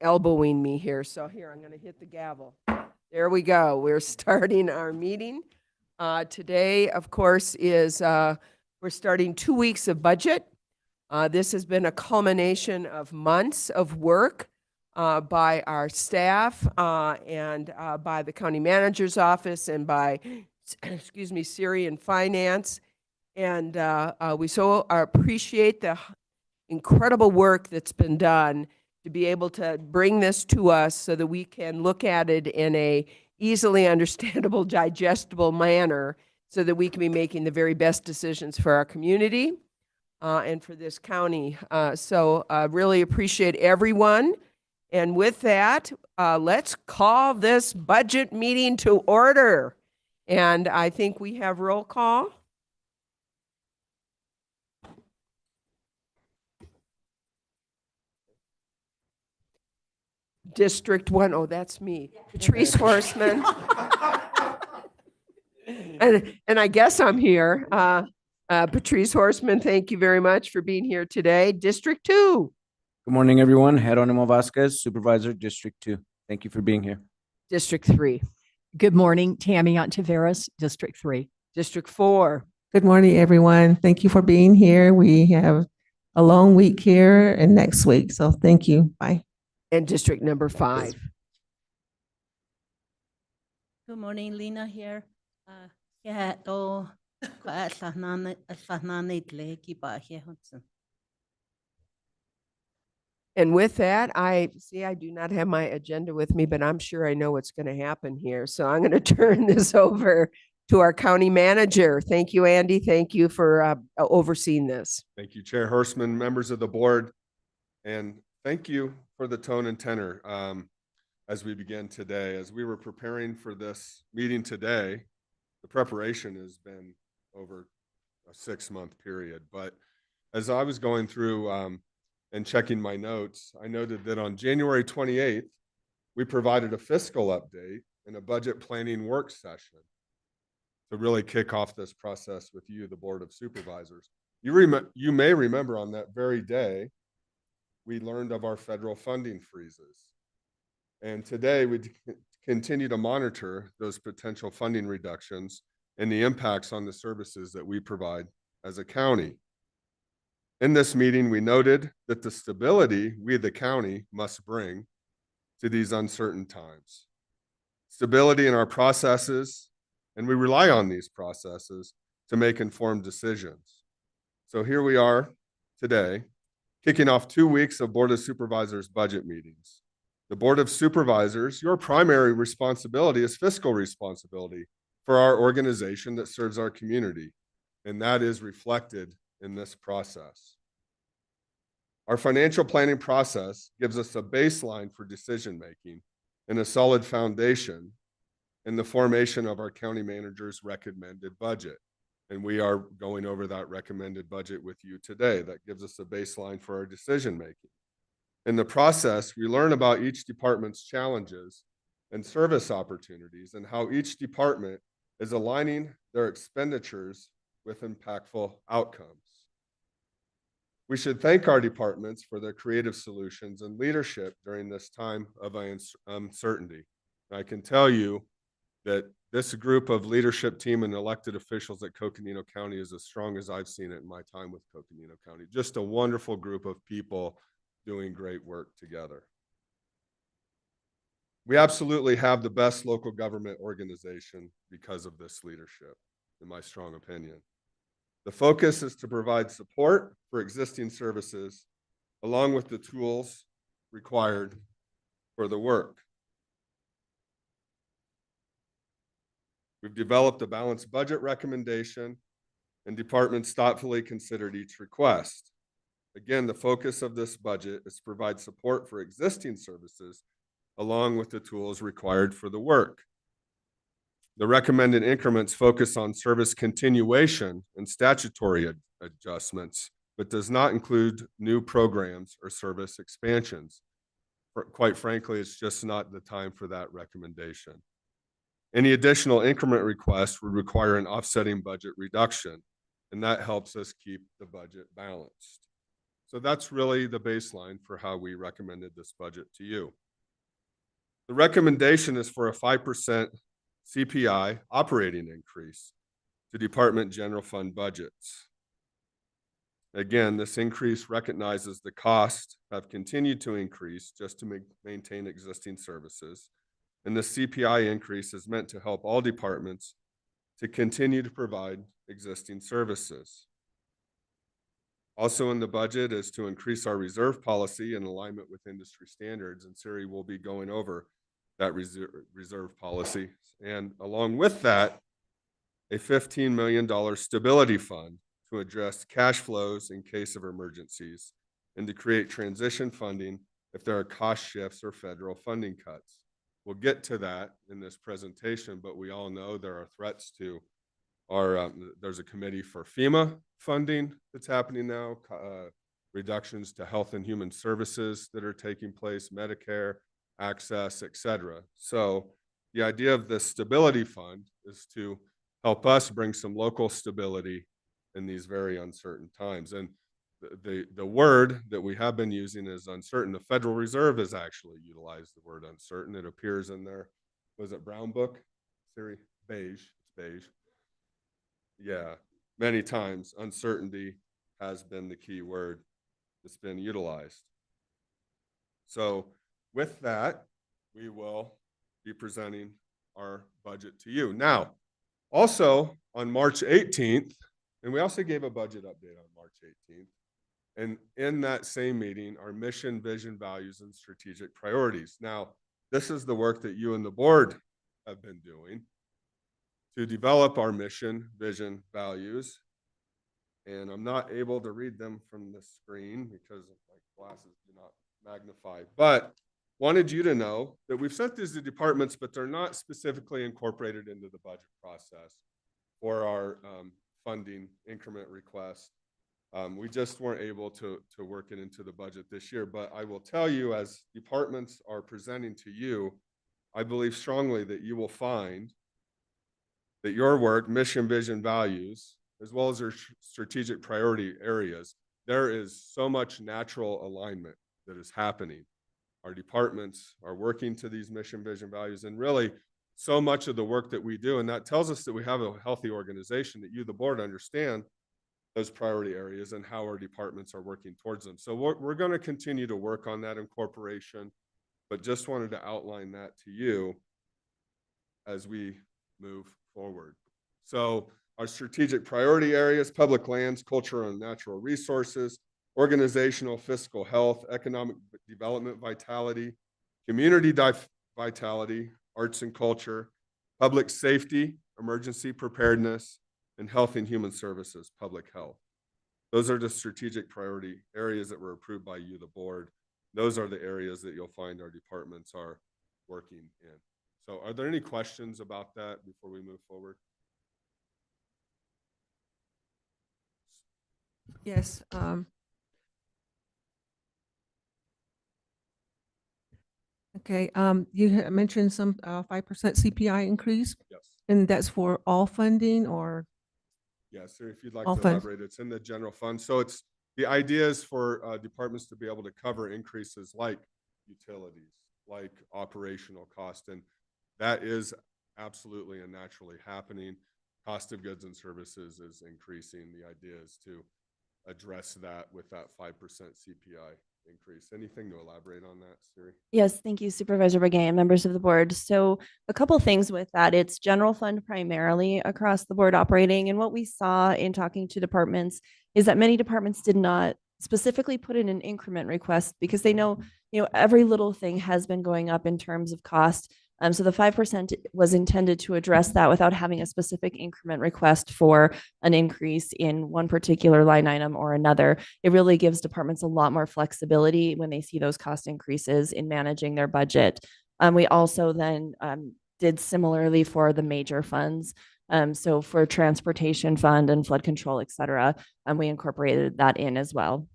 elbowing me here. So here, I'm going to hit the gavel. There we go. We're starting our meeting. Today, of course, is we're starting 2 weeks of budget. This has been a culmination of months of work by our staff and by the county manager's office and by, excuse me, Siri and finance. And we so appreciate the incredible work that's been done to be able to bring this to us so that we can look at it in a easily understandable, digestible manner so that we can be making the very best decisions for our community and for this county. So really appreciate everyone. And with that, let's call this budget meeting to order. And I think we have roll call. District 1, oh, that's me. Patrice Horseman. and I guess I'm here. Patrice Horseman, thank you very much for being here today. District 2. Good morning, everyone. Geronimo Vasquez, Supervisor, District 2. Thank you for being here. District 3. Good morning, Tammy Ontiveros, District 3. District 4. Good morning, everyone. Thank you for being here. We have a long week here and next week, so thank you. Bye. And district number 5. Good morning, Lena here. And with that, I do not have my agenda with me, but I'm sure I know what's going to happen here. So I'm going to turn this over to our county manager. Thank you, Andy. Thank you for overseeing this. Thank you, Chair Horstman, members of the board, and thank you for the tone and tenor as we begin today. As we were preparing for this meeting today, the preparation has been over a 6-month period. But as I was going through and checking my notes, I noted that on January 28th, we provided a fiscal update and a budget planning work session to really kick off this process with you, the Board of Supervisors. You may remember on that very day, we learned of our federal funding freezes. And today we continue to monitor those potential funding reductions and the impacts on the services that we provide as a county. In this meeting, we noted that the stability we, the county, must bring to these uncertain times. Stability in our processes, and we rely on these processes to make informed decisions. So here we are today, kicking off 2 weeks of Board of Supervisors budget meetings. The Board of Supervisors, your primary responsibility is fiscal responsibility for our organization that serves our community, and that is reflected in this process. Our financial planning process gives us a baseline for decision-making and a solid foundation in the formation of our county manager's recommended budget. And we are going over that recommended budget with you today. That gives us a baseline for our decision-making. In the process, we learn about each department's challenges and service opportunities and how each department is aligning their expenditures with impactful outcomes. We should thank our departments for their creative solutions and leadership during this time of uncertainty. And I can tell you that this group of leadership team and elected officials at Coconino County is as strong as I've seen it in my time with Coconino County. Just a wonderful group of people doing great work together. We absolutely have the best local government organization because of this leadership, in my strong opinion. The focus is to provide support for existing services along with the tools required for the work. We've developed a balanced budget recommendation, and departments thoughtfully considered each request. Again, the focus of this budget is to provide support for existing services along with the tools required for the work. The recommended increments focus on service continuation and statutory adjustments, but does not include new programs or service expansions. Quite frankly, it's just not the time for that recommendation. Any additional increment requests would require an offsetting budget reduction, and that helps us keep the budget balanced. So that's really the baseline for how we recommended this budget to you. The recommendation is for a 5% CPI operating increase to department general fund budgets. Again, this increase recognizes the costs have continued to increase just to maintain existing services. And the CPI increase is meant to help all departments to continue to provide existing services. Also in the budget is to increase our reserve policy in alignment with industry standards, and Siri will be going over that reserve policy. And along with that, a $15 million stability fund to address cash flows in case of emergencies and to create transition funding if there are cost shifts or federal funding cuts. We'll get to that in this presentation, but we all know there are threats to there's a committee for FEMA funding that's happening now, reductions to health and human services that are taking place, Medicare, access, et cetera. So the idea of this stability fund is to help us bring some local stability in these very uncertain times. And the word that we have been using is uncertain. The Federal Reserve has actually utilized the word uncertain. It appears in their, was it Brown Book? Siri, beige, it's beige. Yeah, many times uncertainty has been the key word that's been utilized. So with that, we will be presenting our budget to you. Now, also on March 18th, and we also gave a budget update on March 18th, and in that same meeting, our mission, vision, values, and strategic priorities. Now, this is the work that you and the board have been doing to develop our mission, vision, values. And I'm not able to read them from the screen because my glasses do not magnify, but wanted you to know that we've sent these to departments, but they're not specifically incorporated into the budget process for our funding increment request. We just weren't able to work it into the budget this year, but I will tell you, as departments are presenting to you, I believe strongly that you will find that your work, mission, vision, values, as well as your strategic priority areas, there is so much natural alignment that is happening. Our departments are working to these mission, vision, values, and really so much of the work that we do, and that tells us that we have a healthy organization, that you, the board, understand those priority areas and how our departments are working towards them. So we're going to continue to work on that incorporation, but just wanted to outline that to you as we move forward. So our strategic priority areas: public lands, cultural and natural resources, organizational, fiscal health, economic development vitality, community vitality, arts and culture, public safety, emergency preparedness, and health and human services, public health. Those are the strategic priority areas that were approved by you, the board. Those are the areas that you'll find our departments are working in. So are there any questions about that before we move forward? Yes. Okay, you had mentioned some 5% CPI increase, Yes. and that's for all funding or? Yes, sir. If you'd like All to funds. elaborate, it's in the general fund. So it's the idea is for departments to be able to cover increases like utilities, like operational cost, and that is absolutely and naturally happening. Cost of goods and services is increasing. The idea is to address that with that 5% CPI increase. Anything to elaborate on that, Siri? Yes, thank you, Supervisor Begay and members of the board. So a couple things with that. It's general fund primarily across the board operating. And what we saw in talking to departments is that many departments did not specifically put in an increment request because they know, every little thing has been going up in terms of cost. So the 5% was intended to address that without having a specific increment request for an increase in one particular line item or another. It really gives departments a lot more flexibility when they see those cost increases in managing their budget. We also then did similarly for the major funds. So for transportation fund and flood control, et cetera, we incorporated that in as well.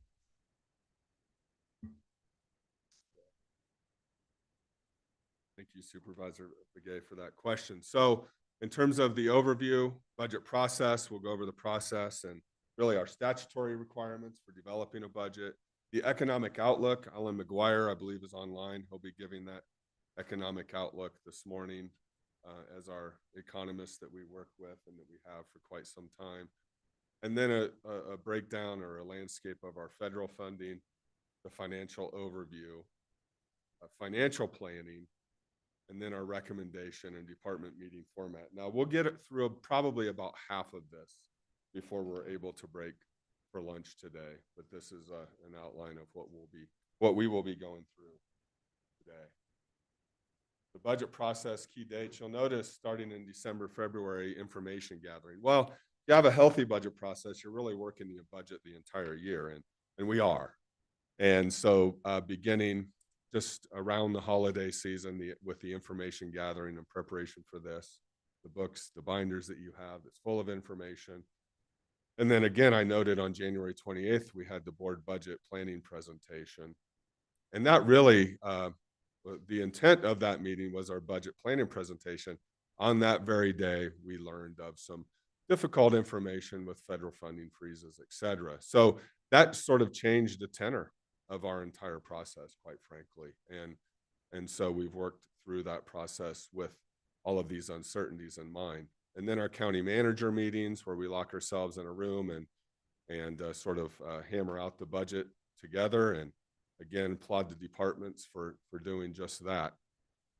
Thank you, Supervisor Begay, for that question. So in terms of the overview, budget process, we'll go over the process and really our statutory requirements for developing a budget, The economic outlook, Alan McGuire, I believe, is online. He'll be giving that economic outlook this morning as our economist that we work with and that we have for quite some time. And then a breakdown or a landscape of our federal funding, the financial overview, financial planning, and then our recommendation and department meeting format. Now, we'll get it through probably about half of this before we're able to break for lunch today, but this is an outline of what we will be going through today. The budget process, key dates, you'll notice starting in December, February, information gathering. Well, if you have a healthy budget process, you're really working your budget the entire year, and we are. And so beginning just around the holiday season with the information gathering and preparation for this, the books, the binders that you have, it's full of information. And then again, I noted on January 28th, we had the board budget planning presentation. And that really, the intent of that meeting was our budget planning presentation. On that very day, we learned of some difficult information with federal funding freezes, et cetera. So that sort of changed the tenor of our entire process, quite frankly. And so we've worked through that process with all of these uncertainties in mind. And then our county manager meetings where we lock ourselves in a room and sort of hammer out the budget together, and again, applaud the departments for doing just that.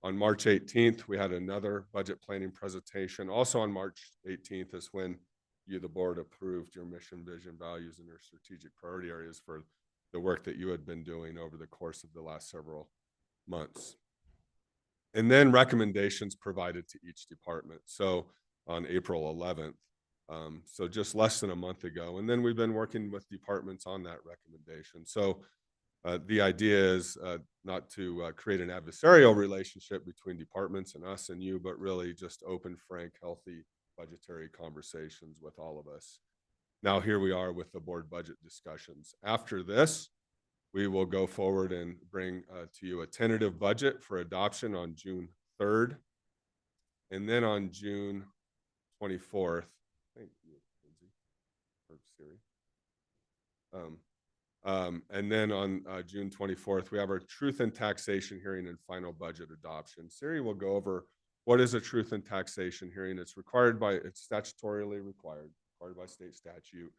On March 18th, we had another budget planning presentation. Also on March 18th is when you, the board, approved your mission, vision, values, and your strategic priority areas for the work that you had been doing over the course of the last several months. And then recommendations provided to each department. So on April 11th, so just less than a month ago. And then we've been working with departments on that recommendation. So the idea is not to create an adversarial relationship between departments and us and you, but really just open, frank, healthy budgetary conversations with all of us. Now here we are with the board budget discussions. After this, we will go forward and bring to you a tentative budget for adoption on June 3rd. And then on June 24th, thank you, Lindsay, or Siri. And then on June 24th, we have our truth and taxation hearing and final budget adoption. Siri will go over what is a truth and taxation hearing. It's statutorily required by state statute.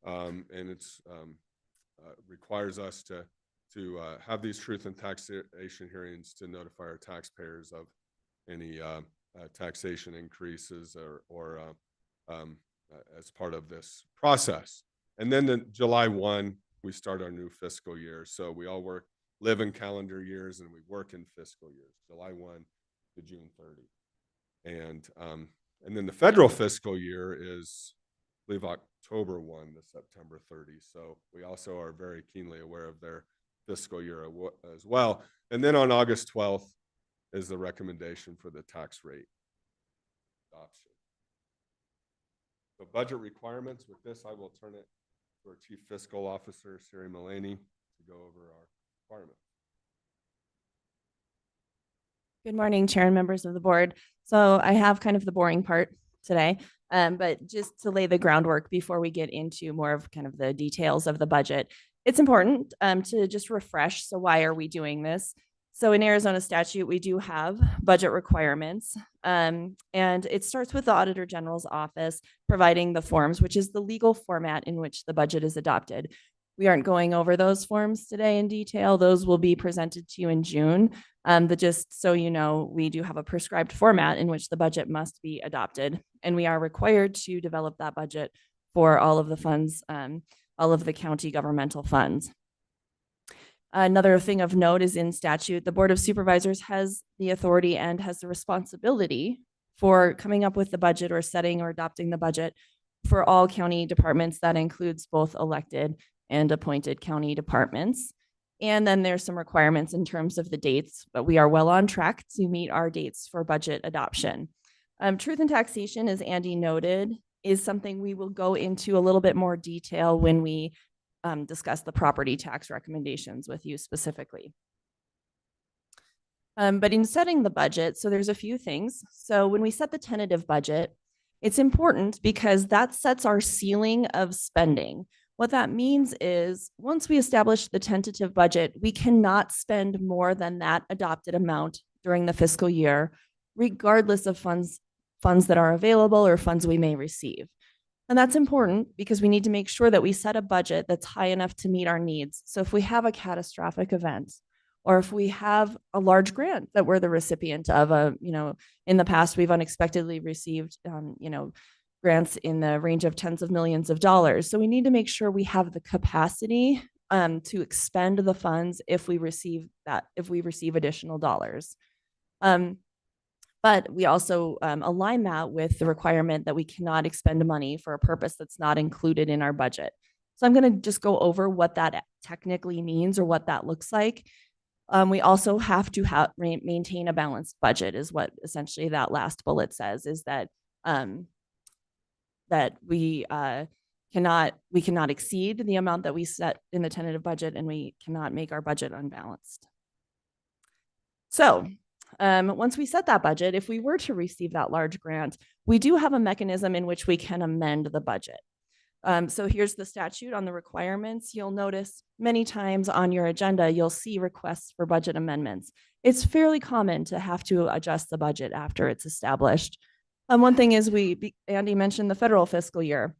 And it's requires us to have these truth and taxation hearings to notify our taxpayers of any taxation increases or as part of this process. And then July 1, we start our new fiscal year. So we all live in calendar years and we work in fiscal years, July 1 to June 30. And then the federal fiscal year is, I believe, October 1 to September 30. So we also are very keenly aware of their fiscal year as well. And then on August 12th is the recommendation for the tax rate adoption. So budget requirements. With this, I will turn it to our Chief Fiscal Officer, Siri Mullaney, to go over our requirements. Good morning, Chair and members of the board. So I have kind of the boring part today, but just to lay the groundwork before we get into more of kind of the details of the budget, it's important to just refresh. So why are we doing this? So in Arizona statute, we do have budget requirements, and it starts with the Auditor General's office providing the forms, which is the legal format in which the budget is adopted. We aren't going over those forms today in detail. Those will be presented to you in June. But just so you know, we do have a prescribed format in which the budget must be adopted, and we are required to develop that budget for all of the funds, all of the county governmental funds. Another thing of note is in statute, the Board of Supervisors has the authority and has the responsibility for coming up with the budget or setting or adopting the budget for all county departments. That includes both elected and appointed county departments. And then there's some requirements in terms of the dates, but we are well on track to meet our dates for budget adoption. Truth and taxation, as Andy noted, is something we will go into a little bit more detail when we discuss the property tax recommendations with you specifically. But in setting the budget, so there's a few things. So when we set the tentative budget, it's important because that sets our ceiling of spending. What that means is once we establish the tentative budget, we cannot spend more than that adopted amount during the fiscal year, regardless of funds that are available or funds we may receive. And that's important because we need to make sure that we set a budget that's high enough to meet our needs. So if we have a catastrophic event, or if we have a large grant that we're the recipient of, in the past, we've unexpectedly received, grants in the range of tens of millions of dollars. So we need to make sure we have the capacity to expend the funds if we receive additional dollars. But we also align that with the requirement that we cannot expend money for a purpose that's not included in our budget. So I'm going to just go over what that technically means or what that looks like. We also have to maintain a balanced budget is what essentially that last bullet says, is that we cannot exceed the amount that we set in the tentative budget, and we cannot make our budget unbalanced. So once we set that budget, if we were to receive that large grant, we do have a mechanism in which we can amend the budget. So here's the statute on the requirements. You'll notice many times on your agenda, you'll see requests for budget amendments. It's fairly common to have to adjust the budget after it's established. One thing is Andy mentioned the federal fiscal year.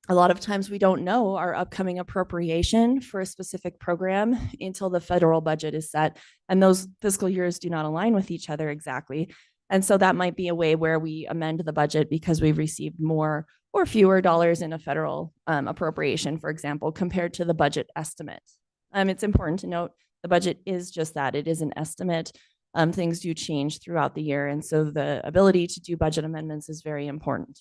A lot of times we don't know our upcoming appropriation for a specific program until the federal budget is set, and those fiscal years do not align with each other exactly. And so that might be a way where we amend the budget because we've received more or fewer dollars in a federal appropriation, for example, compared to the budget estimate. It's important to note the budget is just that. It is an estimate. Things do change throughout the year. And so the ability to do budget amendments is very important.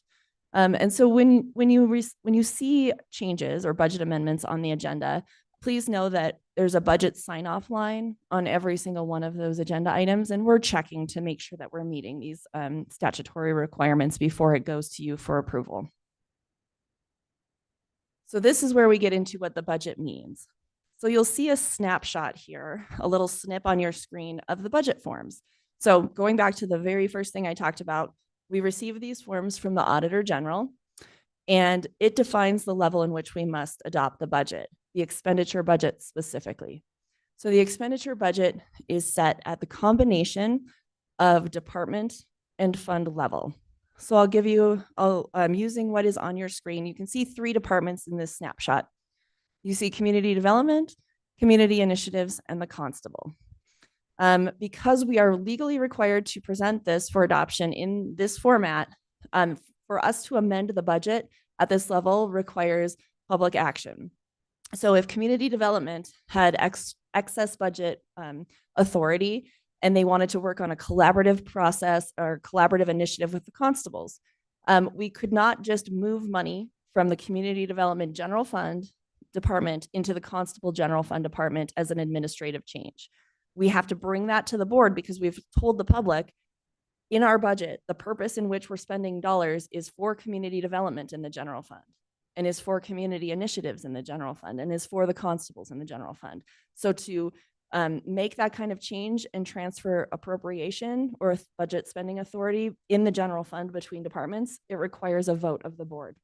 And so when you see changes or budget amendments on the agenda, please know that there's a budget sign-off line on every single one of those agenda items, and we're checking to make sure that we're meeting these statutory requirements before it goes to you for approval. So this is where we get into what the budget means. So you'll see a snapshot here, a little snip on your screen of the budget forms. So going back to the very first thing I talked about, we receive these forms from the Auditor General, and it defines the level in which we must adopt the budget, the expenditure budget specifically. So the expenditure budget is set at the combination of department and fund level. So I'm using what is on your screen. You can see 3 departments in this snapshot. You see community development, community initiatives, and the constable. Because we are legally required to present this for adoption in this format, for us to amend the budget at this level requires public action. So if community development had excess budget authority and they wanted to work on a collaborative process or collaborative initiative with the constables, we could not just move money from the community development general fund department into the constable general fund department as an administrative change. We have to bring that to the board because we've told the public in our budget, the purpose in which we're spending dollars is for community development in the general fund, and is for community initiatives in the general fund, and is for the constables in the general fund. So to make that kind of change and transfer appropriation or budget spending authority in the general fund between departments, it requires a vote of the board.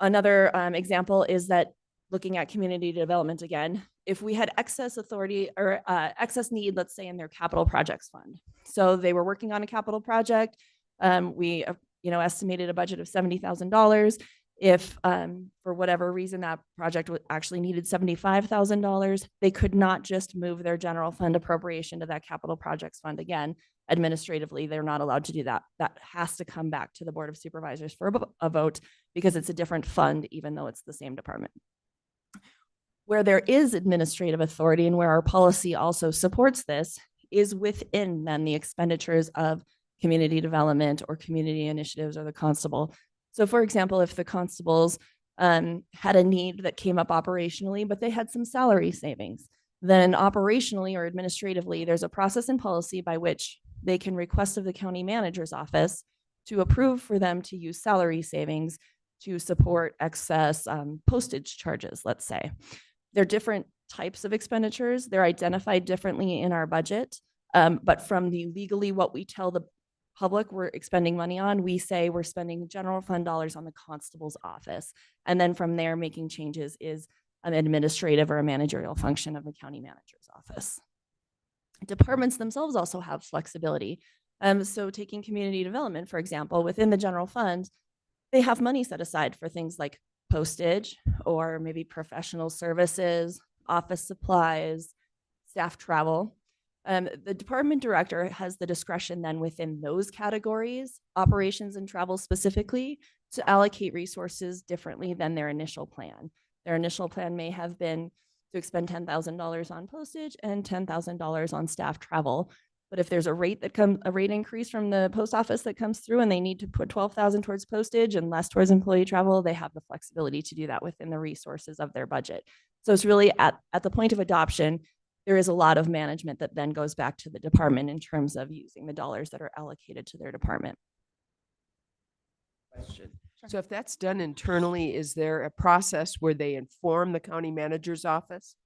Another example is that looking at community development again, if we had excess authority or excess need, let's say in their capital projects fund. So they were working on a capital project. We estimated a budget of $70,000. If for whatever reason that project actually needed $75,000, they could not just move their general fund appropriation to that capital projects fund again. Administratively, they're not allowed to do that. That has to come back to the Board of Supervisors for a vote because it's a different fund, even though it's the same department. Where there is administrative authority and where our policy also supports this is within then the expenditures of community development or community initiatives or the constable. So for example, if the constables had a need that came up operationally, but they had some salary savings, then operationally or administratively, there's a process and policy by which they can request of the county manager's office to approve for them to use salary savings to support excess postage charges, let's say. They're different types of expenditures. They're identified differently in our budget, but from the legally what we tell the public we're expending money on, we say we're spending general fund dollars on the constable's office. And then from there, making changes is an administrative or a managerial function of the county manager's office. Departments themselves also have flexibility. So taking community development, for example, within the general fund, they have money set aside for things like postage or maybe professional services, office supplies, staff travel. The department director has the discretion then within those categories, operations and travel specifically, to allocate resources differently than their initial plan. Their initial plan may have been to expend $10,000 on postage and $10,000 on staff travel. But if there's a rate increase from the post office that comes through and they need to put 12,000 towards postage and less towards employee travel, they have the flexibility to do that within the resources of their budget. So it's really at the point of adoption, there is a lot of management that then goes back to the department in terms of using the dollars that are allocated to their department. Question. So if that's done internally, is there a process where they inform the county manager's office?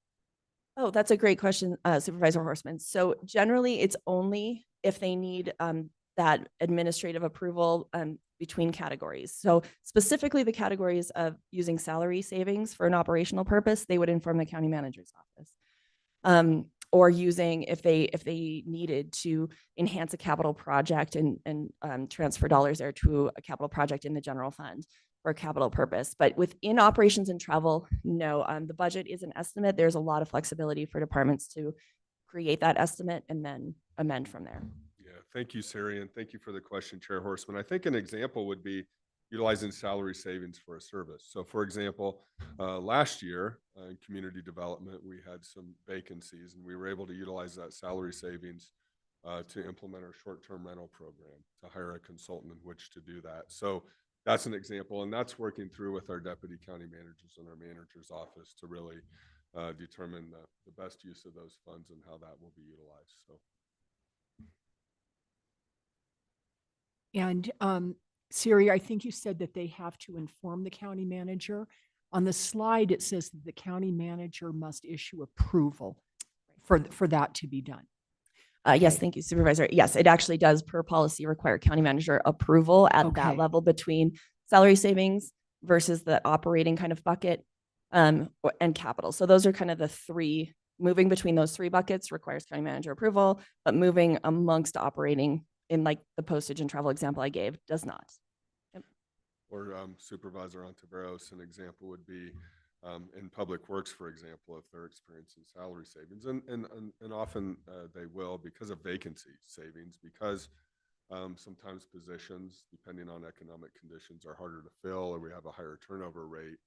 Oh, that's a great question, Supervisor Horseman. So generally, it's only if they need that administrative approval between categories. So specifically the categories of using salary savings for an operational purpose, they would inform the county manager's office. Or using, if they needed to enhance a capital project and transfer dollars there to a capital project in the general fund for a capital purpose. But within operations and travel, no, the budget is an estimate. There's a lot of flexibility for departments to create that estimate and then amend from there. Yeah, thank you, Sari, and thank you for the question, Chair Horseman. I think an example would be utilizing salary savings for a service. So for example, last year in community development, we had some vacancies and we were able to utilize that salary savings to implement our short-term rental program, to hire a consultant in which to do that. So that's an example, and that's working through with our deputy county managers and our manager's office to really determine the best use of those funds and how that will be utilized. So. And Siri, I think you said that they have to inform the county manager. On the slide, it says that the county manager must issue approval for that to be done. Yes, thank you, Supervisor. Yes, it actually does per policy require county manager approval at that Okay. level between salary savings versus the operating kind of bucket and capital. So those are kind of the three, moving between those three buckets requires county manager approval, but moving amongst operating in like the postage and travel example I gave does not. Yep. Or Supervisor Ontiveros, an example would be in public works, for example, if they're experiencing salary savings, and often they will because of vacancy savings, because sometimes positions, depending on economic conditions, are harder to fill or we have a higher turnover rate.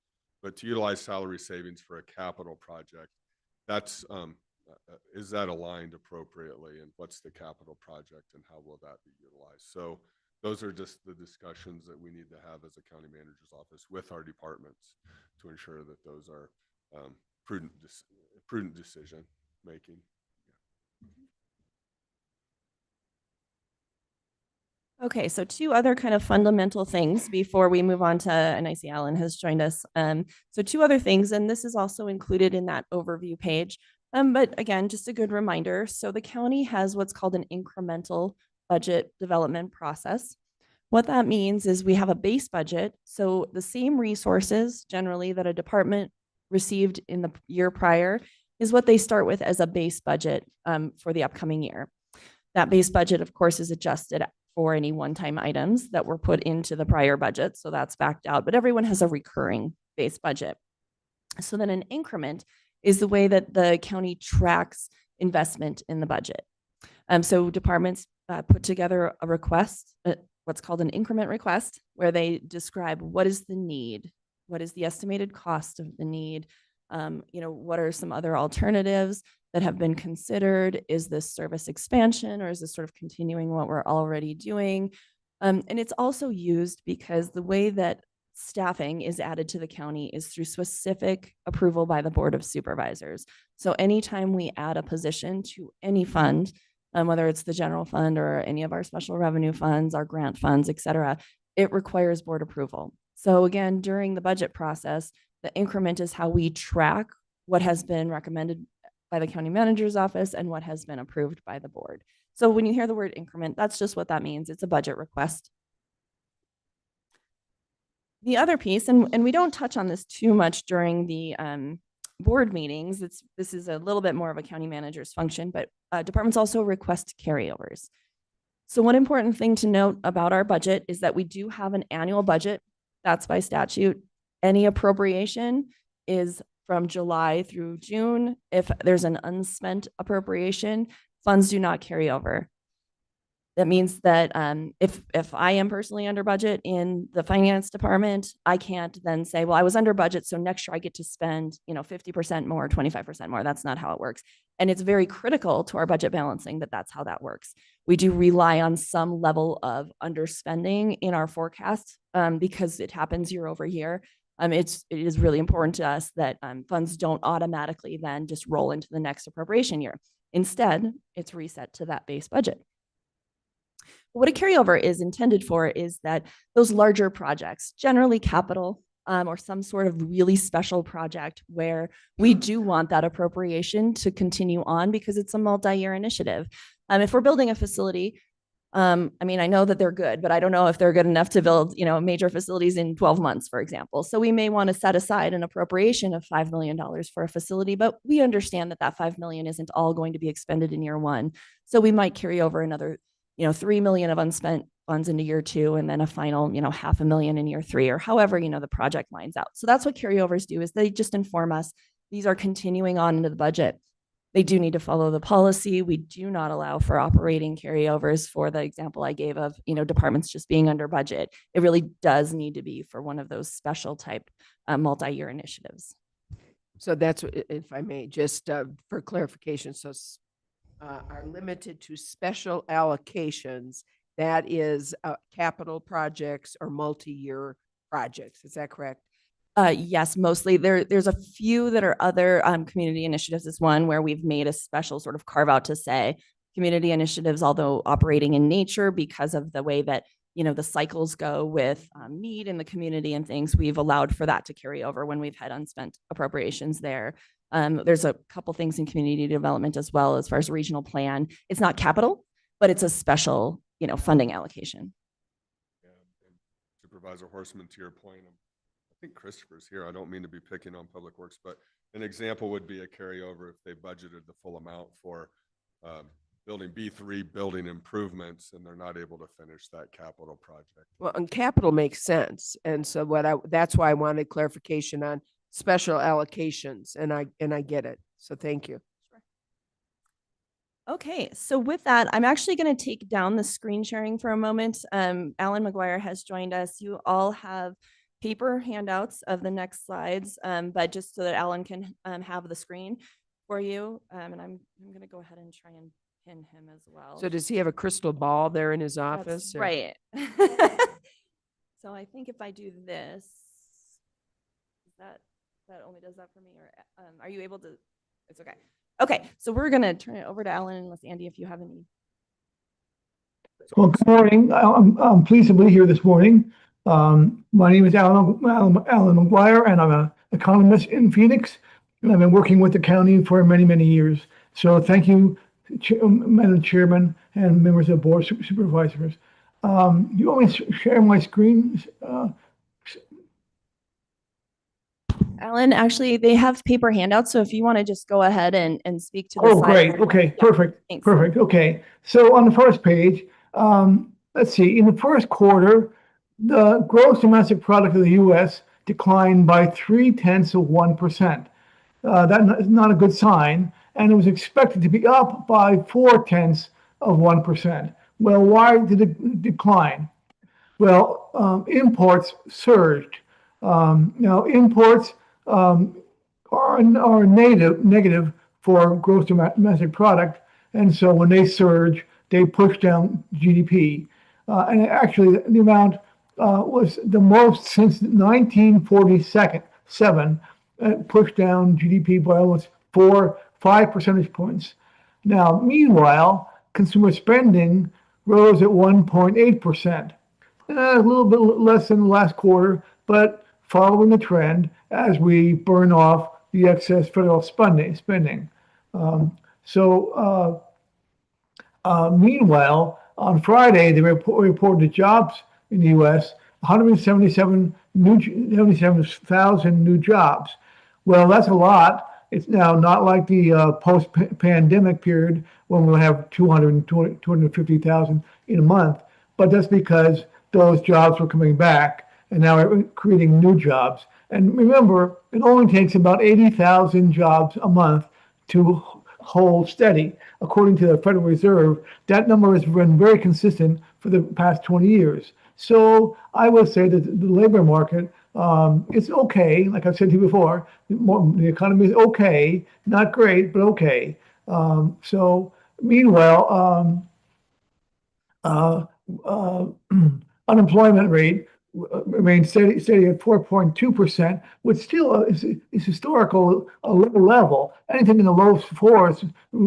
But to utilize salary savings for a capital project, that's is that aligned appropriately, and what's the capital project and how will that be utilized? So those are just the discussions that we need to have as a county manager's office with our departments to ensure that those are prudent decision making. Okay, so two other kind of fundamental things before we move on to, and I see Alan has joined us. So two other things, and this is also included in that overview page. But again, just a good reminder. So the county has what's called an incremental budget development process. What that means is we have a base budget. So the same resources generally that a department received in the year prior is what they start with as a base budget for the upcoming year. That base budget, of course, is adjusted for any one-time items that were put into the prior budget. So that's backed out, but everyone has a recurring base budget. So then an increment is the way that the county tracks investment in the budget. So departments put together a request, what's called an increment request, where they describe what is the need, what is the estimated cost of the need, what are some other alternatives that have been considered? Is this service expansion, or is this sort of continuing what we're already doing? And it's also used because the way that staffing is added to the county is through specific approval by the Board of Supervisors. So anytime we add a position to any fund, whether it's the general fund or any of our special revenue funds, our grant funds, et cetera, it requires board approval. So again, during the budget process, the increment is how we track what has been recommended by the county manager's office and what has been approved by the board. So when you hear the word increment, that's just what that means. It's a budget request. The other piece, and we don't touch on this too much during the board meetings. This is a little bit more of a county manager's function, but departments also request carryovers. So one important thing to note about our budget is that we do have an annual budget. That's by statute. Any appropriation is from July through June. If there's an unspent appropriation, funds do not carry over. That means that if I am personally under budget in the finance department, I can't then say, well, I was under budget, so next year I get to spend, 50% more, 25% more. That's not how it works. And it's very critical to our budget balancing that that's how that works. We do rely on some level of underspending in our forecast because it happens year over year. It is really important to us that funds don't automatically then just roll into the next appropriation year. Instead, it's reset to that base budget. What a carryover is intended for is that those larger projects, generally capital or some sort of really special project where we do want that appropriation to continue on because it's a multi-year initiative. If we're building a facility, I know that they're good, but I don't know if they're good enough to build, major facilities in 12 months, for example. So we may want to set aside an appropriation of $5 million for a facility, but we understand that that $5 million isn't all going to be expended in year one. So we might carry over another $3 million of unspent funds into year two, and then a final, $500,000 in year three, or however, the project lines out. So that's what carryovers do, is they just inform us these are continuing on into the budget. They do need to follow the policy. We do not allow for operating carryovers for the example I gave of, departments just being under budget. It really does need to be for one of those special type multi-year initiatives. So that's, if I may, just for clarification, so are limited to special allocations, that is capital projects or multi-year projects. Is that correct? Yes, mostly. There's a few that are other community initiatives. Is one where we've made a special sort of carve out to say community initiatives, although operating in nature because of the way that the cycles go with need in the community and things, we've allowed for that to carry over when we've had unspent appropriations there. There's a couple things in community development as well as far as regional plan. It's not capital, but it's a special, funding allocation. Yeah, and Supervisor Horstman, to your point, I think Christopher's here. I don't mean to be picking on Public Works, but an example would be a carryover if they budgeted the full amount for building B3 building improvements and they're not able to finish that capital project. Well, and capital makes sense. And so that's why I wanted clarification on special allocations, and I get it. So thank you. Okay, so with that, I'm actually going to take down the screen sharing for a moment. Alan McGuire has joined us. You all have paper handouts of the next slides, but just so that Alan can have the screen for you. And I'm going to go ahead and try and pin him as well. So does he have a crystal ball there in his That's office? Or? right. So I think if I do this, that only does that for me, or are you able to? It's okay. Okay, so we're gonna turn it over to Alan, unless Andy, if you have any. Well, good morning. I'm pleased to be here this morning. My name is Alan McGuire, and I'm an economist in Phoenix, and I've been working with the county for many, many years. So thank you, Madam Chairman and members of the Board of Supervisors. You want me to share my screen? Alan, actually, they have paper handouts, so if you want to just go ahead and speak to the Oh, slide. great. Okay, Yeah, perfect. thanks. Perfect. Okay. So on the first page, let's see, in the first quarter, the gross domestic product of the U.S. declined by 0.3%. That is not a good sign, and it was expected to be up by 0.4%. Well, why did it decline? Well, imports surged. Now, imports are negative for gross domestic product, and so when they surge, they push down GDP. And actually, the amount was the most since 1947, pushed down GDP by almost 5 percentage points. Now, meanwhile, consumer spending rose at 1.8%, a little bit less than the last quarter, but following the trend as we burn off the excess federal spending. Meanwhile, on Friday, they reported jobs in the U.S. 77,000 new jobs. Well, that's a lot. It's now not like the post-pandemic period when we'll have 250,000 in a month, but that's because those jobs were coming back and now we're creating new jobs. And remember, it only takes about 80,000 jobs a month to hold steady. According to the Federal Reserve, that number has been very consistent for the past 20 years. So I would say that the labor market is okay. Like I've said to you before, the economy is okay, not great, but okay. So meanwhile, uh, uh, unemployment rate remains steady at 4.2%, which still is historical a low level. Anything in the low fours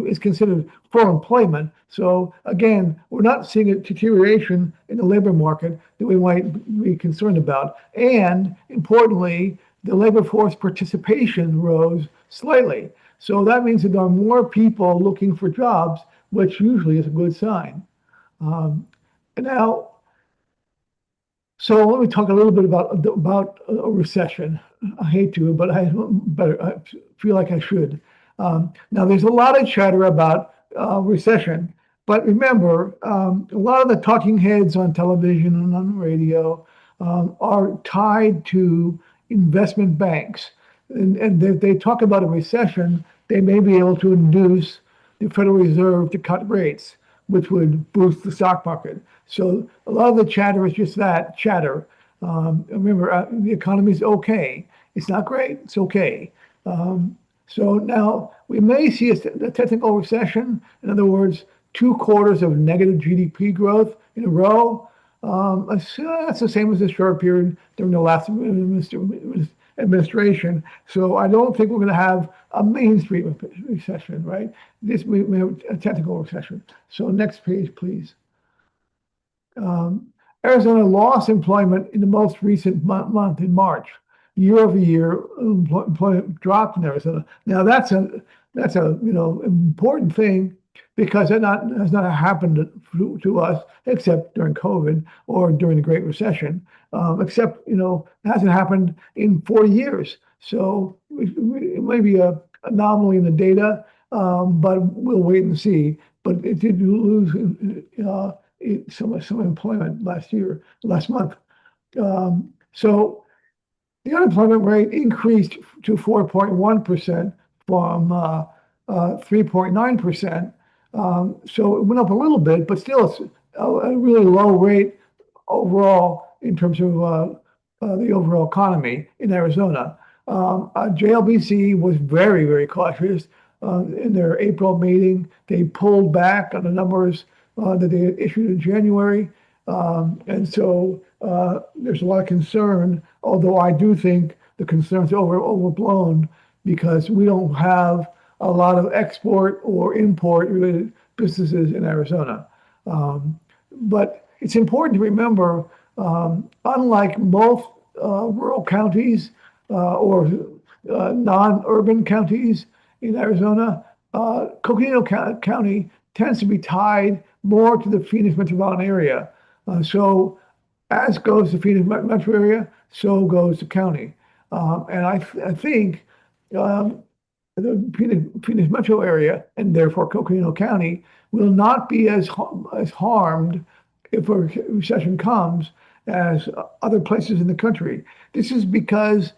is considered full employment. So again, we're not seeing a deterioration in the labor market that we might be concerned about. And importantly, the labor force participation rose slightly. So that means that there are more people looking for jobs, which usually is a good sign. Now, so let me talk a little bit about a recession. I hate to, but I feel like I should. Now, there's a lot of chatter about recession, but remember, a lot of the talking heads on television and on the radio are tied to investment banks, and they talk about a recession. They may be able to induce the Federal Reserve to cut rates, which would boost the stock market. So a lot of the chatter is just that chatter. Remember, the economy's okay. It's not great. It's okay. So now we may see a technical recession. In other words, 2 quarters of negative GDP growth in a row. That's the same as the short period during the last administration. So I don't think we're going to have a Main Street recession, right? This may have a technical recession. So next page, please. Arizona lost employment in the most recent month in March. Year over year, employment dropped in Arizona. Now that's a important thing because that has not happened to us except during COVID or during the Great Recession. Except it hasn't happened in 40 years. So it may be an anomaly in the data, but we'll wait and see. But it did lose some employment last month. So the unemployment rate increased to 4.1% from 3.9%. So it went up a little bit, but still it's a really low rate overall in terms of the overall economy in Arizona. JLBC was very, very cautious. In their April meeting, they pulled back on the numbers that they had issued in January. And so there's a lot of concern, although I do think the concern's overblown because we don't have a lot of export or import related businesses in Arizona. But it's important to remember, unlike most rural counties or non-urban counties in Arizona, Coconino County tends to be tied more to the Phoenix metropolitan area. So as goes the Phoenix metro area, so goes the county. And I think the Phoenix metro area, and therefore Coconino County, will not be as harmed if a recession comes as other places in the country. This is because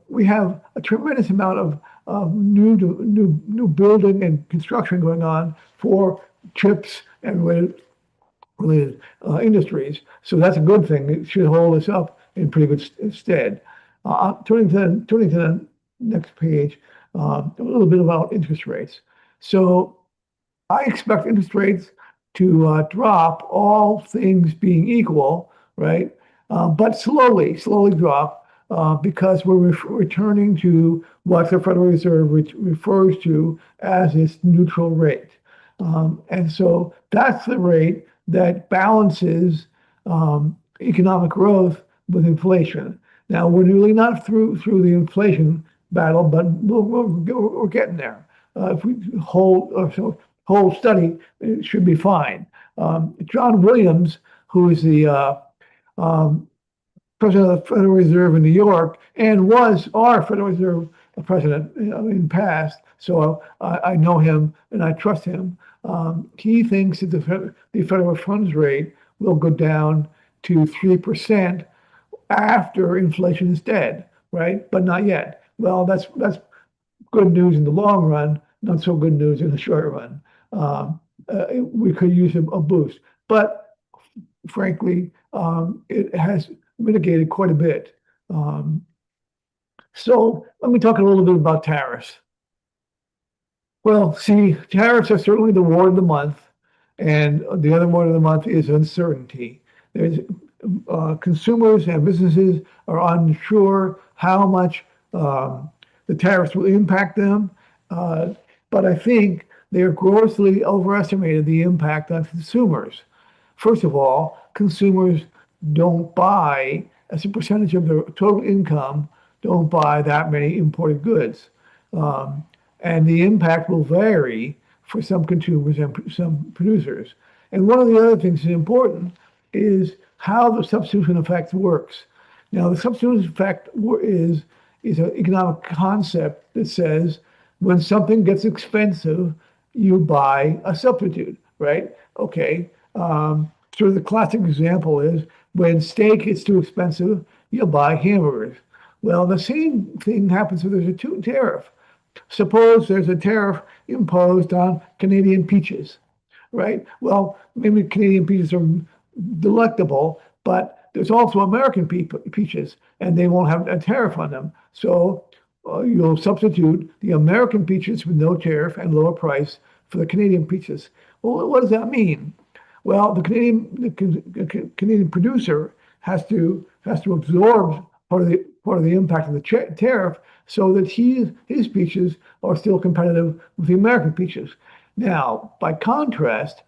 we have a tremendous amount of new building and construction going on for chips and related industries. So that's a good thing. It should hold us up in pretty good stead. Turning to the next page, a little bit about interest rates. So I expect interest rates to drop, all things being equal, right? But slowly drop because we're returning to what the Federal Reserve refers to as its neutral rate. And so that's the rate that balances economic growth with inflation. Now, we're really not through the inflation battle, but we're getting there. If we hold whole study should be fine. John Williams, who is the president of the Federal Reserve in New York and was our Federal Reserve president in past, so I know him and I trust him. He thinks that the federal funds rate will go down to 3% after inflation is dead, right? But not yet. Well, that's good news in the long run, not so good news in the short run. We could use a boost, but frankly, it has mitigated quite a bit. So let me talk a little bit about tariffs. Well, see, tariffs are certainly the word of the month, and the other word of the month is uncertainty. There's consumers and businesses are unsure how much the tariffs will impact them, but I think they are grossly overestimated the impact on consumers. First of all, consumers don't buy, as a percentage of their total income, don't buy that many imported goods. And the impact will vary for some consumers and some producers. And one of the other things that's important is how the substitution effect works. Now, the substitution effect is an economic concept that says when something gets expensive, you buy a substitute, right? Okay. Sort of the classic example is when steak is too expensive, you buy hamburgers. Well, the same thing happens if there's a tariff. Suppose there's a tariff imposed on Canadian peaches, right? Well, maybe Canadian peaches are delectable, but there's also American peaches, and they won't have a tariff on them. So you'll substitute the American peaches with no tariff and lower price for the Canadian peaches. Well, what does that mean? Well, the Canadian producer has to absorb part of the impact of the tariff so that his peaches are still competitive with the American peaches. Now, by contrast,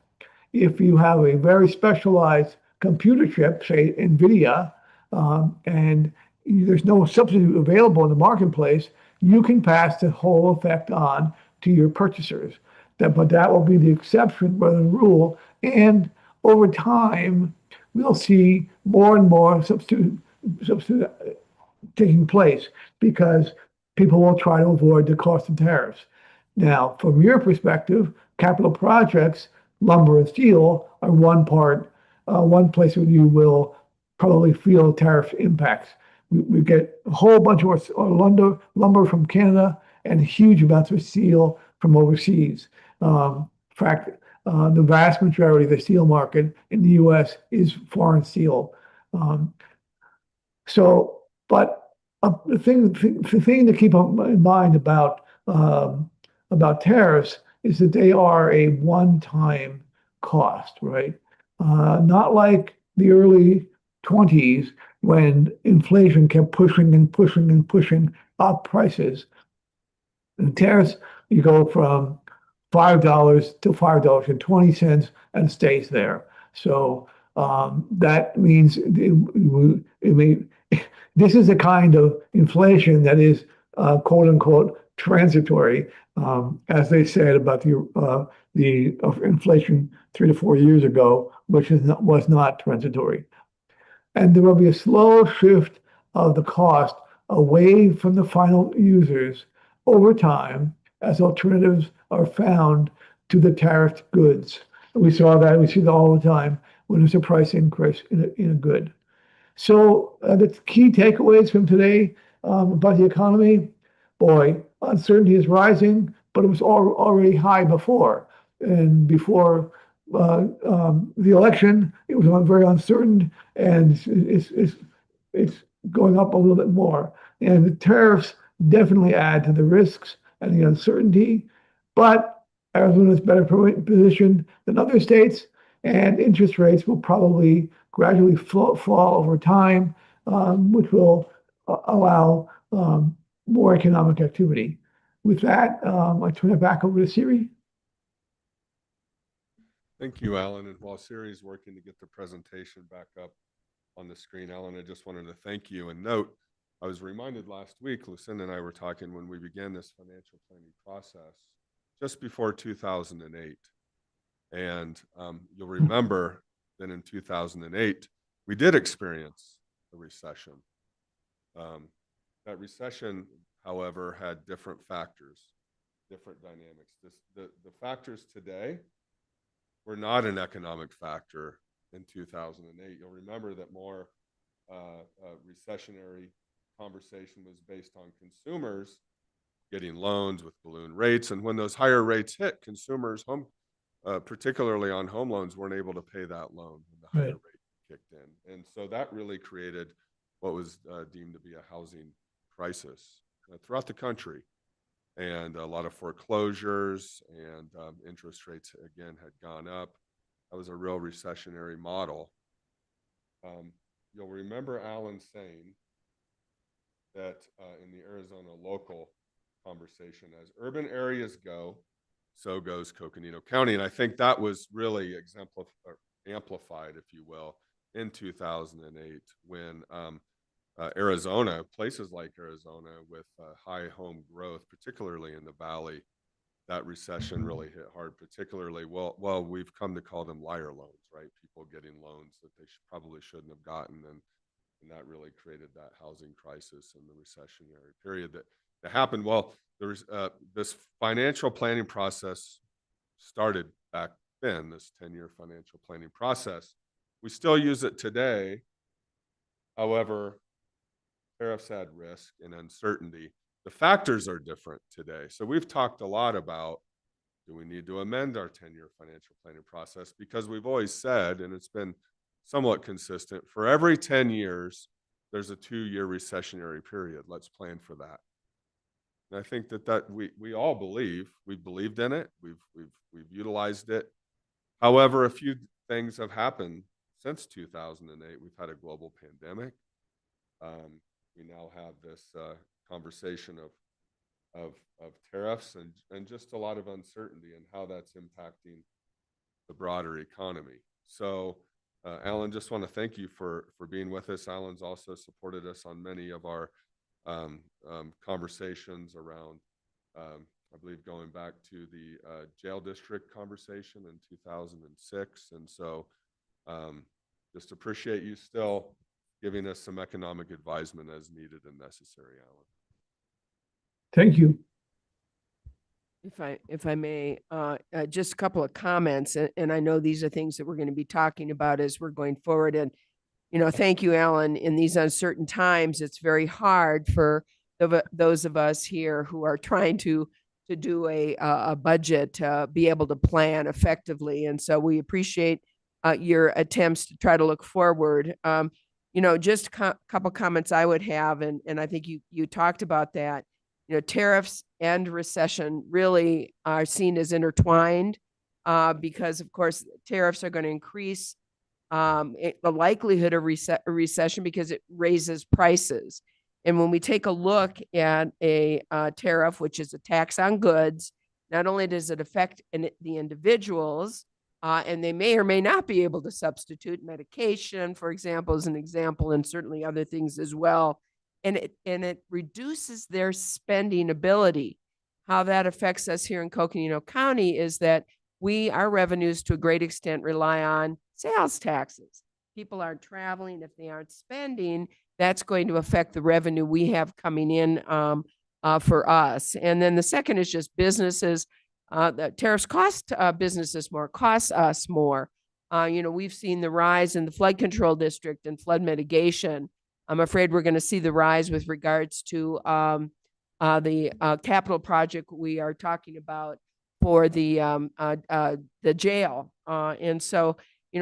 if you have a very specialized computer chip, say NVIDIA, and there's no substitute available in the marketplace, you can pass the whole effect on to your purchasers. But that will be the exception rather than rule. And over time, we'll see more and more substitute taking place because people will try to avoid the cost of tariffs. Now, from your perspective, capital projects, lumber and steel are one place where you will probably feel tariff impacts. We get a whole bunch of our lumber from Canada and huge amounts of steel from overseas. In fact, the vast majority of the steel market in the U.S. is foreign steel. But the thing to keep in mind about tariffs is that they are a one-time cost, right? Not like the early 20s when inflation kept pushing and pushing and pushing up prices. And tariffs, you go from $5 to $5.20 and stays there. So that means this is a kind of inflation that is quote unquote transitory, as they said about the inflation 3 to 4 years ago, which was not transitory. And there will be a slow shift of the cost away from the final users over time as alternatives are found to the tariffed goods. We saw that, we see that all the time when there's a price increase in a good. So the key takeaways from today about the economy, boy, uncertainty is rising, but it was already high before. And before the election, it was very uncertain, and it's going up a little bit more. And the tariffs definitely add to the risks and the uncertainty, but Arizona is better positioned than other states, and interest rates will probably gradually fall over time, which will allow more economic activity. With that, I turn it back over to Siri. Thank you, Alan. And while Siri is working to get the presentation back up on the screen, Alan, I just wanted to thank you and note, I was reminded last week, Lucinda and I were talking when we began this financial planning process, just before 2008. And you'll remember that in 2008, we did experience a recession. That recession, however, had different factors, different dynamics. The factors today were not an economic factor in 2008. You'll remember that more recessionary conversation was based on consumers getting loans with balloon rates. And when those higher rates hit, consumers, particularly on home loans, weren't able to pay that loan when the higher Right. rate kicked in. And so that really created what was deemed to be a housing crisis throughout the country. And a lot of foreclosures and interest rates, again, had gone up. That was a real recessionary model. You'll remember Alan saying that in the Arizona local conversation, as urban areas go, so goes Coconino County. And I think that was really amplified, if you will, in 2008 when Arizona, places like Arizona with high home growth, particularly in the Valley, that recession really hit hard, particularly, well, we've come to call them liar loans, right? People getting loans that they probably shouldn't have gotten. And that really created that housing crisis and the recessionary period that happened. Well, there was this financial planning process started back then, this 10-year financial planning process. We still use it today. However, tariffs add risk and uncertainty. The factors are different today. So we've talked a lot about, do we need to amend our 10-year financial planning process? Because we've always said, and it's been somewhat consistent, for every 10 years, there's a 2-year recessionary period. Let's plan for that. And I think that we all believe, we've believed in it, we've utilized it. However, a few things have happened since 2008. We've had a global pandemic. We now have this conversation of tariffs and just a lot of uncertainty and how that's impacting the broader economy. So, Alan, just want to thank you for being with us. Alan's also supported us on many of our conversations around, I believe, going back to the jail district conversation in 2006. And so just appreciate you still giving us some economic advisement as needed and necessary, Alan. Thank you. If I may, just a couple of comments, and I know these are things that we're going to be talking about as we're going forward. And, thank you, Alan. In these uncertain times, it's very hard for those of us here who are trying to do a budget to be able to plan effectively. And so we appreciate your attempts to try to look forward. Just a couple comments I would have, and I think you talked about that. Tariffs and recession really are seen as intertwined because, of course, tariffs are going to increase the likelihood of recession because it raises prices. And when we take a look at a tariff, which is a tax on goods, not only does it affect the individuals, and they may or may not be able to substitute medication, for example, as an example, and certainly other things as well. And it reduces their spending ability. How that affects us here in Coconino County is that our revenues to a great extent rely on sales taxes. People aren't traveling. If they aren't spending, that's going to affect the revenue we have coming in for us. And then the second is just businesses. The tariffs cost businesses more, costs us more. We've seen the rise in the flood control district and flood mitigation. I'm afraid we're going to see the rise with regards to the capital project we are talking about for the jail. And so,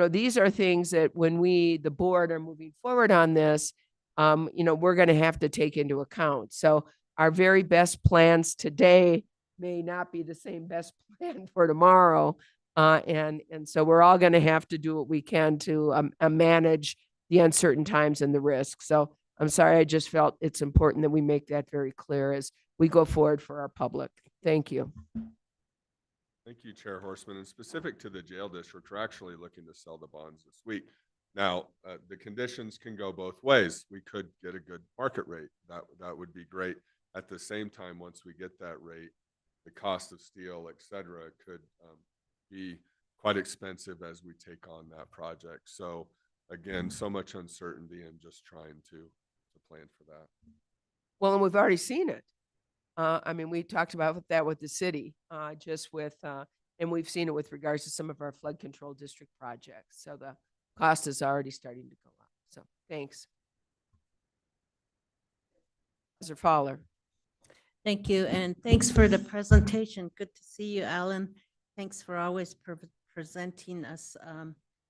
these are things that when the board are moving forward on this, we're going to have to take into account. So our very best plans today may not be the same best plan for tomorrow. And so we're all going to have to do what we can to manage the uncertain times and the risk. So I'm sorry, I just felt it's important that we make that very clear as we go forward for our public. Thank you. Thank you, Chair Horstman. And specific to the jail district, we're actually looking to sell the bonds this week. Now, the conditions can go both ways. We could get a good market rate. That would be great. At the same time, once we get that rate, the cost of steel, et cetera, could be quite expensive as we take on that project. So again, so much uncertainty and just trying to plan for that. Well, and we've already seen it. I mean, we talked about that with the city, just with, and we've seen it with regards to some of our flood control district projects. So the cost is already starting to go up. So thanks. Mr. Fowler. Thank you, and thanks for the presentation. Good to see you, Alan. Thanks for always presenting us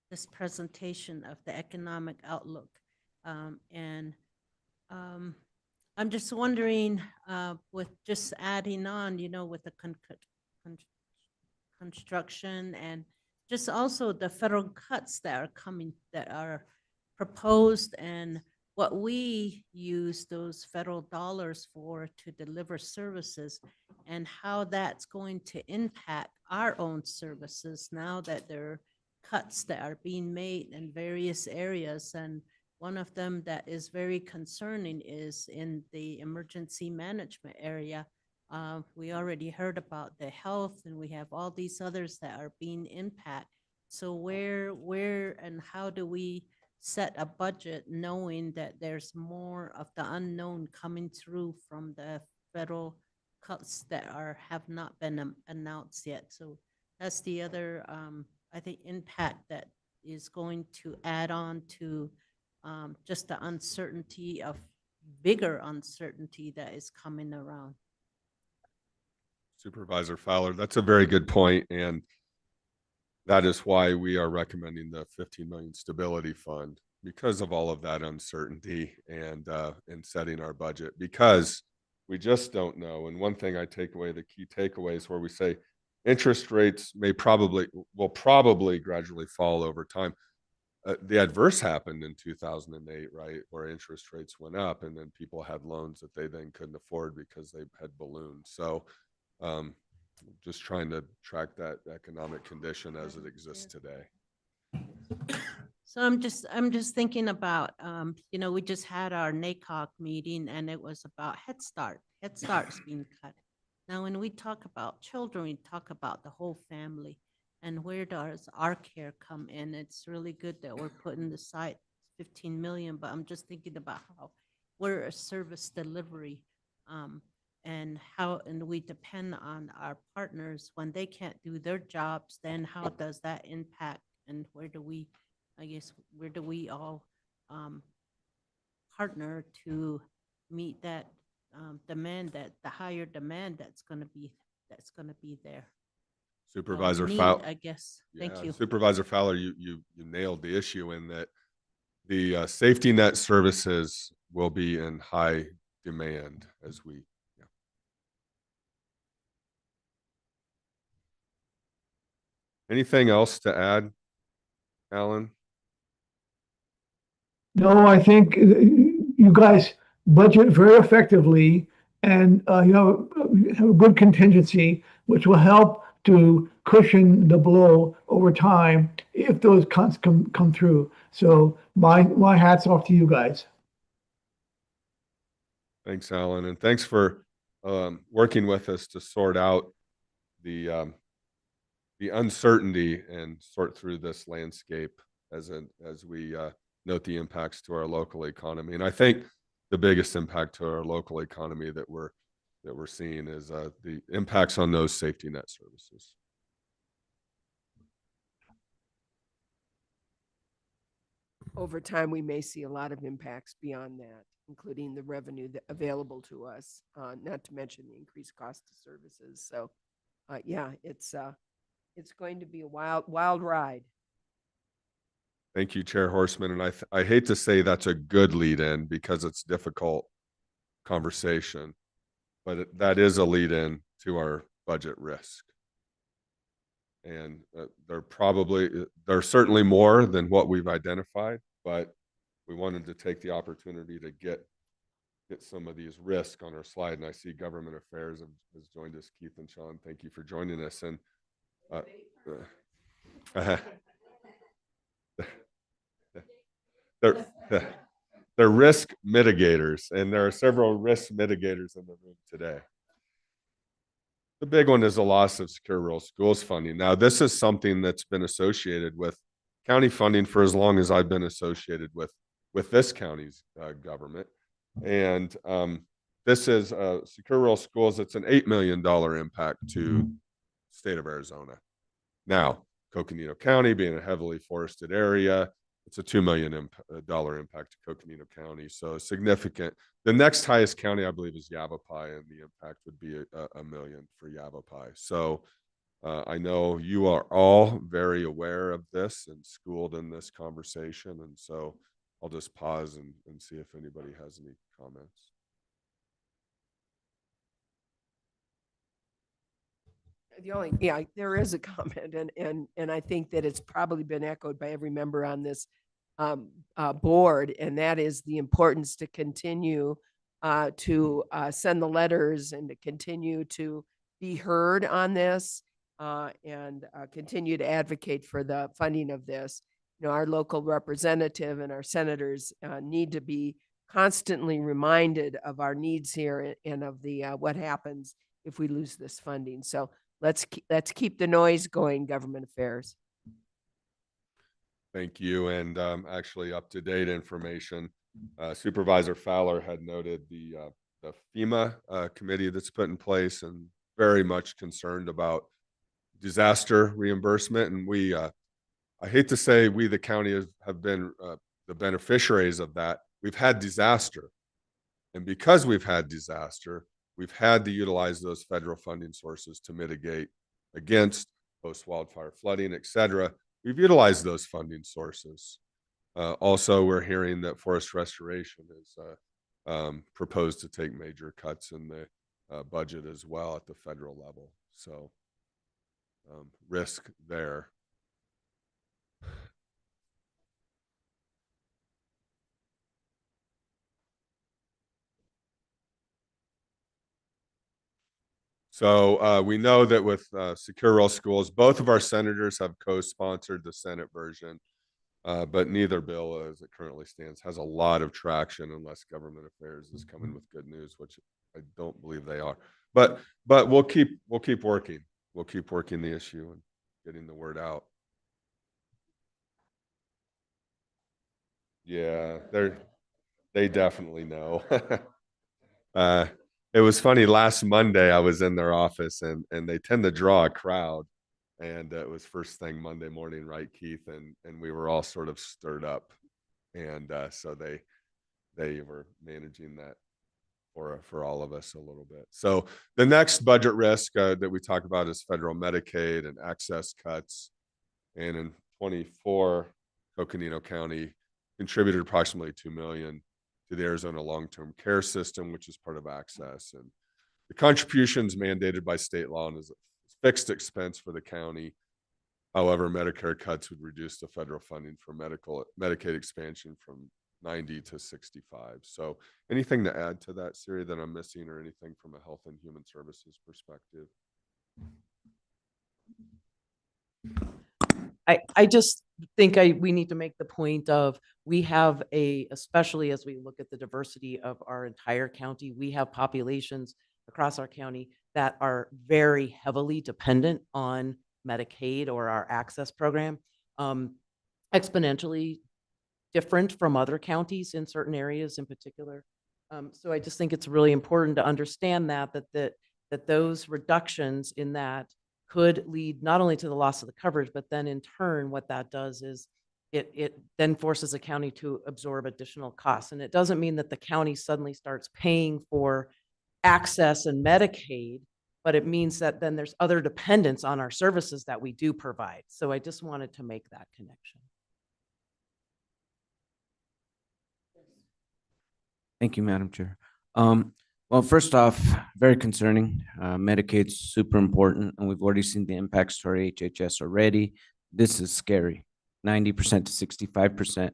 this presentation of the economic outlook. I'm just wondering, with just adding on, with the construction and just also the federal cuts that are coming, that are proposed, and what we use those federal dollars for to deliver services, and how that's going to impact our own services now that there are cuts that are being made in various areas. And one of them that is very concerning is in the emergency management area. We already heard about the health, and we have all these others that are being impacted. So where and how do we set a budget knowing that there's more of the unknown coming through from the federal cuts that have not been announced yet? So that's the other, I think, impact that is going to add on to just the uncertainty of bigger uncertainty that is coming around. Supervisor Fowler, that's a very good point, and that is why we are recommending the 15 million stability fund, because of all of that uncertainty and in setting our budget, because we just don't know. And one thing I take away, the key takeaways where we say interest rates will probably gradually fall over time. The adverse happened in 2008, right, where interest rates went up, and then people had loans that they then couldn't afford because they had ballooned. So just trying to track that economic condition as it exists today. So I'm just thinking about, we just had our NACOG meeting, and it was about Head Start. Head Start's being cut. Now, when we talk about children, we talk about the whole family, and where does our care come in? It's really good that we're putting aside 15 million, but I'm just thinking about how we're a service delivery, and we depend on our partners when they can't do their jobs. Then how does that impact, and where do we all partner to meet that demand, that the higher demand that's going to be there? Supervisor Need, Fowler, I guess. yeah, Thank you. Supervisor Fowler, you nailed the issue in that the safety net services will be in high demand as we. Yeah. Anything else to add, Alan? No, I think you guys budget very effectively, and have a good contingency, which will help to cushion the blow over time if those cuts come through. So my hat's off to you guys. Thanks, Alan, and thanks for working with us to sort out the uncertainty and sort through this landscape as we note the impacts to our local economy. And I think the biggest impact to our local economy that we're seeing is the impacts on those safety net services. Over time, we may see a lot of impacts beyond that, including the revenue available to us, not to mention the increased cost of services. So, yeah, it's going to be a wild ride. Thank you, Chair Horseman. And I hate to say that's a good lead in because it's difficult conversation, but that is a lead in to our budget risk. And there's certainly more than what we've identified, but we wanted to take the opportunity to get some of these risks on our slide. And I see Government Affairs has joined us. Keith and Sean, thank you for joining us. And they're risk mitigators, and there are several risk mitigators in the room today. The big one is the loss of secure rural schools funding. Now, this is something that's been associated with county funding for as long as I've been associated with this county's government. And this is secure rural schools. It's an $8 million impact to state of Arizona. Now, Coconino County being a heavily forested area, it's a $2 million impact to Coconino County. So significant. The next highest county, I believe, is Yavapai, and the impact would be a million for Yavapai. So I know you are all very aware of this and schooled in this conversation. And so I'll just pause and see if anybody has any comments. Yeah, there is a comment, and I think that it's probably been echoed by every member on this board, and that is the importance to continue to send the letters and to continue to be heard on this and continue to advocate for the funding of this. You know, our local representative and our senators need to be constantly reminded of our needs here and of the what happens if we lose this funding. So let's keep the noise going, government affairs. Thank you. And actually, up-to-date information. Supervisor Fowler had noted the FEMA committee that's put in place, and very much concerned about disaster reimbursement. And we, I hate to say we, the county, have been the beneficiaries of that. We've had disaster. And because we've had disaster, we've had to utilize those federal funding sources to mitigate against post-wildfire flooding, et cetera. We've utilized those funding sources. Also, we're hearing that forest restoration is proposed to take major cuts in the budget as well at the federal level. So risk there. So we know that with secure rural schools, both of our senators have co-sponsored the Senate version, but neither bill, as it currently stands, has a lot of traction unless government affairs is coming with good news, which I don't believe they are. But we'll keep working. We'll keep working the issue and getting the word out. Yeah, they definitely know. It was funny, last Monday I was in their office, and they tend to draw a crowd, and it was first thing Monday morning, right, Keith? And we were all sort of stirred up, and so they were managing that for all of us a little bit. So the next budget risk that we talk about is federal Medicaid and access cuts. And in 24, Coconino County contributed approximately $2 million to the Arizona long-term care system, which is part of access. And the contributions mandated by state law and is a fixed expense for the county. However, Medicare cuts would reduce the federal funding for Medicaid expansion from 90 to 65. So anything to add to that, Siri, that I'm missing, or anything from a health and human services perspective? I just think we need to make the point of, we have especially as we look at the diversity of our entire county, we have populations across our county that are very heavily dependent on Medicaid or our access program, exponentially different from other counties in certain areas in particular. So I just think it's really important to understand that those reductions in that could lead not only to the loss of the coverage, but then in turn, what that does is it then forces a county to absorb additional costs. And it doesn't mean that the county suddenly starts paying for access and Medicaid, but it means that then there's other dependence on our services that we do provide. So I just wanted to make that connection. Thank you, Madam Chair. Well, first off, very concerning. Medicaid's super important, and we've already seen the impacts to our HHS already. This is scary, 90% to 65%.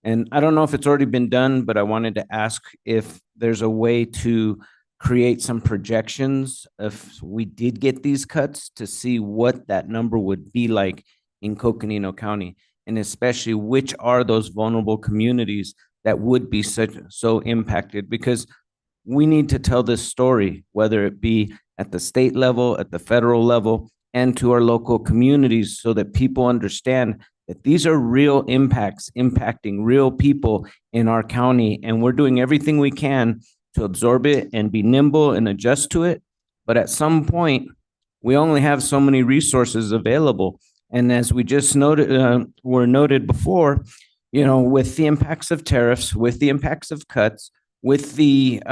And I don't know if it's already been done, but I wanted to ask if there's a way to create some projections if we did get these cuts, to see what that number would be like in Coconino County, and especially which are those vulnerable communities that would be so impacted. Because we need to tell this story, whether it be at the state level, at the federal level, and to our local communities, so that people understand that these are real impacts impacting real people in our county. And we're doing everything we can to absorb it and be nimble and adjust to it. But at some point, we only have so many resources available. And as we just were noted before, with the impacts of tariffs, with the impacts of cuts, with the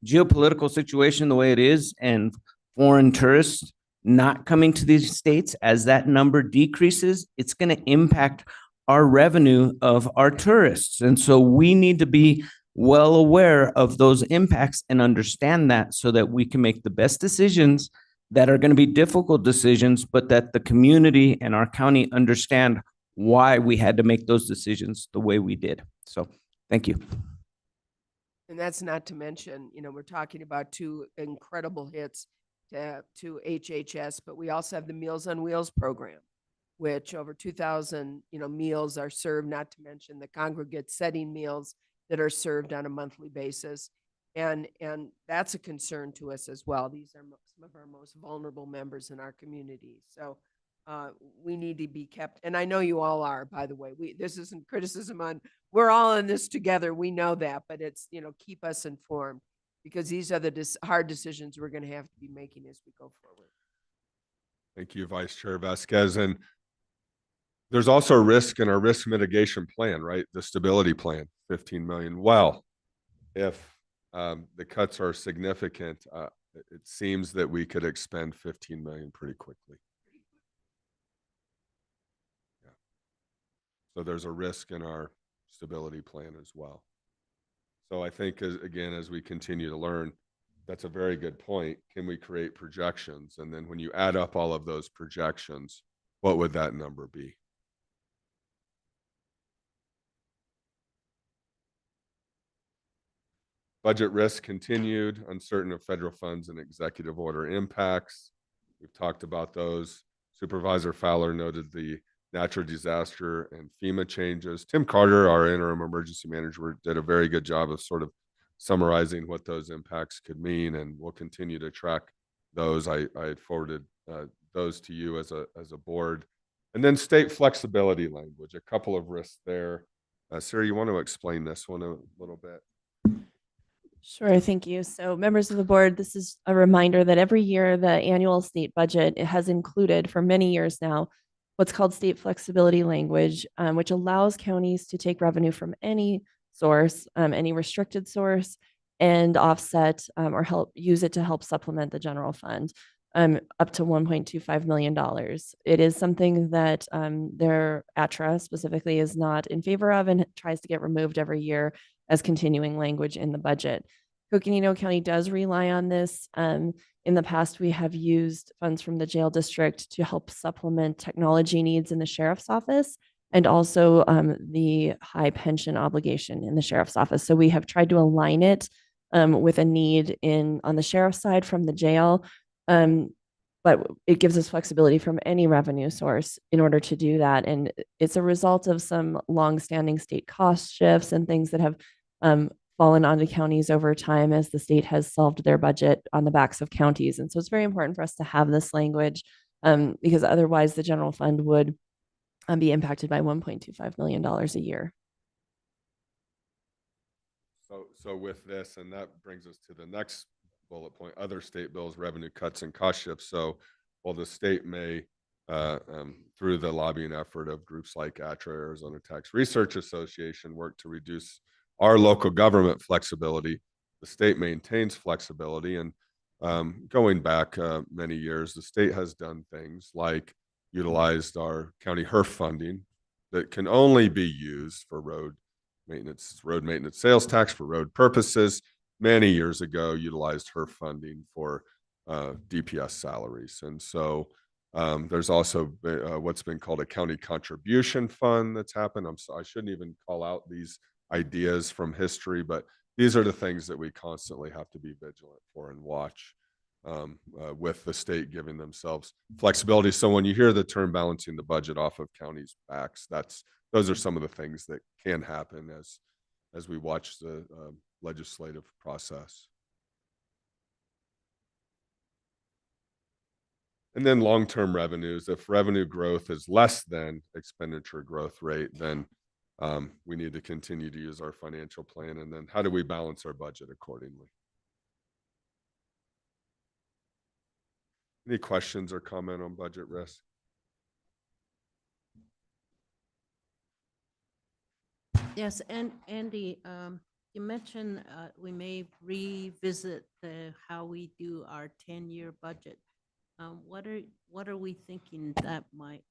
geopolitical situation the way it is, and foreign tourists not coming to these states, as that number decreases, it's going to impact our revenue of our tourists. And so we need to be well aware of those impacts and understand that, so that we can make the best decisions that are going to be difficult decisions, but that the community and our county understand why we had to make those decisions the way we did. So thank you. And that's not to mention, we're talking about two incredible hits to HHS, but we also have the Meals on Wheels program, which over 2,000, meals are served, not to mention the congregate setting meals that are served on a monthly basis. And that's a concern to us as well. These are some of our most vulnerable members in our community. So we need to be kept, and I know you all are, by the way. This isn't criticism we're all in this together. We know that, but it's, keep us informed, because these are the hard decisions we're going to have to be making as we go forward. Thank you, Vice Chair Vasquez. And there's also a risk in our risk mitigation plan, right? The stability plan, 15 million. Well, if the cuts are significant, it seems that we could expend 15 million pretty quickly. Yeah. So there's a risk in our stability plan as well. So I think, as we continue to learn, that's a very good point. Can we create projections? And then when you add up all of those projections, what would that number be? Budget risk continued, uncertain of federal funds and executive order impacts. We've talked about those. Supervisor Fowler noted the natural disaster and FEMA changes. Tim Carter, our interim emergency manager, did a very good job of sort of summarizing what those impacts could mean, and we'll continue to track those. I had forwarded those to you as a board. And then state flexibility language, a couple of risks there. Sarah, you want to explain this one a little bit? Sure, thank you. So members of the board, this is a reminder that every year the annual state budget, it has included for many years now what's called state flexibility language, which allows counties to take revenue from any source, any restricted source, and offset or help use it to help supplement the general fund up to $1.25 million. It is something that their ATRA specifically is not in favor of and tries to get removed every year as continuing language in the budget. Coconino County does rely on this. In the past, we have used funds from the jail district to help supplement technology needs in the sheriff's office, and also the high pension obligation in the sheriff's office. So we have tried to align it with a need on the sheriff's side from the jail, but it gives us flexibility from any revenue source in order to do that. And it's a result of some longstanding state cost shifts and things that have fallen onto counties over time as the state has solved their budget on the backs of counties. And so it's very important for us to have this language because otherwise the general fund would be impacted by $1.25 million a year. So with this, and that brings us to the next bullet point, other state bills, revenue cuts and cost shifts. So while the state may, through the lobbying effort of groups like ATRA, Arizona Tax Research Association, work to reduce our local government flexibility, the state maintains flexibility. And going back many years, the state has done things like utilized our county HERF funding that can only be used for road maintenance sales tax for road purposes. Many years ago, utilized HERF funding for DPS salaries. And so there's also what's been called a county contribution fund that's happened. I shouldn't even call out these ideas from history, but these are the things that we constantly have to be vigilant for and watch with the state giving themselves flexibility. So when you hear the term balancing the budget off of counties' backs, those are some of the things that can happen as we watch the legislative process. And then long-term revenues, if revenue growth is less than expenditure growth rate, then we need to continue to use our financial plan. And then how do we balance our budget accordingly? Any questions or comment on budget risk? Yes, and Andy, you mentioned we may revisit how we do our 10-year budget. What are we thinking that might,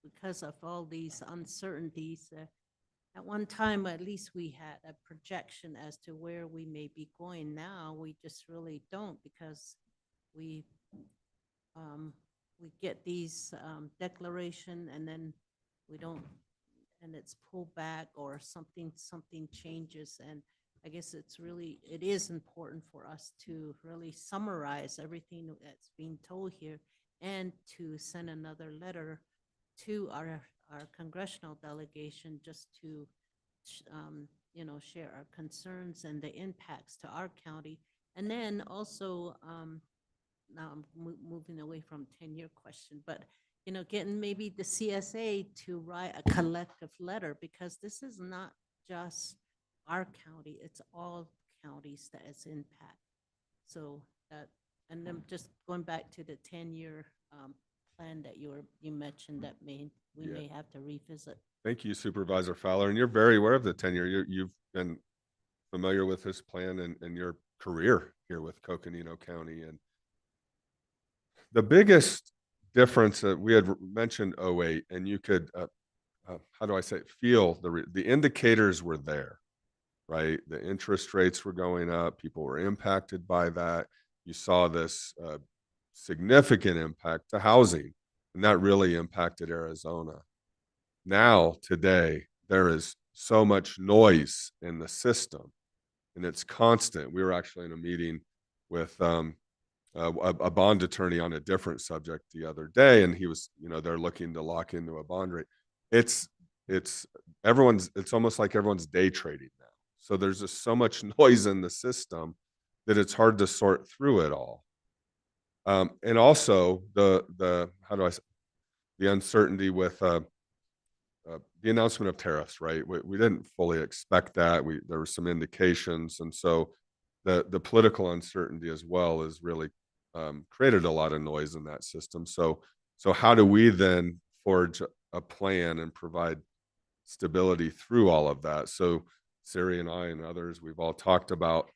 because of all these uncertainties, at one time, at least we had a projection as to where we may be going. Now, we just really don't, because we get these declaration, and then we don't, and it's pulled back, or something changes. And I guess it is important for us to really summarize everything that's being told here, and to send another letter to our congressional delegation, just to share our concerns and the impacts to our county. And then also, now I'm moving away from 10-year question, but getting maybe the CSA to write a collective letter, because this is not just our county, it's all counties that is impact. So that, and then just going back to the 10-year plan that you mentioned, that we may have to revisit. Thank you, Supervisor Fowler. And you're very aware of the 10-year. You've been familiar with this plan in your career here with Coconino County. And the biggest difference that we had mentioned 08, and you could, how do I say it, feel the indicators were there, right? The interest rates were going up. People were impacted by that. You saw this significant impact to housing, and that really impacted Arizona. Now, today, there is so much noise in the system, and it's constant. We were actually in a meeting with a bond attorney on a different subject the other day, and he was, they're looking to lock into a bond rate. It's almost like everyone's day trading now. So there's just so much noise in the system that it's hard to sort through it all. And also the uncertainty with the announcement of tariffs, right? We didn't fully expect that. There were some indications, and so the political uncertainty as well is really created a lot of noise in that system. So how do we then forge a plan and provide stability through all of that? So Siri and I and others, we've all talked about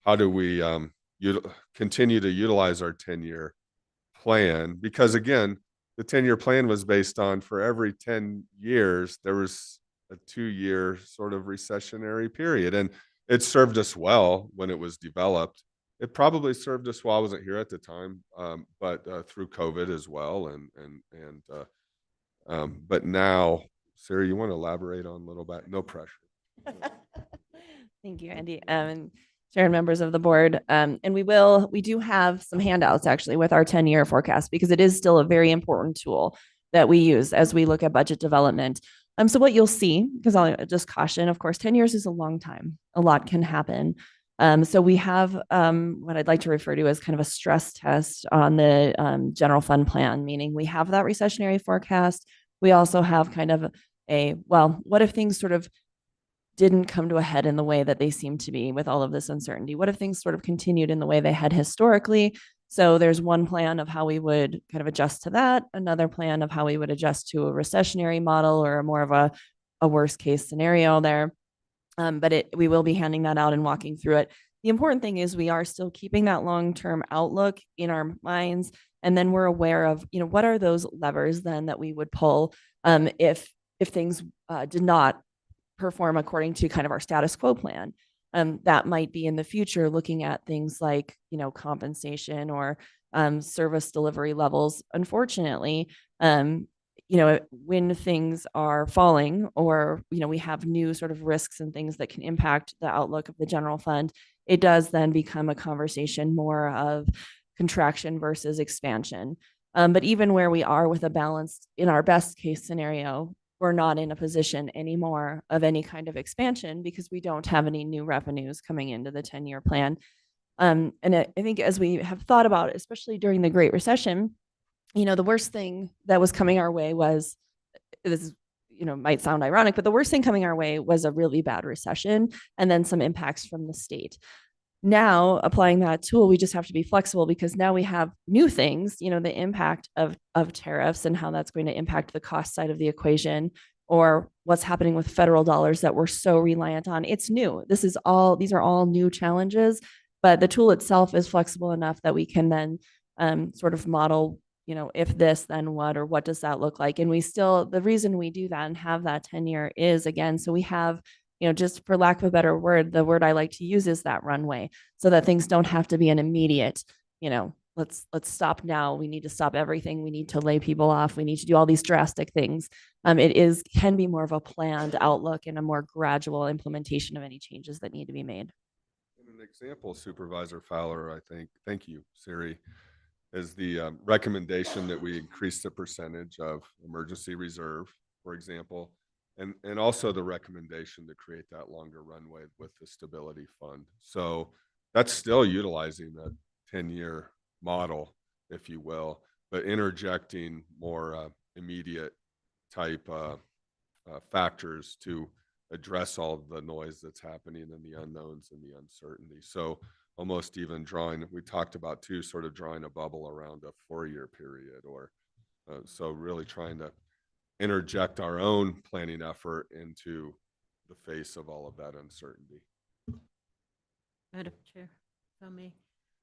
how do we continue to utilize our 10-year plan, because again, the 10-year plan was based on, for every 10 years, there was a 2-year sort of recessionary period. And it served us well when it was developed. It probably served us well. I wasn't here at the time, but through COVID as well. But now, Sarah, you want to elaborate on a little bit? No pressure. Thank you, Andy. And Chair and members of the board. And we do have some handouts actually with our 10-year forecast, because it is still a very important tool that we use as we look at budget development. So what you'll see, because I'll just caution, of course, 10 years is a long time. A lot can happen. So we have what I'd like to refer to as kind of a stress test on the general fund plan, meaning we have that recessionary forecast. We also have kind of what if things sort of didn't come to a head in the way that they seem to be with all of this uncertainty? What if things sort of continued in the way they had historically? So there's one plan of how we would kind of adjust to that, another plan of how we would adjust to a recessionary model or more of a worst case scenario there. But we will be handing that out and walking through it. The important thing is we are still keeping that long-term outlook in our minds. And then we're aware of, what are those levers then that we would pull if things did not perform according to kind of our status quo plan. That might be in the future looking at things like, compensation or service delivery levels. Unfortunately, when things are falling or, we have new sort of risks and things that can impact the outlook of the general fund, it does then become a conversation more of contraction versus expansion. But even where we are with a balance in our best case scenario, we're not in a position anymore of any kind of expansion because we don't have any new revenues coming into the 10-year plan. And I think as we have thought about, especially during the Great Recession, the worst thing that was coming our way was this is, might sound ironic, but the worst thing coming our way was a really bad recession and then some impacts from the state. Now applying that tool, we just have to be flexible because now we have new things, the impact of tariffs and how that's going to impact the cost side of the equation, or what's happening with federal dollars that we're so reliant on. It's new. These are all new challenges, but the tool itself is flexible enough that we can then sort of model, if this, then what, or what does that look like? And the reason we do that and have that 10-year is, again, so we have, just for lack of a better word, the word I like to use is that runway, so that things don't have to be an immediate, let's stop now. We need to stop everything. We need to lay people off. We need to do all these drastic things. It can be more of a planned outlook and a more gradual implementation of any changes that need to be made. And an example, Supervisor Fowler, I think, thank you, Siri, is the recommendation that we increase the percentage of emergency reserve, for example, and also the recommendation to create that longer runway with the stability fund. So that's still utilizing the 10-year model, if you will, but interjecting more immediate type factors to address all of the noise that's happening and the unknowns and the uncertainty. So almost even we talked about too, sort of drawing a bubble around a 4-year period, or so really trying to interject our own planning effort into the face of all of that uncertainty. Madam Chair, if I may,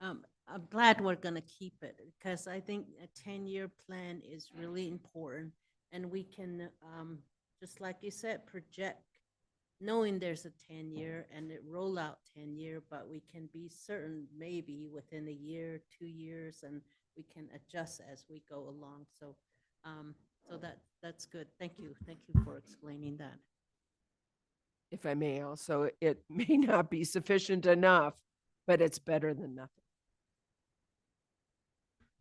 I'm glad we're going to keep it because I think a 10-year plan is really important, and we can, just like you said, project knowing there's a 10-year and it roll out 10-year, but we can be certain maybe within a year, 2 years, and we can adjust as we go along. So, that's good. Thank you. Thank you for explaining that. If I may also, it may not be sufficient enough, but it's better than nothing.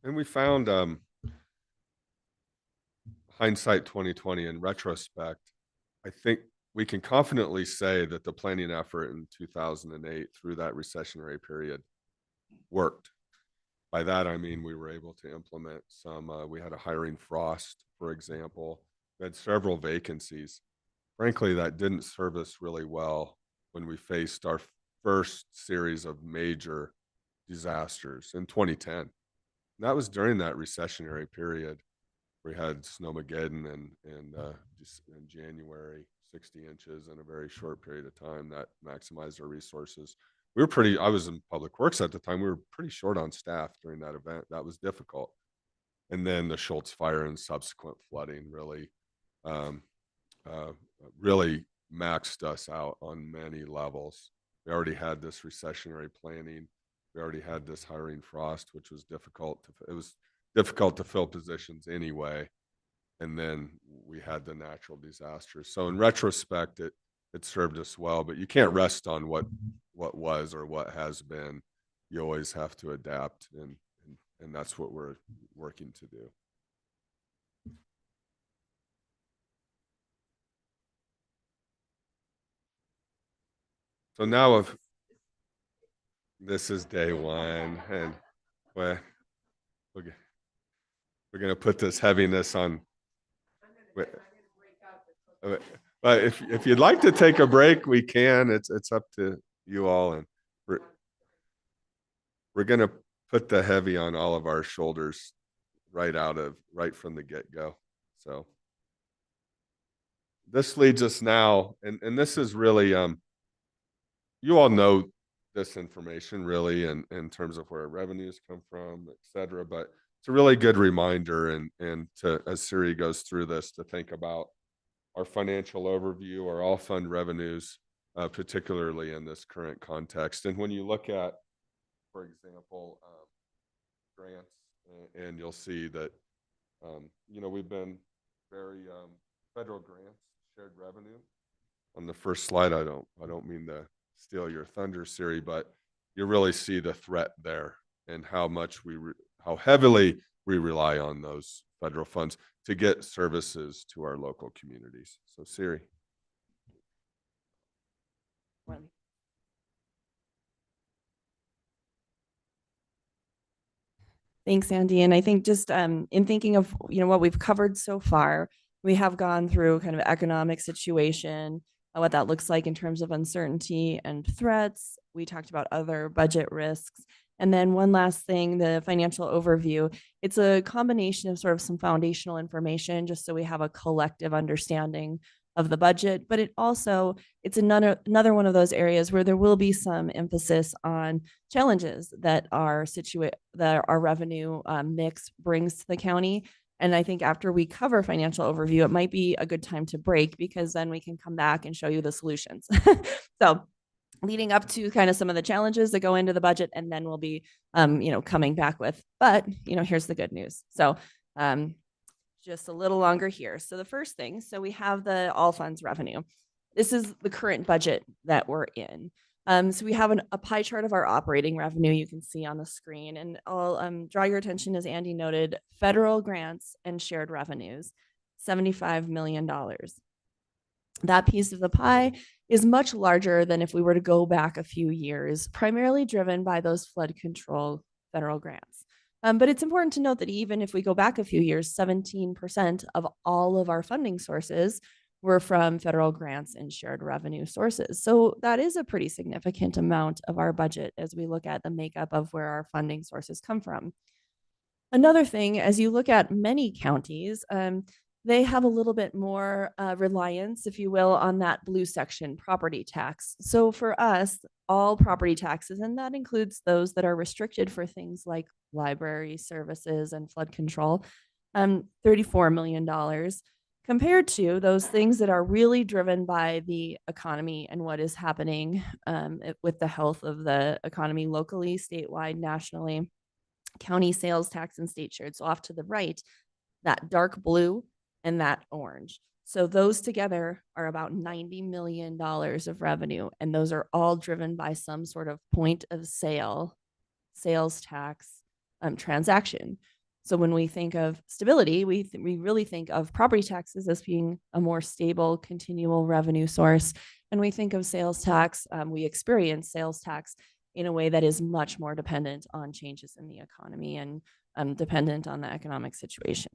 And we found hindsight 2020 in retrospect, I think we can confidently say that the planning effort in 2008 through that recessionary period worked. By that, I mean, we were able to implement we had a hiring frost, for example. We had several vacancies. Frankly, that didn't serve us really well when we faced our first series of major disasters in 2010. And that was during that recessionary period. We had Snowmageddon and just in January, 60 inches in a very short period of time that maximized our resources. I was in public works at the time. We were pretty short on staff during that event. That was difficult. And then the Schultz fire and subsequent flooding really maxed us out on many levels. We already had this recessionary planning. We already had this hiring frost, which was difficult. It was difficult to fill positions anyway. And then we had the natural disasters. So in retrospect, it served us well, but you can't rest on what was or what has been. You always have to adapt, and that's what we're working to do. So now this is day one, and we're going to put this heaviness on. But if you'd like to take a break, we can. It's up to you all, and we're going to put the heavy on all of our shoulders right from the get-go. So this leads us now, and this is really you all know this information really in terms of where revenues come from, et cetera, but it's a really good reminder and to, as Siri goes through this, to think about our financial overview, our all fund revenues, particularly in this current context. And when you look at, for example, grants, and you'll see that, we've been very federal grants, shared revenue. On the first slide, I don't mean to steal your thunder, Siri, but you really see the threat there and how much how heavily we rely on those federal funds to get services to our local communities. So Siri. Thanks, Andy. And I think just in thinking of, what we've covered so far, we have gone through kind of economic situation, what that looks like in terms of uncertainty and threats. We talked about other budget risks. And then one last thing, the financial overview. It's a combination of sort of some foundational information, just so we have a collective understanding of the budget, but it's another one of those areas where there will be some emphasis on challenges that our revenue mix brings to the county. And I think after we cover financial overview, it might be a good time to break, because then we can come back and show you the solutions. So leading up to kind of some of the challenges that go into the budget, and then we'll be, coming back with, but, here's the good news. So, just a little longer here. So the first thing, so we have the all funds revenue. This is the current budget that we're in. So we have a pie chart of our operating revenue you can see on the screen, and I'll draw your attention, as Andy noted, federal grants and shared revenues, $75 million. That piece of the pie is much larger than if we were to go back a few years, primarily driven by those flood control federal grants. But it's important to note that even if we go back a few years, 17% of all of our funding sources were from federal grants and shared revenue sources. So that is a pretty significant amount of our budget as we look at the makeup of where our funding sources come from. Another thing, as you look at many counties, they have a little bit more reliance, if you will, on that blue section, property tax. So for us, all property taxes, and that includes those that are restricted for things like library services and flood control, $34 million, compared to those things that are really driven by the economy and what is happening with the health of the economy locally, statewide, nationally, county sales tax and state shared. So off to the right, that dark blue and that orange. So those together are about $90 million of revenue. And those are all driven by some sort of point of sale, sales tax transaction. So when we think of stability, we really think of property taxes as being a more stable, continual revenue source. And we think of sales tax, we experience sales tax in a way that is much more dependent on changes in the economy and dependent on the economic situation.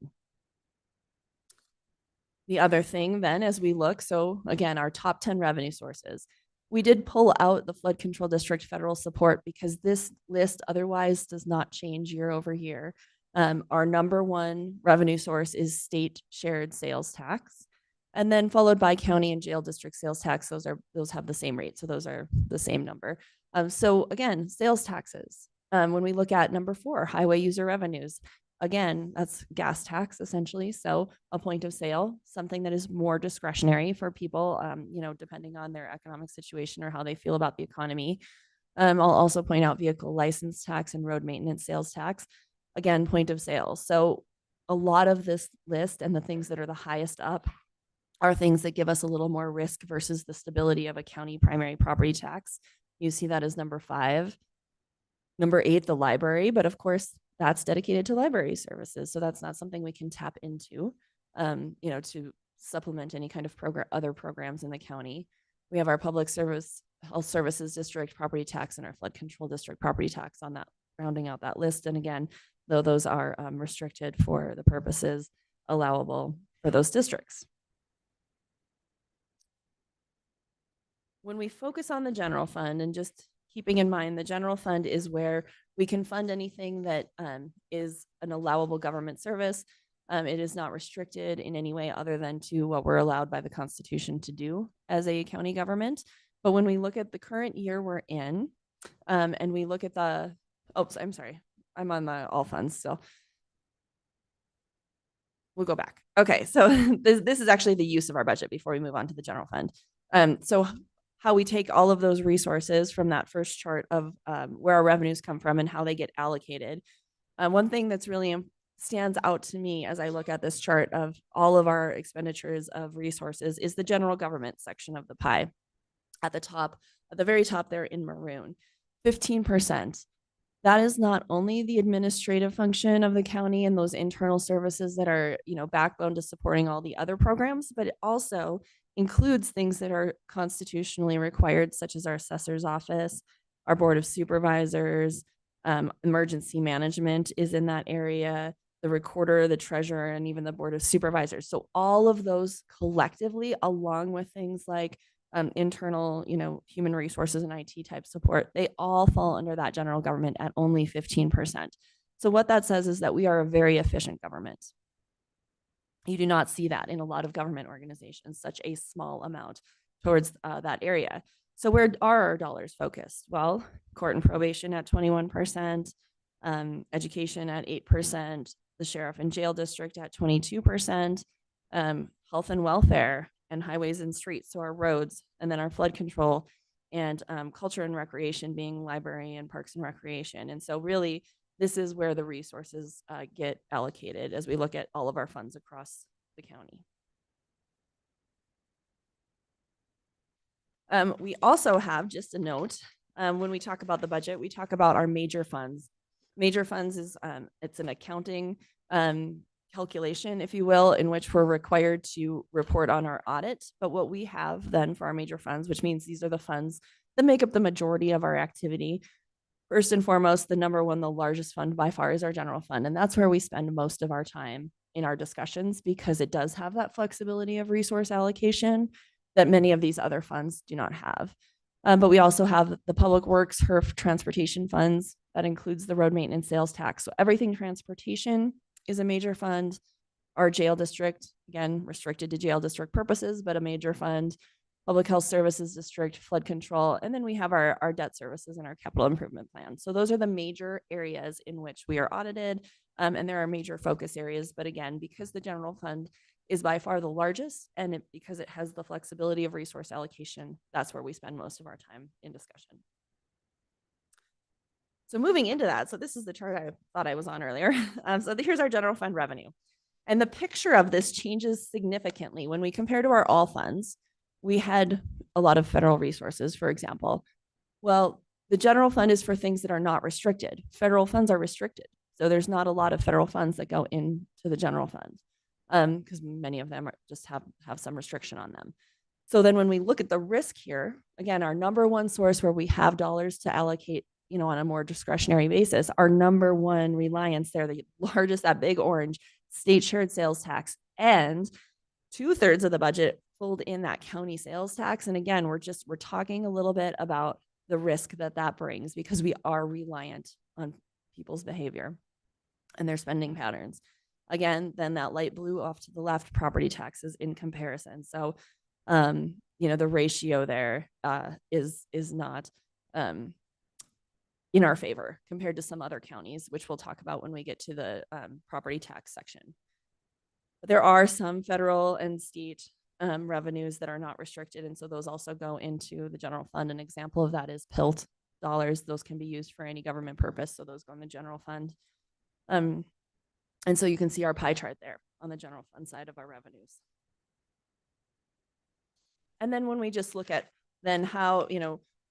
The other thing then, as we look, so again, our top 10 revenue sources, we did pull out the flood control district federal support because this list otherwise does not change year over year. Our number one revenue source is state shared sales tax, and then followed by county and jail district sales tax. Those have the same rate, so those are the same number. So again, sales taxes. When we look at number 4, highway user revenues, again, that's gas tax essentially. So a point of sale, something that is more discretionary for people, depending on their economic situation or how they feel about the economy. I'll also point out vehicle license tax and road maintenance sales tax. Again, point of sale. So a lot of this list and the things that are the highest up are things that give us a little more risk versus the stability of a county primary property tax. You see that as number 5. Number 8, the library, but of course that's dedicated to library services. So that's not something we can tap into, to supplement any kind of other programs in the county. We have our public service, health services district property tax and our flood control district property tax on that, rounding out that list. And again, though those are restricted for the purposes allowable for those districts. When we focus on the general fund, and just keeping in mind the general fund is where we can fund anything that is an allowable government service. It is not restricted in any way other than to what we're allowed by the Constitution to do as a county government. But when we look at the current year we're in, and we look at the, I'm sorry, I'm on the all funds still. We'll go back. Okay, so this is actually the use of our budget before we move on to the general fund. So how we take all of those resources from that first chart of where our revenues come from and how they get allocated. One thing that's really stands out to me as I look at this chart of all of our expenditures of resources is the general government section of the pie. At the top, at the very top there in maroon, 15%. That is not only the administrative function of the county and those internal services that are, backbone to supporting all the other programs, but it also includes things that are constitutionally required, such as our assessor's office, our board of supervisors, Emergency management is in that area, the recorder, the treasurer, and even the board of supervisors. So all of those collectively, along with things like internal, human resources and IT type support, they all fall under that general government at only 15%. So what that says is that we are a very efficient government. You do not see that in a lot of government organizations, such a small amount towards that area. So where are our dollars focused? Well, court and probation at 21%, education at 8%, the sheriff and jail district at 22%, health and welfare and highways and streets, so our roads, and then our flood control, and culture and recreation being library and parks and recreation. And so really, this is where the resources get allocated as we look at all of our funds across the county. We also have, just a note, when we talk about the budget, we talk about our major funds. Major funds is, it's an accounting calculation, if you will, in which we're required to report on our audit. But what we have then for our major funds, which means these are the funds that make up the majority of our activity. First and foremost, the number one, the largest fund by far is our general fund. And that's where we spend most of our time in our discussions, because it does have that flexibility of resource allocation that many of these other funds do not have. But we also have the public works, HERF transportation funds. That includes the road maintenance sales tax. So everything transportation is a major fund. Our jail district, again, restricted to jail district purposes, but a major fund. Public health services district, flood control, and then we have our debt services and our capital improvement plan. So those are the major areas in which we are audited, and there are major focus areas. But again, because the general fund is by far the largest, and because it has the flexibility of resource allocation, that's where we spend most of our time in discussion. So moving into that, so this is the chart I thought I was on earlier. So here's our general fund revenue. And the picture of this changes significantly when we compare to our all funds. We had a lot of federal resources, for example. Well, the general fund is for things that are not restricted. Federal funds are restricted. So there's not a lot of federal funds that go into the general fund, because many of them just have some restriction on them. So then when we look at the risk here, again, our number one source where we have dollars to allocate, on a more discretionary basis, our number one reliance there, the largest, that big orange, state shared sales tax, and 2/3 of the budget fold in that county sales tax. And again, we're talking a little bit about the risk that brings, because we are reliant on people's behavior and their spending patterns. Again, then that light blue off to the left, property taxes in comparison. So, the ratio there is not in our favor compared to some other counties, which we'll talk about when we get to the property tax section. But there are some federal and state revenues that are not restricted, and so those also go into the general fund. An example of that is PILT dollars. Those can be used for any government purpose, so those go in the general fund. And so you can see our pie chart there on the general fund side of our revenues. And then when we just look at then how,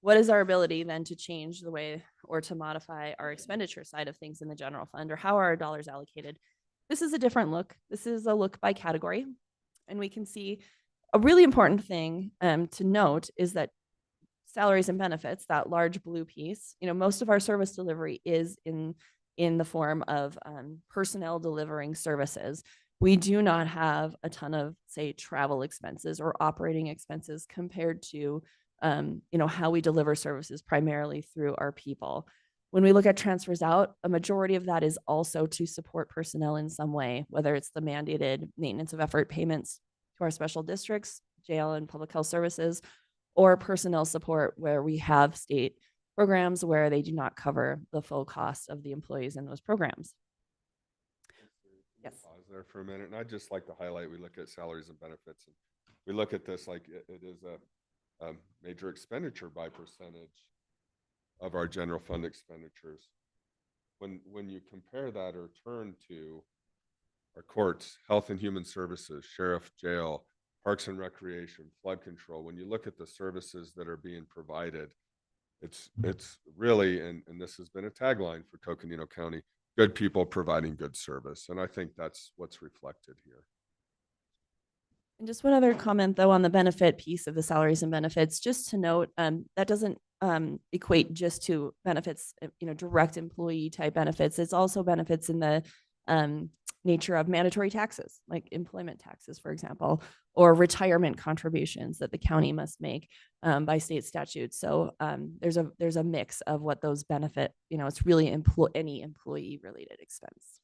what is our ability then to change the way or to modify our expenditure side of things in the general fund, or how are our dollars allocated? This is a different look. This is a look by category. And we can see a really important thing to note is that salaries and benefits, that large blue piece, most of our service delivery is in the form of personnel delivering services. We do not have a ton of, say, travel expenses or operating expenses compared to how we deliver services primarily through our people. When we look at transfers out, a majority of that is also to support personnel in some way, whether it's the mandated maintenance of effort payments to our special districts, jail and public health services, or personnel support where we have state programs where they do not cover the full cost of the employees in those programs. Yes. Pause there for a minute. And I'd just like to highlight, we look at salaries and benefits, and we look at this like it is a major expenditure by percentage of our general fund expenditures. When you compare that or turn to our courts, health and human services, sheriff, jail, parks and recreation, flood control, when you look at the services that are being provided, it's really, and this has been a tagline for Coconino County, good people providing good service. And I think that's what's reflected here. And just one other comment, though, on the benefit piece of the salaries and benefits, just to note, that doesn't equate just to benefits, direct employee type benefits. It's also benefits in the nature of mandatory taxes, like employment taxes, for example, or retirement contributions that the county must make by state statute. So there's a mix of what those benefit. It's really any employee related expense.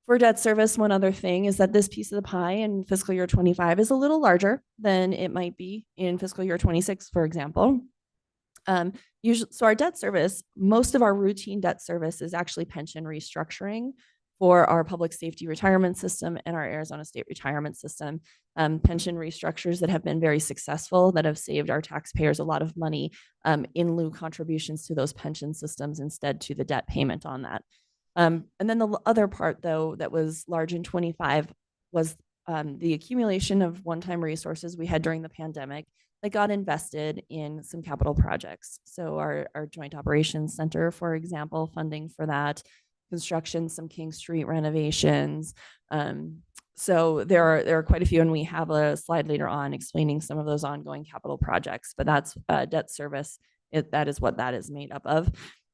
For debt service, one other thing is that this piece of the pie in fiscal year 25 is a little larger than it might be in fiscal year 26, for example. Usually, so our debt service, most of our routine debt service is actually pension restructuring for our public safety retirement system and our Arizona State retirement system. Pension restructures that have been very successful, that have saved our taxpayers a lot of money in lieu contributions to those pension systems instead to the debt payment on that. And then the other part, though, that was large in 25 was the accumulation of one-time resources we had during the pandemic that got invested in some capital projects. So our Joint Operations Center, for example, funding for that, construction, some King Street renovations. So there are quite a few, and we have a slide later on explaining some of those ongoing capital projects, but that's debt service. That is what that is made up of.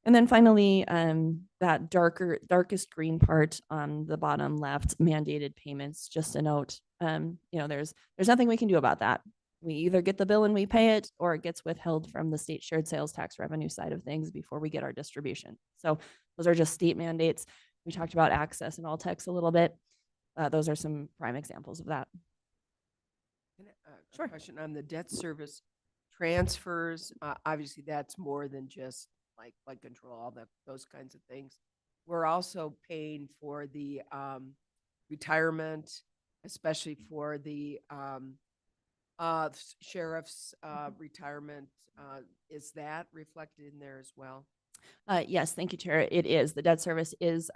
And then finally, that darkest green part on the bottom left, mandated payments, just a note, there's nothing we can do about that. We either get the bill and we pay it, or it gets withheld from the state shared sales tax revenue side of things before we get our distribution. So those are just state mandates. We talked about access and all tax a little bit. Those are some prime examples of that. Sure. Question on the debt service transfers. Obviously, that's more than just like flood control, all those kinds of things. We're also paying for the retirement, especially for the sheriff's retirement. Is that reflected in there as well? Yes, thank you, Chair. It is. The debt service is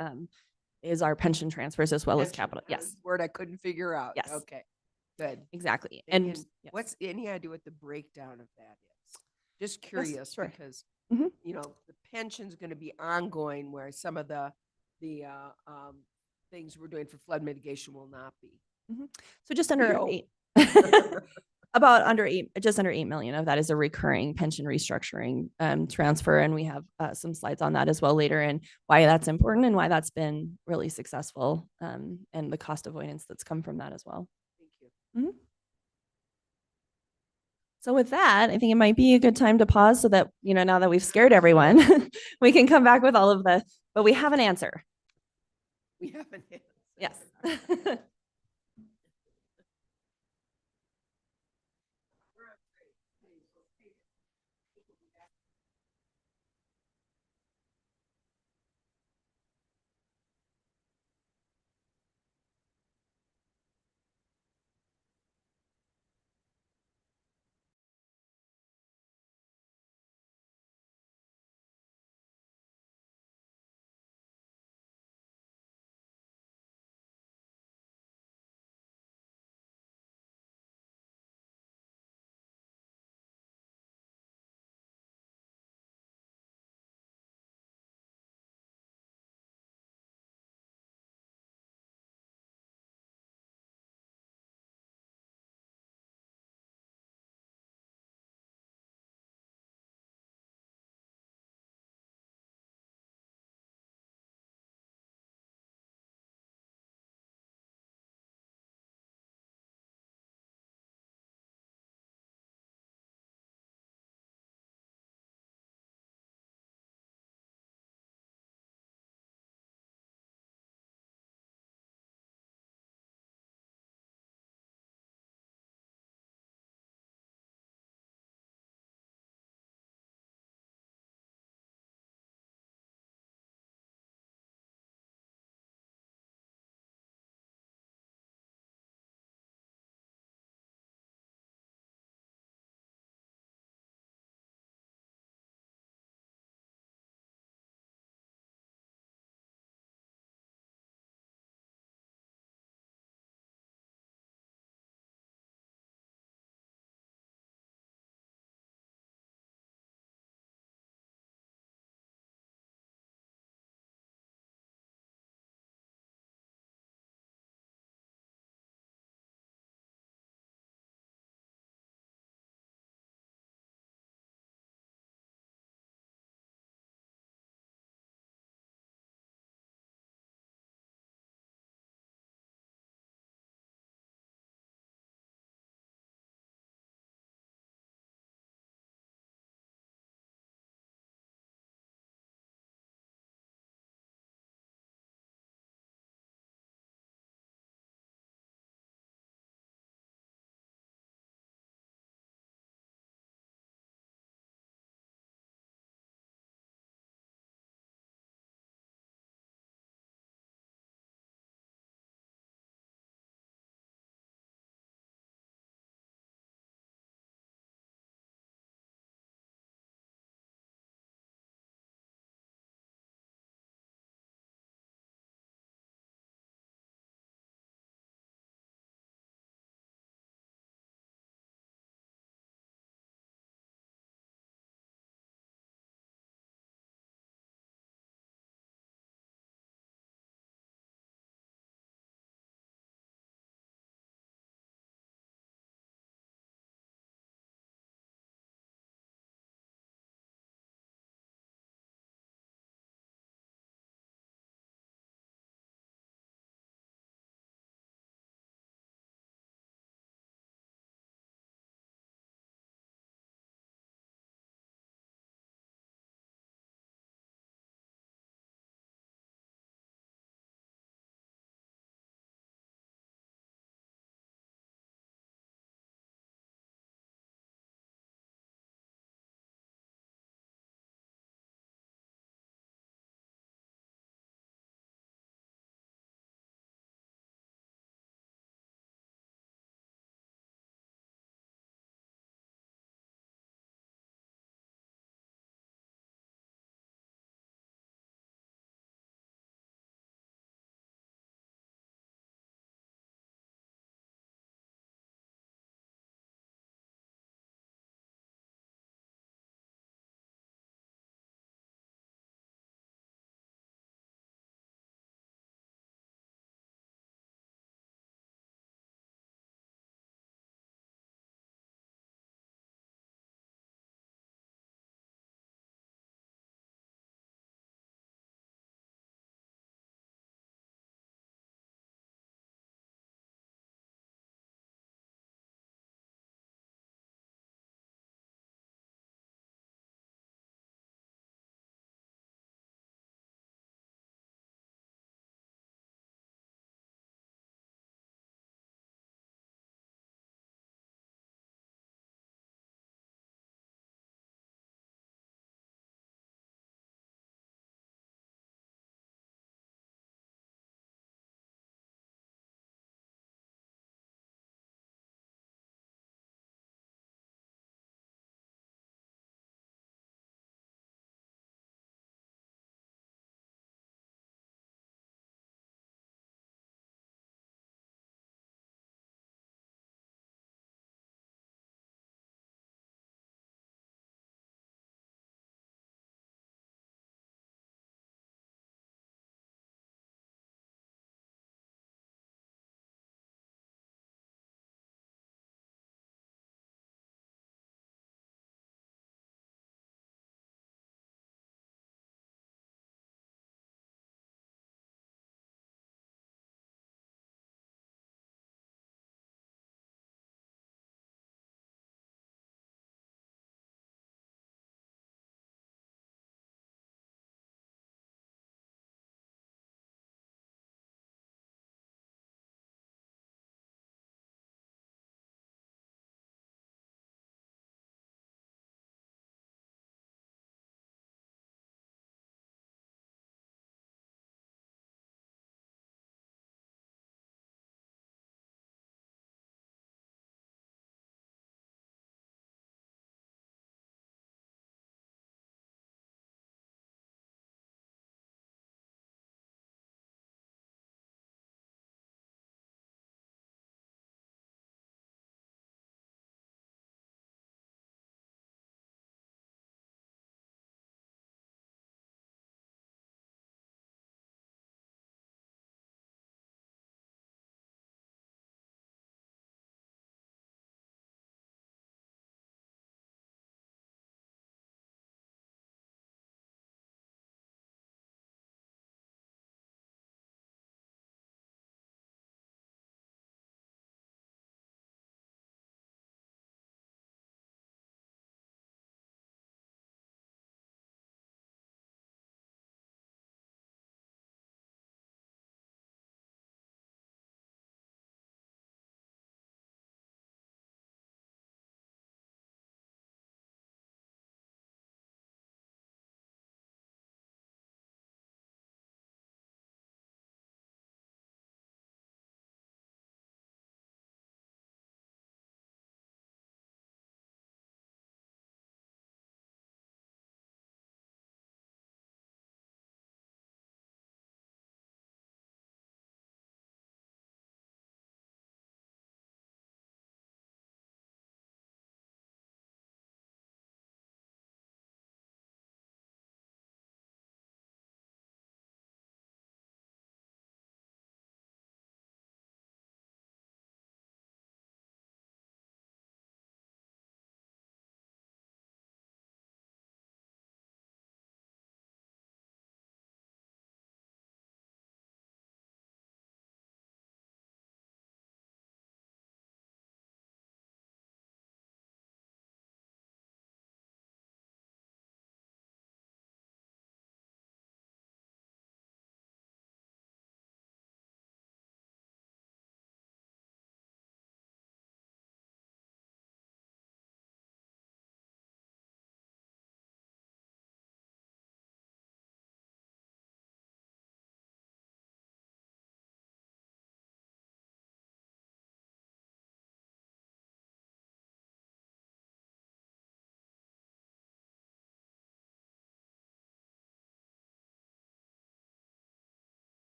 our pension transfers as well as Pension, capital. that was Yes, the word I couldn't figure out. Yes. Okay, good. exactly. And And yes. what's any idea what the breakdown of that is? Just curious sure. because Mhm. the pension's going to be ongoing, where some of the things we're doing for flood mitigation will not be. So just under Yo. 8, just under 8 million of that is a recurring pension restructuring transfer. And we have some slides on that as well later, and why that's important and why that's been really successful, and the cost avoidance that's come from that as well. Thank you. So with that, I think it might be a good time to pause so that, now that we've scared everyone, we can come back with all of but we have an answer. We haven't. Yes.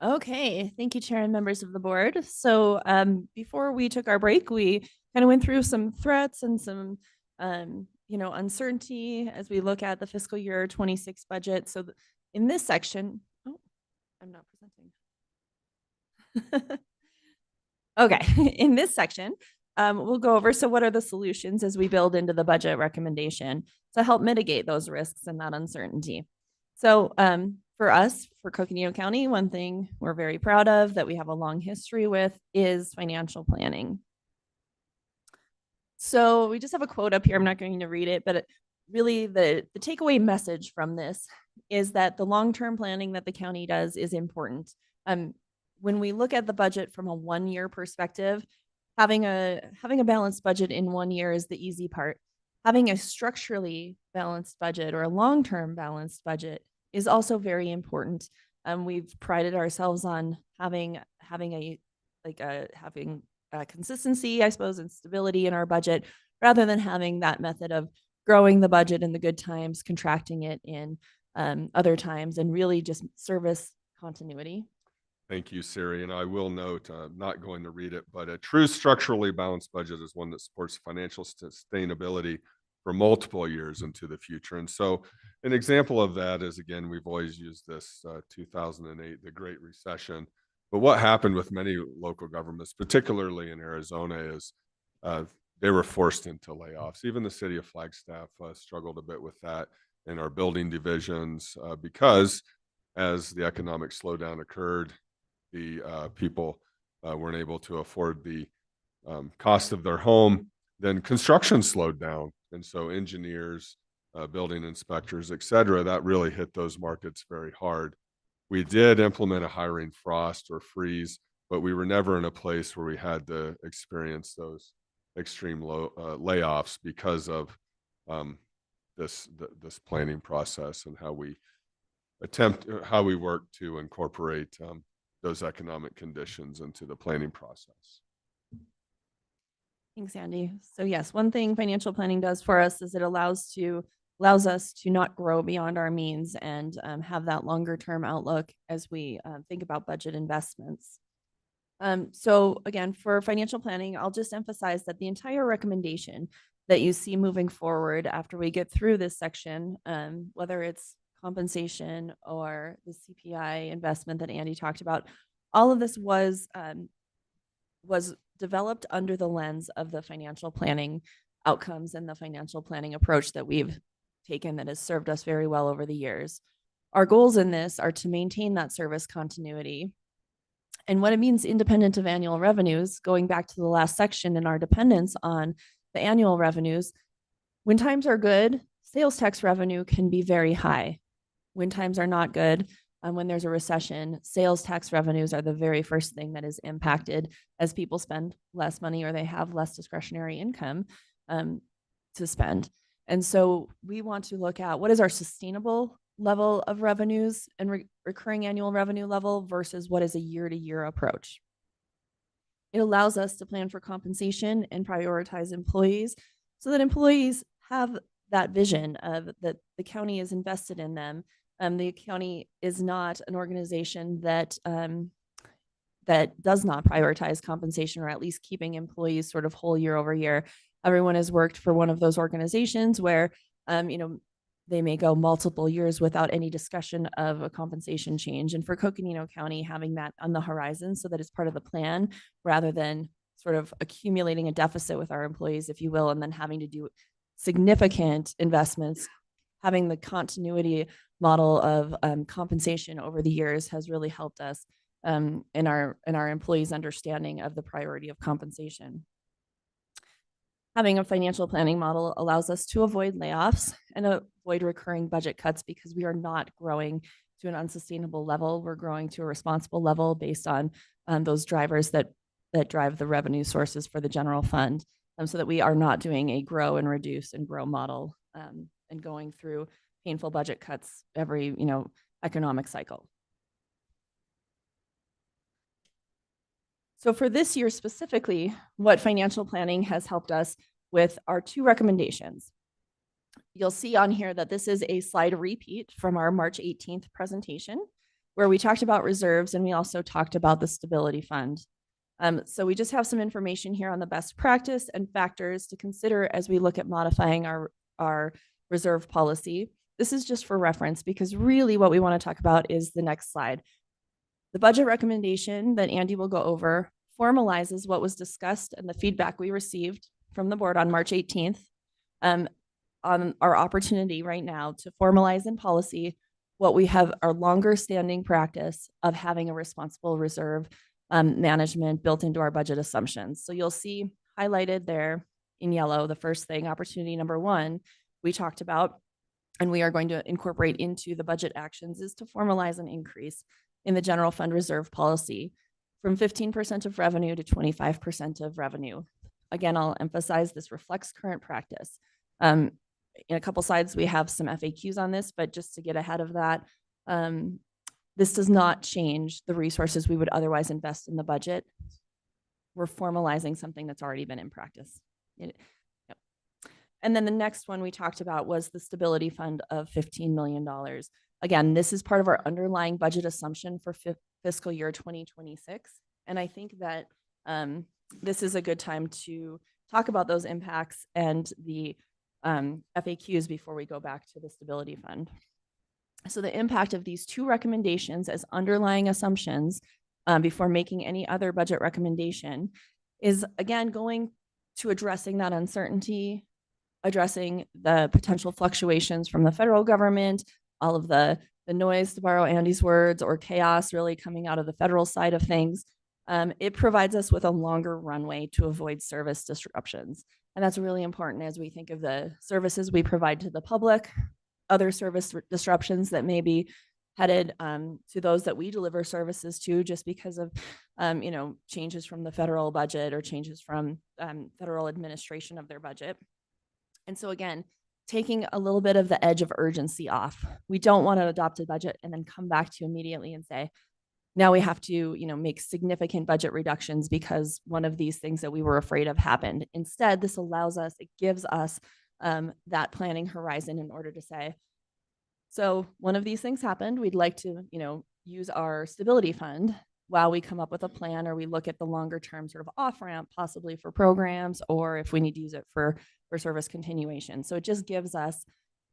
Okay, thank you, Chair and members of the board. So before we took our break, we kind of went through some threats and some, uncertainty as we look at the fiscal year 26 budget. So in this section, oh, I'm not presenting. Okay, in this section, we'll go over, so what are the solutions as we build into the budget recommendation to help mitigate those risks and that uncertainty? So for us, for Coconino County, one thing we're very proud of that we have a long history with is financial planning. So we just have a quote up here. I'm not going to read it, but really the takeaway message from this is that the long-term planning that the county does is important. When we look at the budget from a one-year perspective, having a balanced budget in 1 year is the easy part. Having a structurally balanced budget or a long-term balanced budget is also very important. We've prided ourselves on having consistency, I suppose, and stability in our budget, rather than having that method of growing the budget in the good times, contracting it in other times, and really just service continuity. Thank you, Siri. And I will note, I'm not going to read it, but a true structurally balanced budget is one that supports financial sustainability for multiple years into the future. And so an example of that is, again, we've always used this 2008, the Great Recession. But what happened with many local governments, particularly in Arizona, is they were forced into layoffs. Even the city of Flagstaff struggled a bit with that in our building divisions because as the economic slowdown occurred, the people weren't able to afford the cost of their home. Then construction slowed down. And so engineers, building inspectors, et cetera, that really hit those markets very hard. We did implement a hiring frost or freeze, but we were never in a place where we had to experience those extreme layoffs because of this planning process and how we work to incorporate those economic conditions into the planning process. Thanks, Andy. So yes, one thing financial planning does for us is it allows us to not grow beyond our means and have that longer term outlook as we think about budget investments. So again, for financial planning, I'll just emphasize that the entire recommendation that you see moving forward after we get through this section, whether it's compensation or the CPI investment that Andy talked about, all of this was developed under the lens of the financial planning outcomes and the financial planning approach that we've taken that has served us very well over the years. Our goals in this are to maintain that service continuity. And what it means independent of annual revenues, going back to the last section and our dependence on the annual revenues, when times are good, sales tax revenue can be very high. When times are not good, when there's a recession, sales tax revenues are the very first thing that is impacted as people spend less money or they have less discretionary income to spend. And so we want to look at what is our sustainable level of revenues and recurring annual revenue level versus what is a year-to-year approach. It allows us to plan for compensation and prioritize employees so that employees have that vision of that the county is invested in them. The county is not an organization that that does not prioritize compensation or at least keeping employees sort of whole year over year. Everyone has worked for one of those organizations where, they may go multiple years without any discussion of a compensation change. And for Coconino County, having that on the horizon so that it's part of the plan rather than sort of accumulating a deficit with our employees, if you will, and then having to do significant investments, having the continuity model of compensation over the years has really helped us in our employees' understanding of the priority of compensation. Having a financial planning model allows us to avoid layoffs and avoid recurring budget cuts because we are not growing to an unsustainable level. We're growing to a responsible level based on those drivers that drive the revenue sources for the general fund, so that we are not doing a grow and reduce and grow model and going through painful budget cuts every economic cycle. So for this year specifically, what financial planning has helped us with are two recommendations. You'll see on here that this is a slide repeat from our March 18th presentation. where we talked about reserves and we also talked about the stability fund. So we just have some information here on the best practice and factors to consider as we look at modifying our reserve policy. This is just for reference because really what we want to talk about is the next slide. The budget recommendation that Andy will go over formalizes what was discussed and the feedback we received from the board on March 18th on our opportunity right now to formalize in policy what we have our longer standing practice of having a responsible reserve management built into our budget assumptions. So you'll see highlighted there in yellow, the first thing, opportunity number one, we talked about, and we are going to incorporate into the budget actions is to formalize an increase in the general fund reserve policy from 15% of revenue to 25% of revenue. Again, I'll emphasize this reflects current practice. In a couple slides, we have some FAQs on this, but just to get ahead of that, this does not change the resources we would otherwise invest in the budget. We're formalizing something that's already been in practice. Yep. And then the next one we talked about was the stability fund of $15 million. Again, this is part of our underlying budget assumption for fiscal year 2026. And I think that this is a good time to talk about those impacts and the FAQs before we go back to the stability fund. So the impact of these two recommendations as underlying assumptions before making any other budget recommendation is, again, going to addressing that uncertainty, addressing the potential fluctuations from the federal government, all of the noise, to borrow Andy's words, or chaos really coming out of the federal side of things. It provides us with a longer runway to avoid service disruptions. And that's really important as we think of the services we provide to the public, other service disruptions that may be headed to those that we deliver services to just because of, changes from the federal budget or changes from federal administration of their budget. And so again, taking a little bit of the edge of urgency off. We don't want to adopt a budget and then come back to immediately and say, now we have to, make significant budget reductions because one of these things that we were afraid of happened. Instead, this allows us, it gives us that planning horizon in order to say, so one of these things happened. We'd like to, use our stability fund while we come up with a plan, or we look at the longer term sort of off ramp, possibly for programs, or if we need to use it for service continuation. So it just gives us,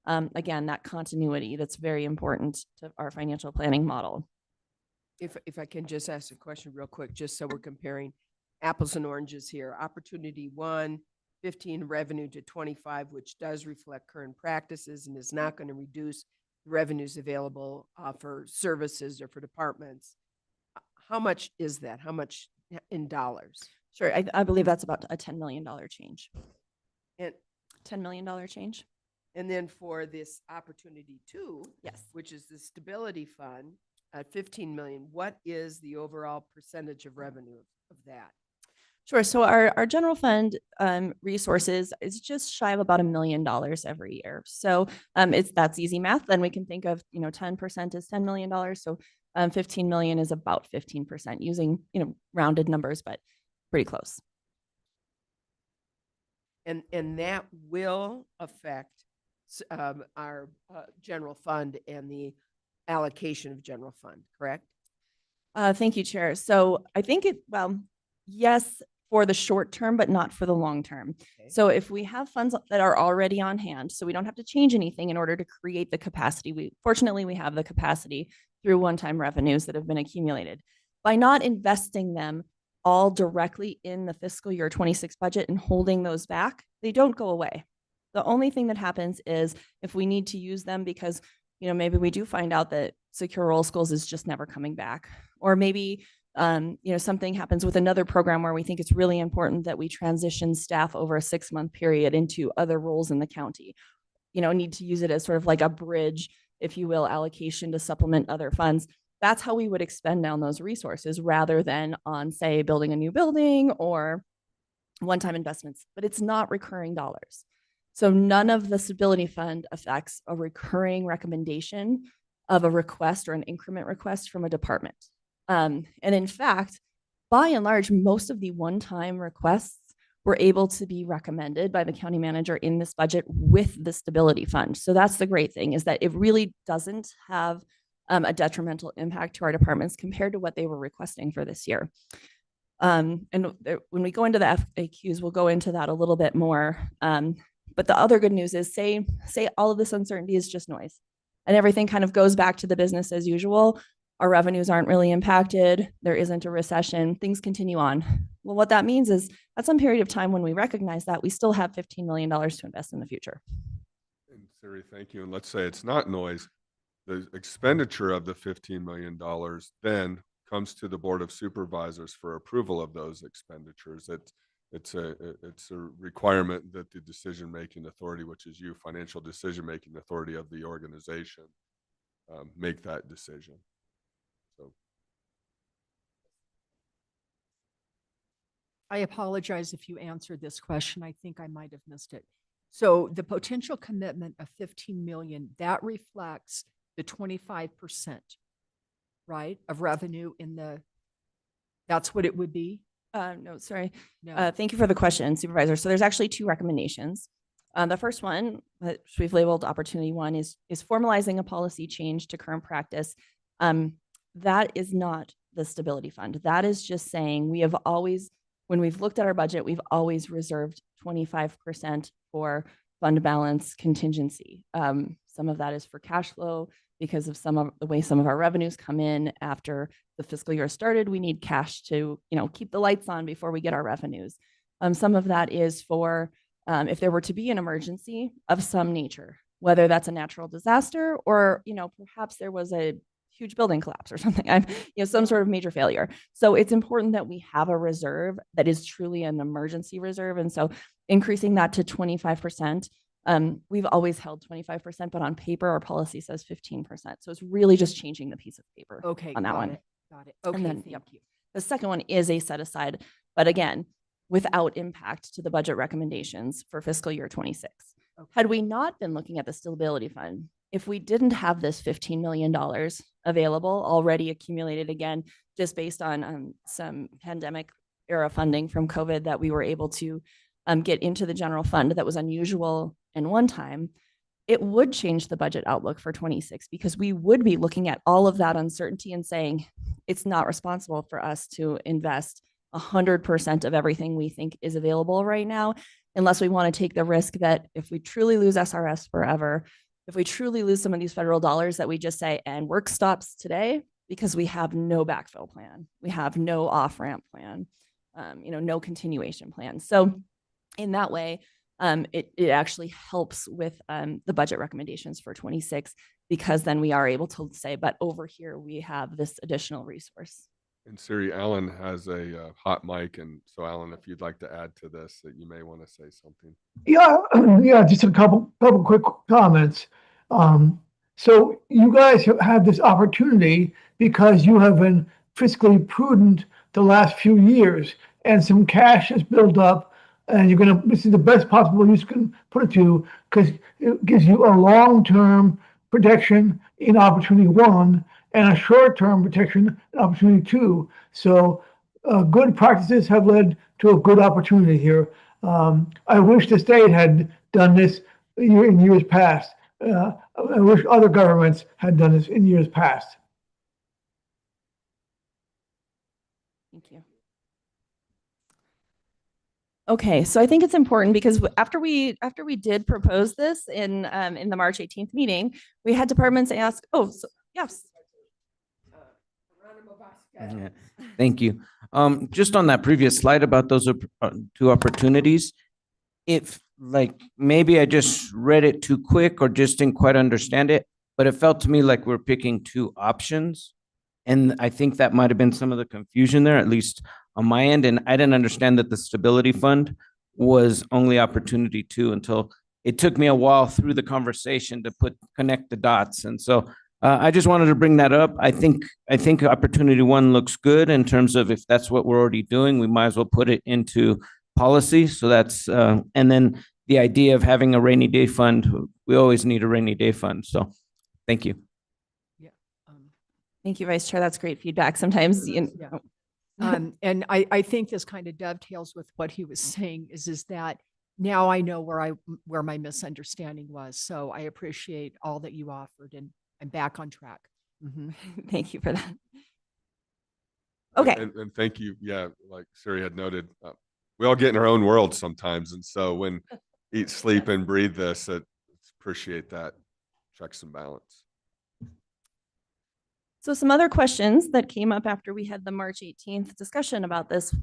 again, that continuity that's very important to our financial planning model. If I can just ask a question real quick, just so we're comparing apples and oranges here. Opportunity 1, 15 revenue to 25, which does reflect current practices and is not going to reduce revenues available for services or for departments. How much is that? How much in dollars? Sure, I believe that's about a $10 million change. And $10 million change. And then for this opportunity 2, Yes. which is the stability fund at 15 million, what is the overall percentage of revenue of that? Sure. So our general fund resources is just shy of about $1 million every year. So that's easy math. Then we can think of 10% is $10 million. So 15 million is about 15% using rounded numbers, but pretty close. And that will affect our general fund and the allocation of general fund, correct? Thank you, Chair. So I think yes, for the short term, but not for the long term. Okay. So if we have funds that are already on hand, so we don't have to change anything in order to create the capacity. Fortunately, we have the capacity through one-time revenues that have been accumulated. By not investing them all directly in the fiscal year 26 budget and holding those back, they don't go away. The only thing that happens is if we need to use them because maybe we do find out that secure roll schools is just never coming back, or maybe something happens with another program where we think it's really important that we transition staff over a 6-month period into other roles in the county. Need to use it as sort of like a bridge, if you will, allocation to supplement other funds. That's how we would expend down those resources rather than on, say, building a new building or one-time investments, but it's not recurring dollars. So none of the stability fund affects a recurring recommendation of a request or an increment request from a department. And in fact, by and large, most of the one-time requests were able to be recommended by the county manager in this budget with the stability fund. So that's the great thing, is that it really doesn't have a detrimental impact to our departments compared to what they were requesting for this year. When we go into the FAQs, we'll go into that a little bit more. But the other good news is say all of this uncertainty is just noise and everything kind of goes back to the business as usual. Our revenues aren't really impacted. There isn't a recession. Things continue on. Well, what that means is at some period of time when we recognize that, we still have $15 million to invest in the future. And Siri, thank you. And let's say it's not noise. The expenditure of the $15 million then comes to the Board of Supervisors for approval of those expenditures. It's a requirement that the decision-making authority, which is you, financial decision-making authority of the organization, make that decision. So I apologize if you answered this question. I think I might have missed it. So the potential commitment of 15 million, that reflects the 25%, right, of revenue that's what it would be? No, sorry. No. Thank you for the question, Supervisor. So there's actually two recommendations. The first one, which we've labeled opportunity one, is formalizing a policy change to current practice. That is not the stability fund. That is just saying we have always, when we've looked at our budget, we've always reserved 25% for fund balance contingency. Some of that is for cash flow because of some of the way some of our revenues come in after the fiscal year started. We need cash to, keep the lights on before we get our revenues. Some of that is for if there were to be an emergency of some nature, whether that's a natural disaster or, perhaps there was a huge building collapse or something, some sort of major failure. So it's important that we have a reserve that is truly an emergency reserve. And so increasing that to 25%, we've always held 25%, but on paper, our policy says 15%. So it's really just changing the piece of paper on that one. Got it. Okay, then, thank you. The second one is a set aside, but again, without impact to the budget recommendations for fiscal year 26. Okay. Had we not been looking at the stability fund, if we didn't have this $15 million available already accumulated, again, just based on some pandemic era funding from COVID that we were able to get into the general fund that was unusual and one time, it would change the budget outlook for 26 because we would be looking at all of that uncertainty and saying it's not responsible for us to invest 100% of everything we think is available right now, unless we want to take the risk that if we truly lose SRS forever, if we truly lose some of these federal dollars, that we just say, and work stops today because we have no backfill plan. We have no off-ramp plan, no continuation plan. So in that way, it actually helps with the budget recommendations for 26, because then we are able to say, but over here, we have this additional resource. And Siri, Alan has a hot mic. And so Alan, if you'd like to add to this, that you may want to say something. Yeah, just a couple quick comments. So you guys have this opportunity because you have been fiscally prudent the last few years, and some cash has built up, and this is the best possible use you can put it to, because it gives you a long-term protection in opportunity one and a short-term protection in opportunity two. So good practices have led to a good opportunity here. I wish the state had done this in years past. I wish other governments had done this in years past. Thank you. Okay, so I think it's important because after we did propose this in the March 18th meeting, we had departments ask, yes. Yeah, thank you. Just on that previous slide about those two opportunities, if maybe I just read it too quick or just didn't quite understand it, but it felt to me like we're picking two options. And I think that might have been some of the confusion there, at least on my end. And I didn't understand that the stability fund was only opportunity two until it took me a while through the conversation to connect the dots. And so I just wanted to bring that up. I think opportunity one looks good in terms of if that's what we're already doing, we might as well put it into policy. So that's, and then the idea of having a rainy day fund, we always need a rainy day fund. So thank you. Yeah. Thank you, Vice Chair. That's great feedback. Sometimes, Yeah. And I think this kind of dovetails with what he was saying is that now I know where my misunderstanding was. So I appreciate all that you offered, and I'm back on track. Mhm. Thank you for that. Okay. And thank you. Yeah, like Siri had noted, we all get in our own world sometimes. And so when eat, sleep, and breathe this, appreciate that checks and balance. So some other questions that came up after we had the March 18th discussion about this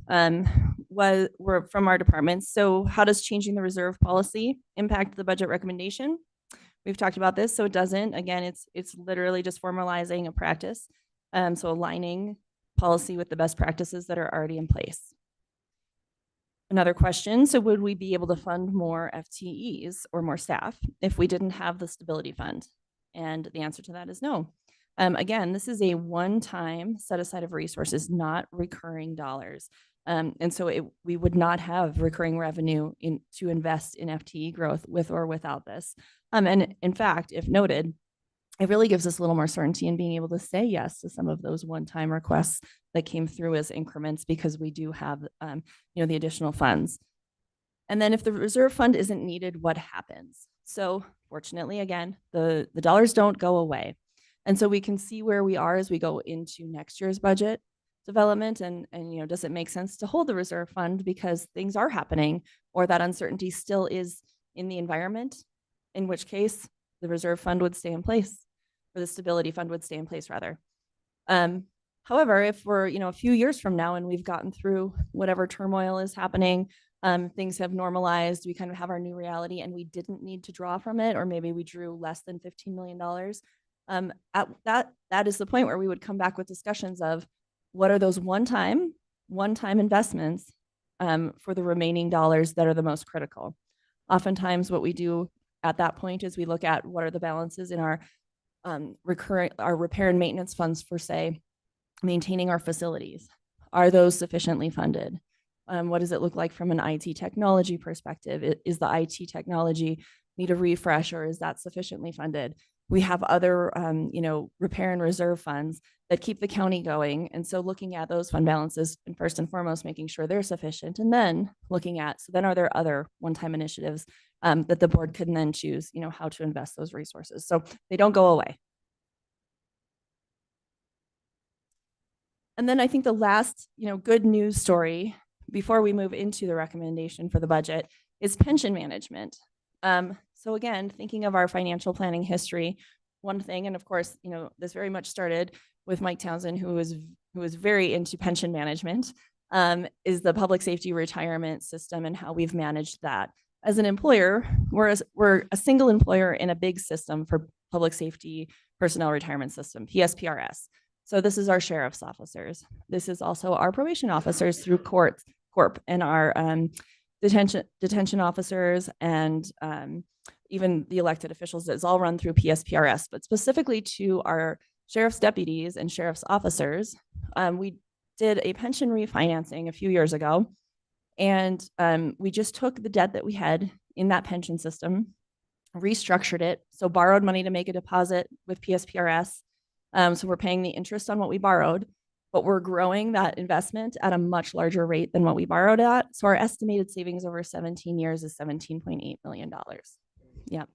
were from our departments. So how does changing the reserve policy impact the budget recommendation? We've talked about this, so it doesn't. Again, it's literally just formalizing a practice. So aligning policy with the best practices that are already in place. Another question, so would we be able to fund more FTEs or more staff if we didn't have the stability fund? And the answer to that is no. Again, this is a one-time set aside of resources, not recurring dollars. And so we would not have recurring revenue to invest in FTE growth with or without this. And in fact, if noted, it really gives us a little more certainty in being able to say yes to some of those one-time requests that came through as increments because we do have, the additional funds. And then if the reserve fund isn't needed, what happens? So fortunately, again, the dollars don't go away. And so we can see where we are as we go into next year's budget development and does it make sense to hold the reserve fund because things are happening or that uncertainty still is in the environment, in which case the reserve fund would stay in place or the stability fund would stay in place rather. However, if we're, a few years from now and we've gotten through whatever turmoil is happening, things have normalized, we kind of have our new reality and we didn't need to draw from it, or maybe we drew less than $15 million. That is the point where we would come back with discussions of what are those one-time investments for the remaining dollars that are the most critical. Oftentimes what we do at that point is we look at what are the balances in our repair and maintenance funds for, say, maintaining our facilities. Are those sufficiently funded? What does it look like from an IT technology perspective? Is the IT technology need a refresh or is that sufficiently funded? We have other, repair and reserve funds that keep the county going. And so looking at those fund balances and first and foremost, making sure they're sufficient and then looking at, so then are there other one-time initiatives that the board can then choose, how to invest those resources. So they don't go away. And then I think the last, good news story before we move into the recommendation for the budget is pension management. So again, thinking of our financial planning history, one thing, and of course, this very much started with Mike Townsend, who was very into pension management, is the public safety retirement system and how we've managed that. As an employer, we're a single employer in a big system for public safety personnel retirement system, PSPRS. So this is our sheriff's officers. This is also our probation officers through corp and our detention officers and even the elected officials. It's all run through PSPRS, but specifically to our sheriff's deputies and sheriff's officers, we did a pension refinancing a few years ago. And we just took the debt that we had in that pension system, restructured it. So borrowed money to make a deposit with PSPRS. So we're paying the interest on what we borrowed, but we're growing that investment at a much larger rate than what we borrowed at. So our estimated savings over 17 years is $17.8 million. Yeah.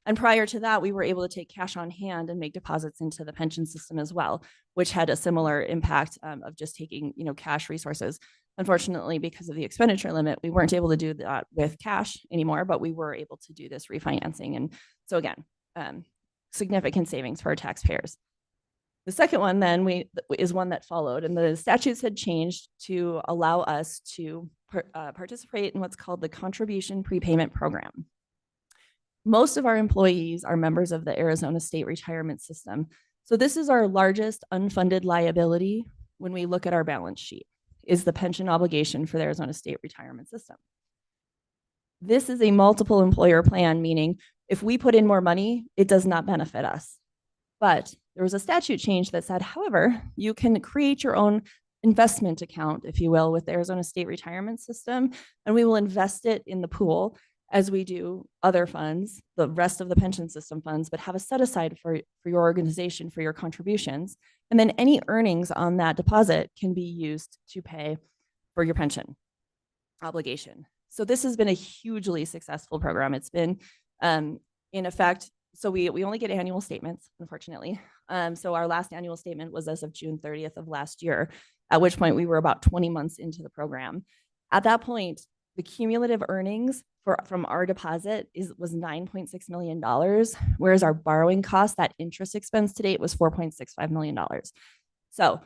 And prior to that, we were able to take cash on hand and make deposits into the pension system as well, which had a similar impact of just taking, cash resources. Unfortunately, because of the expenditure limit, we weren't able to do that with cash anymore, but we were able to do this refinancing. And so again, significant savings for our taxpayers. The second one then is one that followed, and the statutes had changed to allow us to participate in what's called the contribution prepayment program. Most of our employees are members of the Arizona State Retirement System. So this is our largest unfunded liability when we look at our balance sheet, is the pension obligation for the Arizona State Retirement System. This is a multiple employer plan, meaning if we put in more money, it does not benefit us. But there was a statute change that said, however, you can create your own investment account, if you will, with the Arizona State Retirement System, and we will invest it in the pool as we do other funds, the rest of the pension system funds, but have a set aside for your organization, for your contributions. And then any earnings on that deposit can be used to pay for your pension obligation. So this has been a hugely successful program. It's been in effect. So we only get annual statements, unfortunately. So our last annual statement was as of June 30th of last year, at which point we were about 20 months into the program. At that point, the cumulative earnings from our deposit was $9.6 million, whereas our borrowing cost, that interest expense to date, was $4.65 million. So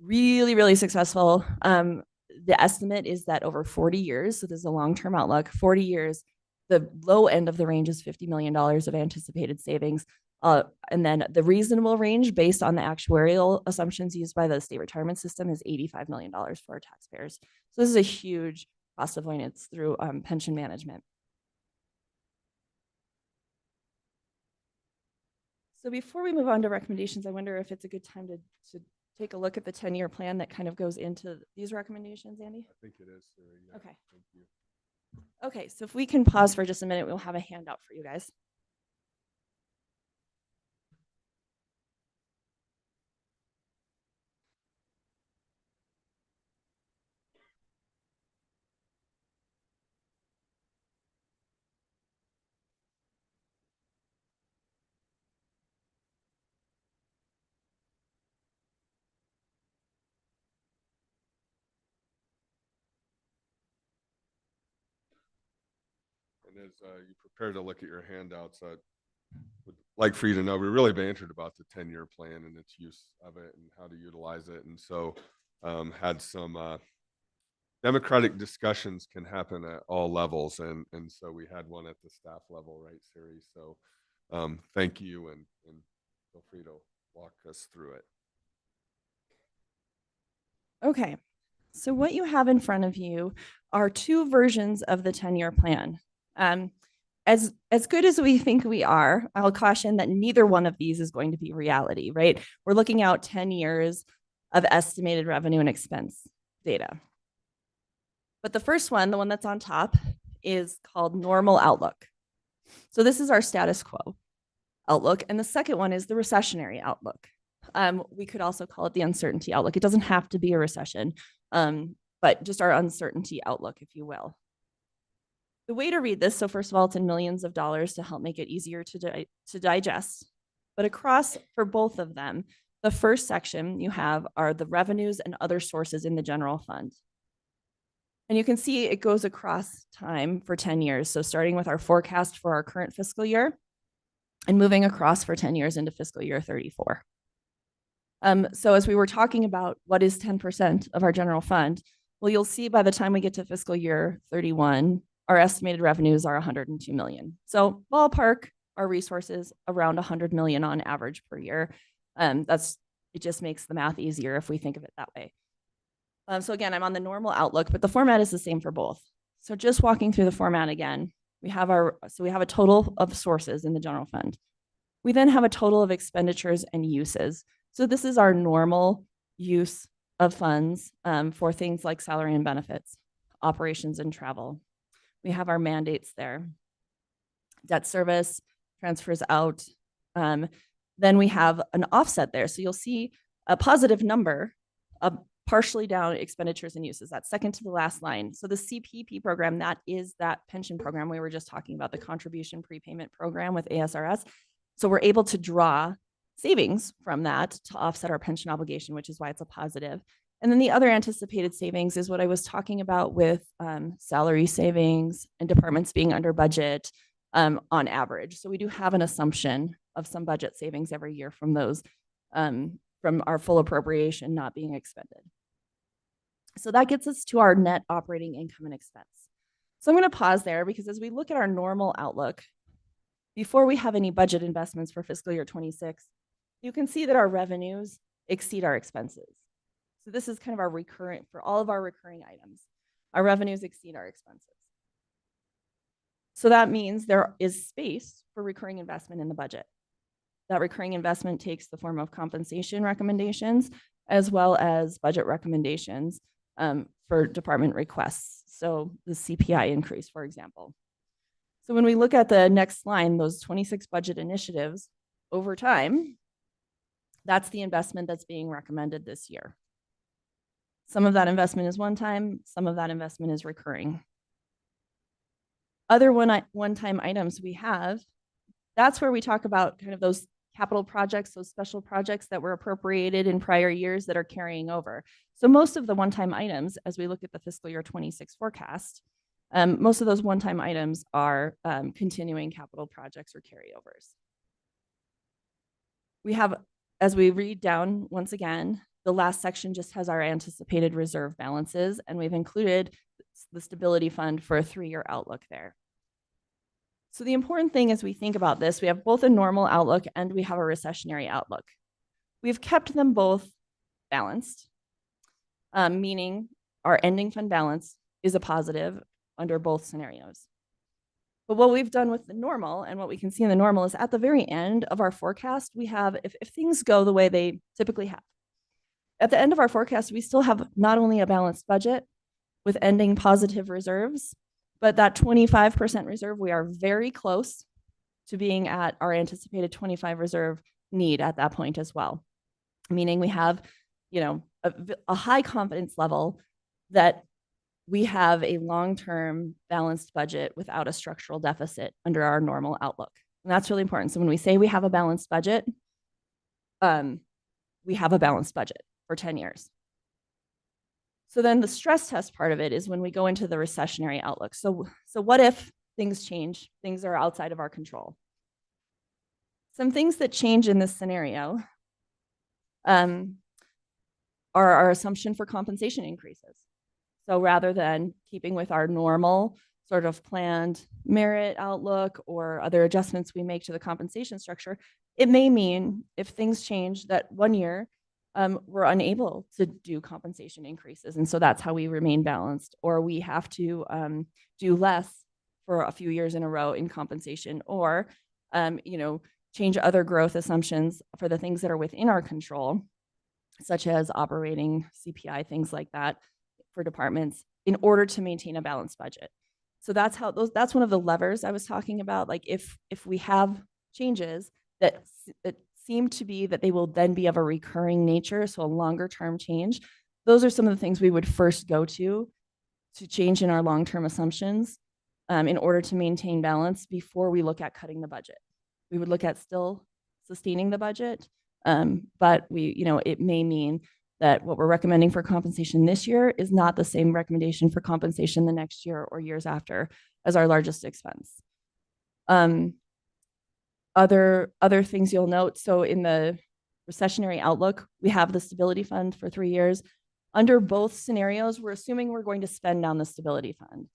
really, really successful. The estimate is that over 40 years, so this is a long-term outlook, 40 years, the low end of the range is $50 million of anticipated savings. And then the reasonable range based on the actuarial assumptions used by the state retirement system is $85 million for our taxpayers. So this is a huge cost avoidance through pension management. So before we move on to recommendations, I wonder if it's a good time to take a look at the 10-year plan that kind of goes into these recommendations, Andy? I think it is, Sarah. Yeah. Okay. Thank you. Okay, so if we can pause for just a minute, we'll have a handout for you guys. And as you prepare to look at your handouts, I would like for you to know we really bantered about the 10-year plan and its use of it and how to utilize it. And so had some democratic discussions can happen at all levels. And so we had one at the staff level, right, Siri? So thank you and feel free to walk us through it. Okay, so what you have in front of you are two versions of the 10-year plan. As good as we think we are, I'll caution that neither one of these is going to be reality, right? We're looking out 10 years of estimated revenue and expense data. But the first one, the one that's on top, is called normal outlook. So this is our status quo outlook. And the second one is the recessionary outlook. We could also call it the uncertainty outlook. It doesn't have to be a recession, but just our uncertainty outlook, if you will. The way to read this, so first of all, it's in millions of dollars to help make it easier to digest. But across for both of them, the first section you have are the revenues and other sources in the general fund. And you can see it goes across time for 10 years. So starting with our forecast for our current fiscal year and moving across for 10 years into fiscal year 34. So as we were talking about what is 10% of our general fund, well, you'll see by the time we get to fiscal year 31, our estimated revenues are 102 million. So ballpark, our resources around 100 million on average per year. It just makes the math easier if we think of it that way. So again, I'm on the normal outlook, but the format is the same for both. So just walking through the format again, we have a total of sources in the general fund. We then have a total of expenditures and uses. So this is our normal use of funds for things like salary and benefits, operations and travel. We have our mandates there. Debt service, transfers out. Then we have an offset there. So you'll see a positive number of partially down expenditures and uses. That's second to the last line. So the CPP program, that is that pension program we were just talking about, the contribution prepayment program with ASRS. So we're able to draw savings from that to offset our pension obligation, which is why it's a positive. And then the other anticipated savings is what I was talking about with salary savings and departments being under budget on average. So we do have an assumption of some budget savings every year from those, from our full appropriation not being expended. So that gets us to our net operating income and expense. So I'm going to pause there because as we look at our normal outlook, before we have any budget investments for fiscal year 26, you can see that our revenues exceed our expenses. So this is kind of our recurrent, for all of our recurring items, our revenues exceed our expenses. So that means there is space for recurring investment in the budget. That recurring investment takes the form of compensation recommendations as well as budget recommendations for department requests. So the CPI increase, for example. So when we look at the next line, those 26 budget initiatives over time, that's the investment that's being recommended this year. Some of that investment is one time, some of that investment is recurring. Other one-time items we have, that's where we talk about kind of those capital projects, those special projects that were appropriated in prior years that are carrying over. So most of the one-time items, as we look at the fiscal year 26 forecast, most of those one-time items are continuing capital projects or carryovers. We have, as we read down once again, the last section just has our anticipated reserve balances, and we've included the stability fund for a 3-year outlook there. So the important thing as we think about this, we have both a normal outlook and we have a recessionary outlook. We've kept them both balanced, meaning our ending fund balance is a positive under both scenarios. But what we've done with the normal and what we can see in the normal is at the very end of our forecast, we have, if things go the way they typically have, at the end of our forecast, we still have not only a balanced budget with ending positive reserves, but that 25% reserve, we are very close to being at our anticipated 25 reserve need at that point as well. Meaning we have, a high confidence level that we have a long-term balanced budget without a structural deficit under our normal outlook. And that's really important. So when we say we have a balanced budget, we have a balanced budget for 10 years. So then the stress test part of it is when we go into the recessionary outlook. So what if things change, things are outside of our control? Some things that change in this scenario are our assumption for compensation increases. So rather than keeping with our normal sort of planned merit outlook or other adjustments we make to the compensation structure, it may mean if things change that one year we're unable to do compensation increases. And so that's how we remain balanced, or we have to do less for a few years in a row in compensation, or change other growth assumptions for the things that are within our control, such as operating CPI, things like that for departments, in order to maintain a balanced budget. So that's one of the levers I was talking about. Like if we have changes that seem to be that they will then be of a recurring nature, so a longer term change, those are some of the things we would first go to change in our long-term assumptions in order to maintain balance before we look at cutting the budget. We would look at still sustaining the budget, but it may mean that what we're recommending for compensation this year is not the same recommendation for compensation the next year or years after as our largest expense. Other things you'll note, so in the recessionary outlook, we have the stability fund for 3 years. Under both scenarios, we're assuming we're going to spend down the stability fund.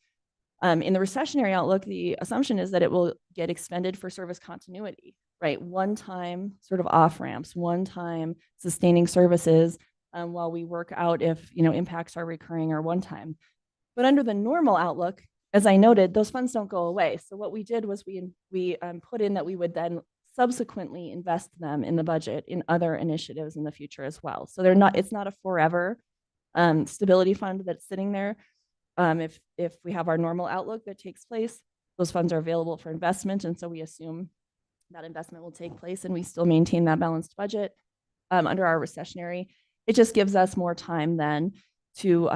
In the recessionary outlook, the assumption is that it will get expended for service continuity, right? One-time sort of off-ramps, one-time sustaining services while we work out if impacts are recurring or one-time. But under the normal outlook, as I noted, those funds don't go away. So what we did was we put in that we would then subsequently invest them in the budget in other initiatives in the future as well. So it's not a forever stability fund that's sitting there. If we have our normal outlook that takes place, those funds are available for investment. And so we assume that investment will take place and we still maintain that balanced budget under our recessionary. It just gives us more time then to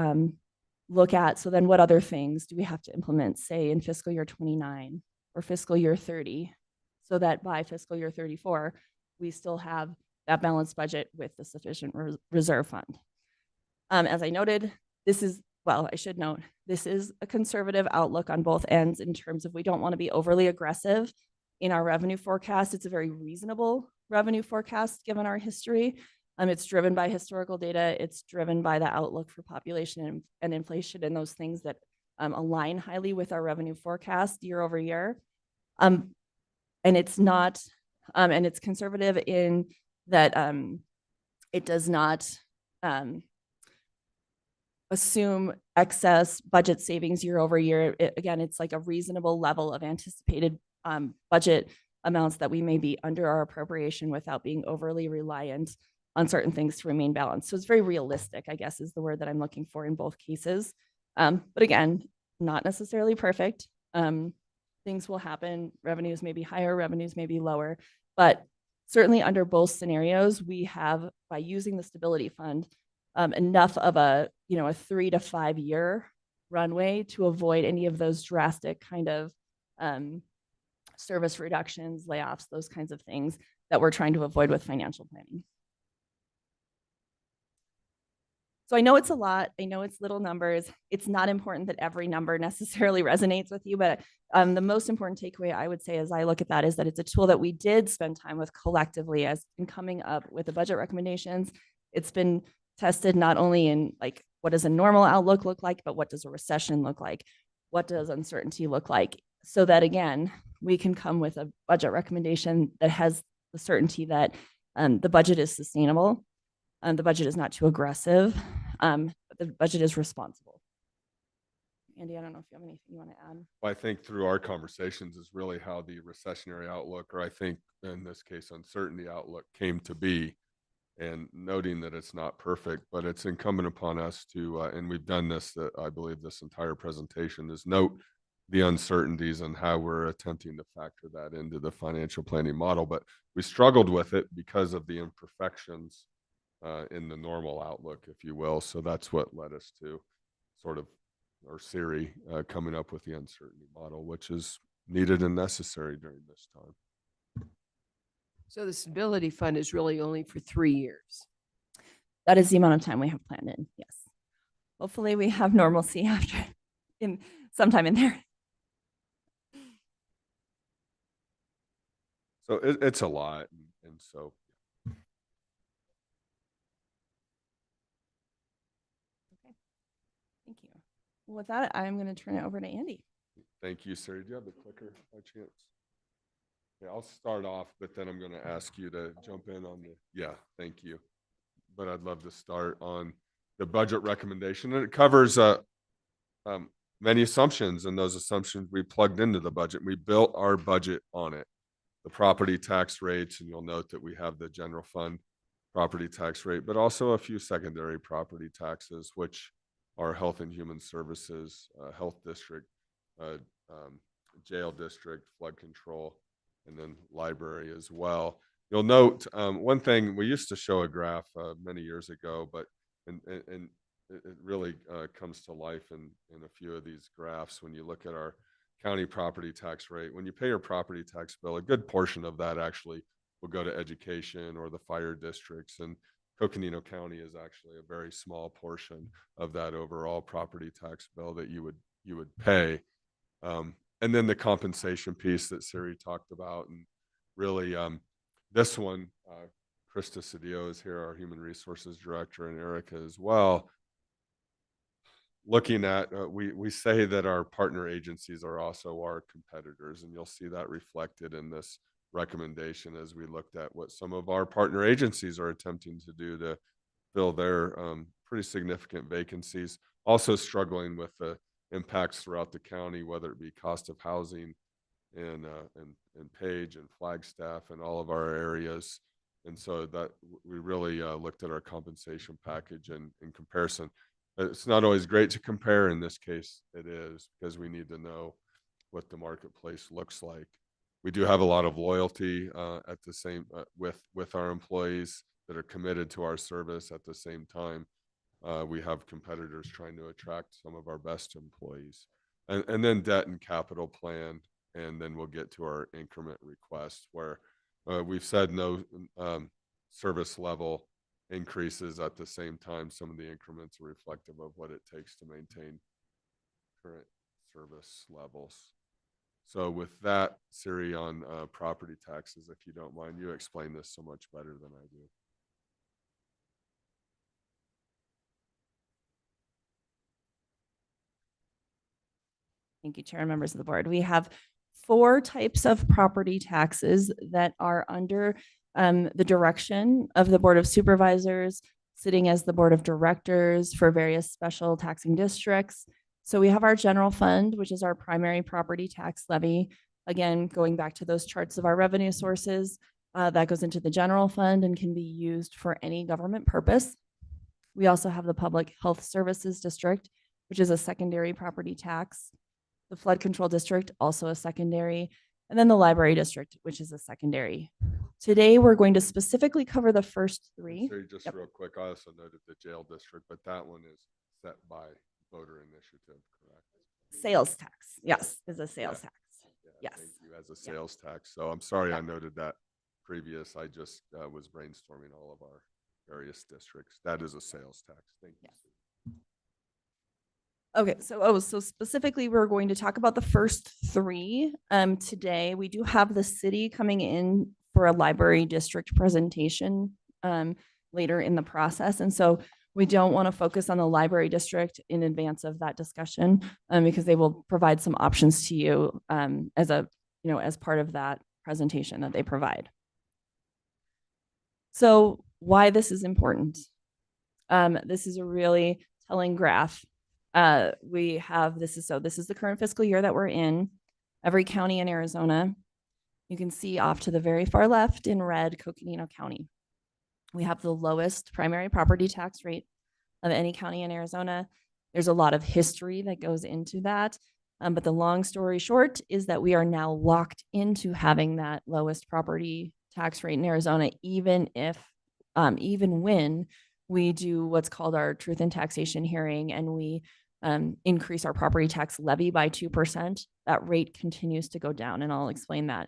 look at, so then what other things do we have to implement, say in fiscal year 29 or fiscal year 30, so that by fiscal year 34, we still have that balanced budget with the sufficient reserve fund. As I noted, I should note, this is a conservative outlook on both ends in terms of we don't want to be overly aggressive in our revenue forecast. It's a very reasonable revenue forecast given our history. It's driven by historical data. It's driven by the outlook for population and inflation and those things that align highly with our revenue forecast year over year. And it's not, and it's conservative in that it does not assume excess budget savings year over year. Again, it's like a reasonable level of anticipated budget amounts that we may be under our appropriation without being overly reliant on certain things to remain balanced. So it's very realistic, I guess, is the word that I'm looking for in both cases. But again, not necessarily perfect. Things will happen. Revenues may be higher, revenues may be lower, but certainly under both scenarios, we have, by using the stability fund, enough of a 3 to 5 year runway to avoid any of those drastic kind of service reductions, layoffs, those kinds of things that we're trying to avoid with financial planning. So I know it's a lot. I know it's little numbers. It's not important that every number necessarily resonates with you, but the most important takeaway I would say as I look at that is that it's a tool that we did spend time with collectively as in coming up with the budget recommendations. It's been tested not only in like, what does a normal outlook look like, but what does a recession look like? What does uncertainty look like? So that again, we can come with a budget recommendation that has the certainty that the budget is sustainable. The budget is not too aggressive. But the budget is responsible. Andy, I don't know if you have anything you want to add. I think through our conversations is really how the recessionary outlook, or I think in this case, uncertainty outlook came to be, and noting that it's not perfect, but it's incumbent upon us to, and we've done this, I believe this entire presentation is note the uncertainties and how we're attempting to factor that into the financial planning model. But we struggled with it because of the imperfections in the normal outlook, if you will. So that's what led us to sort of, or Siri coming up with the uncertainty model, which is needed and necessary during this time. So the stability fund is really only for 3 years. That is the amount of time we have planned in. Yes. Hopefully we have normalcy after in sometime in there. So it's a lot. And so. Thank you. Well, with that, I'm going to turn it over to Andy. Thank you, Siri. Do you have the clicker by chance? Yeah, I'll start off, but then I'm going to ask you to jump in on the, yeah, thank you. But I'd love to start on the budget recommendation. And it covers many assumptions, and those assumptions we plugged into the budget. We built our budget on it. The property tax rates, and you'll note that we have the general fund property tax rate, but also a few secondary property taxes, which are health and human services, health district, jail district, flood control, and then library as well. You'll note one thing, we used to show a graph many years ago, but and it really comes to life in a few of these graphs when you look at our county property tax rate. When you pay your property tax bill, a good portion of that actually will go to education or the fire districts, and Coconino County is actually a very small portion of that overall property tax bill that you would pay. And then the compensation piece that Siri talked about, and really this one, Krista Cedillo is here, our human resources director, and Erica as well. Looking at, we say that our partner agencies are also our competitors, and you'll see that reflected in this recommendation as we looked at what some of our partner agencies are attempting to do to fill their pretty significant vacancies. Also struggling with the impacts throughout the county, whether it be cost of housing and Page and Flagstaff and all of our areas. And so that we really looked at our compensation package and in comparison. It's not always great to compare. In this case, it is, because we need to know what the marketplace looks like. We do have a lot of loyalty at the same with our employees that are committed to our service. At the same time, we have competitors trying to attract some of our best employees, and then debt and capital plan, and then we'll get to our increment request where we've said no service level increases. At the same time, some of the increments are reflective of what it takes to maintain current service levels. So with that, Siri, on property taxes, if you don't mind, you explain this so much better than I do. Thank you, Chair and members of the board. We have 4 types of property taxes that are under the direction of the Board of Supervisors, sitting as the Board of Directors for various special taxing districts. So we have our general fund, which is our primary property tax levy. Again, going back to those charts of our revenue sources, that goes into the general fund and can be used for any government purpose. We also have the Public Health Services District, which is a secondary property tax. The Flood Control District, also a secondary, and then the Library District, which is a secondary. Today, we're going to specifically cover the first 3. Sorry, just real quick, I also noted the jail district, but that one is set by voter initiative, correct? Sales tax, yes, is a sales tax. Yeah, Yes. thank you. As a a sales tax. So I'm sorry I noted that previous. I just was brainstorming all of our various districts. That is a sales tax. Thank you. Okay, so specifically, we're going to talk about the first three today. We do have the city coming in for a library district presentation later in the process. And so we don't want to focus on the library district in advance of that discussion because they will provide some options to you as part of that presentation that they provide. So why this is important. This is a really telling graph. This is the current fiscal year that we're in. Every county in Arizona, you can see off to the very far left in red, Coconino County. We have the lowest primary property tax rate of any county in Arizona. There's a lot of history that goes into that. But the long story short is that we are now locked into having that lowest property tax rate in Arizona, even when we do what's called our truth in taxation hearing and we increase our property tax levy by 2%, that rate continues to go down. And I'll explain that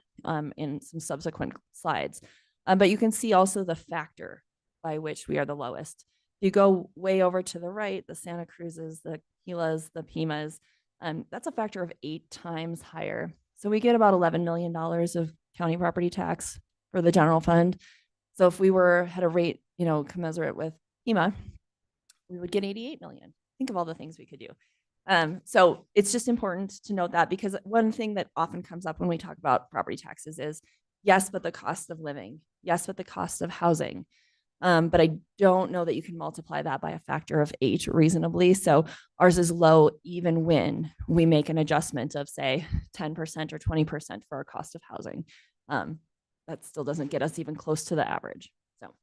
in some subsequent slides. But you can see also the factor by which we are the lowest. If you go way over to the right, the Santa Cruzes, the Gilas, the Pimas, that's a factor of 8 times higher. So we get about $11 million of county property tax for the general fund. So if we had a rate, commensurate with Pima, we would get 88 million. Think of all the things we could do. So it's just important to note that because one thing that often comes up when we talk about property taxes is, yes, but the cost of living, yes, but the cost of housing. But I don't know that you can multiply that by a factor of 8 reasonably. So ours is low even when we make an adjustment of say 10% or 20% for our cost of housing. That still doesn't get us even close to the average. So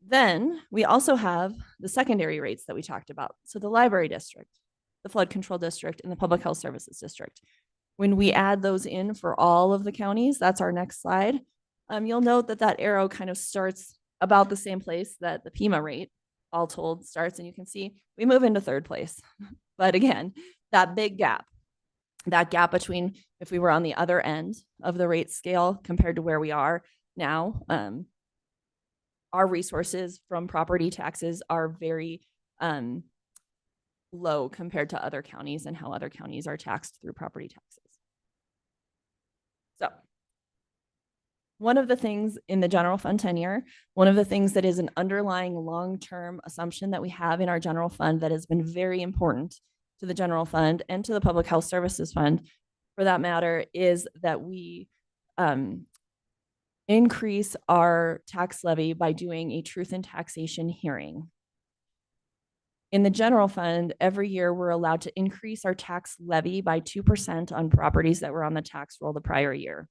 then we also have the secondary rates that we talked about. So the library district, the flood control district, and the public health services district. When we add those in for all of the counties, that's our next slide. You'll note that arrow kind of starts about the same place that the Pima rate, all told, starts, and you can see we move into third place. But again, that big gap, that gap between if we were on the other end of the rate scale compared to where we are now, our resources from property taxes are very low compared to other counties and how other counties are taxed through property taxes. So one of the things in the general fund tenure, one of the things that is an underlying long-term assumption that we have in our general fund that has been very important to the general fund and to the public health services fund, for that matter, is that we increase our tax levy by doing a truth in taxation hearing. In the general fund, every year we're allowed to increase our tax levy by 2% on properties that were on the tax roll the prior year.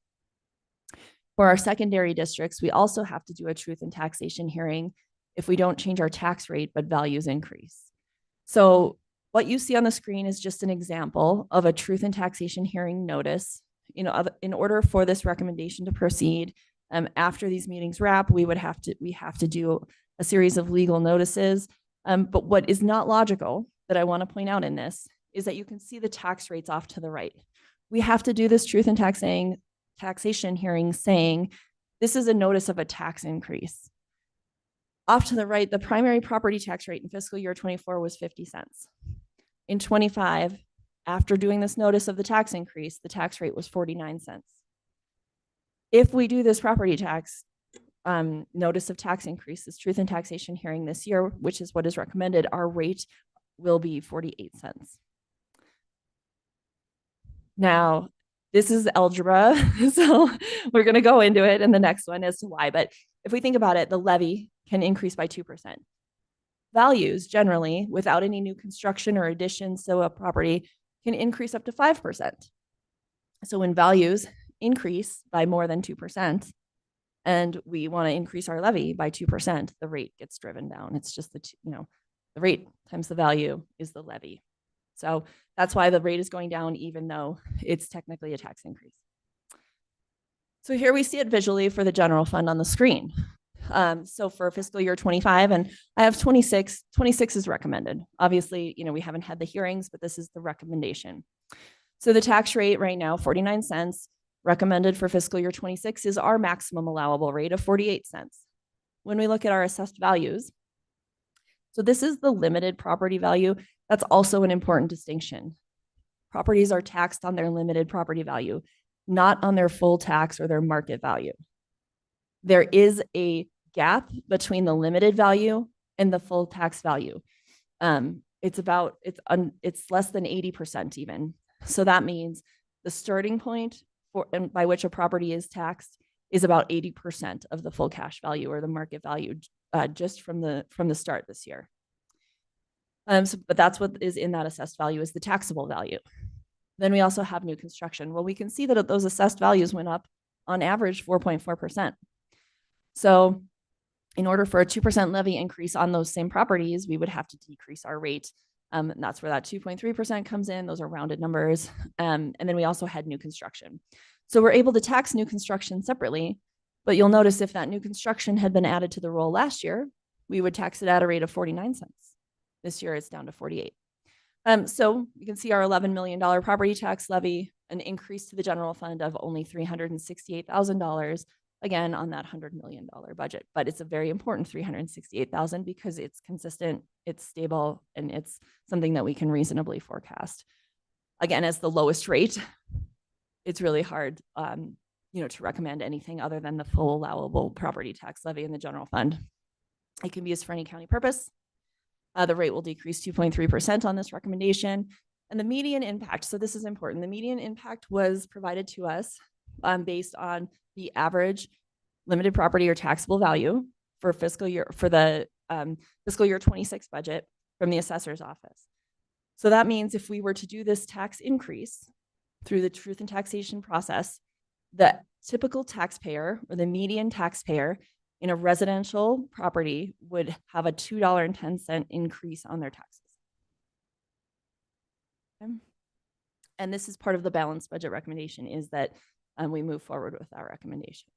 For our secondary districts, we also have to do a truth in taxation hearing if we don't change our tax rate, but values increase. So what you see on the screen is just an example of a truth in taxation hearing notice. In order for this recommendation to proceed, after these meetings wrap, we have to do a series of legal notices. But what is not logical that I want to point out in this is that you can see the tax rates off to the right. We have to do this truth in taxation hearing saying this is a notice of a tax increase. Off to the right, the primary property tax rate in fiscal year 24 was 50 cents. In 25, after doing this notice of the tax increase, the tax rate was 49 cents. If we do this property tax notice of tax increase, this truth in taxation hearing this year, which is what is recommended, our rate will be 48 cents. Now, this is algebra, so we're going to go into it in the next one as to why. But if we think about it, the levy can increase by 2%. Values generally, without any new construction or additions to a property, can increase up to 5%. So when values increase by more than 2%, and we want to increase our levy by 2%, the rate gets driven down. It's just the rate times the value is the levy. So that's why the rate is going down, even though it's technically a tax increase. So here we see it visually for the general fund on the screen. So for fiscal year 25, and I have 26 is recommended. Obviously, we haven't had the hearings, but this is the recommendation. So the tax rate right now, 49 cents, recommended for fiscal year 26 is our maximum allowable rate of 48 cents. When we look at our assessed values, so this is the limited property value. That's also an important distinction. Properties are taxed on their limited property value, not on their full tax or their market value. There is a gap between the limited value and the full tax value. It's less than 80% even. So that means the starting point and by which a property is taxed is about 80% of the full cash value or the market value just from the start this year. But that's what is in that assessed value is the taxable value. Then we also have new construction. Well, we can see that those assessed values went up on average 4.4%. So in order for a 2% levy increase on those same properties, we would have to decrease our rate. And that's where that 2.3% comes in. Those are rounded numbers. And then we also had new construction. So we're able to tax new construction separately, but you'll notice if that new construction had been added to the roll last year, we would tax it at a rate of 49 cents. This year it's down to 48. So you can see our $11 million property tax levy, an increase to the general fund of only $368,000, again, on that $100 million budget. But it's a very important $368,000 because it's consistent, it's stable, and it's something that we can reasonably forecast. Again, as the lowest rate, it's really hard to recommend anything other than the full allowable property tax levy in the general fund. It can be used for any county purpose. The rate will decrease 2.3% on this recommendation. And the median impact, so this is important, the median impact was provided to us based on the average limited property or taxable value for the fiscal year 26 budget from the assessor's office. So that means if we were to do this tax increase through the truth in taxation process, the typical taxpayer or the median taxpayer in a residential property would have a $2.10 increase on their taxes. Okay. And this is part of the balanced budget recommendation is that we move forward with that recommendation.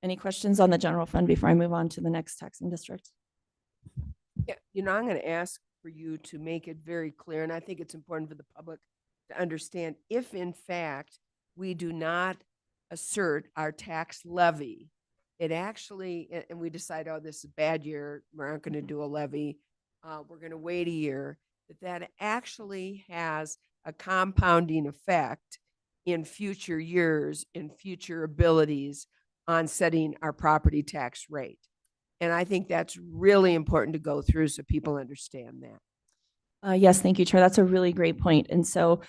Any questions on the general fund before I move on to the next taxing district? Yeah, I'm going to ask for you to make it very clear, and I think it's important for the public to understand if in fact we do not assert our tax levy, it actually, and we decide, oh, this is a bad year, we're not going to do a levy, we're going to wait a year, that actually has a compounding effect in future years, in future abilities on setting our property tax rate. And I think that's really important to go through so people understand that. Yes, thank you, Chair. That's a really great point. And so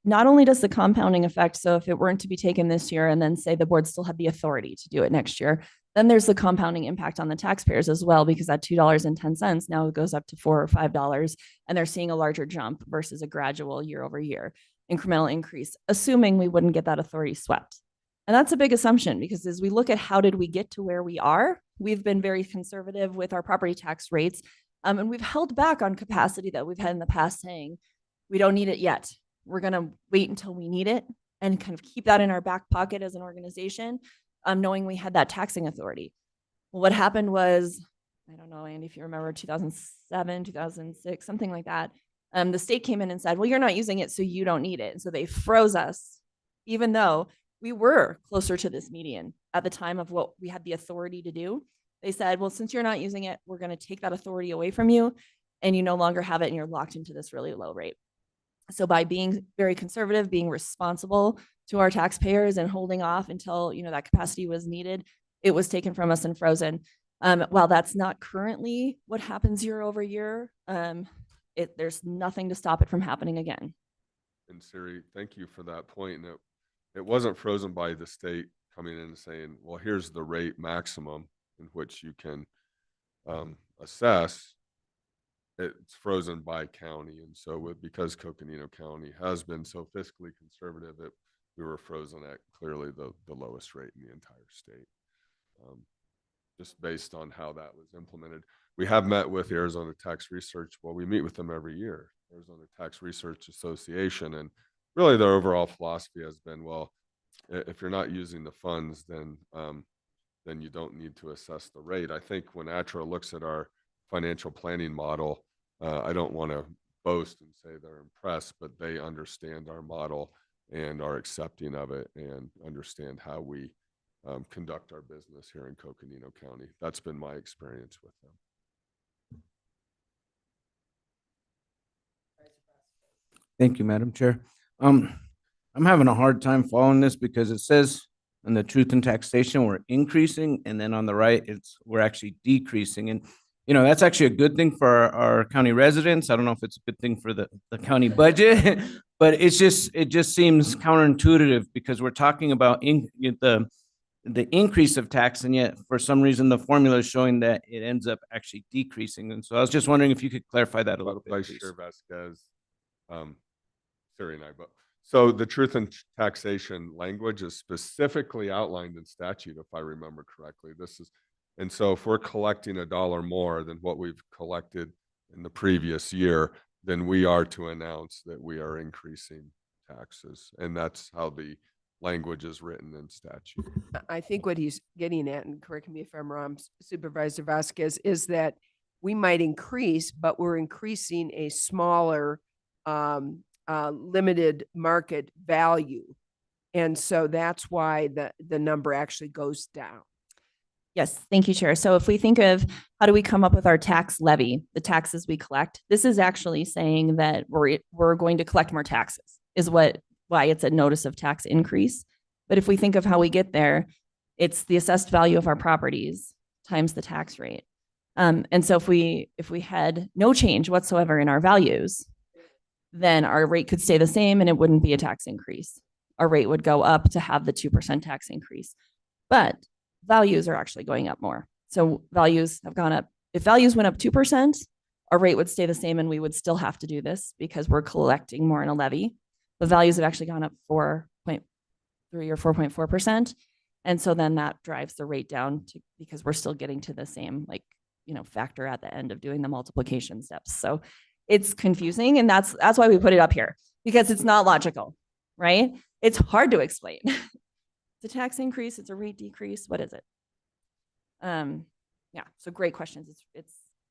not only does the compounding effect, so if it weren't to be taken this year and then say the board still had the authority to do it next year, then there's the compounding impact on the taxpayers as well, because that $2.10 now goes up to $4 or $5, and they're seeing a larger jump versus a gradual year over year incremental increase, assuming we wouldn't get that authority swept. And that's a big assumption because as we look at how did we get to where we are, we've been very conservative with our property tax rates. And we've held back on capacity that we've had in the past saying, we don't need it yet. We're going to wait until we need it and kind of keep that in our back pocket as an organization, knowing we had that taxing authority. Well, what happened was, I don't know, Andy, if you remember 2007, 2006, something like that. The state came in and said, well, you're not using it, so you don't need it. And so they froze us, even though we were closer to this median at the time of what we had the authority to do. They said, well, since you're not using it, we're going to take that authority away from you and you no longer have it and you're locked into this really low rate. So by being very conservative, being responsible to our taxpayers and holding off until, that capacity was needed, it was taken from us and frozen. While that's not currently what happens year over year, there's nothing to stop it from happening again. And Siri, thank you for that point. And it wasn't frozen by the state coming in and saying, well, here's the rate maximum in which you can assess. It's frozen by county. And so because Coconino County has been so fiscally conservative, we were frozen at clearly the lowest rate in the entire state. Just based on how that was implemented. We have met with Arizona Tax Research. Well, we meet with them every year, Arizona Tax Research Association. And really their overall philosophy has been, well, if you're not using the funds, then you don't need to assess the rate. I think when ATRA looks at our financial planning model, I don't want to boast and say they're impressed, but they understand our model and are accepting of it and understand how we conduct our business here in Coconino County. That's been my experience with them. Thank you, Madam Chair. I'm having a hard time following this because it says in the truth and taxation, we're increasing, and then on the right, we're actually decreasing. And, that's actually a good thing for our county residents. I don't know if it's a good thing for the county budget, but it just seems counterintuitive because we're talking about the increase of tax, and yet for some reason, the formula is showing that it ends up actually decreasing. And so I was just wondering if you could clarify that a little bit, Vice please. Chair Vasquez, Siri and I both. So the truth and taxation language is specifically outlined in statute, if I remember correctly. And so if we're collecting $1 more than what we've collected in the previous year, then we are to announce that we are increasing taxes. And that's how the language is written in statute. I think what he's getting at, and correct me if I'm wrong, Supervisor Vasquez, is that we might increase, but we're increasing a smaller limited market value. And so that's why the number actually goes down. Yes, thank you, Chair. So if we think of how do we come up with our tax levy, the taxes we collect, this is actually saying that we're going to collect more taxes, is why it's a notice of tax increase. But if we think of how we get there, it's the assessed value of our properties times the tax rate. And so if we had no change whatsoever in our values, then our rate could stay the same and it wouldn't be a tax increase. Our rate would go up to have the 2% tax increase. But values are actually going up more. So values have gone up. If values went up 2%, our rate would stay the same and we would still have to do this because we're collecting more in a levy. The values have actually gone up 4.3 or 4.4%. And so then that drives the rate down because we're still getting to the same factor at the end of doing the multiplication steps. So it's confusing, and that's why we put it up here, because it's not logical, right? It's hard to explain. It's a tax increase, it's a rate decrease. What is it? Yeah, so great questions.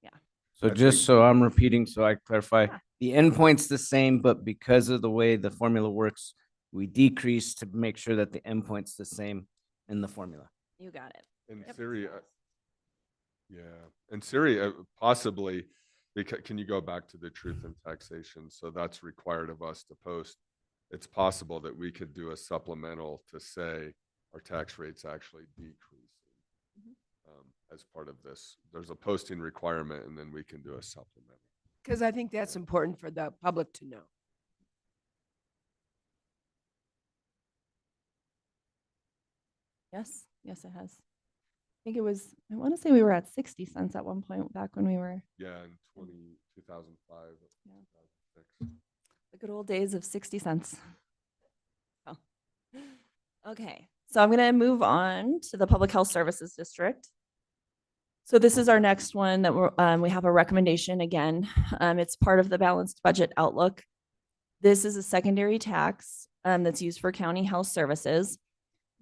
Yeah. So just so I'm repeating, so I clarify, Yeah. the endpoint's the same, but because of the way the formula works, we decrease to make sure that the endpoint's the same in the formula. You got it. And Yep. Siri, and Siri, possibly, can you go back to the truth and taxation? So that's required of us to post. It's possible that we could do a supplemental to say our tax rate's actually decreasing as part of this. There's a posting requirement, and then we can do a supplemental. Because I think that's important for the public to know. Yes, it has. I think I want to say we were at 60 cents at one point back when we were Yeah, in 2005. Yeah. 2006. the good old days of 60 cents. Oh. Okay, so I'm going to move on to the Public Health Services District. So this is our next one that we have a recommendation again. It's part of the balanced budget outlook. This is a secondary tax that's used for county health services.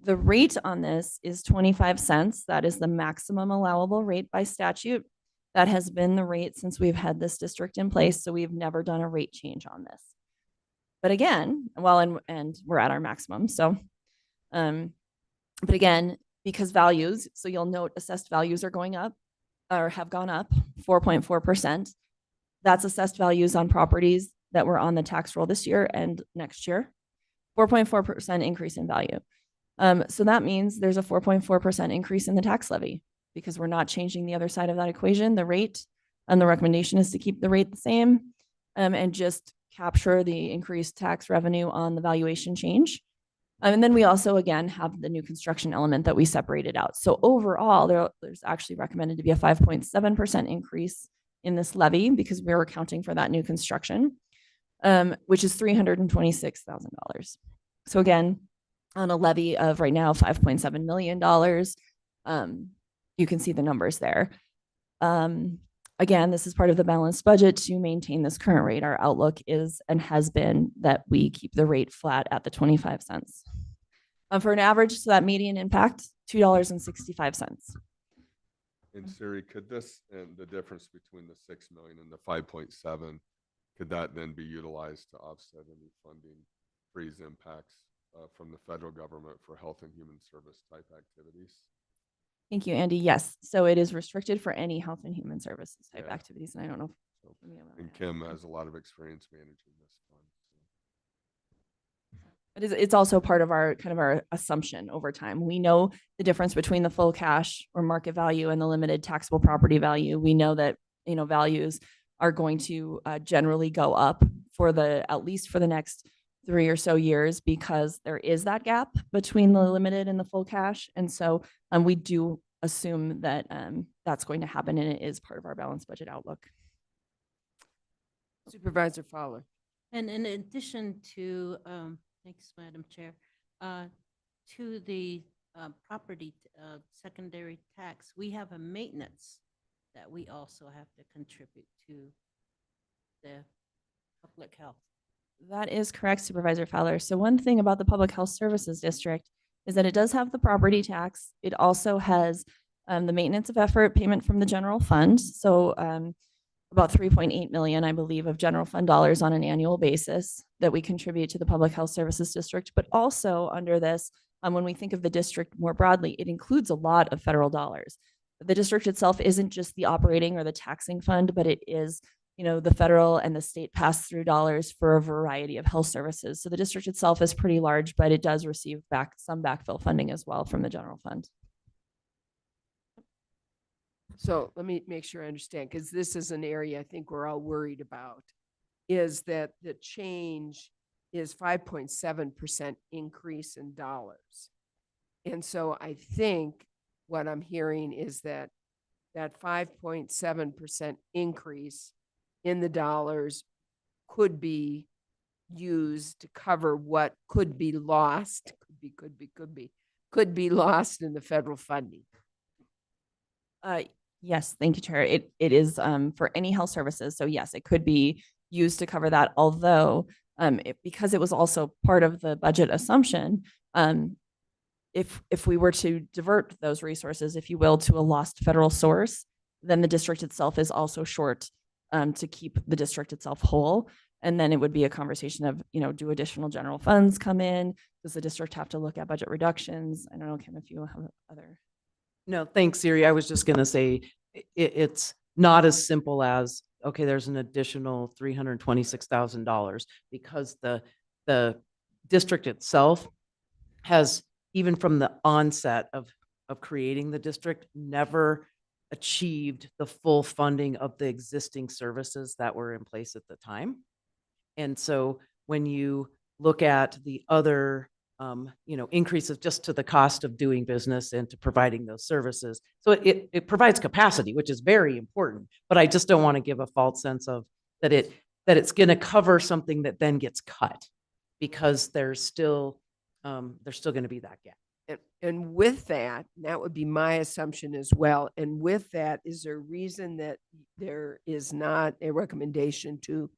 The rate on this is 25 cents. That is the maximum allowable rate by statute. That has been the rate since we've had this district in place. So we've never done a rate change on this. But again, and we're at our maximum. So, but again, because values, so you'll note assessed values are going up or have gone up 4.4%. That's assessed values on properties that were on the tax roll this year and next year, 4.4% increase in value. So that means there's a 4.4% increase in the tax levy because we're not changing the other side of that equation, the rate, and the recommendation is to keep the rate the same and just capture the increased tax revenue on the valuation change. And then we also, again, have the new construction element that we separated out. So overall, there's actually recommended to be a 5.7% increase in this levy because we were accounting for that new construction, which is $326,000. So again, on a levy of right now $5.7 million, you can see the numbers there. Again, this is part of the balanced budget to maintain this current rate. Our outlook is and has been that we keep the rate flat at the 25 cents. For an average, so that median impact, $2.65. And Siri, could this, and the difference between the 6 million and the 5.7, could that then be utilized to offset any funding freeze impacts from the federal government for health and human service type activities? Thank you, Andy. Yes, so it is restricted for any health and human services type Yeah. activities, and I don't know. So, and Kim has a lot of experience managing this fund. So. It's also part of our kind of our assumption over time. We know the difference between the full cash or market value and the limited taxable property value. We know that, you know, values are going to generally go up for at least for the next 3 or so years, because there is that gap between the limited and the full cash. And so we do assume that that's going to happen, and it is part of our balanced budget outlook. Supervisor Fowler. And in addition to, thanks, Madam Chair, to the property secondary tax, we have a maintenance that we also have to contribute to the public health. That is correct, Supervisor Fowler. So one thing about the Public Health Services District is that it does have the property tax. It also has the maintenance of effort payment from the general fund. So about 3.8 million, I believe, of general fund dollars on an annual basis that we contribute to the Public Health Services District. But also under this, when we think of the district more broadly, it includes a lot of federal dollars. The district itself isn't just the operating or the taxing fund, but it is, you know, the federal and the state pass-through dollars for a variety of health services. So the district itself is pretty large, but it does receive some backfill funding as well from the general fund. So let me make sure I understand, because this is an area I think we're all worried about, is that the change is 5.7% increase in dollars. And so I think what I'm hearing is that 5.7% increase in the dollars could be used to cover what could be lost, could be lost in the federal funding. Yes, thank you, Chair. It is for any health services. So yes, it could be used to cover that. Although because it was also part of the budget assumption, if we were to divert those resources, if you will, to a lost federal source, then the district itself is also short to keep the district itself whole. And then it would be a conversation of, you know, do additional general funds come in? Does the district have to look at budget reductions? I don't know, Kim, if you have other. No, thanks, Siri. I was just going to say it's not as simple as, okay, there's an additional $326,000, because the district itself has, even from the onset of creating the district, never achieved the full funding of the existing services that were in place at the time. And so when you look at the other you know, increases just to the cost of doing business and to providing those services. So it provides capacity, which is very important, but I just don't want to give a false sense of that it's going to cover something that then gets cut, because there's still going to be that gap. And with that would be my assumption as well. And with that, is there a reason that there is not a recommendation to,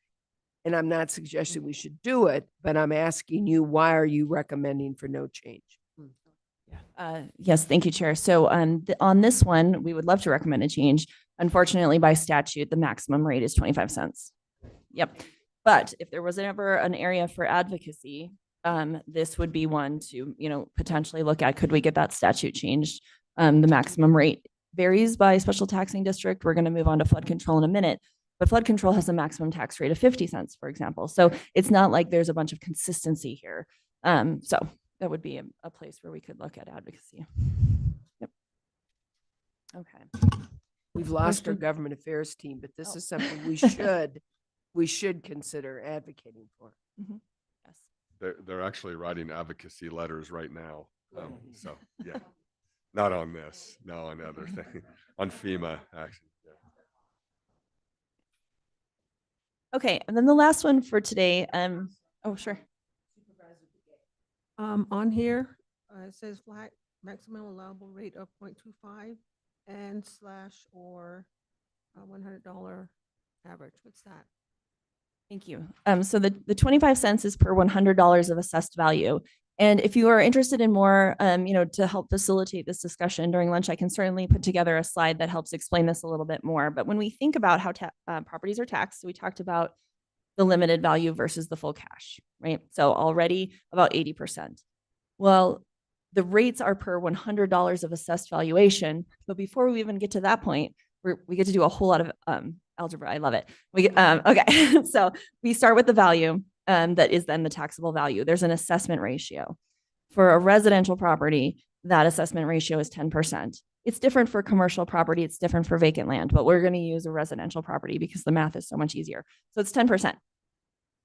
and I'm not suggesting we should do it, but I'm asking you, why are you recommending for no change? Yes, thank you, Chair. So on this one, we would love to recommend a change. Unfortunately, by statute, the maximum rate is 25 cents. Yep. But if there was ever an area for advocacy, this would be one to, you know, potentially look at. Could we get that statute changed? The maximum rate varies by special taxing district. We're going to move on to flood control in a minute. But flood control has a maximum tax rate of 50 cents, for example. So it's not like there's a bunch of consistency here. So that would be a place where we could look at advocacy. Yep. Okay. We've lost our government affairs team, but this is something we should consider advocating for. Mm-hmm. Yes. They're actually writing advocacy letters right now. So yeah, not on this, no, on other things, on FEMA actually. Okay, and then the last one for today, oh, sure. On here, it says flat maximum allowable rate of 0.25 and / or $100 average. What's that? Thank you. So the 25 cents is per $100 of assessed value. And if you are interested in more, you know, to help facilitate this discussion during lunch, I can certainly put together a slide that helps explain this a little bit more. But when we think about how properties are taxed, so we talked about the limited value versus the full cash, right? So already about 80%. Well, the rates are per $100 of assessed valuation, but before we even get to that point, we get to do a whole lot of algebra. I love it. Okay, so we start with the value that is then the taxable value. There's an assessment ratio. For a residential property, that assessment ratio is 10%. It's different for commercial property. It's different for vacant land, but we're going to use a residential property because the math is so much easier. So it's 10%.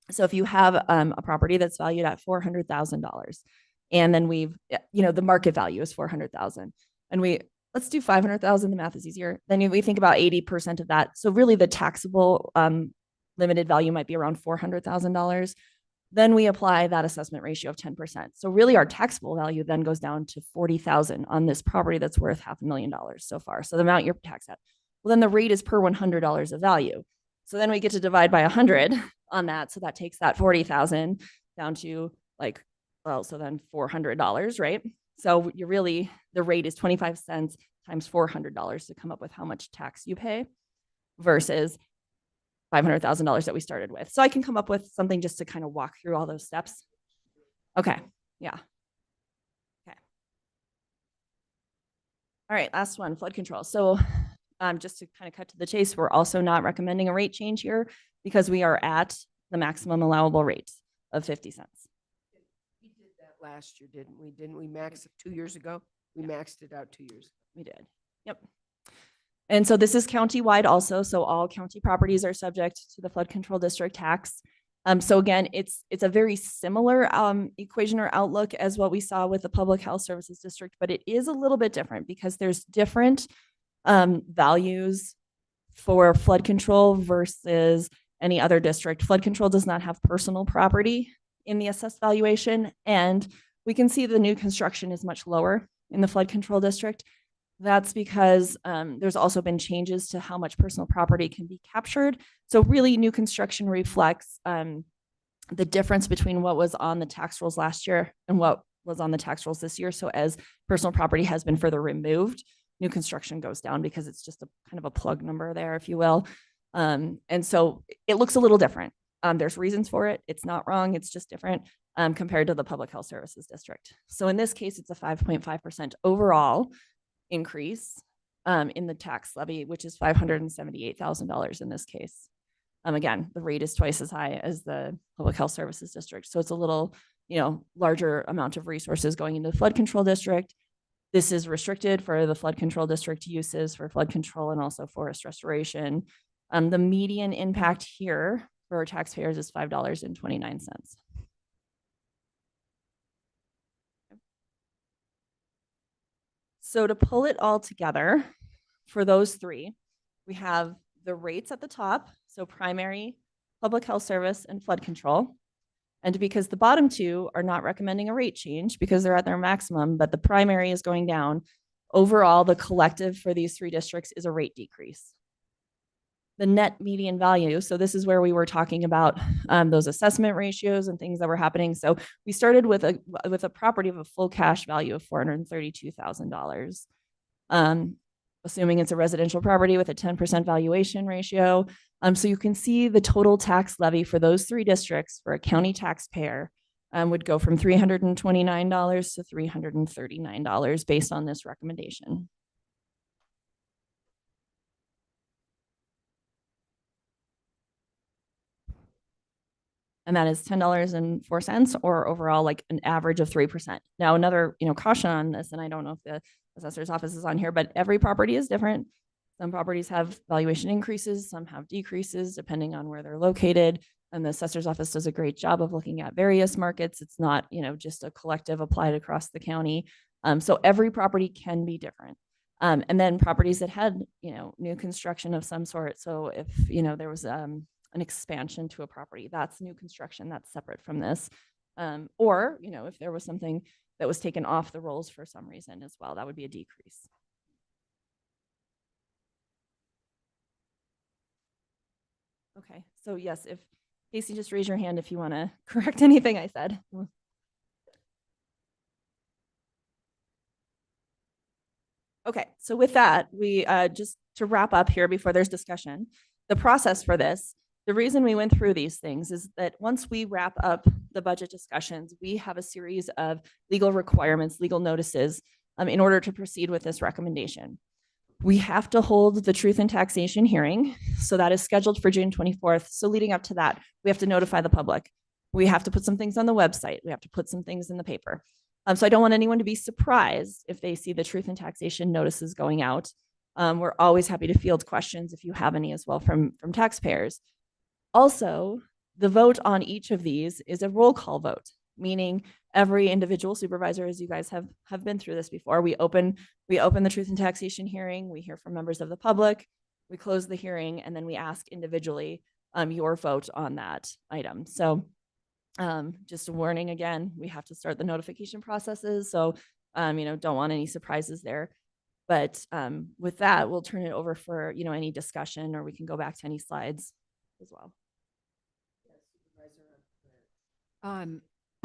So if you have a property that's valued at $400,000, and then the market value is 400,000, and let's do 500,000. The math is easier. Then we think about 80% of that. So really the taxable limited value might be around $400,000. Then we apply that assessment ratio of 10%. So really our taxable value then goes down to 40,000 on this property that's worth $500,000 so far. So the amount you're taxed at. Well, then the rate is per $100 of value. So then we get to divide by 100 on that. So that takes that 40,000 down to so then $400, right? So the rate is 25 cents times $400 to come up with how much tax you pay versus $500,000 that we started with. So I can come up with something just to kind of walk through all those steps. Okay. Yeah. Okay. All right. Last one, flood control. So just to kind of cut to the chase, we're also not recommending a rate change here because we are at the maximum allowable rate of 50 cents. We did that last year, didn't we? Didn't we max it 2 years ago? We maxed it out 2 years ago. We did. Yep. And so this is county-wide also. So all county properties are subject to the flood control district tax. So again, it's a very similar equation or outlook as what we saw with the public health services district, but it is a little bit different because there's different values for flood control versus any other district. Flood control does not have personal property in the assessed valuation. And we can see the new construction is much lower in the flood control district. That's because there's also been changes to how much personal property can be captured. So really new construction reflects the difference between what was on the tax rolls last year and what was on the tax rolls this year. So as personal property has been further removed, new construction goes down because it's just a kind of a plug number there, if you will. And so it looks a little different. There's reasons for it. It's not wrong. It's just different compared to the public health services district. So in this case, it's a 5.5% overall increase in the tax levy, which is $578,000 in this case. Again, the rate is twice as high as the public health services district. So it's a little, larger amount of resources going into the flood control district. This is restricted for the flood control district uses for flood control and also forest restoration. The median impact here for our taxpayers is $5.29. So to pull it all together for those three, we have the rates at the top. So primary, public health service, and flood control. And because the bottom two are not recommending a rate change because they're at their maximum, but the primary is going down, overall, the collective for these three districts is a rate decrease. The net median value, so this is where we were talking about those assessment ratios and things that were happening. So we started with a property of a full cash value of $432,000. Assuming it's a residential property with a 10% valuation ratio. So you can see the total tax levy for those three districts for a county taxpayer would go from $329 to $339 based on this recommendation. And that is $10.04 or overall like an average of 3%. Now another caution on this, and I don't know if the assessor's office is on here, but every property is different. Some properties have valuation increases, some have decreases depending on where they're located. And the assessor's office does a great job of looking at various markets. It's not just a collective applied across the county. So every property can be different. And then properties that had new construction of some sort. So if there was an expansion to a property, that's new construction, that's separate from this. Or if there was something that was taken off the rolls for some reason as well, that would be a decrease. Okay, so yes, if Casey, just raise your hand if you want to correct anything I said. Okay, so with that, we just to wrap up here before there's discussion, the process for this The reason we went through these things is that once we wrap up the budget discussions, we have a series of legal requirements, legal notices, in order to proceed with this recommendation. We have to hold the truth and taxation hearing. So that is scheduled for June 24th. So leading up to that, we have to notify the public. We have to put some things on the website. We have to put some things in the paper. So I don't want anyone to be surprised if they see the truth and taxation notices going out. We're always happy to field questions if you have any as well from taxpayers. Also, the vote on each of these is a roll call vote, meaning every individual supervisor, as you guys have been through this before, we open the truth and taxation hearing, we hear from members of the public, we close the hearing, and then we ask individually your vote on that item. So just a warning again, we have to start the notification processes. So, don't want any surprises there. But with that, we'll turn it over for, any discussion, or we can go back to any slides as well.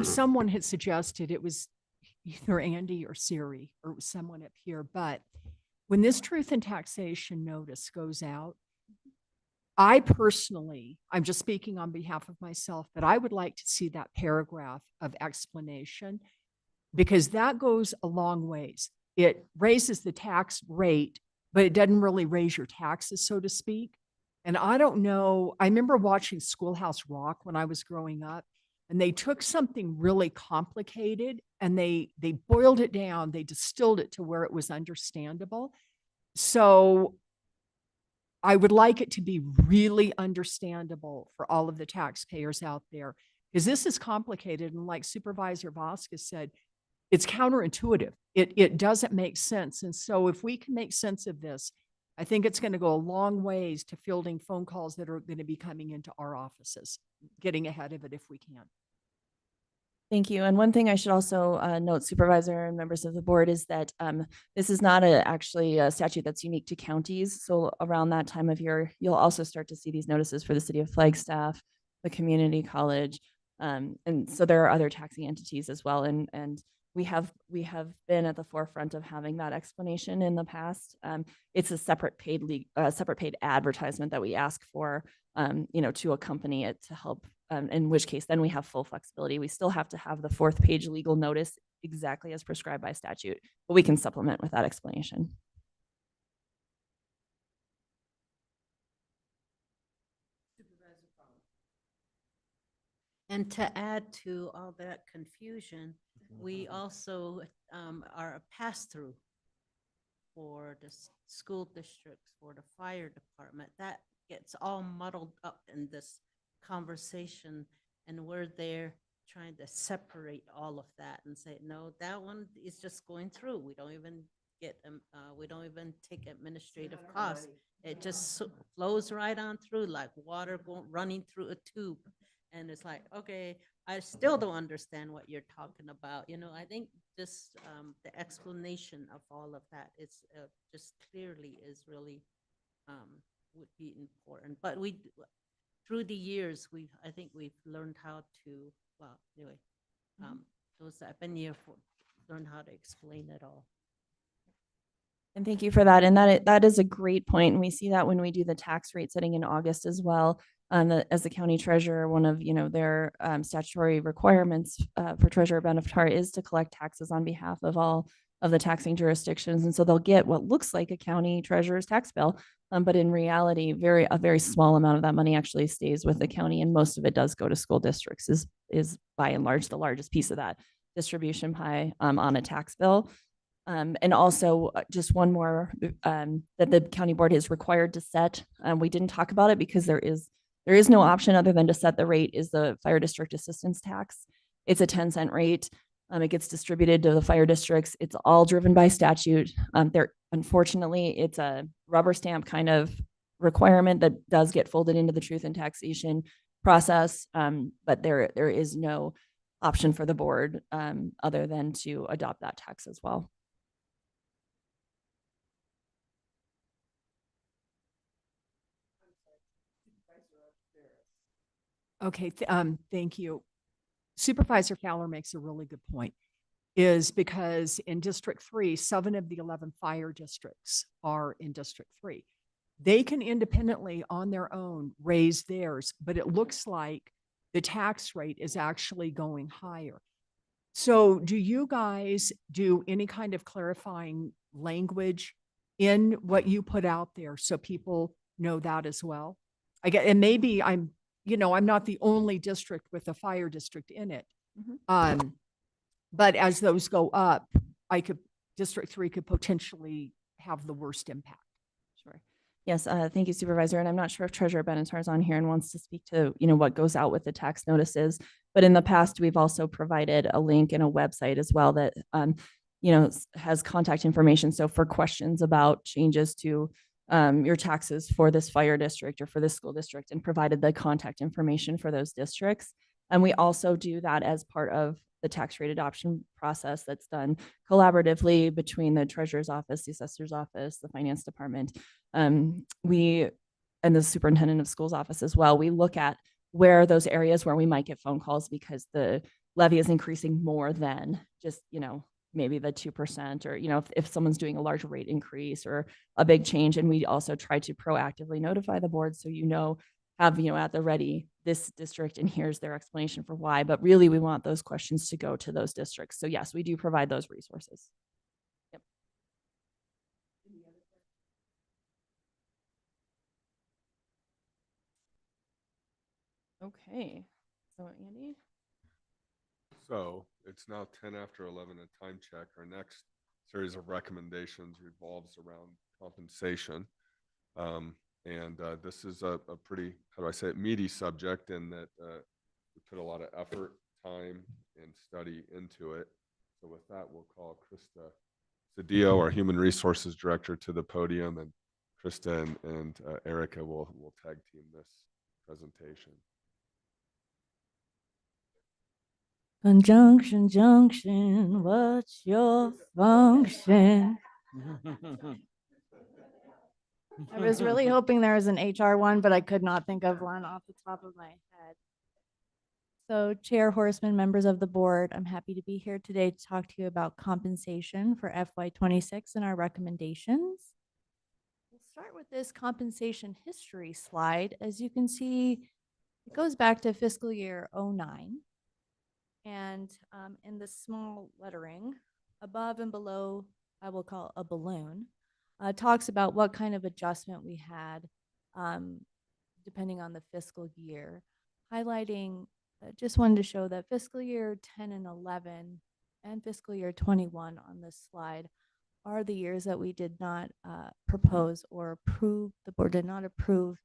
Someone had suggested it was either Andy or Siri or someone up here, but when this truth and taxation notice goes out, I personally, I'm just speaking on behalf of myself, but I would like to see that paragraph of explanation, because that goes a long ways. It raises the tax rate, but it doesn't really raise your taxes, so to speak. And I don't know, I remember watching Schoolhouse Rock when I was growing up, and they took something really complicated and they boiled it down, they distilled it to where it was understandable. So I would like it to be really understandable for all of the taxpayers out there, because this is complicated. And like Supervisor Vasquez said, it's counterintuitive. It doesn't make sense. And so if we can make sense of this, I think it's going to go a long ways to fielding phone calls that are going to be coming into our offices, getting ahead of it if we can. Thank you. And one thing I should also note, Supervisor and members of the board, is that this is not actually a statute that's unique to counties. So around that time of year, you'll also start to see these notices for the city of Flagstaff, the community college. And so there are other taxing entities as well. And we have been at the forefront of having that explanation in the past. It's a separate paid advertisement that we ask for, to accompany it to help. In which case, then we have full flexibility. We still have to have the 4th page legal notice exactly as prescribed by statute, but we can supplement with that explanation. And to add to all that confusion, we also are a pass-through for the school districts, for the fire department. That gets all muddled up in this conversation, and we're there trying to separate all of that and say, no, that one is just going through. We don't even take administrative costs. It just flows right on through like water running through a tube. And it's like, okay, I still don't understand what you're talking about. I think just the explanation of all of that is just clearly is really would be important. But through the years, I think we've learned how to, well, anyway, those that have been here learn how to explain it all. And thank you for that. And that is a great point. And we see that when we do the tax rate setting in August as well. As the county treasurer, one of their statutory requirements for Treasurer Benefitar is to collect taxes on behalf of all of the taxing jurisdictions. And so they'll get what looks like a county treasurer's tax bill. But in reality, a very small amount of that money actually stays with the county, and most of it does go to school districts, is by and large the largest piece of that distribution pie on a tax bill. And also just one more that the county board is required to set. We didn't talk about it because there is no option other than to set the rate, is the fire district assistance tax. It's a 10-cent rate. It gets distributed to the fire districts. It's all driven by statute. Unfortunately, it's a rubber stamp kind of requirement that does get folded into the truth and taxation process. But there is no option for the board other than to adopt that tax as well. Okay, thank you. Supervisor Fowler makes a really good point, is because in District 3, 7 of the 11 fire districts are in District 3. They can independently on their own raise theirs, but it looks like the tax rate is actually going higher. So do you guys do any kind of clarifying language in what you put out there so people know that as well? I get, and maybe I'm not the only district with a fire district in it. Mhm. But as those go up, District 3 could potentially have the worst impact. Sure. Yes, thank you, Supervisor. And I'm not sure if Treasurer Benatar is on here and wants to speak to, what goes out with the tax notices. But in the past, we've also provided a link and a website as well that, has contact information. So for questions about changes to your taxes for this fire district or for this school district, and provided the contact information for those districts. And we also do that as part of the tax rate adoption process that's done collaboratively between the treasurer's office, the assessor's office, the finance department. We, and the superintendent of schools office as well, we look at where those areas where we might get phone calls because the levy is increasing more than just, maybe the 2%, or, if someone's doing a large rate increase or a big change. And we also try to proactively notify the board so have at the ready this district and here's their explanation for why. But really, we want those questions to go to those districts. So yes, we do provide those resources. Yep. Okay. So Andy? So it's now 10 after 11, a time check. Our next series of recommendations revolves around compensation. This is a pretty, how do I say it, meaty subject in that we put a lot of effort, time, and study into it. So with that, we'll call Krista Cedillo, our Human Resources Director, to the podium, and Krista and Erica will tag team this presentation. Conjunction, junction, what's your function? I was really hoping there was an HR one, but I could not think of one off the top of my head. So Chair Horseman, members of the board, I'm happy to be here today to talk to you about compensation for FY26 and our recommendations. We'll start with this compensation history slide. As you can see, it goes back to fiscal year 09. And in the small lettering above and below, I will call a balloon, talks about what kind of adjustment we had depending on the fiscal year, highlighting, just wanted to show that fiscal year 10 and 11 and fiscal year 21 on this slide are the years that we did not propose or approve, the board did not approve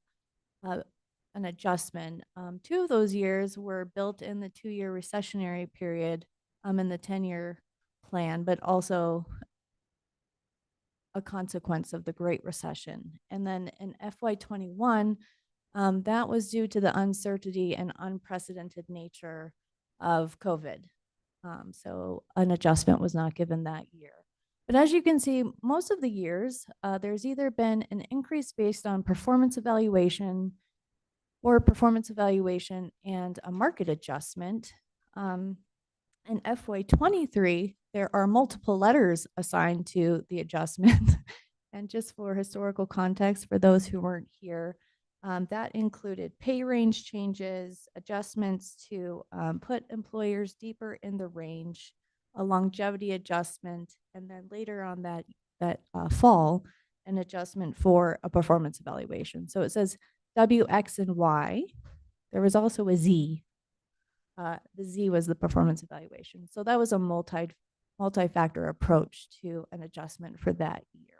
an adjustment. 2 of those years were built in the 2-year recessionary period in the 10-year plan, but also a consequence of the Great Recession. And then in FY21, that was due to the uncertainty and unprecedented nature of COVID. So an adjustment was not given that year. But as you can see, most of the years, there's either been an increase based on performance evaluation or performance evaluation and a market adjustment. In FY23, there are multiple letters assigned to the adjustment. And just for historical context, for those who weren't here, that included pay range changes, adjustments to put employers deeper in the range, a longevity adjustment, and then later on that fall, an adjustment for a performance evaluation. So it says W, X, and Y. There was also a Z. The Z was the performance evaluation. So that was a multi-factor approach to an adjustment for that year.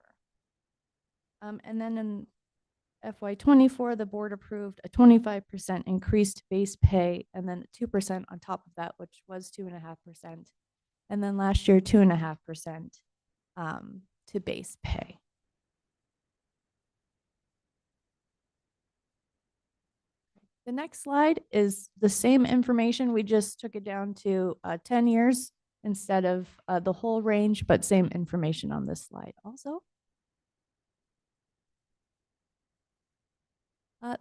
And then in FY24, the board approved a 25% increased base pay and then 2% on top of that, which was 2.5%. And then last year, 2.5% to base pay. The next slide is the same information. We just took it down to 10 years instead of the whole range, but same information on this slide also.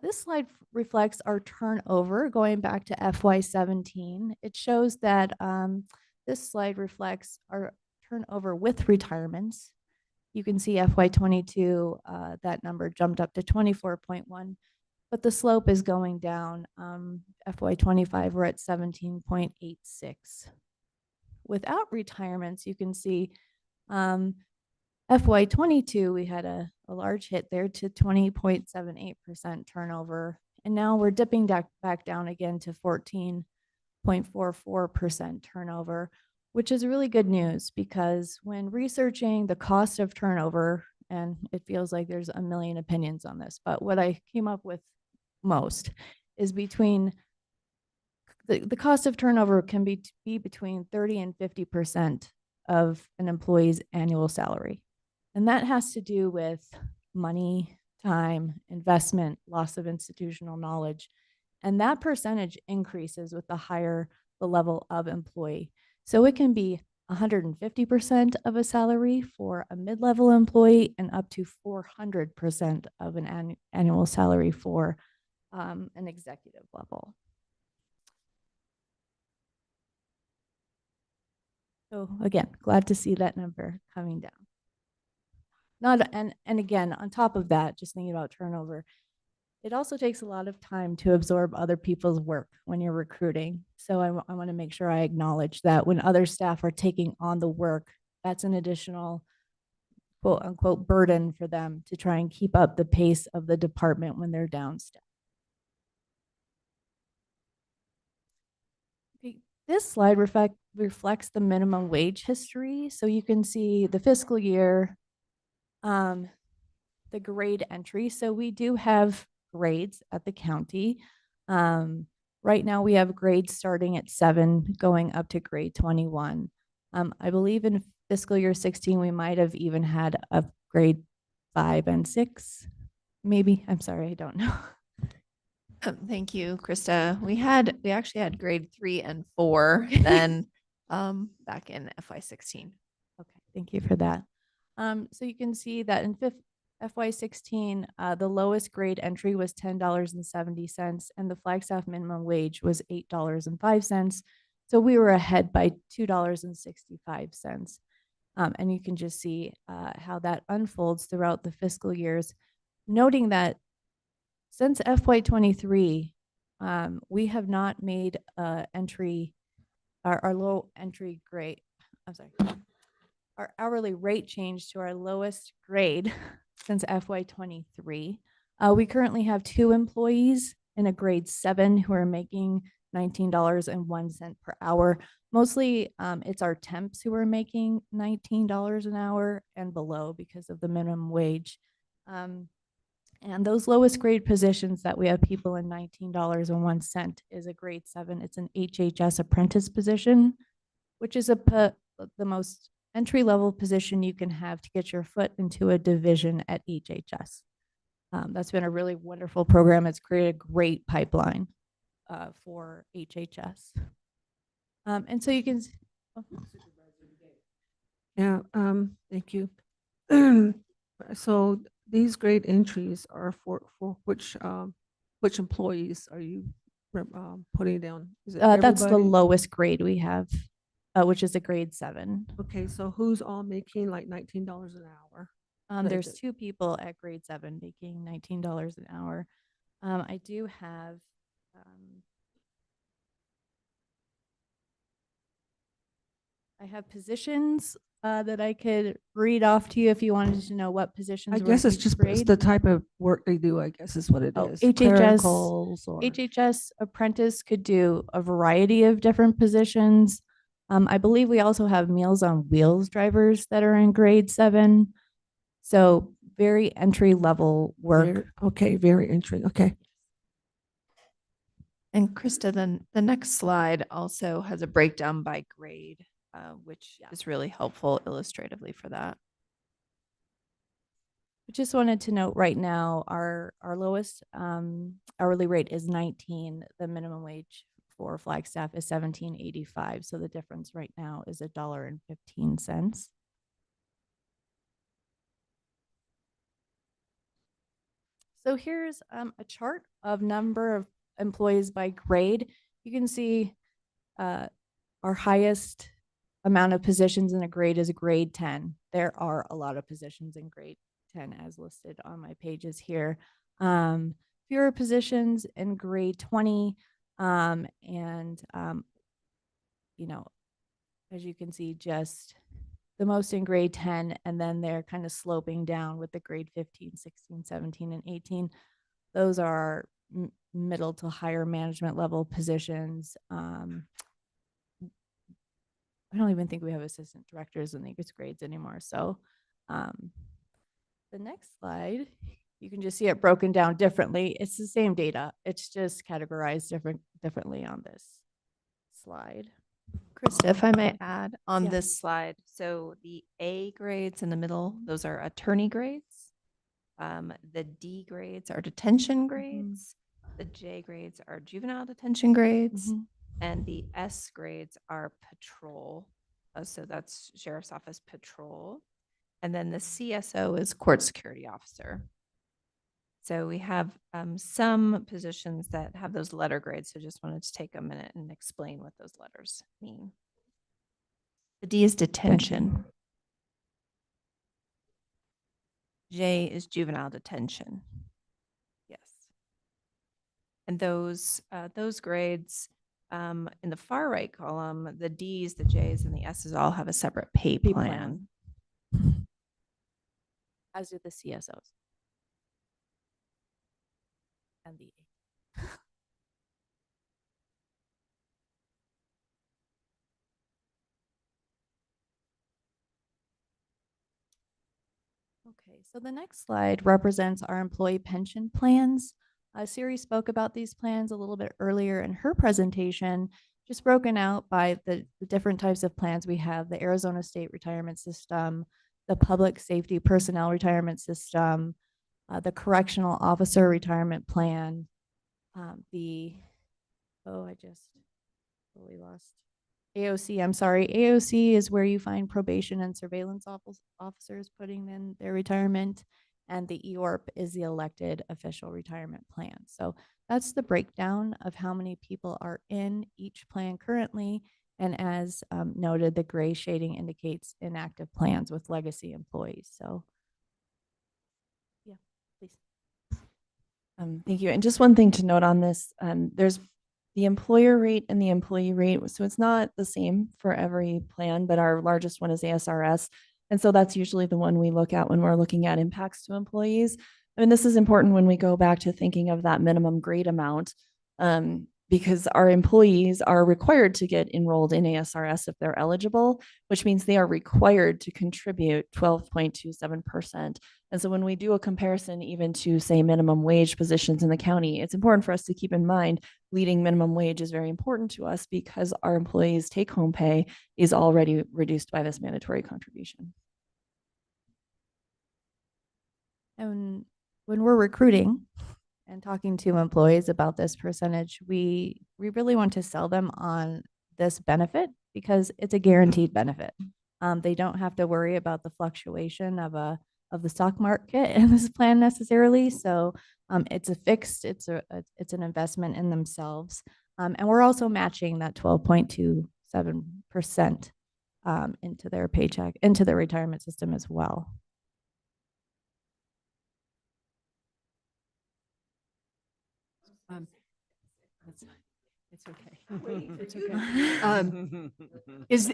This slide reflects our turnover going back to FY17. It shows that this slide reflects our turnover with retirements. You can see FY '22, that number jumped up to 24.1, but the slope is going down. FY '25, we're at 17.86. Without retirements, you can see FY '22, we had a large hit there to 20.78% turnover. And now we're dipping back down again to 14.44% turnover, which is really good news because when researching the cost of turnover, and it feels like there's a million opinions on this, but what I came up with most is between the cost of turnover can be between 30 and 50% of an employee's annual salary. And that has to do with money, time, investment, loss of institutional knowledge. And that percentage increases with the higher the level of employee. So it can be 150% of a salary for a mid-level employee and up to 400% of an annual salary for an executive level. So again, glad to see that number coming down. And again, on top of that, just thinking about turnover, it also takes a lot of time to absorb other people's work when you're recruiting. So I want to make sure I acknowledge that when other staff are taking on the work, that's an additional quote unquote burden for them to try and keep up the pace of the department when they're downstaffed. Okay, this slide reflects the minimum wage history. So you can see the fiscal year, the grade entry. So we do have grades at the county. Right now we have grades starting at 7 going up to grade 21. I believe in fiscal year 16, we might have even had a grade 5 and 6, maybe. I'm sorry, I don't know. Thank you, Krista. We actually had grade 3 and 4 then back in FY '16. Okay, thank you for that. So you can see that in FY '16, the lowest grade entry was $10.70, and the Flagstaff minimum wage was $8.05. So we were ahead by $2.65. And you can just see how that unfolds throughout the fiscal years, noting that since FY '23, we have not made our low entry grade, I'm sorry, our hourly rate change to our lowest grade since FY '23. We currently have 2 employees in a grade 7 who are making $19.01 per hour. Mostly it's our temps who are making $19 an hour and below because of the minimum wage. And those lowest grade positions that we have people in $19.01 is a grade 7. It's an HHS apprentice position, which is the most entry-level position you can have to get your foot into a division at HHS. That's been a really wonderful program. It's created a great pipeline for HHS. And so you can. Yeah, thank you. So these grade entries are for which employees are you putting down? Is it That's the everybody? lowest grade we have, which is a grade 7. Okay, so who's all making like $19 an hour? There's 2 people at grade 7 making $19 an hour. I do have positions that I could read off to you if you wanted to know what positions. I were guess at it's each just grade. the type of work they do, I guess is what it is. Clericals or HHS apprentice could do a variety of different positions. I believe we also have Meals on Wheels drivers that are in grade 7. So very entry level work. very entry. Okay. And Krista, then the next slide also has a breakdown by grade, which is really helpful illustratively for that. I just wanted to note right now, our lowest hourly rate is 19. The minimum wage for Flagstaff is $17.85. So the difference right now is $1.15. So here's a chart of number of employees by grade. You can see our highest amount of positions in a grade is a grade 10. there are a lot of positions in grade 10 as listed on my pages here. Fewer positions in grade 20, you know, as you can see, just the most in grade 10, and then they're kind of sloping down with the grade 15, 16, 17, and 18. Those are middle to higher management level positions. I don't even think we have assistant directors in these grades anymore. So the next slide, you can just see it broken down differently. It's the same data. It's just categorized differently on this slide. Krista, if I may add on Yeah. this slide, so the A grades in the middle, those are attorney grades. The D grades are detention grades. The J grades are juvenile detention grades. And the S grades are patrol. So that's sheriff's office patrol. And then the CSO is court security officer. So we have some positions that have those letter grades. So just wanted to take a minute and explain what those letters mean. The D is detention. J is juvenile detention. Yes. And those grades in the far right column, the D's, the J's, and the S's all have a separate pay plan. As do the CSOs. And the Okay, so the next slide represents our employee pension plans. Siri spoke about these plans a little bit earlier in her presentation, just broken out by the different types of plans we have: the Arizona State Retirement System, the Public Safety Personnel Retirement System, the Correctional Officer Retirement Plan, I just totally lost. AOC, I'm sorry. AOC is where you find probation and surveillance officers putting in their retirement. And the EORP is the elected official retirement plan. So that's the breakdown of how many people are in each plan currently. And as noted, the gray shading indicates inactive plans with legacy employees. So yeah, please. Thank you. And just one thing to note on this, there's the employer rate and the employee rate. So it's not the same for every plan, but our largest one is ASRS. And so that's usually the one we look at when we're looking at impacts to employees. I mean, this is important when we go back to thinking of that minimum grade amount, because our employees are required to get enrolled in ASRS if they're eligible, which means they are required to contribute 12.27%. And so when we do a comparison even to, say, minimum wage positions in the county, it's important for us to keep in mind leading minimum wage is very important to us because our employees' take-home pay is already reduced by this mandatory contribution. And when we're recruiting and talking to employees about this percentage, we really want to sell them on this benefit because it's a guaranteed benefit. They don't have to worry about the fluctuation of the stock market in this plan necessarily. So it's a fixed, it's an investment in themselves. And we're also matching that 12.27% into their paycheck, into their retirement system as well. It's okay. It's okay.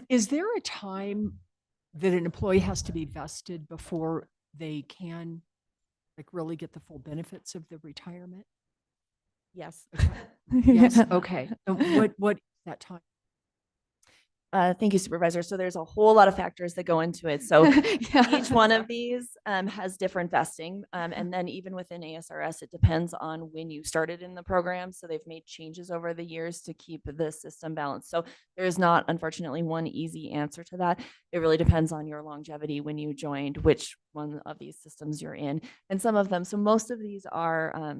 Is there a time that an employee has to be vested before they can really get the full benefits of the retirement? Yes. Yes. Okay. And what is that time? Thank you, Supervisor. So there's a whole lot of factors that go into it. So each one of these has different vesting. And then even within ASRS, it depends on when you started in the program. So they've made changes over the years to keep the system balanced. So there is not, unfortunately, one easy answer to that. It really depends on your longevity when you joined, which one of these systems you're in. And some of them, so most of these are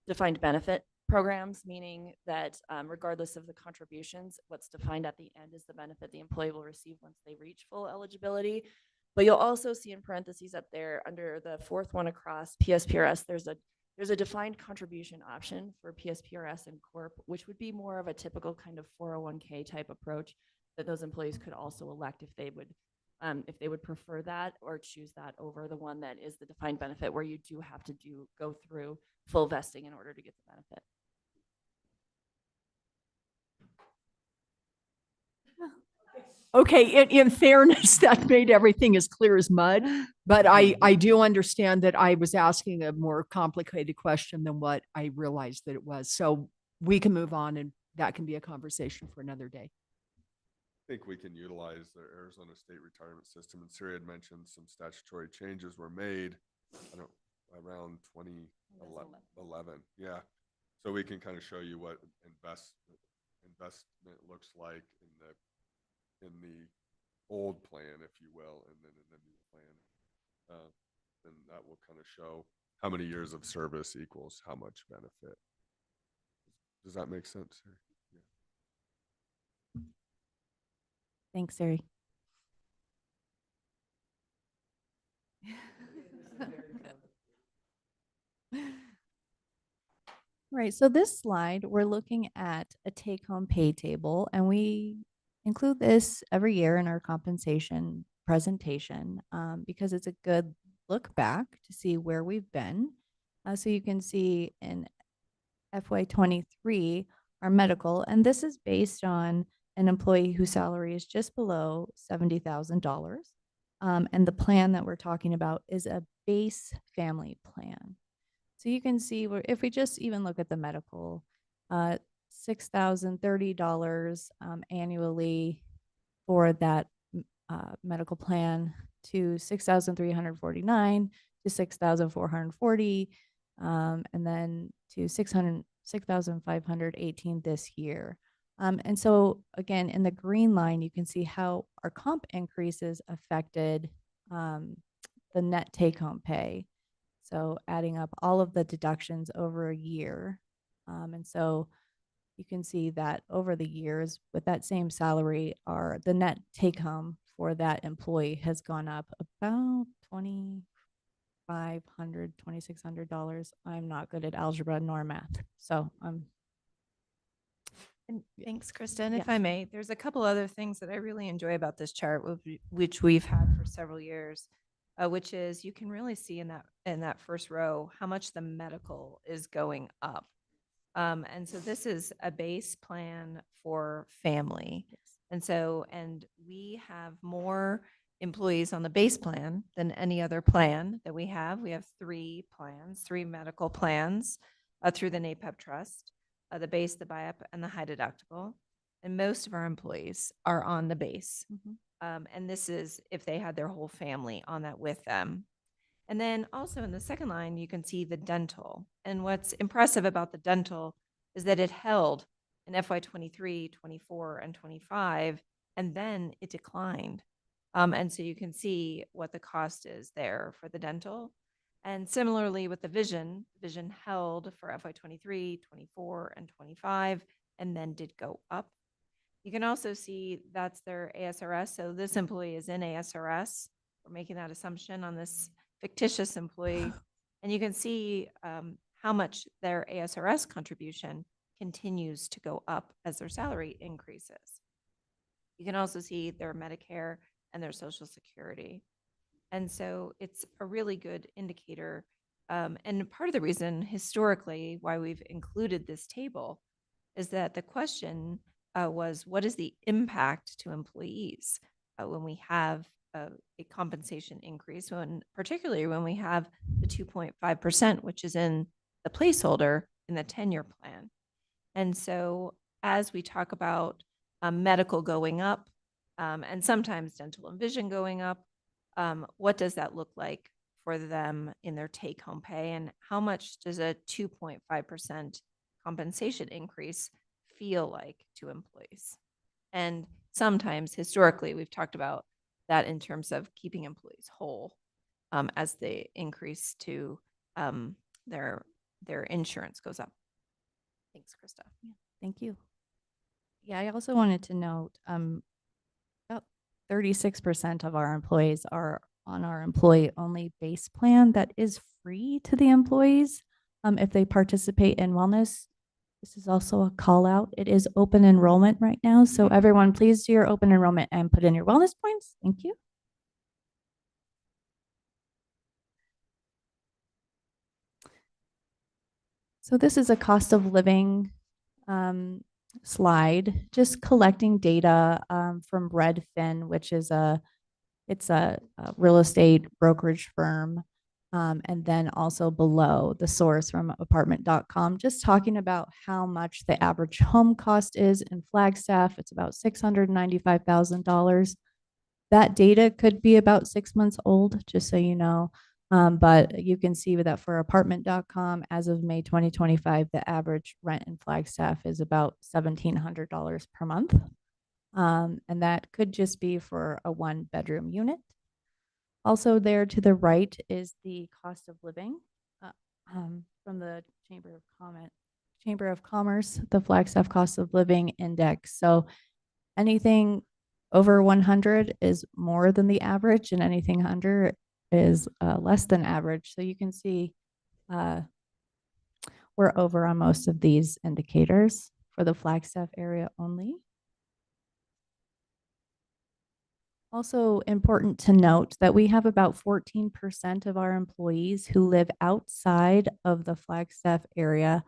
defined benefit programs, meaning that regardless of the contributions, what's defined at the end is the benefit the employee will receive once they reach full eligibility. But you'll also see in parentheses up there under the fourth one across PSPRS, there's a defined contribution option for PSPRS and Corp, which would be more of a typical kind of 401k type approach that those employees could also elect if they would if they would prefer that or choose that over the one that is the defined benefit where you do have to go through full vesting in order to get the benefit. Okay, in fairness, that made everything as clear as mud, but I do understand that I was asking a more complicated question than what I realized that it was. So we can move on and that can be a conversation for another day. I think we can utilize the Arizona State Retirement System, and Siri had mentioned some statutory changes were made, around 2011. Yeah. So we can kind of show you what investment looks like in the old plan, if you will, and then in the new plan. And that will kind of show how many years of service equals how much benefit. Does that make sense? Yeah. Thanks, Sari. Right, so this slide, we're looking at a take-home pay table, and we include this every year in our compensation presentation because it's a good look back to see where we've been. So you can see in FY23, our medical, and this is based on an employee whose salary is just below $70,000. And the plan that we're talking about is a base family plan. So you can see where if we just even look at the medical, $6,030 annually for that medical plan to 6,349 to 6,440, and then to 6,518 this year. And so again, in the green line, you can see how our comp increases affected the net take-home pay. So adding up all of the deductions over a year. And so you can see that over the years with that same salary, the net take-home for that employee has gone up about $2,600. I'm not good at algebra nor math. So And thanks, Krista. And if Yeah. I may, there's a couple other things that I really enjoy about this chart, which we've had for several years, which is you can really see in that first row how much the medical is going up. And so this is a base plan for family. And we have more employees on the base plan than any other plan that we have. We have three medical plans through the NAPEP Trust, the base, the buy-up, and the high deductible. And most of our employees are on the base. And this is if they had their whole family on that with them. And then also in the second line, you can see the dental. And what's impressive about the dental is that it held in FY23, 24, and 25, and then it declined. And so you can see what the cost is there for the dental. And similarly with the vision held for FY23, 24, and 25, and then did go up. You can also see that's their ASRS. So this employee is in ASRS. We're making that assumption on this fictitious employee. And you can see how much their ASRS contribution continues to go up as their salary increases. You can also see their Medicare and their Social Security. And so it's a really good indicator. And part of the reason historically why we've included this table is that the question was, what is the impact to employees when we have a compensation increase, particularly when we have the 2.5%, which is in the placeholder in the 10-year plan. And so as we talk about medical going up and sometimes dental and vision going up, what does that look like for them in their take-home pay, and how much does a 2.5% compensation increase feel like to employees? And sometimes historically, we've talked about that in terms of keeping employees whole as they increase to their insurance goes up. Thanks, Krista. Yeah, thank you. Yeah, I also wanted to note about 36% of our employees are on our employee-only base plan that is free to the employees if they participate in wellness. This is also a call out. It is open enrollment right now. So everyone, please do your open enrollment and put in your wellness points. Thank you. So this is a cost of living slide, just collecting data from Redfin, which is it's a real estate brokerage firm. And then also below the source from apartment.com, just talking about how much the average home cost is in Flagstaff. It's about $695,000. That data could be about 6 months old, just so you know. But you can see that for apartment.com, as of May 2025, the average rent in Flagstaff is about $1,700 per month. And that could just be for a 1-bedroom unit. Also there to the right is the cost of living from the Chamber of Commerce, the Flagstaff Cost of Living Index. So anything over 100 is more than the average, and anything under is less than average. So you can see we're over on most of these indicators for the Flagstaff area only. Also important to note that we have about 14% of our employees who live outside of the Flagstaff area.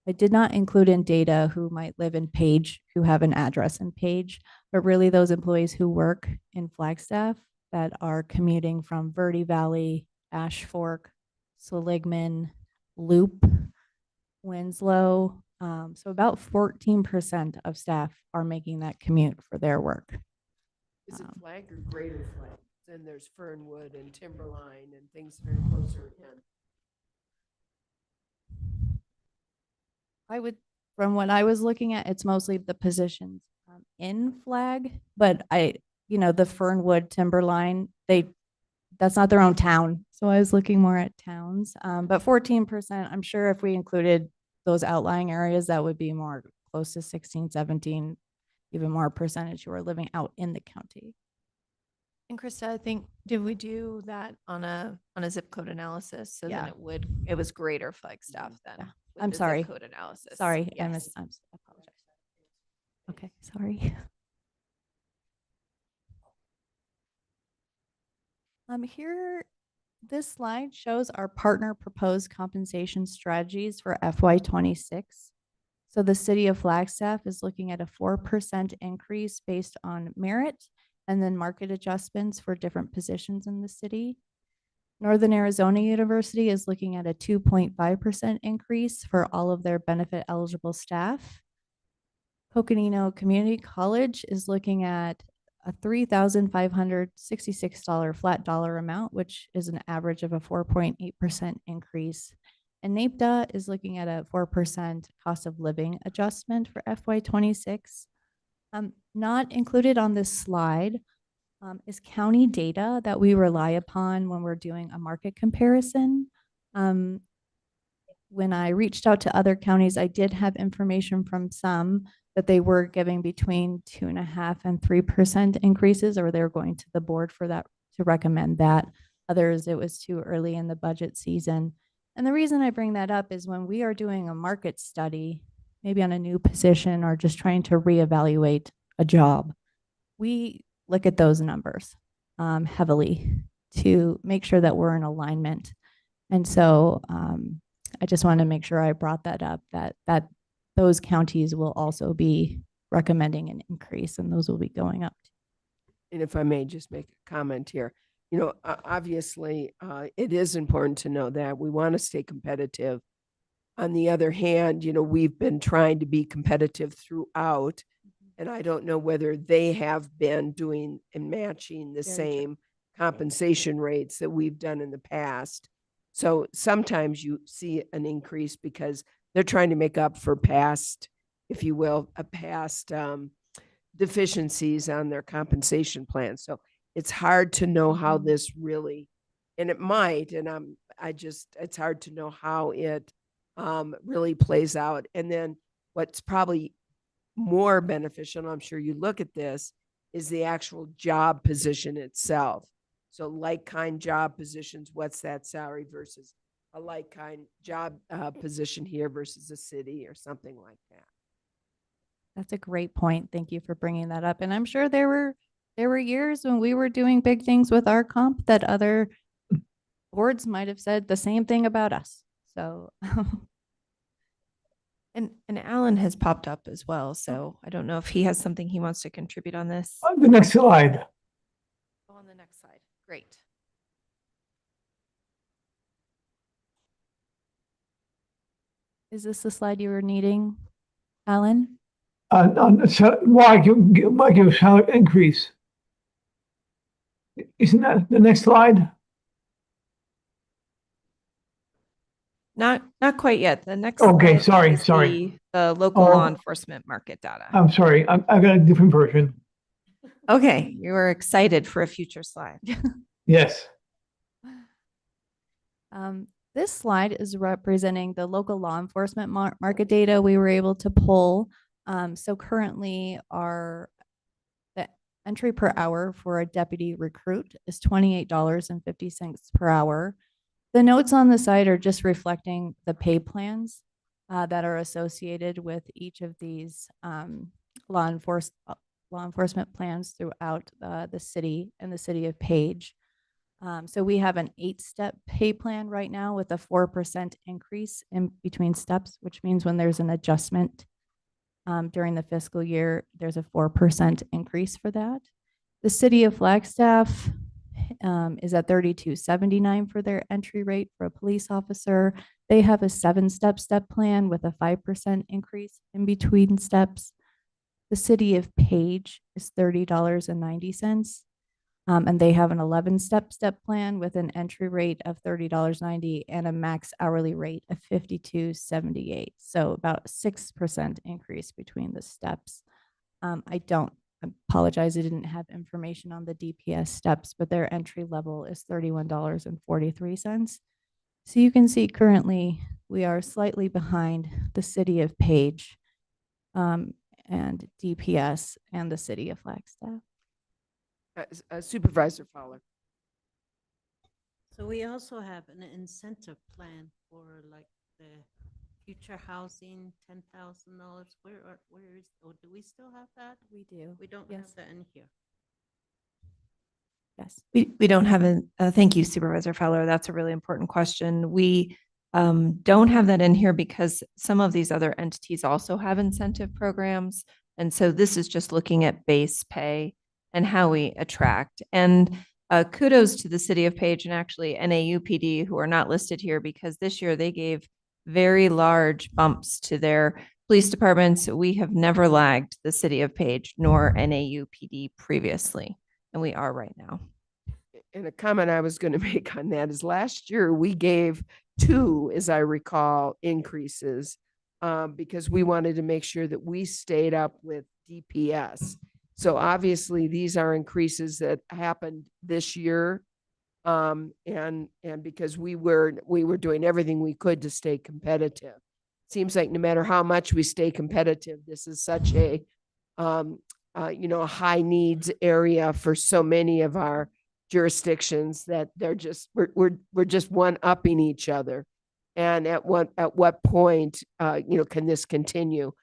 I did not include in data who might live in Page, who have an address in Page, but really those employees who work in Flagstaff that are commuting from Verde Valley, Ash Fork, Seligman, Loop, Winslow. So about 14% of staff are making that commute for their work. Is it Flag or Greater Flag? Then there's Fernwood and Timberline and things that are closer in. From what I was looking at, it's mostly the positions in Flag, but the Fernwood Timberline, that's not their own town. So I was looking more at towns, but 14%, I'm sure if we included those outlying areas, that would be more close to 16, 17, even more percentage who are living out in the county. And Krista, I think, did we do that on a zip code analysis? So Yeah. then it was greater Flagstaff then. Yeah. with I'm the zip sorry. Code analysis. Sorry, I Yes. apologize. Okay, sorry. Here, this slide shows our partner proposed compensation strategies for FY26. So the city of Flagstaff is looking at a 4% increase based on merit and then market adjustments for different positions in the city. Northern Arizona University is looking at a 2.5% increase for all of their benefit eligible staff. Coconino Community College is looking at a $3,566 flat dollar amount, which is an average of a 4.8% increase. And NAPTA is looking at a 4% cost of living adjustment for FY26. Not included on this slide is county data that we rely upon when we're doing a market comparison. When I reached out to other counties, I did have information from some that they were giving between 2.5% and 3% increases, or they're going to the board for that to recommend that. Others, it was too early in the budget season. And the reason I bring that up is when we are doing a market study, maybe on a new position or just trying to reevaluate a job, we look at those numbers heavily to make sure that we're in alignment. And so I just want to make sure I brought that up, that those counties will also be recommending an increase, and those will be going up. And if I may just make a comment here, obviously, it is important to know that we want to stay competitive. On the other hand, we've been trying to be competitive throughout, and I don't know whether they have been doing and matching the same compensation rates that we've done in the past. So sometimes you see an increase because they're trying to make up for past, if you will, past deficiencies on their compensation plan. So it's hard to know how this really, and it might, and it's hard to know how it really plays out. And then what's probably more beneficial, and I'm sure you look at this, is the actual job position itself. So like kind job positions, what's that salary versus a like kind job position here versus a city or something like that. That's a great point. Thank you for bringing that up. And I'm sure there were years when we were doing big things with our comp that other boards might have said the same thing about us. So And Alan has popped up as well, so I don't know if he has something he wants to contribute on this. The next slide. On the next slide. Great. Is this the slide you were needing, Alan? Why give salary increase? Isn't that the next slide? Not quite yet. The next Okay, slide sorry. is the local law Oh. enforcement market data. I'm sorry, I got a different version. Okay, you were excited for a future slide. Yes. This slide is representing the local law enforcement market data we were able to pull. So currently the entry per hour for a deputy recruit is $28.50 per hour. The notes on the side are just reflecting the pay plans that are associated with each of these law enforcement plans throughout the city and the city of Page. So we have an 8-step pay plan right now with a 4% increase in between steps, which means when there's an adjustment during the fiscal year, there's a 4% increase for that. The city of Flagstaff is at $32.79 for their entry rate for a police officer. They have a 7-step plan with a 5% increase in between steps. The city of Page is $30.90. And they have an 11-step plan with an entry rate of $30.90 and a max hourly rate of $52.78. So about 6% increase between the steps. I apologize, I didn't have information on the DPS steps, but their entry level is $31.43. So you can see currently we are slightly behind the city of Page and DPS and the city of Flagstaff. Supervisor Fowler. So we also have an incentive plan for like the future housing, $10,000. Where is, oh, do we still have that? We do. We don't Yes. have that in here. Yes. We don't have thank you, Supervisor Fowler. That's a really important question. We don't have that in here because some of these other entities also have incentive programs. And so this is just looking at base pay and how we attract. And kudos to the city of Page and actually NAUPD, who are not listed here because this year they gave very large bumps to their police departments. We have never lagged the city of Page nor NAUPD previously, and we are right now. And a comment I was going to make on that is last year we gave 2, as I recall, increases because we wanted to make sure that we stayed up with DPS. So obviously these are increases that happened this year. And because we were doing everything we could to stay competitive. Seems like no matter how much we stay competitive, this is such a high needs area for so many of our jurisdictions that we're just one-upping each other. And at what point can this continue?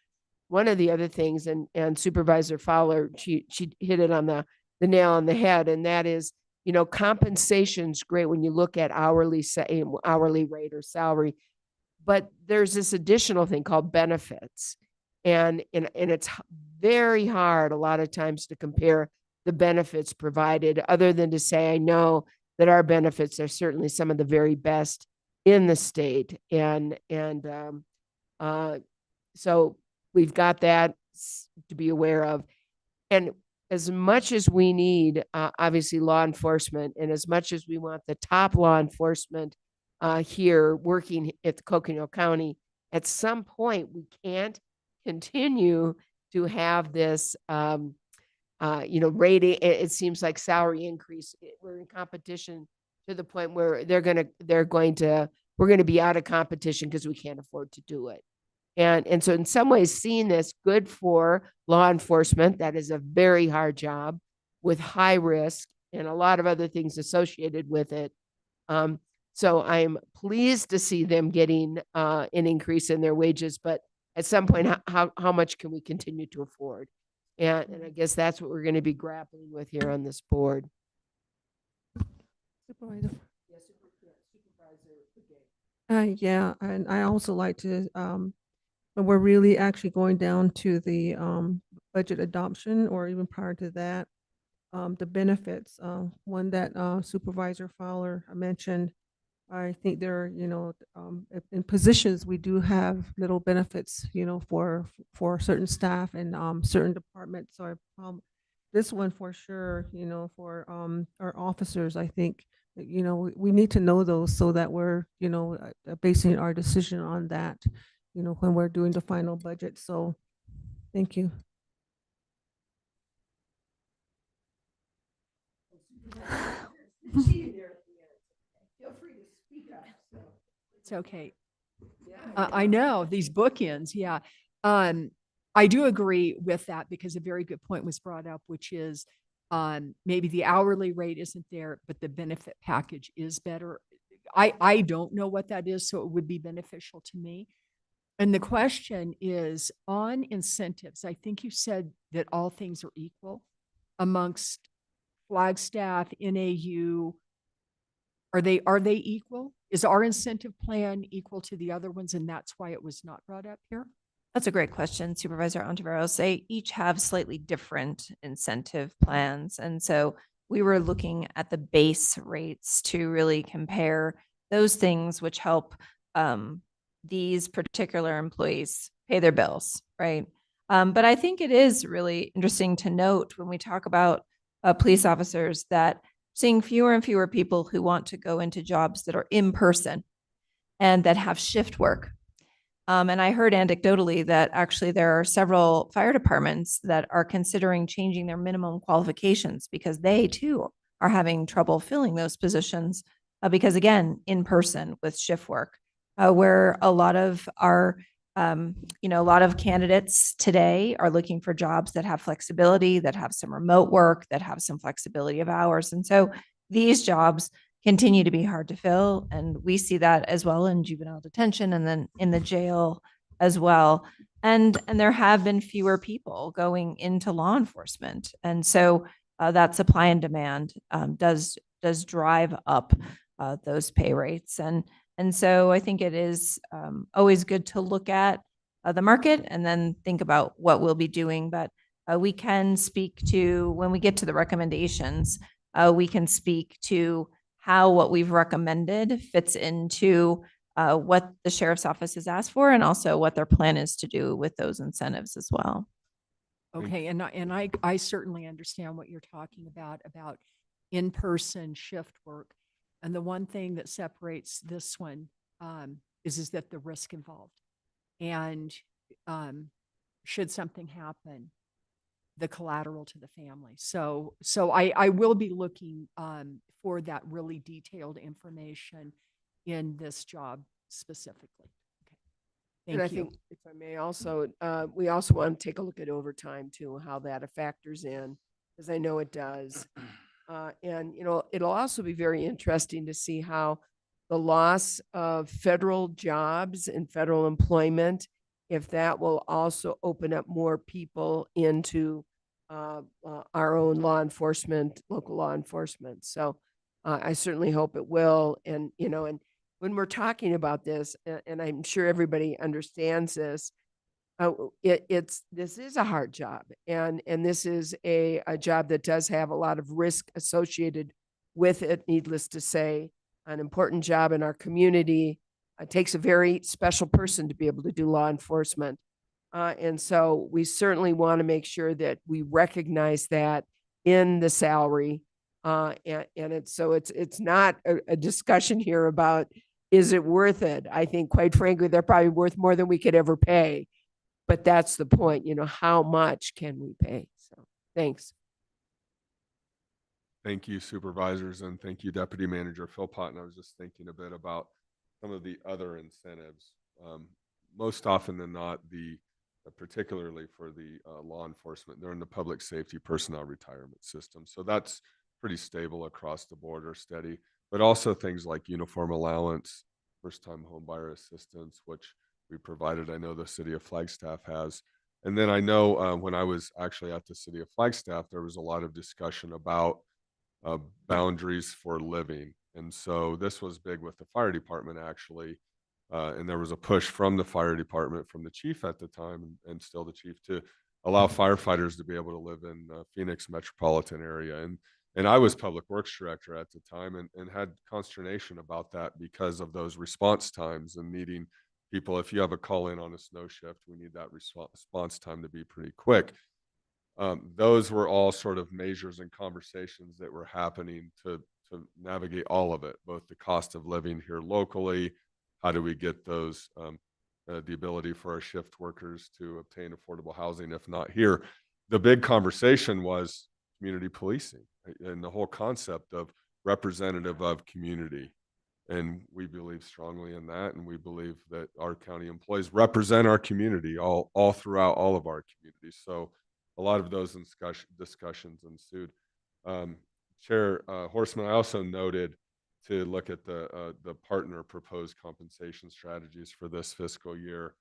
One of the other things, and Supervisor Fowler, she hit it on the nail on the head, and that is, compensation's great when you look at hourly rate or salary, but there's this additional thing called benefits. And it's very hard a lot of times to compare the benefits provided, other than to say, I know that our benefits are certainly some of the very best in the state. So we've got that to be aware of. And as much as we need, obviously, law enforcement, and as much as we want the top law enforcement here working at the Coconino County, at some point we can't continue to have this, rating. It seems like salary increase. We're in competition to the point where we're going to be out of competition because we can't afford to do it. And so in some ways, seeing this, good for law enforcement. That is a very hard job with high risk and a lot of other things associated with it. So I'm pleased to see them getting an increase in their wages, but at some point, how much can we continue to afford? And I guess that's what we're going to be grappling with here on this board. Supervisor. Yeah, and I also like to And we're really actually going down to the budget adoption, or even prior to that, the benefits. One that Supervisor Fowler mentioned, I think there are, in positions, we do have little benefits, for certain staff and certain departments. So this one for sure, for our officers, I think, we need to know those so that we're, basing our decision on that, when we're doing the final budget. So thank you. It's okay. I know these bookends. Yeah. I do agree with that because a very good point was brought up, which is maybe the hourly rate isn't there, but the benefit package is better. I don't know what that is, so it would be beneficial to me. And the question is on incentives. I think you said that all things are equal amongst Flagstaff, NAU. Are they equal? Is our incentive plan equal to the other ones, and that's why it was not brought up here? That's a great question, Supervisor Ontiveros. They each have slightly different incentive plans. And so we were looking at the base rates to really compare those things which help these particular employees pay their bills, right? But I think it is really interesting to note when we talk about police officers that seeing fewer and fewer people who want to go into jobs that are in person and that have shift work. And I heard anecdotally that actually there are several fire departments that are considering changing their minimum qualifications because they too are having trouble filling those positions because again, in person with shift work, where a lot of our, a lot of candidates today are looking for jobs that have flexibility, that have some remote work, that have some flexibility of hours. And so these jobs continue to be hard to fill. And we see that as well in juvenile detention and then in the jail as well. And there have been fewer people going into law enforcement. And so that supply and demand does drive up those pay rates. And so I think it is always good to look at the market and then think about what we'll be doing. But we can speak to, when we get to the recommendations, we can speak to how what we've recommended fits into what the sheriff's office has asked for and also what their plan is to do with those incentives as well. Okay, and I certainly understand what you're talking about in-person shift work. And the one thing that separates this one is that the risk involved. And should something happen, the collateral to the family. So I will be looking for that really detailed information in this job specifically. Okay. And I Thank you. think if I may also, we also want to take a look at overtime too, how that factors in, because I know it does. And, it'll also be very interesting to see how the loss of federal jobs and federal employment, if that will also open up more people into our own law enforcement, local law enforcement. So I certainly hope it will. And, and when we're talking about this, and I'm sure everybody understands this, this is a hard job, and this is a job that does have a lot of risk associated with it. Needless to say, an important job in our community. It takes a very special person to be able to do law enforcement, and so we certainly want to make sure that we recognize that in the salary, and it's not a discussion here about is it worth it. I think, quite frankly, they're probably worth more than we could ever pay. But that's the point, how much can we pay? So thanks. Thank you, supervisors, and thank you, Deputy Manager Philpott. And I was just thinking a bit about some of the other incentives. Most often than not, particularly for the law enforcement, they're in the public safety personnel retirement system. So that's pretty stable across the board or steady, but also things like uniform allowance, first-time homebuyer assistance, which we provided. I know the city of Flagstaff has. And then I know when I was actually at the city of Flagstaff, there was a lot of discussion about boundaries for living. And so this was big with the fire department, actually. And there was a push from the fire department, from the chief at the time, and still the chief, to allow firefighters to be able to live in Phoenix metropolitan area. And I was public works director at the time, and had consternation about that because of those response times and needing people. If you have a call in on a snow shift, we need that response time to be pretty quick. Those were all sort of measures and conversations that were happening to navigate all of it, both the cost of living here locally, how do we get those, the ability for our shift workers to obtain affordable housing, if not here. The big conversation was community policing and the whole concept of representative of community. And we believe strongly in that. And we believe that our county employees represent our community all throughout all of our communities. So a lot of those discussions ensued. Chair Horstman, I also noted to look at the partner proposed compensation strategies for this fiscal year.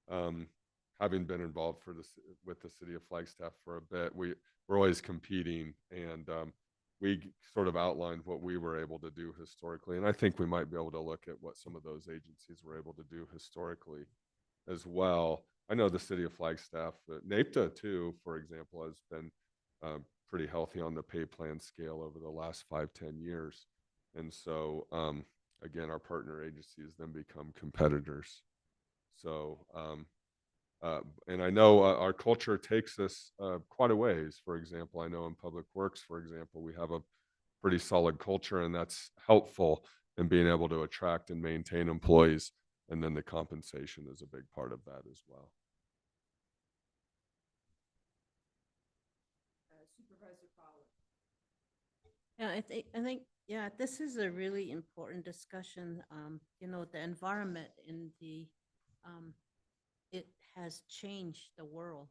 Having been involved with the city of Flagstaff for a bit, we're always competing, and we sort of outlined what we were able to do historically. And I think we might be able to look at what some of those agencies were able to do historically as well. I know the city of Flagstaff, NAPTA too, for example, has been pretty healthy on the pay plan scale over the last 5-10 years. And so, again, our partner agencies then become competitors. So, and I know our culture takes us quite a ways. For example, I know in public works, for example, we have a pretty solid culture, and that's helpful in being able to attract and maintain employees. And then the compensation is a big part of that as well. Supervisor Fowler. Yeah, I think, yeah, this is a really important discussion. You know, the environment in it has changed the world.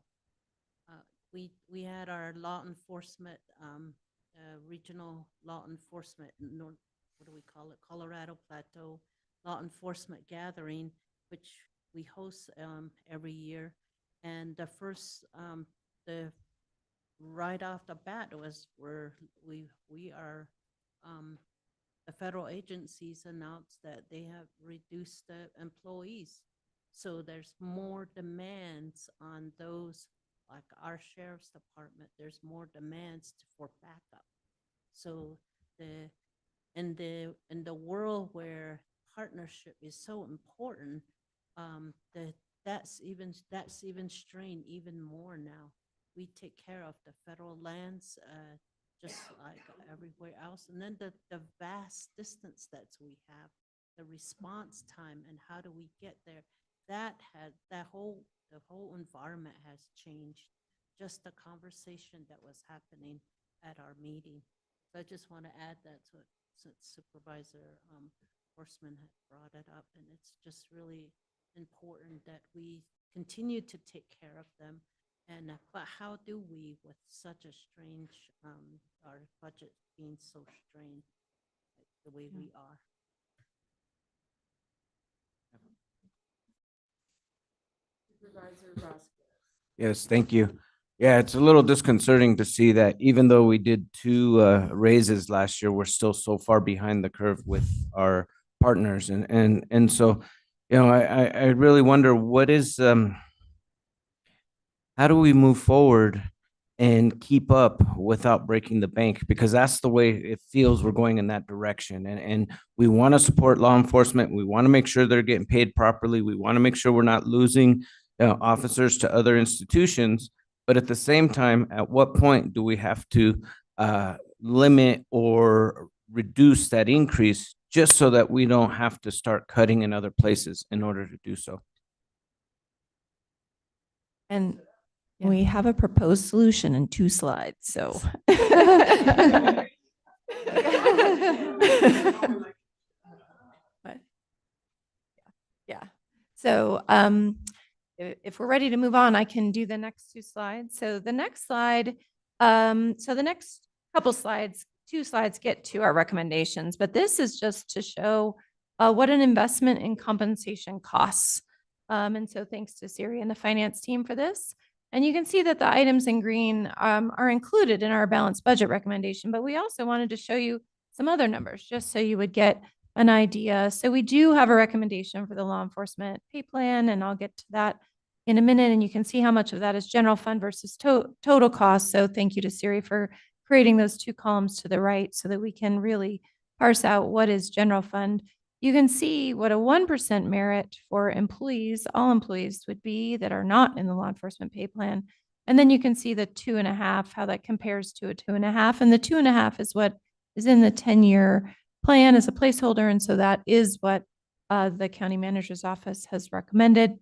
We had our law enforcement, regional law enforcement, what do we call it? Colorado Plateau Law Enforcement Gathering, which we host every year. And the first, right off the bat was where we are, the federal agencies announced that they have reduced the employees. So there's more demands on those, like our sheriff's department, there's more demands for backup. So in the world where partnership is so important, that's even strained even more now. We take care of the federal lands, just like everywhere else. And then the vast distance that we have, the response time, and how do we get there? The whole environment has changed. Just the conversation that was happening at our meeting. So I just want to add that to it, since Supervisor Horstman had brought it up, and it's just really important that we continue to take care of them. And but how do we, with such a strange, our budget being so strained, the way we are? Supervisor Vasquez. Yes, thank you. Yeah, it's a little disconcerting to see that even though we did 2 raises last year, we're still so far behind the curve with our partners. And so, you know, I really wonder what is, how do we move forward and keep up without breaking the bank? Because that's the way it feels we're going in that direction. And we want to support law enforcement. We want to make sure they're getting paid properly. We want to make sure we're not losing officers to other institutions. But at the same time, at what point do we have to limit or reduce that increase just so that we don't have to start cutting in other places in order to do so? And Yeah. we have a proposed solution in 2 slides, so. But, yeah. So if we're ready to move on, I can do the next 2 slides. So the next slide, so the next couple slides, 2 slides get to our recommendations, but this is just to show what an investment in compensation costs. And so thanks to Siri and the finance team for this. And you can see that the items in green are included in our balanced budget recommendation, but we also wanted to show you some other numbers just so you would get an idea. So we do have a recommendation for the law enforcement pay plan, and I'll get to that in a minute. And you can see how much of that is general fund versus total cost. So thank you to Siri for creating those two columns to the right so that we can really parse out what is general fund. You can see what a 1% merit for employees, all employees would be that are not in the law enforcement pay plan. And then you can see the 2.5, how that compares to a 2.5. And the 2.5 is what is in the 10-year plan as a placeholder. And so that is what the county manager's office has recommended.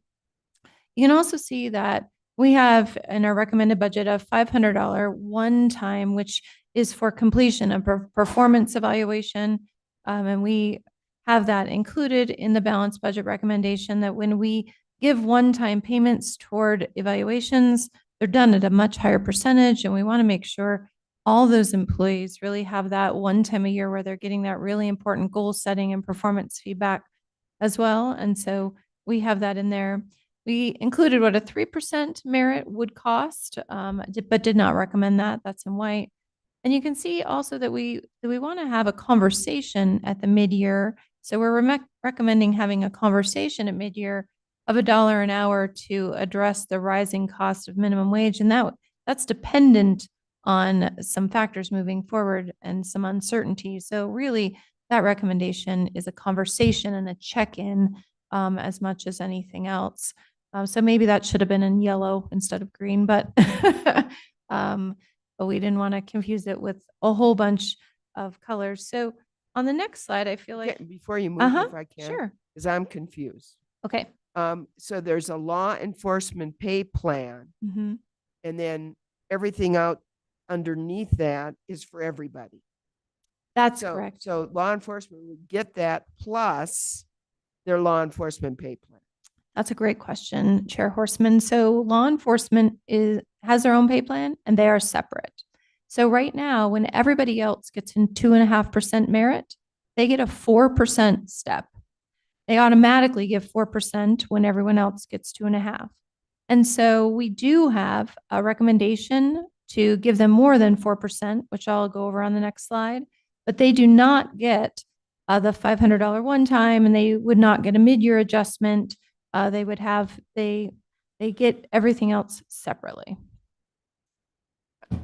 You can also see that we have in our recommended budget a $500 one-time, which is for completion of performance evaluation. And we have that included in the balanced budget recommendation, that when we give one-time payments toward evaluations, they're done at a much higher percentage. And we want to make sure all those employees really have that one time a year where they're getting that really important goal setting and performance feedback as well. And so we have that in there. We included what a 3% merit would cost, but did not recommend that. That's in white. And you can see also that we want to have a conversation at the mid-year. So we're recommending having a conversation at mid-year of $1 an hour to address the rising cost of minimum wage. And that's dependent on some factors moving forward and some uncertainty. So really, that recommendation is a conversation and a check-in as much as anything else. So maybe that should have been in yellow instead of green, but but we didn't want to confuse it with a whole bunch of colors. So on the next slide, I feel like, Okay, before you move, if I can, sure. because I'm confused. Okay. So there's a law enforcement pay plan, Mhm. and then everything out underneath that is for everybody. That's So, correct. so law enforcement would get that plus their law enforcement pay plan. That's a great question, Chair Horseman. So law enforcement has their own pay plan and they are separate. So right now, when everybody else gets in 2.5% merit, they get a 4% step. They automatically give 4% when everyone else gets 2.5. And so we do have a recommendation to give them more than 4%, which I'll go over on the next slide, but they do not get the $500 one time, and they would not get a mid-year adjustment. They get everything else separately.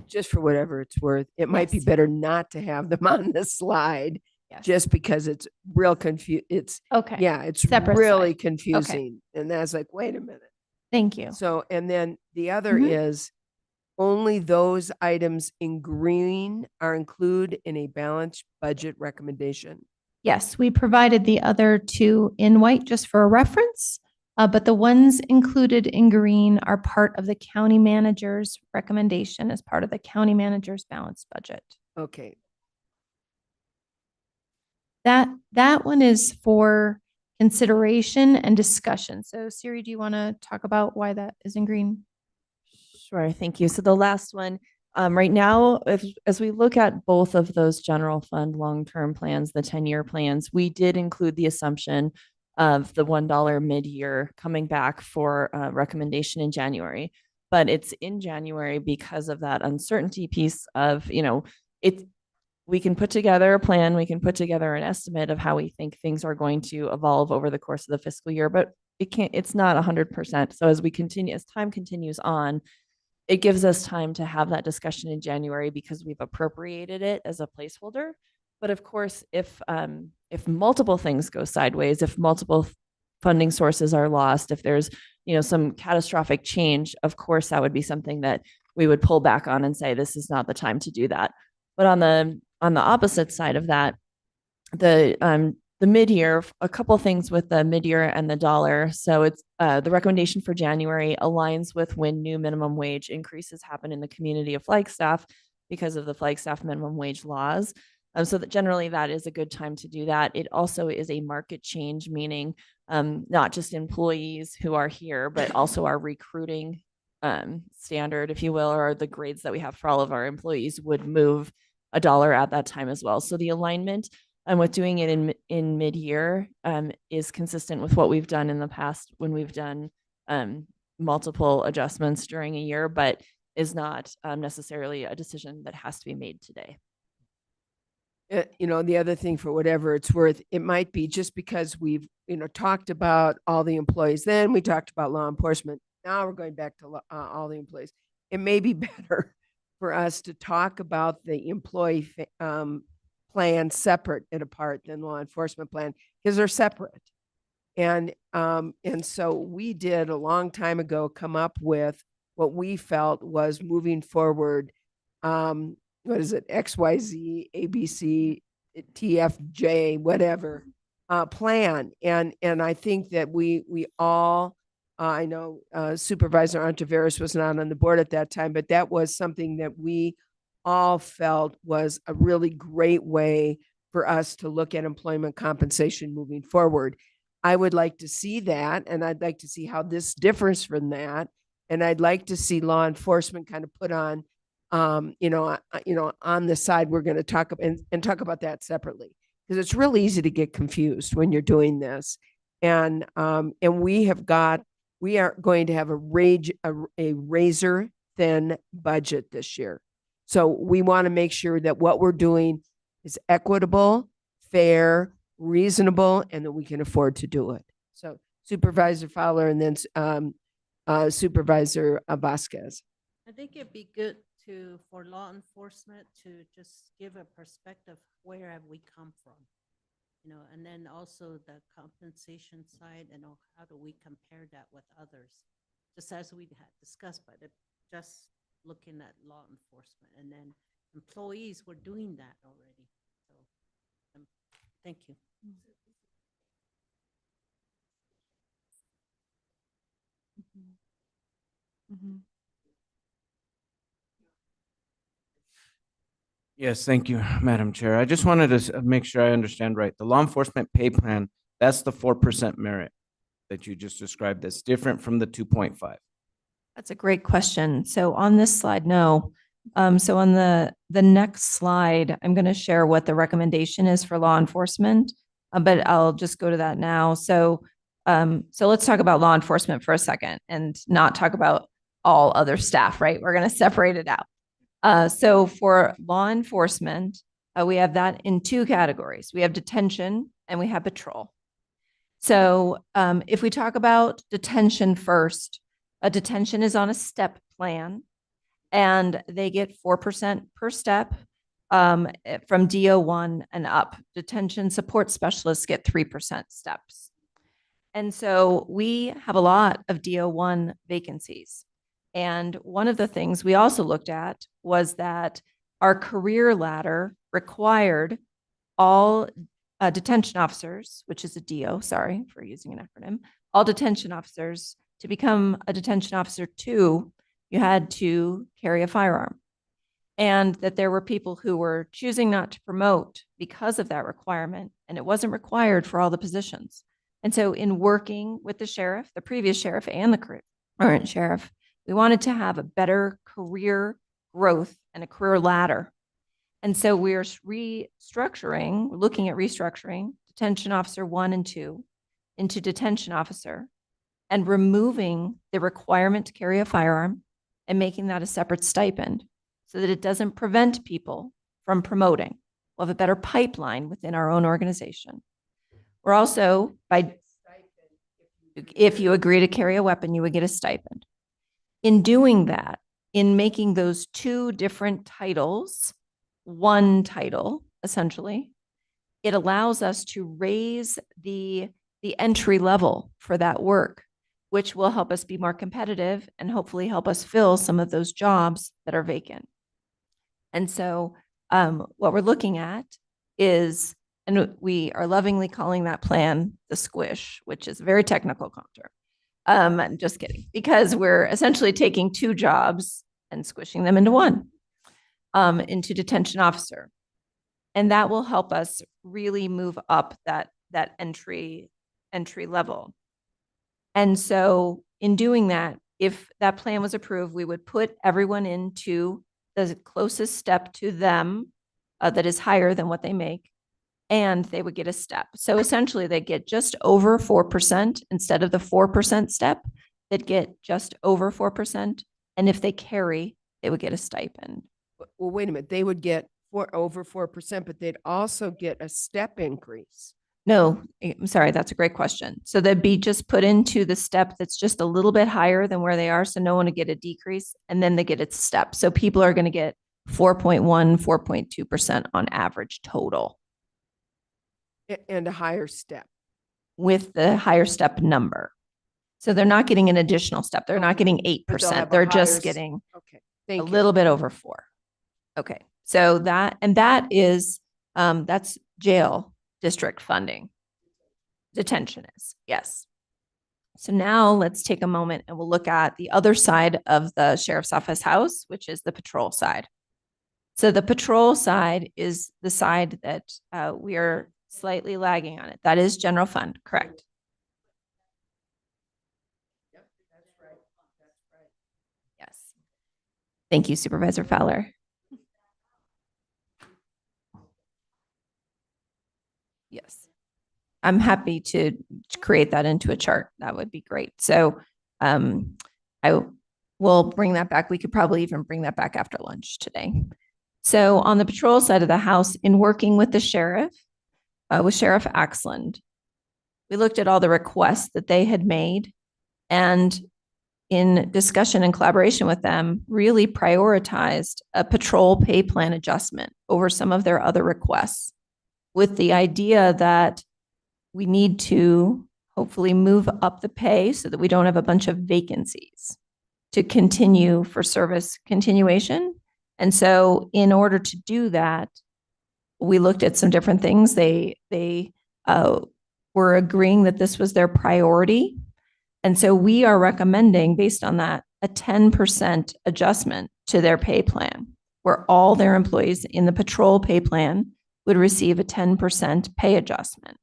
Just for whatever it's worth, it might be Yes. better not to have them on the slide, Yes. just because it's real it's, Okay. yeah, it's Separate really slide. confusing. And that's like, wait a minute. Thank you. So, and then the other Mhm. is only those items in green are included in a balanced budget recommendation. Yes, we provided the other two in white just for a reference, but the ones included in green are part of the county manager's recommendation as part of the county manager's balanced budget. Okay. That one is for consideration and discussion. So Siri, do you want to talk about why that is in green? Sure, thank you. So the last one, right now, as we look at both of those general fund long-term plans, the 10-year plans, we did include the assumption of the $1 mid-year coming back for recommendation in January. But it's in January because of that uncertainty piece of, we can put together a plan, we can put together an estimate of how we think things are going to evolve over the course of the fiscal year, but it's not 100%. So as time continues on, it gives us time to have that discussion in January because we've appropriated it as a placeholder. But of course, if multiple things go sideways, if multiple funding sources are lost, if there's some catastrophic change, of course that would be something that we would pull back on and say this is not the time to do that. But on the opposite side of that, the mid-year, a couple things with the mid-year and the dollar. So it's the recommendation for January aligns with when new minimum wage increases happen in the community of Flagstaff because of the Flagstaff minimum wage laws. So that generally that is a good time to do that. It also is a market change, meaning not just employees who are here, but also our recruiting standard, if you will, or the grades that we have for all of our employees would move $1 at that time as well. So the alignment with doing it in mid-year is consistent with what we've done in the past when we've done multiple adjustments during a year, but is not necessarily a decision that has to be made today. The other thing, for whatever it's worth, it might be just because we've, talked about all the employees, then we talked about law enforcement. Now we're going back to all the employees. It may be better for us to talk about the employee plan separate and apart than law enforcement plan, because they're separate. And so we did a long time ago come up with what we felt was moving forward. What is it? XYZ, ABC, TFJ, whatever plan. And I think that we all, I know Supervisor Ontiveros was not on the board at that time, but that was something that we all felt was a really great way for us to look at employment compensation moving forward. I would like to see that, and I'd like to see how this differs from that. And I'd like to see law enforcement kind of put on, on the side. We're going to talk and talk about that separately, because it's really easy to get confused when you're doing this. And we are going to have a razor thin budget this year. So we want to make sure that what we're doing is equitable, fair, reasonable, and that we can afford to do it. So Supervisor Fowler, and then Supervisor Vasquez. I think it'd be good for law enforcement to just give a perspective, where have we come from? And then also the compensation side, and how do we compare that with others? Just as we had discussed, but just looking at law enforcement, and then employees were doing that already. So thank you. Yes, thank you, Madam Chair. I just wanted to make sure I understand right. The law enforcement pay plan, that's the 4% merit that you just described. That's different from the 2.5. That's a great question. So on this slide, no. So on the next slide, I'm going to share what the recommendation is for law enforcement, but I'll just go to that now. So let's talk about law enforcement for a second and not talk about all other staff, right? We're going to separate it out. So for law enforcement, we have that in two categories. We have detention and we have patrol. So if we talk about detention first, a detention is on a step plan, and they get 4% per step from DO1 and up. Detention support specialists get 3% steps. And so we have a lot of DO1 vacancies. And one of the things we also looked at was that our career ladder required all detention officers, which is a DO, sorry for using an acronym, all detention officers, to become a detention officer 2, you had to carry a firearm. And that there were people who were choosing not to promote because of that requirement, and it wasn't required for all the positions. And so in working with the sheriff, the previous sheriff and the current sheriff, we wanted to have a better career growth and a career ladder. And so we're looking at restructuring detention officer 1 and 2 into detention officer, and removing the requirement to carry a firearm and making that a separate stipend so that it doesn't prevent people from promoting. We'll have a better pipeline within our own organization. We're also, if you agree to carry a weapon, you would get a stipend. In doing that, in making those two different titles, one title, essentially, it allows us to raise the entry level for that work, which will help us be more competitive and hopefully help us fill some of those jobs that are vacant. And so what we're looking at is, and we are lovingly calling that plan the squish, which is a very technical concept. Just kidding, because we're essentially taking 2 jobs and squishing them into one, into detention officer. And that will help us really move up that entry level. And so in doing that, if that plan was approved, we would put everyone into the closest step to them that is higher than what they make, and they would get a step. So essentially they get just over 4% instead of the 4% step. They'd get just over 4%. And if they carry, they would get a stipend. Well, wait a minute. They would get over 4%, but they'd also get a step increase. No, I'm sorry, that's a great question. So they'd be just put into the step that's just a little bit higher than where they are. So no one would get a decrease, and then they get its step. So people are going to get 4.1, 4.2% on average total And a higher step. with the higher step number. So they're not getting an additional step. They're not getting But they'll have 8%. a They're higher just s- getting Okay, a thank you. little bit over 4. Okay. So that is, that's jail district funding. Detention is, yes. So now let's take a moment and we'll look at the other side of the sheriff's office house, which is the patrol side. So the patrol side is the side that we are slightly lagging on it. That is general fund, correct? Yes. Thank you, Supervisor Fowler. Yes. I'm happy to create that into a chart. That would be great. So I will bring that back. We could probably even bring that back after lunch today. So on the patrol side of the house, in working with the sheriff, with Sheriff Axland, we looked at all the requests that they had made, and in discussion and collaboration with them, really prioritized a patrol pay plan adjustment over some of their other requests, with the idea that we need to hopefully move up the pay so that we don't have a bunch of vacancies to continue for service continuation. And so in order to do that, we looked at some different things. They were agreeing that this was their priority. And so we are recommending, based on that, a 10% adjustment to their pay plan, where all their employees in the patrol pay plan would receive a 10% pay adjustment.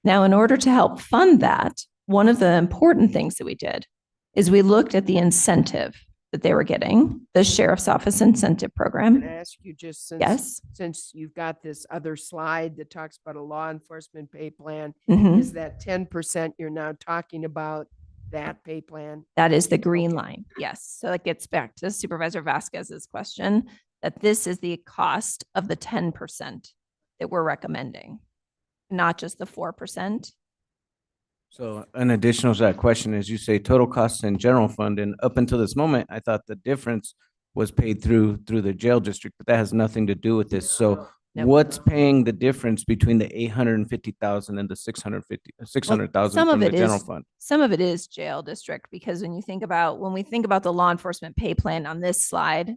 Now, in order to help fund that, one of the important things that we did is we looked at the incentive that they were getting, the sheriff's office incentive Can I program. ask you just Yes. since you've got this other slide that talks about a law enforcement pay plan, Mhm. is that 10% you're now talking about that pay plan? That is the green Okay. line. Yes. So it gets back to Supervisor Vasquez's question, that this is the cost of the 10% that we're recommending, not just the 4%. So an additional to that question is, you say total costs in general fund, and up until this moment, I thought the difference was paid through the jail district, but that has nothing to do with this. So Nope. what's paying the difference between the 850,000 and the 600,000 some from of the it general is- fund? Some of it is jail district, because when we think about the law enforcement pay plan on this slide,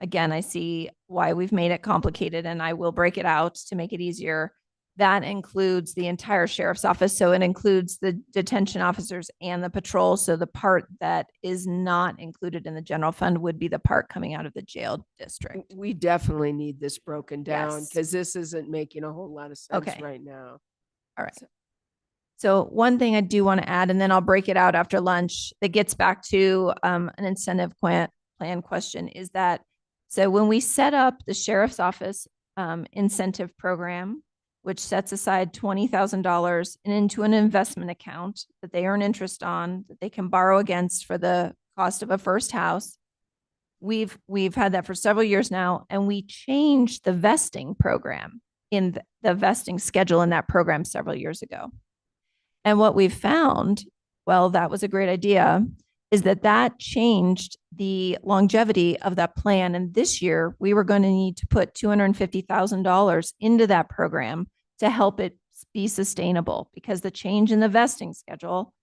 again, I see why we've made it complicated, and I will break it out to make it easier. That includes the entire sheriff's office. So it includes the detention officers and the patrol. So the part that is not included in the general fund would be the part coming out of the jail district. We definitely need this broken down Yes. because this isn't making a whole lot of sense Okay. right now. All right. So one thing I do want to add, and then I'll break it out after lunch, that gets back to an incentive plan question, is that, so when we set up the sheriff's office incentive program, which sets aside $20,000 into an investment account that they earn interest on, that they can borrow against for the cost of a first house. We've had that for several years now, and we changed the vesting program in the vesting schedule in that program several years ago. And what we've found, well, that was a great idea, is that changed the longevity of that plan. And this year, we were going to need to put $250,000 into that program to help it be sustainable, because the change in the vesting schedule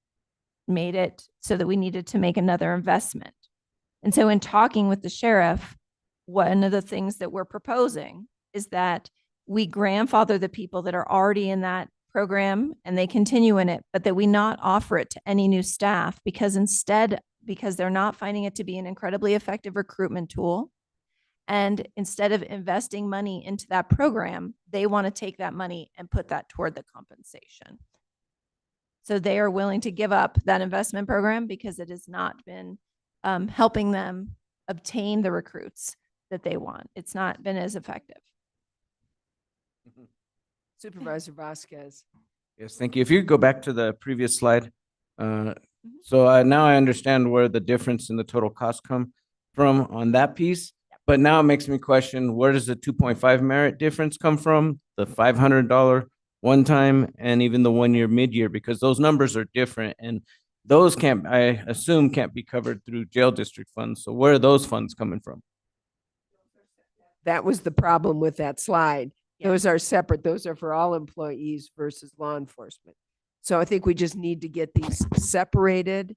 made it so that we needed to make another investment. And so in talking with the sheriff, one of the things that we're proposing is that we grandfather the people that are already in that program and they continue in it, but that we not offer it to any new staff, because they're not finding it to be an incredibly effective recruitment tool. And instead of investing money into that program, they want to take that money and put that toward the compensation. So they are willing to give up that investment program because it has not been helping them obtain the recruits that they want. It's not been as effective. Supervisor Vasquez. Yes, thank you. If you could go back to the previous slide. So now I understand where the difference in the total cost come from on that piece. But now it makes me question, where does the 2.5 merit difference come from? The $500 one time and even the 1 year mid-year, because those numbers are different and those can't, I assume, can't be covered through jail district funds. So where are those funds coming from? That was the problem with that slide. Yeah. Those are separate. Those are for all employees versus law enforcement. So I think we just need to get these separated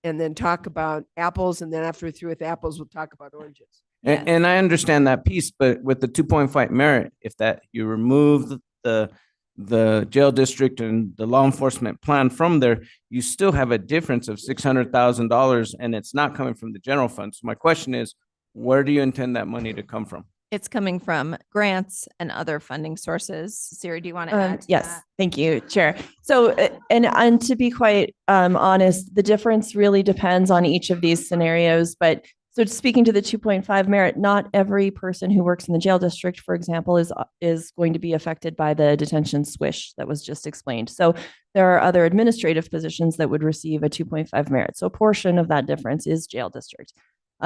and then talk about apples. And then after we're through with apples, we'll talk about oranges. Yes. And I understand that piece, but with the 2.5 merit, if that you remove the jail district and the law enforcement plan from there, you still have a difference of $600,000 and it's not coming from the general fund. So my question is, where do you intend that money to come from? It's coming from grants and other funding sources. Siri, do you want to add to Yes, that? thank you, Chair. So, and to be quite honest, the difference really depends on each of these scenarios. But so speaking to the 2.5 merit, not every person who works in the jail district, for example, is going to be affected by the detention swish that was just explained. So there are other administrative positions that would receive a 2.5 merit. So a portion of that difference is jail district.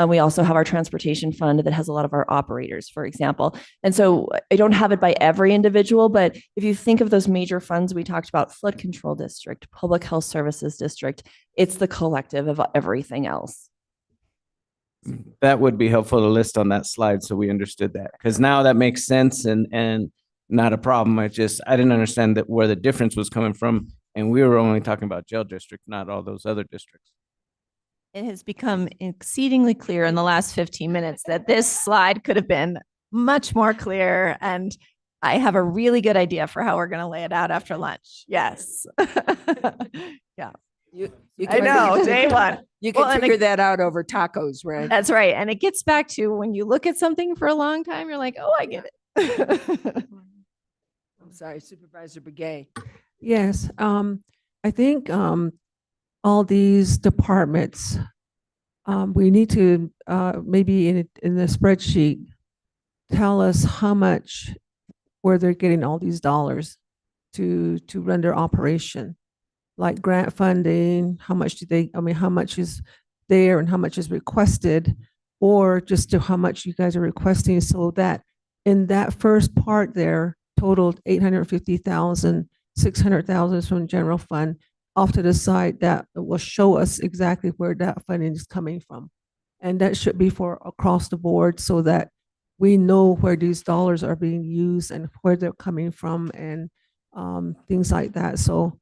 We also have our transportation fund that has a lot of our operators, for example. And so I don't have it by every individual, but if you think of those major funds we talked about, flood control district, public health services district, it's the collective of everything else. That would be helpful to list on that slide so we understood that, because now that makes sense and not a problem. I didn't understand that where the difference was coming from, and we were only talking about jail district, not all those other districts. It has become exceedingly clear in the last 15 minutes that this slide could have been much more clear. And I have a really good idea for how we're going to lay it out after lunch. Yes. Yeah. You I know, day one. You can Well, and figure that out over tacos, right? That's right. And it gets back to when you look at something for a long time, you're like, oh, I get it. I'm sorry, Supervisor Begay. Yes, I think all these departments, we need to maybe in the spreadsheet tell us how much where they're getting all these dollars to run their operation, like grant funding. How much do they? I mean, how much is there and how much is requested, or just to how much you guys are requesting, so that in that first part there totaled 850,000, 600,000 from general fund. Off to the side, that will show us exactly where that funding is coming from. And that should be for across the board so that we know where these dollars are being used and where they're coming from and things like that. So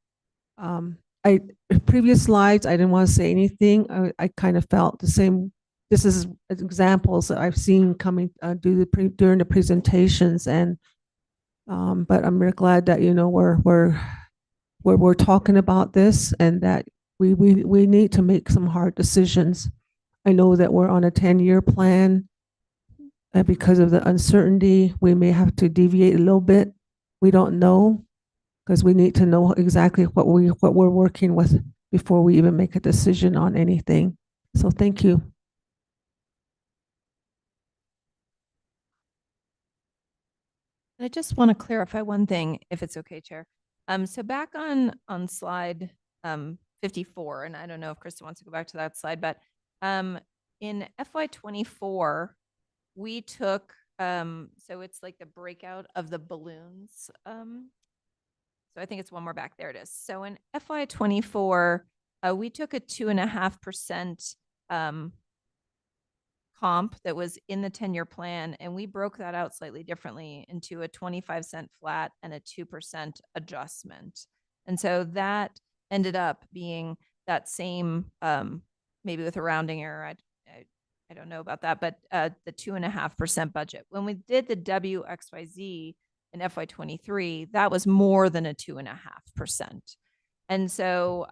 previous slides, I didn't want to say anything. I kind of felt the same. This is examples that I've seen coming during the presentations. And but I'm really glad that, you know, we're talking about this and that we need to make some hard decisions. I know that we're on a 10-year plan, and because of the uncertainty, we may have to deviate a little bit. We don't know, because we need to know exactly what we're working with before we even make a decision on anything. So thank you. I just want to clarify one thing, if it's okay, Chair. So back on slide 54, and I don't know if Krista wants to go back to that slide, but in FY24, we took, so it's like the breakout of the balloons. So I think it's one more back. There it is. So in FY24, we took a 2.5% comp that was in the 10-year plan, and we broke that out slightly differently into a 25-cent flat and a 2% adjustment. And so that ended up being that same, maybe with a rounding error, I don't know about that, but the 2.5% budget. When we did the WXYZ in FY23, that was more than a 2.5%. And so,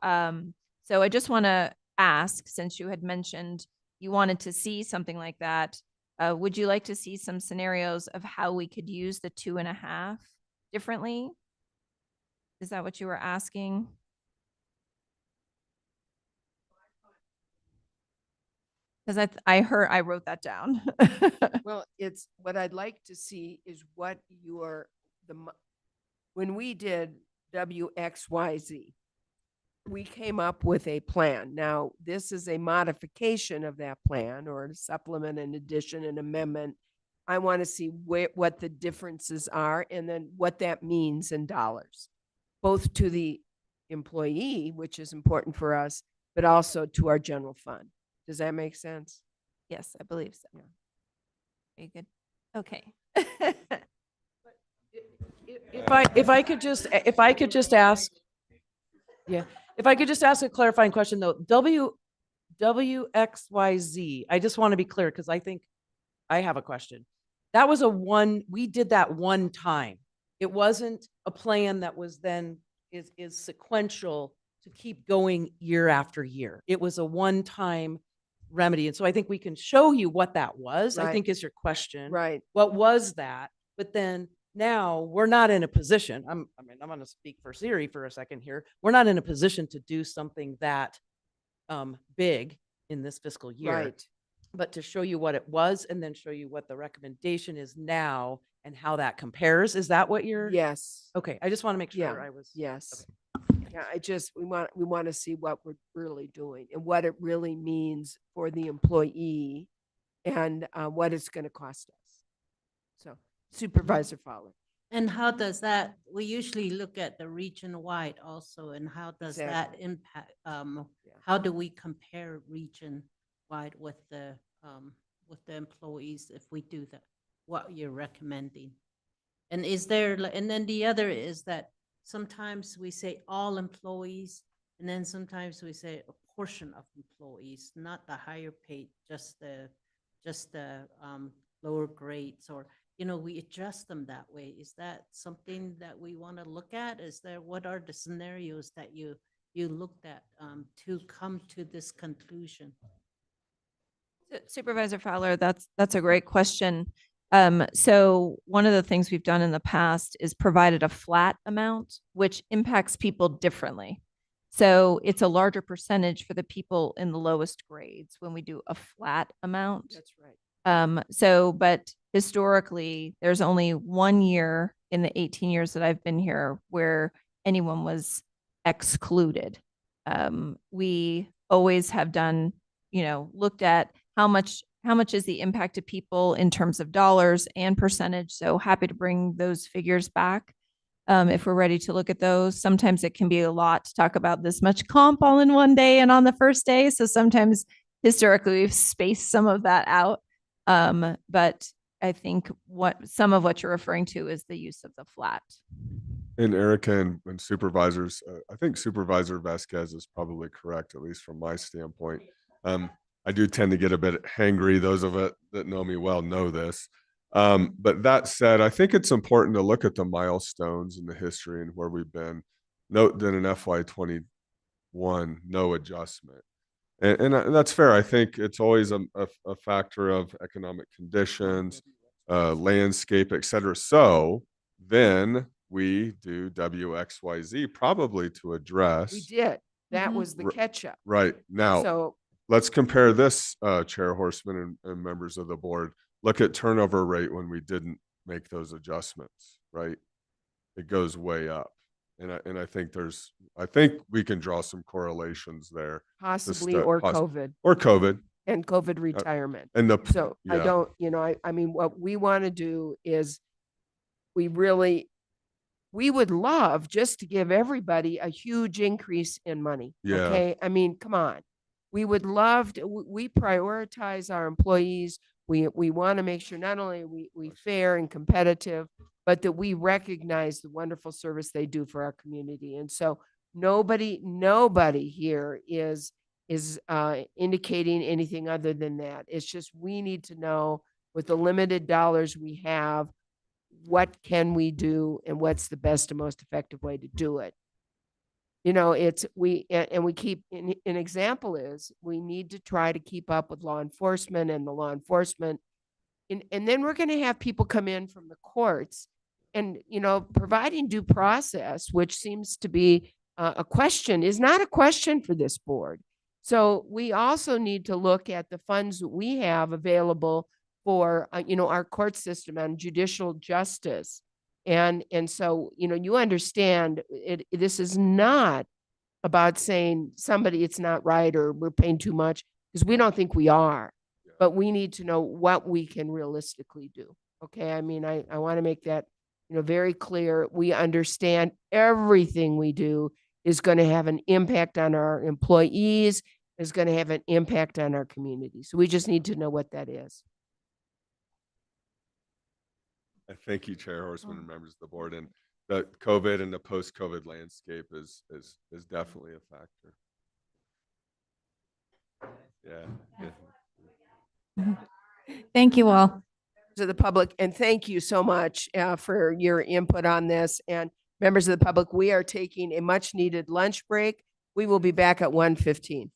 so I just want to ask, since you had mentioned you wanted to see something like that, would you like to see some scenarios of how we could use the 2.5 differently? Is that what you were asking? Because I wrote that down. Well, it's what I'd like to see is what when we did WXYZ, we came up with a plan. Now, this is a modification of that plan or a supplement, an addition, an amendment. I want to see what the differences are and then what that means in dollars, both to the employee, which is important for us, but also to our general fund. Does that make sense? Yes, I believe so. Very good. Okay. If I could just ask, yeah, if I could just ask a clarifying question though, WXYZ, I just want to be clear because I think I have a question. That was we did that one time. It wasn't a plan that was then is sequential to keep going year after year. It was a one-time remedy. And so I think we can show you what that was, I Right. think is your question. Right. What was that? But then now we're not in a position, I'm going to speak for Siri for a second here. We're not in a position to do something that big in this fiscal year. Right. But to show you what it was and then show you what the recommendation is now and how that compares. Is that what you're? Yes. Okay. I just want to make sure Yeah. I was. Yes. Yeah, we want to see what we're really doing and what it really means for the employee and what it's going to cost us. So Supervisor Fowler. And how does that, we usually look at the region-wide also, and how does that Exactly. impact, how do we compare region-wide with the employees if we do that, what you're recommending? And is there, and then the other is that sometimes we say all employees, and then sometimes we say a portion of employees, not the higher paid, just the lower grades, or, you know, we adjust them that way. Is that something that we want to look at? What are the scenarios that you looked at to come to this conclusion? Supervisor Fowler, that's a great question. So one of the things we've done in the past is provided a flat amount, which impacts people differently. So it's a larger percentage for the people in the lowest grades when we do a flat amount. That's right. But historically, there's only 1 year in the 18 years that I've been here where anyone was excluded. We always have done, looked at how much is the impact to people in terms of dollars and percentage. So happy to bring those figures back if we're ready to look at those. Sometimes it can be a lot to talk about this much comp all in one day and on the first day. So sometimes historically we've spaced some of that out. But I think some of what you're referring to is the use of the flat. And Erica and supervisors, I think Supervisor Vasquez is probably correct, at least from my standpoint. I do tend to get a bit hangry. Those of it that know me well know this. But that said, I think it's important to look at the milestones in the history and where we've been. Note that in FY21, no adjustment. And that's fair. I think it's always a factor of economic conditions, landscape, et cetera. So then we do WXYZ probably to address. We did. That was the catch up. Right. Now, So let's compare this, Chair Horseman and members of the board. Look at turnover rate when we didn't make those adjustments, right? It goes way up. And I think we can draw some correlations there. possibly or COVID Or COVID. and COVID retirement. And So I yeah. don't, I mean, what we want to do is we would love just to give everybody a huge increase in money. Yeah. Okay. I mean, come on. We would love to, we prioritize our employees. We want to make sure not only we fair and competitive, but that we recognize the wonderful service they do for our community. And so nobody here is indicating anything other than that. It's just, we need to know with the limited dollars we have, what can we do and what's the best and most effective way to do it. We keep, an example is we need to try to keep up with law enforcement and the law enforcement. And then we're going to have people come in from the courts and, providing due process, which seems to be a question, is not a question for this board. So we also need to look at the funds that we have available for, our court system and judicial justice. And so, you understand this is not about saying somebody, it's not right, or we're paying too much, because we don't think we are. Yeah. But we need to know what we can realistically do. Okay, I mean, I want to make that, very clear. We understand everything we do is going to have an impact on our employees, is going to have an impact on our community. So we just need to know what that is. And thank you, Chair Horseman and members of the board. And the COVID and the post-COVID landscape is definitely a factor. Yeah. Thank you all. To the public, and thank you so much for your input on this. And members of the public, we are taking a much needed lunch break. We will be back at 1:15.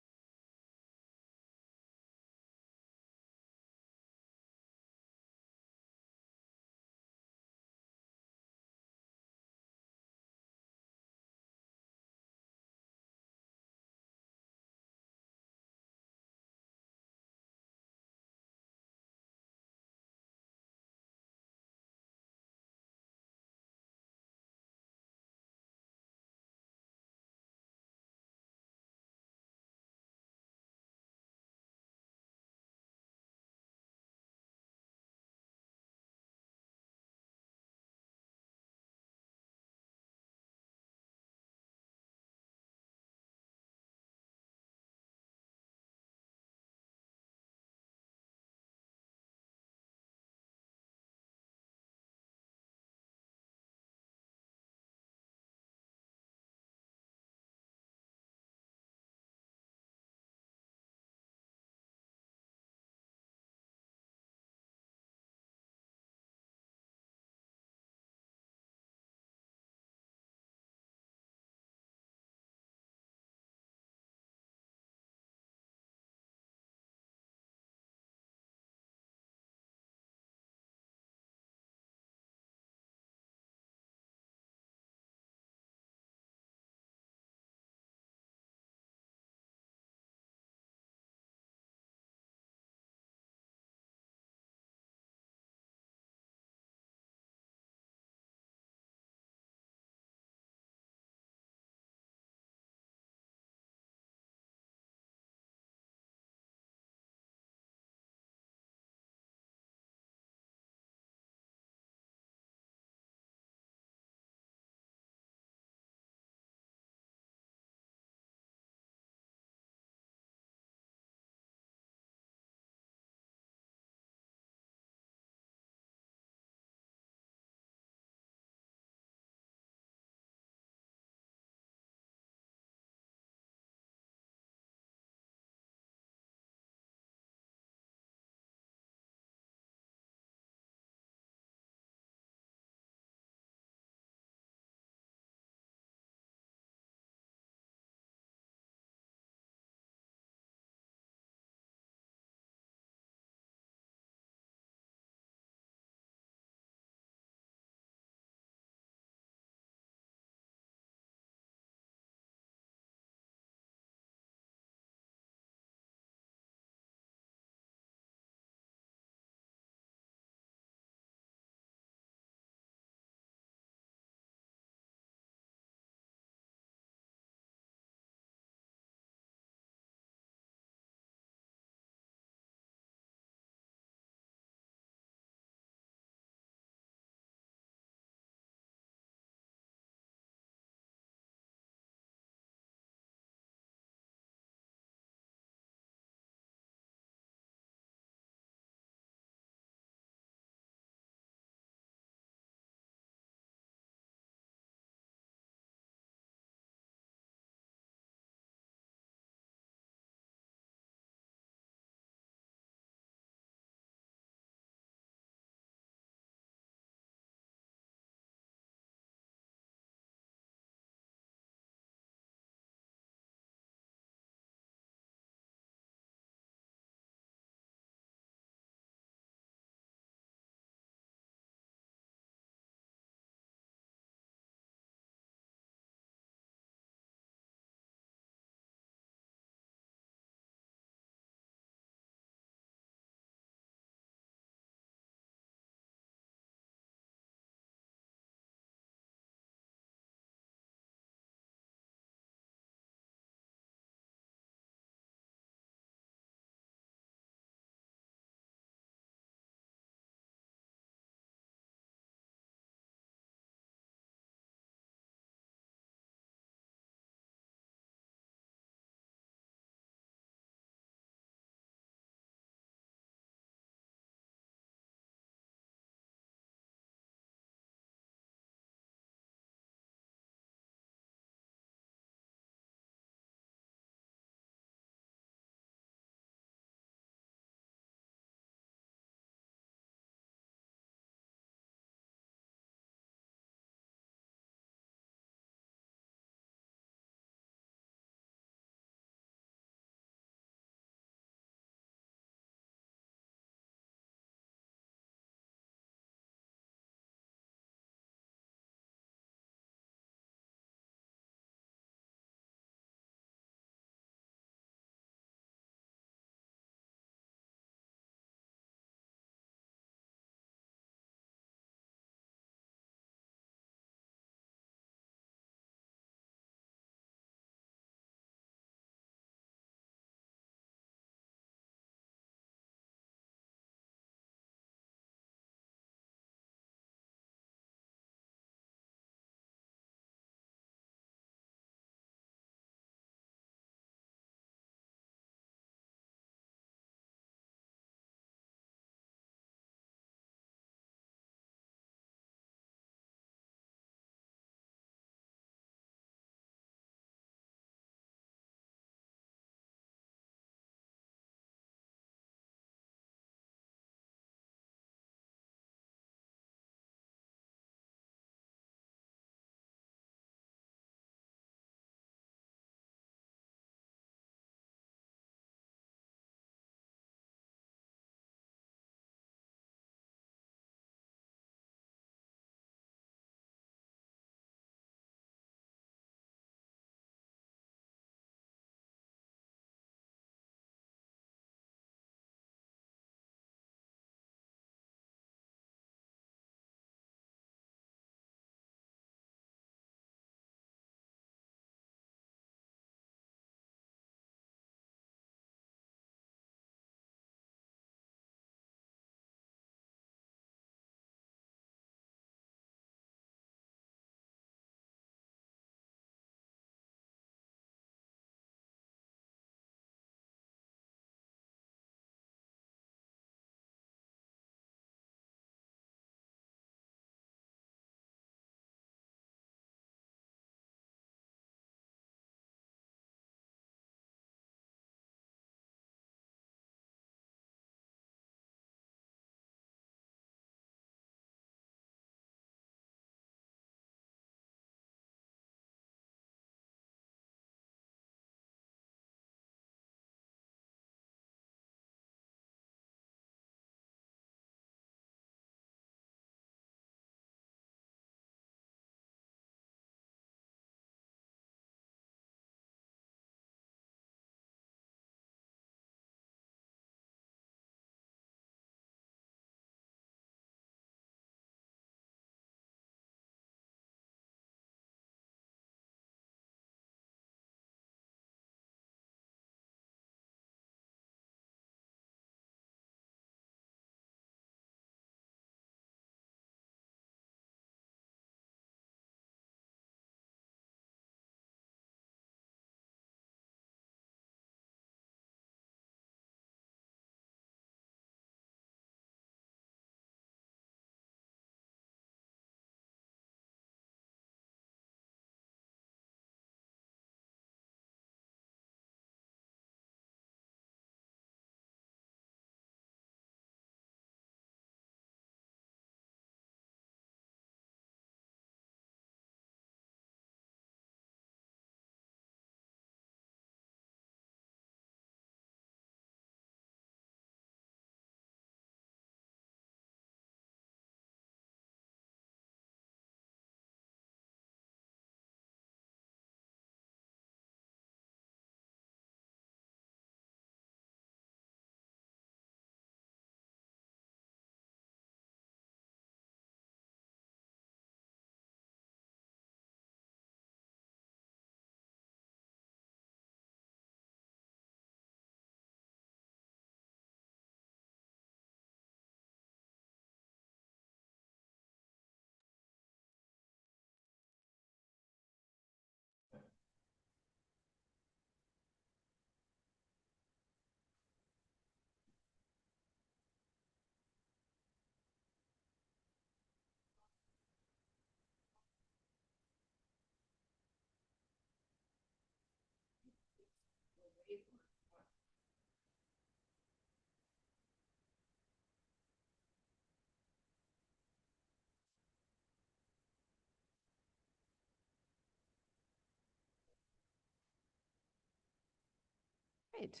Right.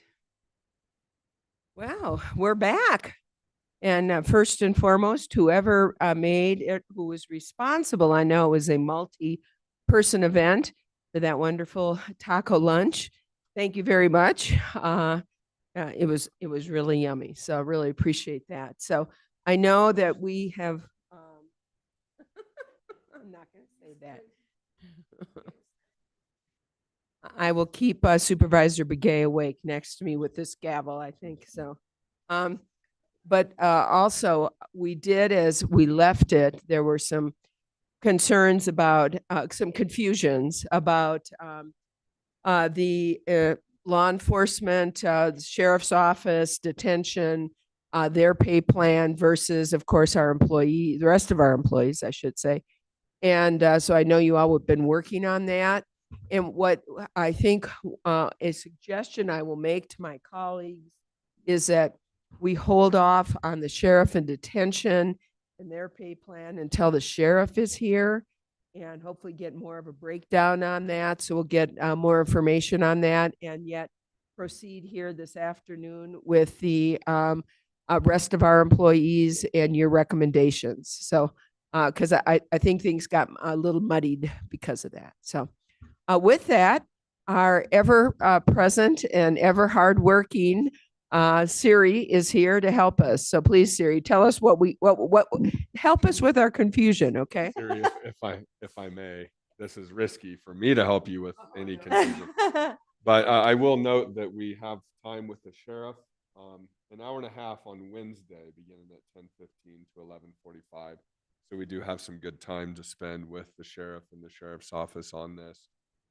Well, we're back. And first and foremost, whoever made it, who was responsible, I know it was a multi-person event for that wonderful taco lunch. Thank you very much. It was really yummy. So I really appreciate that. So I know that we have, I'm not going to say that. I will keep Supervisor Begay awake next to me with this gavel, I think so. But also, we did, as we left it, there were some concerns about, some confusions about the law enforcement, the sheriff's office, detention, their pay plan versus, of course, our employee, the rest of our employees, I should say. And so I know you all have been working on that. And what I think a suggestion I will make to my colleagues is that we hold off on the sheriff and detention and their pay plan until the sheriff is here, and hopefully get more of a breakdown on that. So we'll get more information on that, and yet proceed here this afternoon with the rest of our employees and your recommendations. So, because I think things got a little muddied because of that. So with that, our ever present and ever hardworking Siri is here to help us. So please, Siri, tell us what help us with our confusion, okay? Siri, if I may, this is risky for me to help you with any confusion. But I will note that we have time with the sheriff, an hour and a half on Wednesday, beginning at 10:15 to 11:45. So we do have some good time to spend with the sheriff and the sheriff's office on this.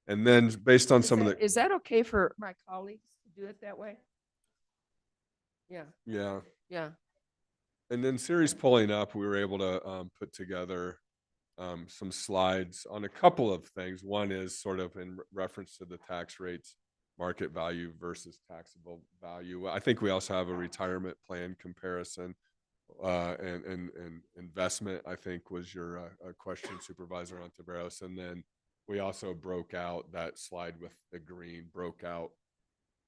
And then based on some of the, Is that okay for my colleagues to do it that way? Yeah, yeah. yeah. And then series pulling up, we were able to put together some slides on a couple of things. One is sort of in reference to the tax rates, market value versus taxable value. I think we also have a retirement plan comparison and investment, I think was your question, Supervisor Ontiveros. And then we also broke out that slide with the green, broke out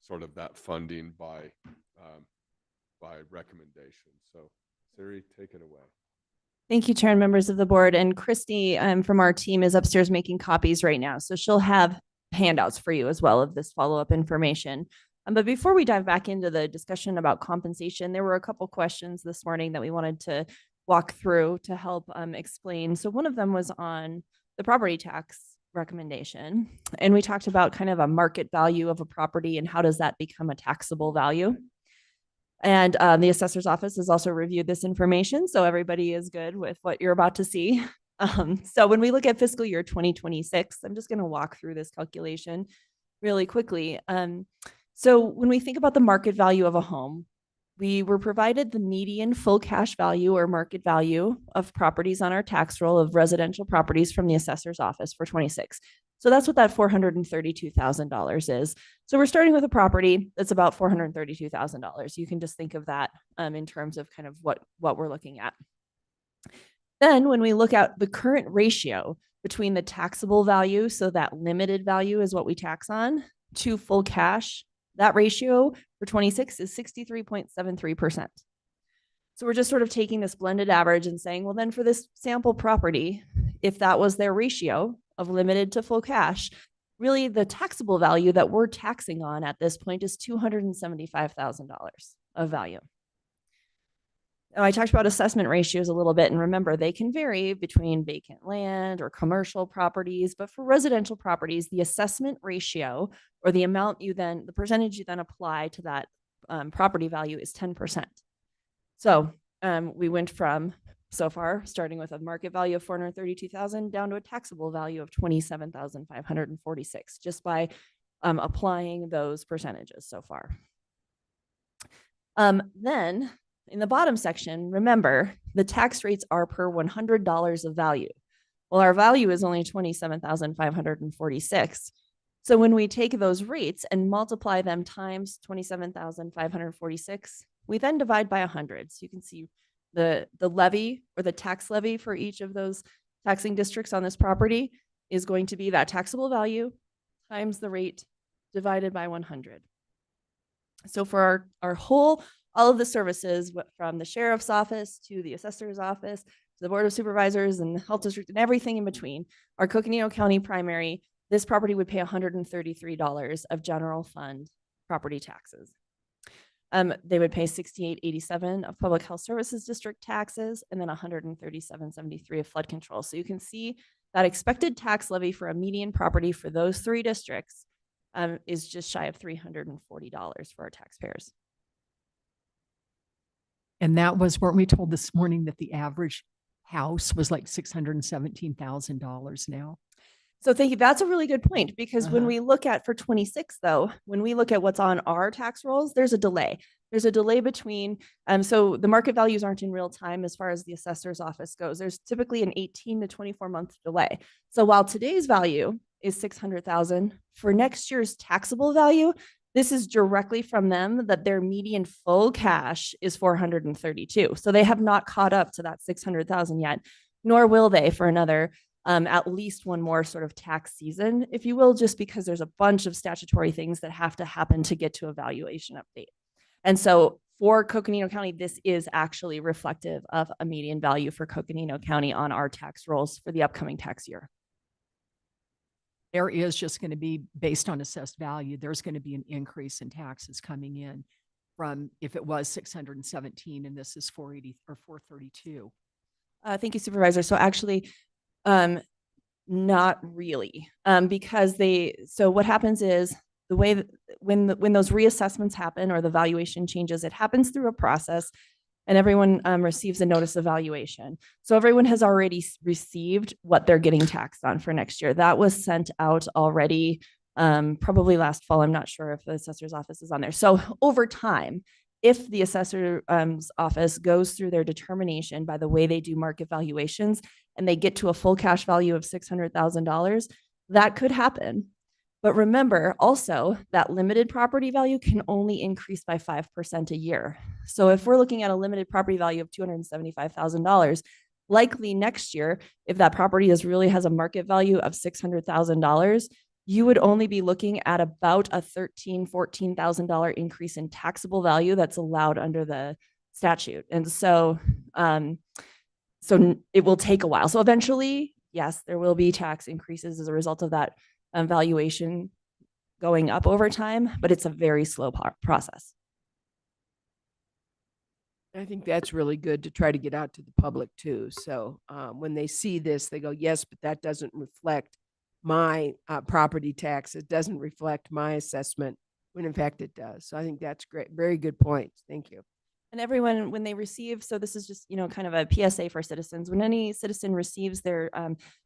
sort of that funding by recommendation. So Siri, take it away. Thank you, Chair and members of the board. And Christy from our team is upstairs making copies right now. So she'll have handouts for you as well of this follow-up information. But before we dive back into the discussion about compensation, there were a couple questions this morning that we wanted to walk through to help explain. So one of them was on the property tax recommendation. And we talked about kind of a market value of a property and how does that become a taxable value. And the assessor's office has also reviewed this information, so everybody is good with what you're about to see. So when we look at fiscal year 2026, I'm just going to walk through this calculation really quickly. So when we think about the market value of a home, we were provided the median full cash value or market value of properties on our tax roll of residential properties from the assessor's office for 26. So that's what that $432,000 is. So we're starting with a property that's about $432,000. You can just think of that in terms of kind of what we're looking at. Then when we look at the current ratio between the taxable value, so that limited value is what we tax on, to full cash, that ratio for 26 is 63.73%. So we're just sort of taking this blended average and saying, well, then for this sample property, if that was their ratio of limited to full cash, really the taxable value that we're taxing on at this point is $275,000 of value. Now, I talked about assessment ratios a little bit, and remember, they can vary between vacant land or commercial properties, but for residential properties, the assessment ratio or the amount the percentage you then apply to that property value is 10%. So we went from, so far, starting with a market value of $432,000 down to a taxable value of $27,546 just by applying those percentages so far. Then in the bottom section, remember, the tax rates are per $100 of value. Well, our value is only $27,546. So when we take those rates and multiply them times 27,546, we then divide by 100. So you can see the levy or the tax levy for each of those taxing districts on this property is going to be that taxable value times the rate divided by 100. So for our whole, all of the services, from the sheriff's office to the assessor's office, to the board of supervisors and the health district and everything in between, our Coconino County primary, this property would pay $133 of general fund property taxes. They would pay $68.87 of public health services district taxes, and then $137.73 of flood control. So you can see that expected tax levy for a median property for those three districts is just shy of $340 for our taxpayers. And that was, weren't we told this morning that the average house was like $617,000 now? So thank you. That's a really good point, because when Uh-huh. we look at for 26, though, when we look at what's on our tax rolls, there's a delay. There's a delay between, so the market values aren't in real time as far as the assessor's office goes. There's typically an 18 to 24 month delay. So while today's value is 600,000, for next year's taxable value, this is directly from them that their median full cash is 432. So they have not caught up to that 600,000 yet, nor will they for another at least one more sort of tax season, if you will, just because there's a bunch of statutory things that have to happen to get to a valuation update. And so for Coconino County, this is actually reflective of a median value for Coconino County on our tax rolls for the upcoming tax year. There is just going to be, based on assessed value, there's going to be an increase in taxes coming in from, if it was 617 and this is 480 or 432. Thank you, Supervisor. So actually, not really, because so what happens is the way that when those reassessments happen or the valuation changes, it happens through a process and everyone receives a notice of valuation. So everyone has already received what they're getting taxed on for next year. That was sent out already, probably last fall. I'm not sure if the assessor's office is on there. So over time, if the assessor's office goes through their determination by the way they do market valuations and they get to a full cash value of $600,000, that could happen. But remember also that limited property value can only increase by 5% a year. So if we're looking at a limited property value of $275,000, likely next year, if that property really has a market value of $600,000, you would only be looking at about a $13,000, $14,000 increase in taxable value that's allowed under the statute. And so, so it will take a while. So eventually, yes, there will be tax increases as a result of that valuation going up over time, but it's a very slow process. I think that's really good to try to get out to the public too. So when they see this, they go, yes, but that doesn't reflect my property tax. It doesn't reflect my assessment, when in fact it does. So I think that's great. Very good point. Thank you. And everyone, when they receive, so this is just, kind of a PSA for citizens. When any citizen receives their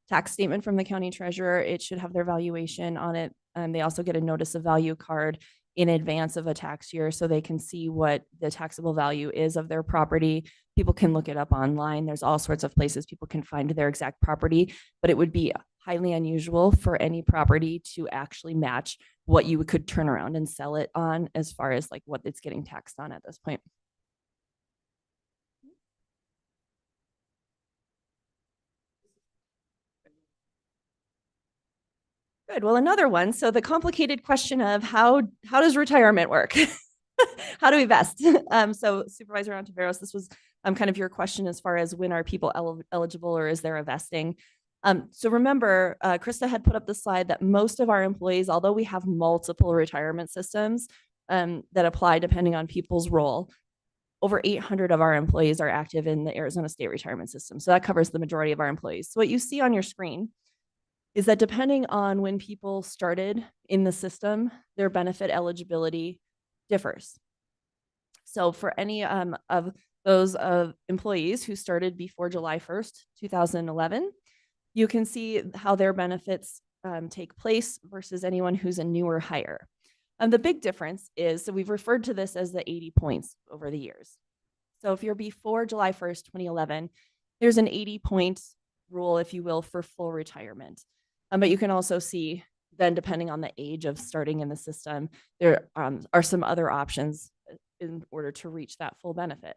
tax statement from the county treasurer, it should have their valuation on it. And they also get a notice of value card in advance of a tax year so they can see what the taxable value is of their property. People can look it up online. There's all sorts of places people can find their exact property, but it would be highly unusual for any property to actually match what you could turn around and sell it on as far as like what it's getting taxed on at this point. Good. Well, another one. So the complicated question of how does retirement work? How do we vest? So Supervisor Ontiveros, this was kind of your question as far as when are people eligible or is there a vesting? So remember, Krista had put up the slide that most of our employees, although we have multiple retirement systems that apply depending on people's role, over 800 of our employees are active in the Arizona State Retirement System. So that covers the majority of our employees. So what you see on your screen is that depending on when people started in the system, their benefit eligibility differs. So for any of those employees who started before July 1st, 2011, you can see how their benefits take place versus anyone who's a newer hire. And the big difference is, so we've referred to this as the 80 points over the years. So if you're before July 1st, 2011, there's an 80 points rule, if you will, for full retirement. But you can also see then depending on the age of starting in the system, there are some other options in order to reach that full benefit.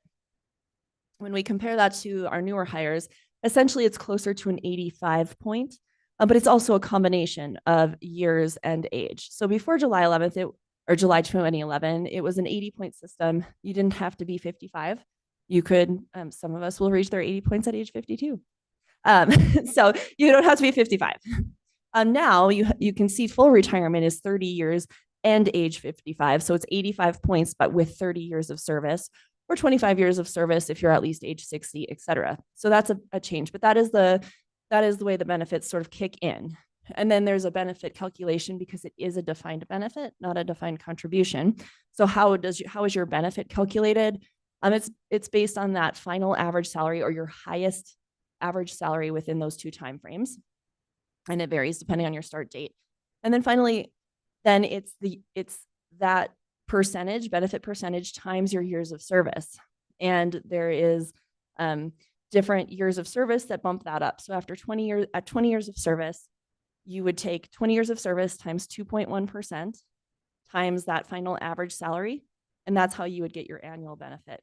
When we compare that to our newer hires, essentially it's closer to an 85 point, but it's also a combination of years and age. So before July 11th, or July 2011, it was an 80-point system. You didn't have to be 55. You could, some of us will reach their 80 points at age 52. So you don't have to be 55. Now you can see full retirement is 30 years and age 55. So it's 85 points, but with 30 years of service, or 25 years of service if you're at least age 60, et cetera. So that's a change, but that is the way the benefits sort of kick in. And then there's a benefit calculation because it is a defined benefit, not a defined contribution. So how is your benefit calculated? It's based on that final average salary or your highest average salary within those two timeframes. And it varies depending on your start date. And then finally, then it's that percentage, benefit percentage times your years of service. And there is different years of service that bump that up. So after 20 years of service, you would take 20 years of service times 2.1% times that final average salary. And that's how you would get your annual benefit.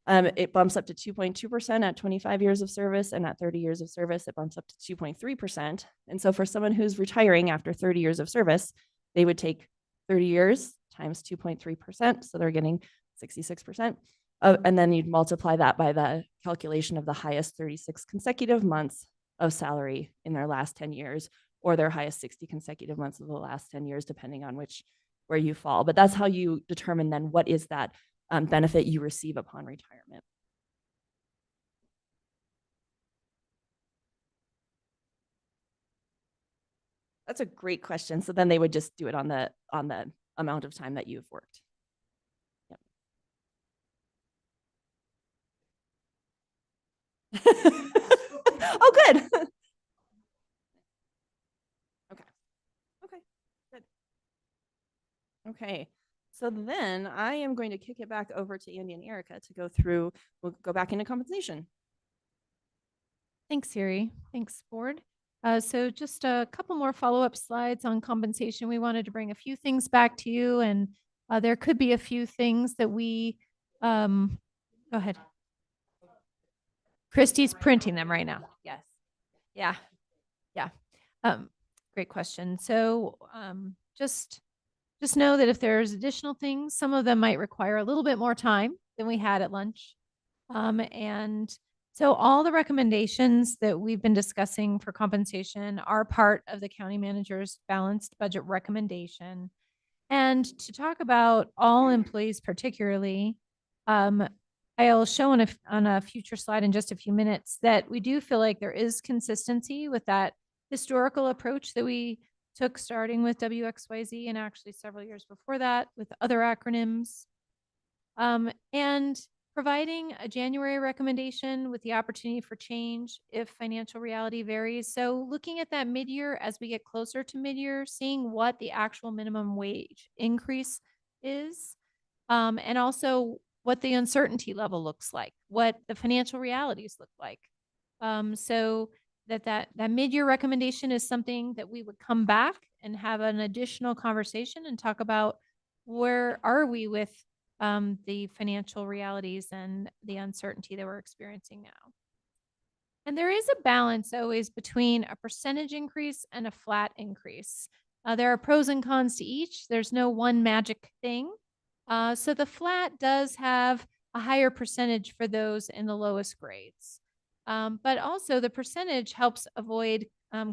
It bumps up to 2.2% at 25 years of service, and at 30 years of service, it bumps up to 2.3%. And so for someone who's retiring after 30 years of service, they would take 30 years times 2.3%. So they're getting 66%. And then you'd multiply that by the calculation of the highest 36 consecutive months of salary in their last 10 years, or their highest 60 consecutive months of the last 10 years, depending on where you fall. But that's how you determine then what is that benefit you receive upon retirement. That's a great question. So then they would just do it on the amount of time that you've worked. Yep. Oh, good. Okay, good. Okay. So then I am going to kick it back over to Andy and Erica to go through, we'll go back into compensation. Thanks, Siri. Thanks, board. So just a couple more follow-up slides on compensation. We wanted to bring a few things back to you, and there could be a few things that we, go ahead. Christy's printing them right now. Yes. Yeah. Yeah. Great question. So just know that if there's additional things, some of them might require a little bit more time than we had at lunch. And so all the recommendations that we've been discussing for compensation are part of the county manager's balanced budget recommendation. And to talk about all employees particularly, I'll show on a future slide in just a few minutes that we do feel like there is consistency with that historical approach that we took starting with WXYZ and actually several years before that with other acronyms. And providing a January recommendation with the opportunity for change if financial reality varies. So looking at that mid-year as we get closer to mid-year, seeing what the actual minimum wage increase is, and also what the uncertainty level looks like, what the financial realities look like. So that mid-year recommendation is something that we would come back and have an additional conversation and talk about where are we with the financial realities and the uncertainty that we're experiencing now. And there is a balance always between a percentage increase and a flat increase. There are pros and cons to each. There's no one magic thing. So the flat does have a higher percentage for those in the lowest grades. But also the percentage helps avoid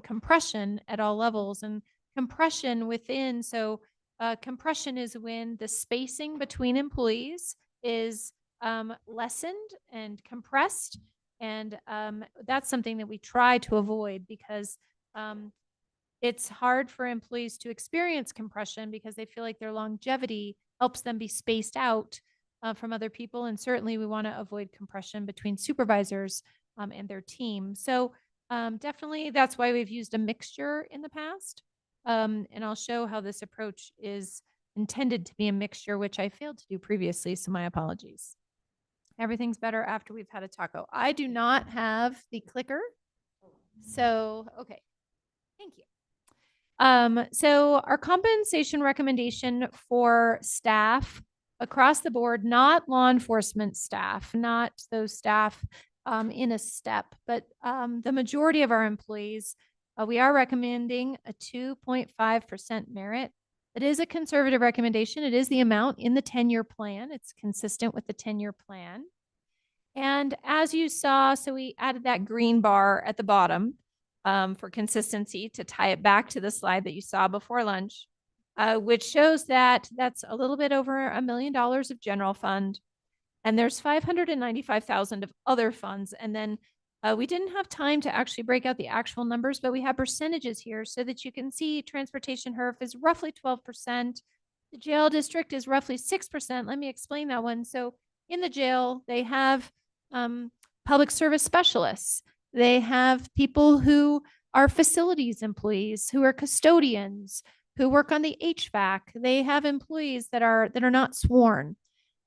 compression at all levels, and compression within. So compression is when the spacing between employees is lessened and compressed. And that's something that we try to avoid because it's hard for employees to experience compression because they feel like their longevity helps them be spaced out from other people. And certainly we want to avoid compression between supervisors and their team. So definitely that's why we've used a mixture in the past. And I'll show how this approach is intended to be a mixture, which I failed to do previously, so my apologies. Everything's better after we've had a taco. I do not have the clicker. So, okay. Thank you. So our compensation recommendation for staff across the board, not law enforcement staff, not those staff in a step, but the majority of our employees, we are recommending a 2.5% merit. It is a conservative recommendation. It is the amount in the 10-year plan. It's consistent with the 10-year plan. And as you saw, so we added that green bar at the bottom for consistency to tie it back to the slide that you saw before lunch, which shows that that's a little bit over $1 million of general fund. And there's 595,000 of other funds. And then we didn't have time to actually break out the actual numbers, but we have percentages here so that you can see transportation HERF is roughly 12%. The jail district is roughly 6%. Let me explain that one. So in the jail, they have public service specialists. They have people who are facilities employees, who are custodians, who work on the HVAC. They have employees that are not sworn.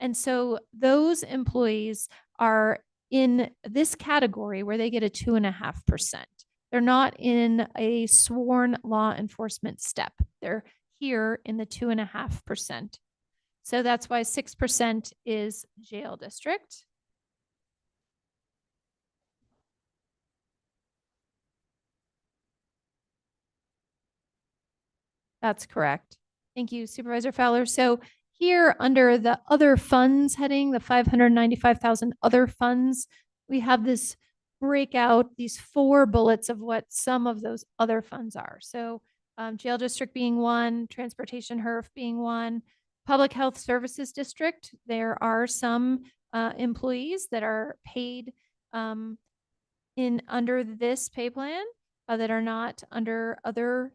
And so those employees are in this category where they get a 2.5%. They're not in a sworn law enforcement step. They're here in the 2.5%. So that's why 6% is jail district. That's correct. Thank you, Supervisor Fowler. So here under the other funds heading, the 595,000 other funds, we have this breakout, these 4 bullets of what some of those other funds are. So jail district being one, transportation HERF being one, public health services district. There are some employees that are paid in under this pay plan that are not under other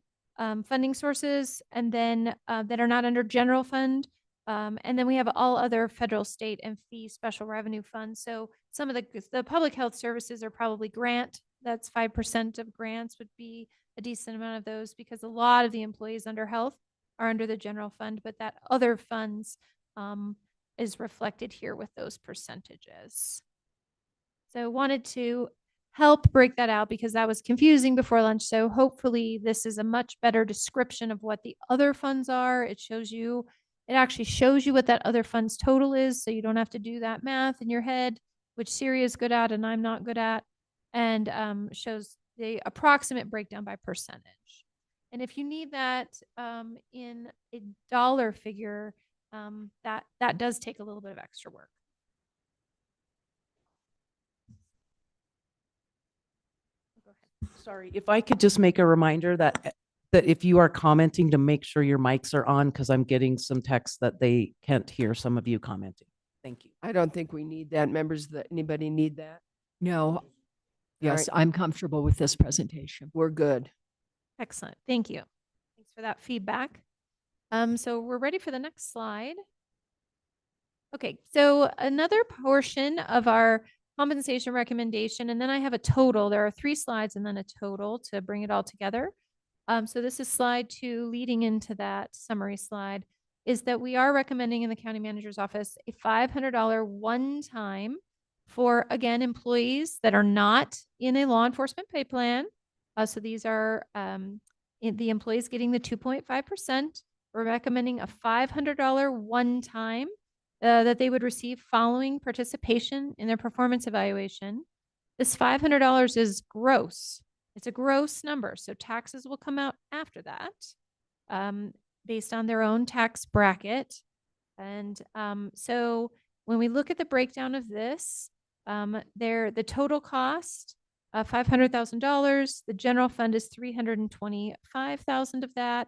funding sources, and then that are not under general fund. And then we have all other federal, state, and fee special revenue funds. So some of the public health services are probably grant. That's 5% of grants would be a decent amount of those, because a lot of the employees under health are under the general fund, but that other funds is reflected here with those percentages. So wanted to help break that out because that was confusing before lunch. So hopefully this is a much better description of what the other funds are. It actually shows you what that other funds total is. So you don't have to do that math in your head, which Siri is good at and I'm not good at, and shows the approximate breakdown by percentage. And if you need that in a dollar figure, that does take a little bit of extra work. Sorry, if I could just make a reminder that if you are commenting, to make sure your mics are on, because I'm getting some texts that they can't hear some of you commenting. Thank you. I don't think we need that. Members, that anybody need that? No. Yes, right. I'm comfortable with this presentation. We're good. Excellent. Thank you. Thanks for that feedback. So we're ready for the next slide. Okay, so another portion of our compensation recommendation, and then I have a total. There are 3 slides and then a total to bring it all together. So this is slide 2 leading into that summary slide, is that we are recommending in the county manager's office a $500 one-time for, again, employees that are not in a law enforcement pay plan. So these are the employees getting the 2.5%. We're recommending a $500 one-time that they would receive following participation in their performance evaluation. This $500 is gross. It's a gross number, so taxes will come out after that based on their own tax bracket. And so when we look at the breakdown of this, the total cost $500,000. The general fund is $325,000 of that.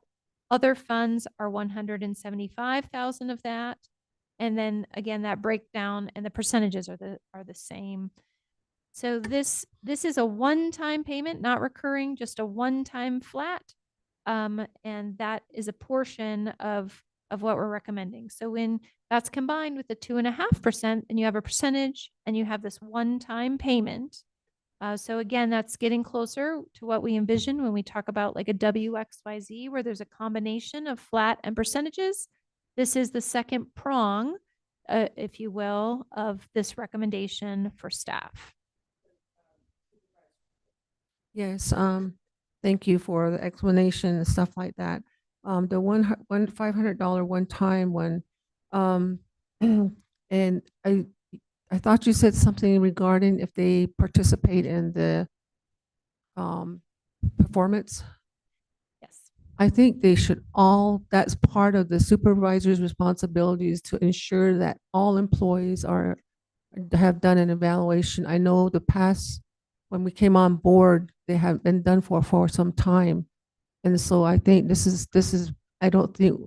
Other funds are $175,000 of that. And then again, that breakdown and the percentages are the same. So this is a one-time payment, not recurring, just a one-time flat. And that is a portion of what we're recommending. So when that's combined with the 2.5%, and you have a percentage and you have this one-time payment. So again, that's getting closer to what we envision when we talk about like a WXYZ, where there's a combination of flat and percentages. This is the second prong, if you will, of this recommendation for staff. Yes, thank you for the explanation and stuff like that. The $500 one time one, um, and I thought you said something regarding if they participate in the performance. Yes. I think they should that's part of the supervisor's responsibilities to ensure that all employees have done an evaluation. I know the past, when we came on board, they have been done for some time. And so I think this is, I don't think,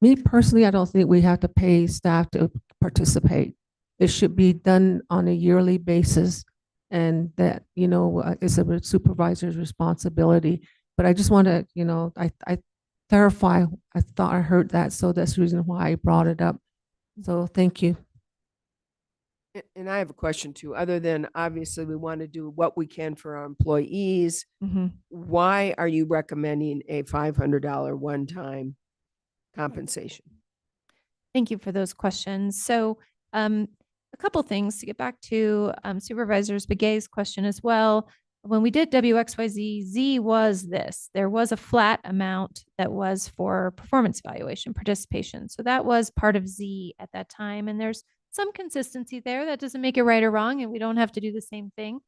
me personally, I don't think we have to pay staff to participate. It should be done on a yearly basis. And that, is a supervisor's responsibility. But I just want to, I clarify, I thought I heard that. So that's the reason why I brought it up. So thank you. And I have a question too. Other than obviously we want to do what we can for our employees, why are you recommending a $500 one-time compensation? Thank you for those questions. So a couple things to get back to Supervisors Begay's question as well. When we did WXYZ, Z was this. There was a flat amount that was for performance evaluation participation. So that was part of Z at that time. And there's some consistency there. That doesn't make it right or wrong, and we don't have to do the same thing.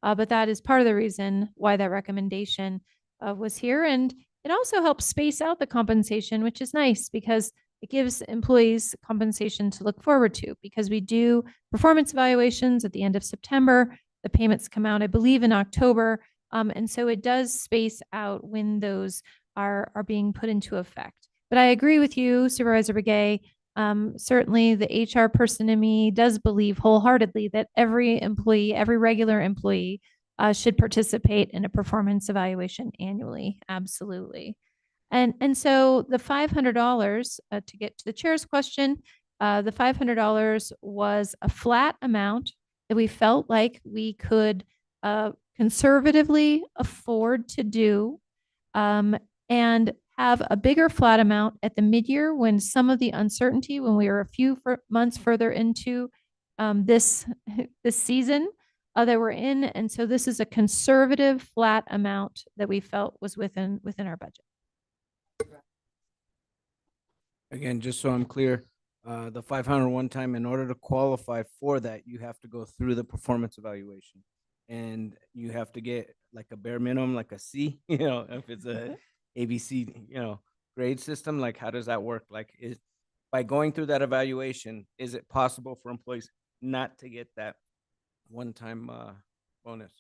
But that is part of the reason why that recommendation was here. And it also helps space out the compensation, which is nice because it gives employees compensation to look forward to, because we do performance evaluations at the end of September. The payments come out, I believe, in October. And so it does space out when those are being put into effect. But I agree with you, Supervisor Begay. Certainly the HR person in me does believe wholeheartedly that every employee, every regular employee should participate in a performance evaluation annually. Absolutely. And so the $500, to get to the chair's question, the $500 was a flat amount that we felt like we could conservatively afford to do, and have a bigger flat amount at the mid-year when some of the uncertainty, when we were a few months further into this season that we're in. And so this is a conservative flat amount that we felt was within our budget. Again, just so I'm clear, the 500 one time, in order to qualify for that, you have to go through the performance evaluation. And you have to get like a bare minimum, like a C, if it's a ABC, grade system, like how does that work? Like by going through that evaluation, is it possible for employees not to get that one-time bonus?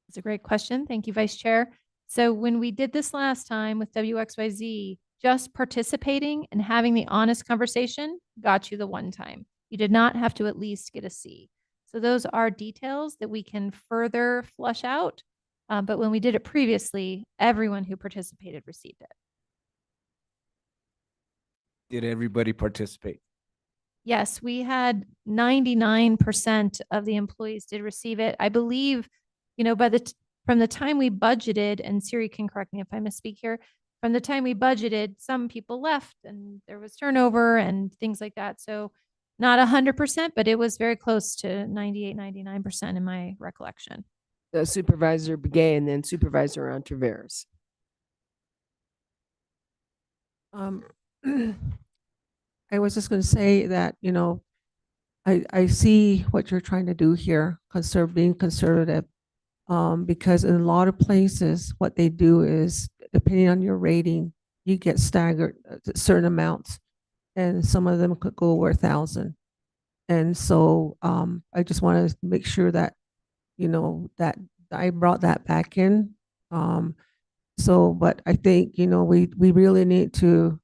It's a great question. Thank you, Vice Chair. So when we did this last time with WXYZ, just participating and having the honest conversation got you the one time. You did not have to at least get a C. So those are details that we can further flush out. But when we did it previously, everyone who participated received it. Did everybody participate? Yes, we had 99% of the employees did receive it. I believe, from the time we budgeted, and Siri can correct me if I misspeak here, from the time we budgeted, some people left and there was turnover and things like that. So not 100%, but it was very close to 98, 99% in my recollection. The Supervisor Begay and then Supervisor Ontiveros. I was just going to say that, I see what you're trying to do here, being conservative, because in a lot of places, what they do is, depending on your rating, you get staggered certain amounts, and some of them could go over 1,000. And so I just want to make sure that, that I brought that back in. But I think, we really need to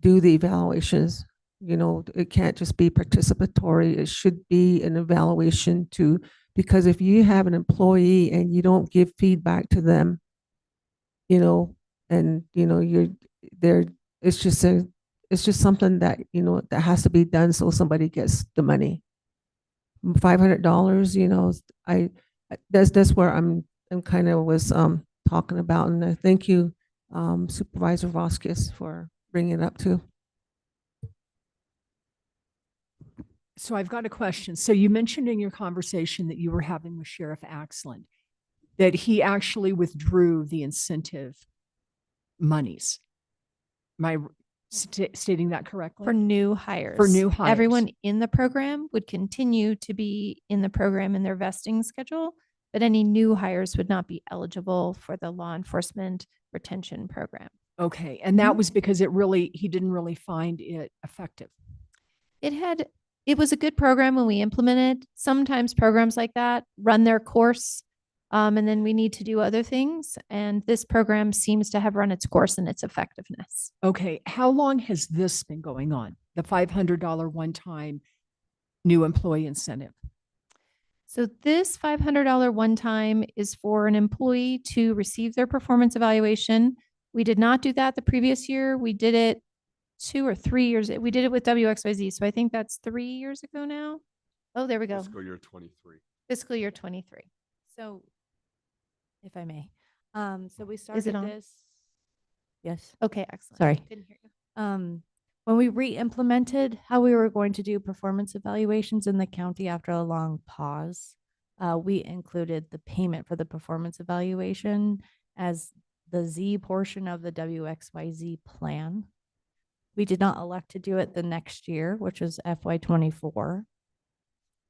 do the evaluations. It can't just be participatory. It should be an evaluation too, because if you have an employee and you don't give feedback to them, and you're there, it's just something that, that has to be done so somebody gets the money. $500, that's where I'm kind of was talking about. And I thank you, Supervisor Vasquez, for bringing it up too. So I've got a question. So you mentioned in your conversation that you were having with Sheriff Axland. that he actually withdrew the incentive monies. Am I stating that correctly? For new hires. For new hires. Everyone in the program would continue to be in the program in their vesting schedule, but any new hires would not be eligible for the law enforcement retention program. Okay, and that was because he didn't really find it effective. It was a good program when we implemented. Sometimes programs like that run their course, and then we need to do other things. And this program seems to have run its course in its effectiveness. Okay, how long has this been going on? The $500 one-time new employee incentive? So this $500 one-time is for an employee to receive their performance evaluation. We did not do that the previous year. We did it 2 or 3 years. We did it with WXYZ. So I think that's 3 years ago now. Oh, there we go. Fiscal year 23. Fiscal year 23. So, if I may, so we started Is it on? this. Yes. Okay, excellent. Sorry. Didn't hear you. When we re-implemented how we were going to do performance evaluations in the county after a long pause, we included the payment for the performance evaluation as the Z portion of the WXYZ plan. We did not elect to do it the next year, which was FY24.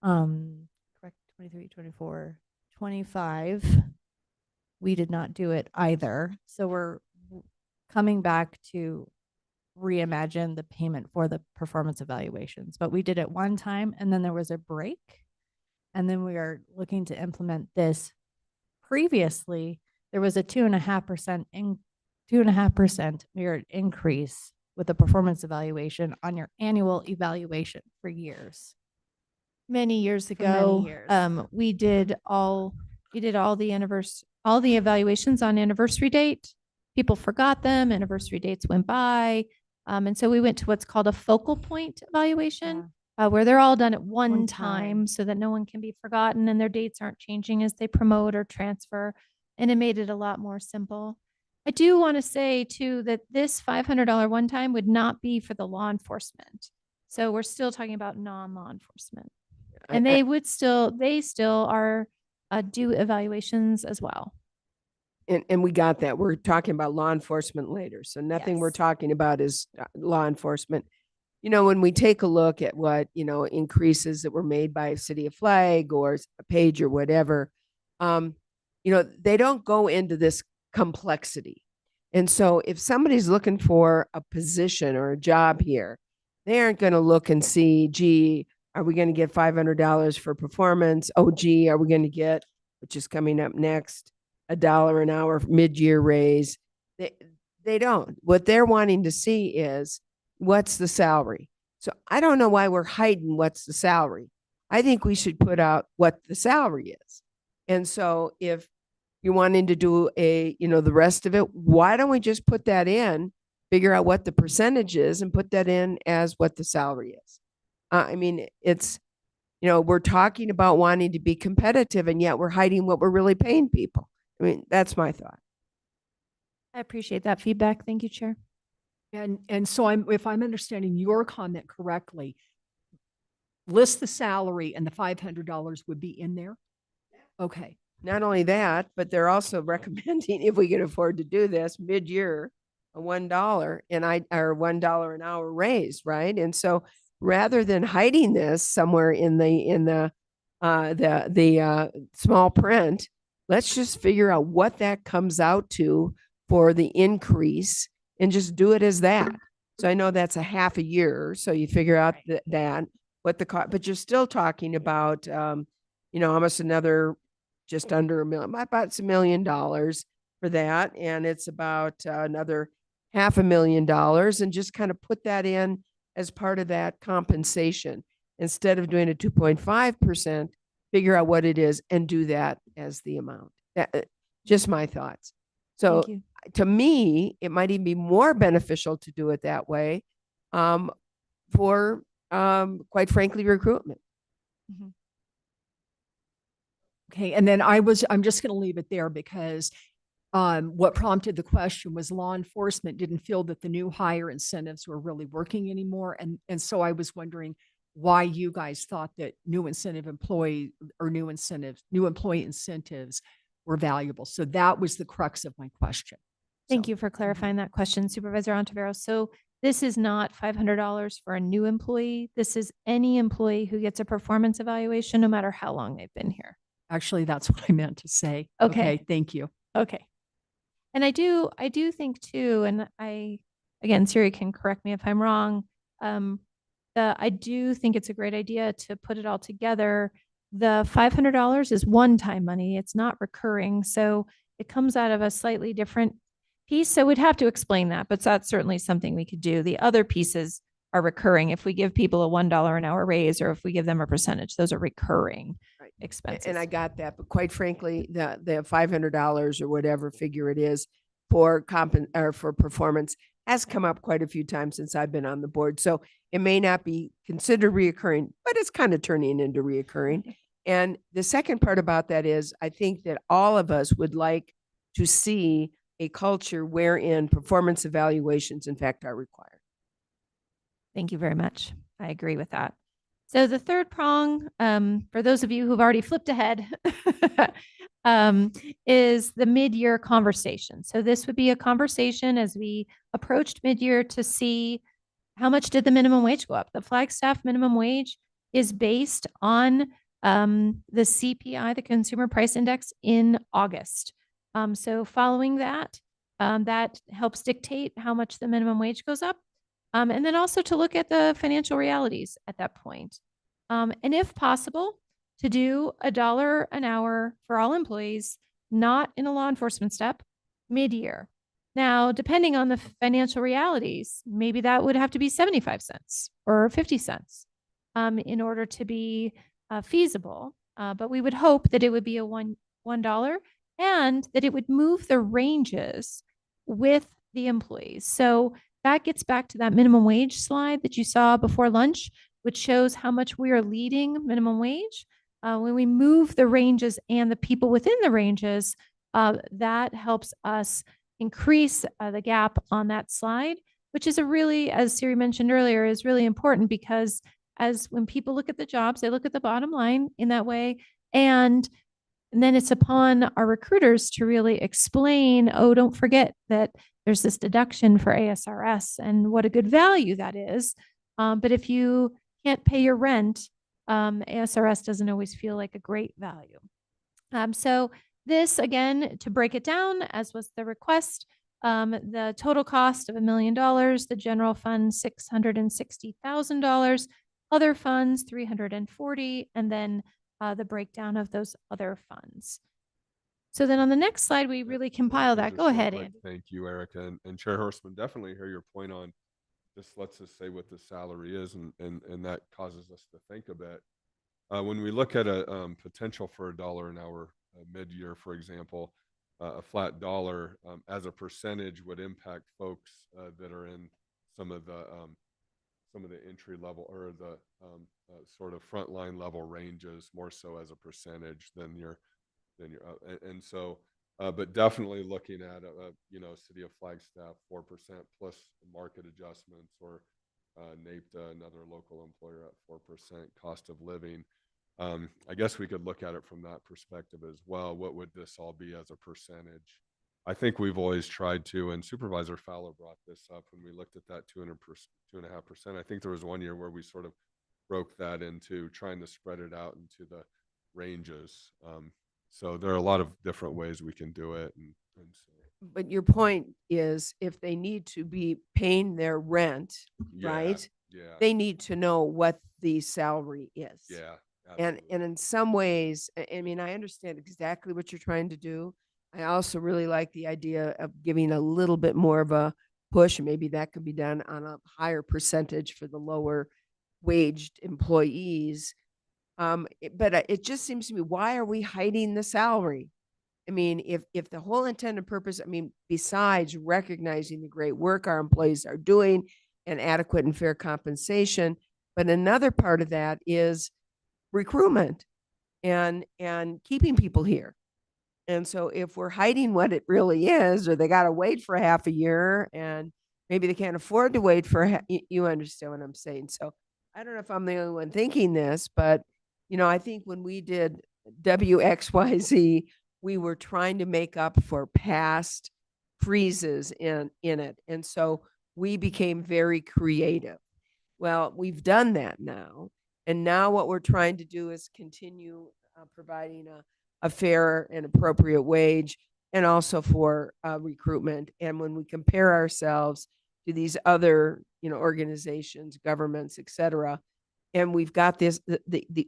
Correct, 23, 24, 25. We did not do it either. So we're coming back to reimagine the payment for the performance evaluations, but we did it one time and then there was a break. And then we are looking to implement this. Previously, there was a 2.5% merit increase with the performance evaluation on your annual evaluation for years. Many years For many ago, years. we did all the evaluations on anniversary date. People forgot them, anniversary dates went by. And so we went to what's called a focal point evaluation, where they're all done at one time so that no one can be forgotten and their dates aren't changing as they promote or transfer. And it made it a lot more simple. I do want to say too, that this $500 one time would not be for the law enforcement. So we're still talking about non-law enforcement. And they still are do evaluations as well. And we got that. We're talking about law enforcement later. So nothing we're Yes. talking about is law enforcement. You know, when we take a look at what, increases that were made by City of Flag or a Page or whatever, they don't go into this complexity. And so if somebody's looking for a position or a job here, they aren't going to look and see, gee, are we going to get $500 for performance? Oh, gee, are we going to get, which is coming up next, $1 an hour mid-year raise? They don't. What they're wanting to see is what's the salary. So I don't know why we're hiding what's the salary. I think we should put out what the salary is. And so if you're wanting to do the rest of it, why don't we just put that in, figure out what the percentage is and put that in as what the salary is? It's, we're talking about wanting to be competitive and yet we're hiding what we're really paying people. That's my thought. I appreciate that feedback. Thank you, Chair. And so if I'm understanding your comment correctly, list the salary and the $500 would be in there? Okay. Not only that, but they're also recommending, if we can afford to do this, mid-year, a $1 or $1 an hour raise, right? And so rather than hiding this somewhere in the small print, let's just figure out what that comes out to for the increase and just do it as that. So I know that's a half a year. So you figure out that what the cost, but you're still talking about, almost another, just under $1 million, about $1 million for that. And it's about another $500,000 and just kind of put that in as part of that compensation. Instead of doing a 2.5%, figure out what it is and do that as the amount. Just my thoughts. So Thank you. to me, it might even be more beneficial to do it that way for, quite frankly, recruitment. Okay. And then I'm just going to leave it there because what prompted the question was law enforcement didn't feel that the new hire incentives were really working anymore. And so I was wondering why you guys thought that new employee incentives were valuable. So that was the crux of my question. Thank So, you for clarifying that question, Supervisor Ontiveros. So this is not $500 for a new employee. This is any employee who gets a performance evaluation, no matter how long they've been here. actually, that's what I meant to say. Okay. Thank you. Okay. And I do think too, and again, Siri can correct me if I'm wrong. I do think it's a great idea to put it all together. The $500 is one-time money. It's not recurring. So it comes out of a slightly different piece. So we'd have to explain that, but that's certainly something we could do. The other pieces are recurring. If we give people a $1 an hour raise, or if we give them a percentage, those are recurring Right. expenses. And I got that, but quite frankly, the $500 or whatever figure it is for for performance has come up quite a few times since I've been on the board. So it may not be considered reoccurring, but it's kind of turning into reoccurring. And the second part about that is I think that all of us would like to see a culture wherein performance evaluations, in fact, are required. Thank you very much. I agree with that. So the third prong, for those of you who've already flipped ahead, is the mid-year conversation. So this would be a conversation as we approached mid-year to see how much did the minimum wage go up. The Flagstaff minimum wage is based on the CPI, the Consumer Price Index, in August. So following that, that helps dictate how much the minimum wage goes up. And then also to look at the financial realities at that point. And if possible, to do $1 an hour for all employees, not in a law enforcement step, mid-year. Now, depending on the financial realities, maybe that would have to be 75 cents or 50 cents in order to be feasible. But we would hope that it would be a $1 and that it would move the ranges with the employees. So that gets back to that minimum wage slide that you saw before lunch, which shows how much we are leading minimum wage. When we move the ranges and the people within the ranges, that helps us increase the gap on that slide, which is a really, as Siri mentioned earlier, is really important because as when people look at the jobs, they look at the bottom line in that way. And then it's upon our recruiters to really explain, oh, don't forget that there's this deduction for ASRS and what a good value that is. But if you can't pay your rent, ASRS doesn't always feel like a great value. So this, again, to break it down, as was the request, the total cost of $1 million, the general fund $660,000, other funds $340,000, and then the breakdown of those other funds. So then on the next slide, we really compile that. Go ahead, Andy. Thank you, Erica. And Chair Horstman, definitely hear your point on this lets us say what the salary is, and that causes us to think a bit. When we look at a potential for $1 an hour mid-year, for example, a flat dollar as a percentage would impact folks that are in some of the entry level or the sort of frontline level ranges more so as a percentage than your and so but definitely looking at City of Flagstaff 4% plus market adjustments, or NAPTA, another local employer, at 4% cost of living. I guess we could look at it from that perspective as well. What would this all be as a percentage? I think we've always tried to, and Supervisor Fowler brought this up when we looked at that 2.5%. I think there was one year where we sort of broke that into trying to spread it out into the ranges. So there are a lot of different ways we can do it. And so. But your point is, if they need to be paying their rent, right? Yeah. They need to know what the salary is. Yeah. And in some ways, I mean, I understand exactly what you're trying to do. I also really like the idea of giving a little bit more of a push. Maybe that could be done on a higher percentage for the lower waged employees. But it just seems to me, why are we hiding the salary? I mean, if the whole intent and purpose, I mean, besides recognizing the great work our employees are doing and adequate and fair compensation, but another part of that is recruitment and keeping people here. And so if we're hiding what it really is, or they got to wait for half a year and maybe they can't afford to wait for, you understand what I'm saying? So I don't know if I'm the only one thinking this, but I think when we did WXYZ we were trying to make up for past freezes in it. And so we became very creative. Well, we've done that now. And now what we're trying to do is continue providing a fair and appropriate wage, and also for recruitment. And when we compare ourselves to these other, organizations, governments, et cetera, and we've got this,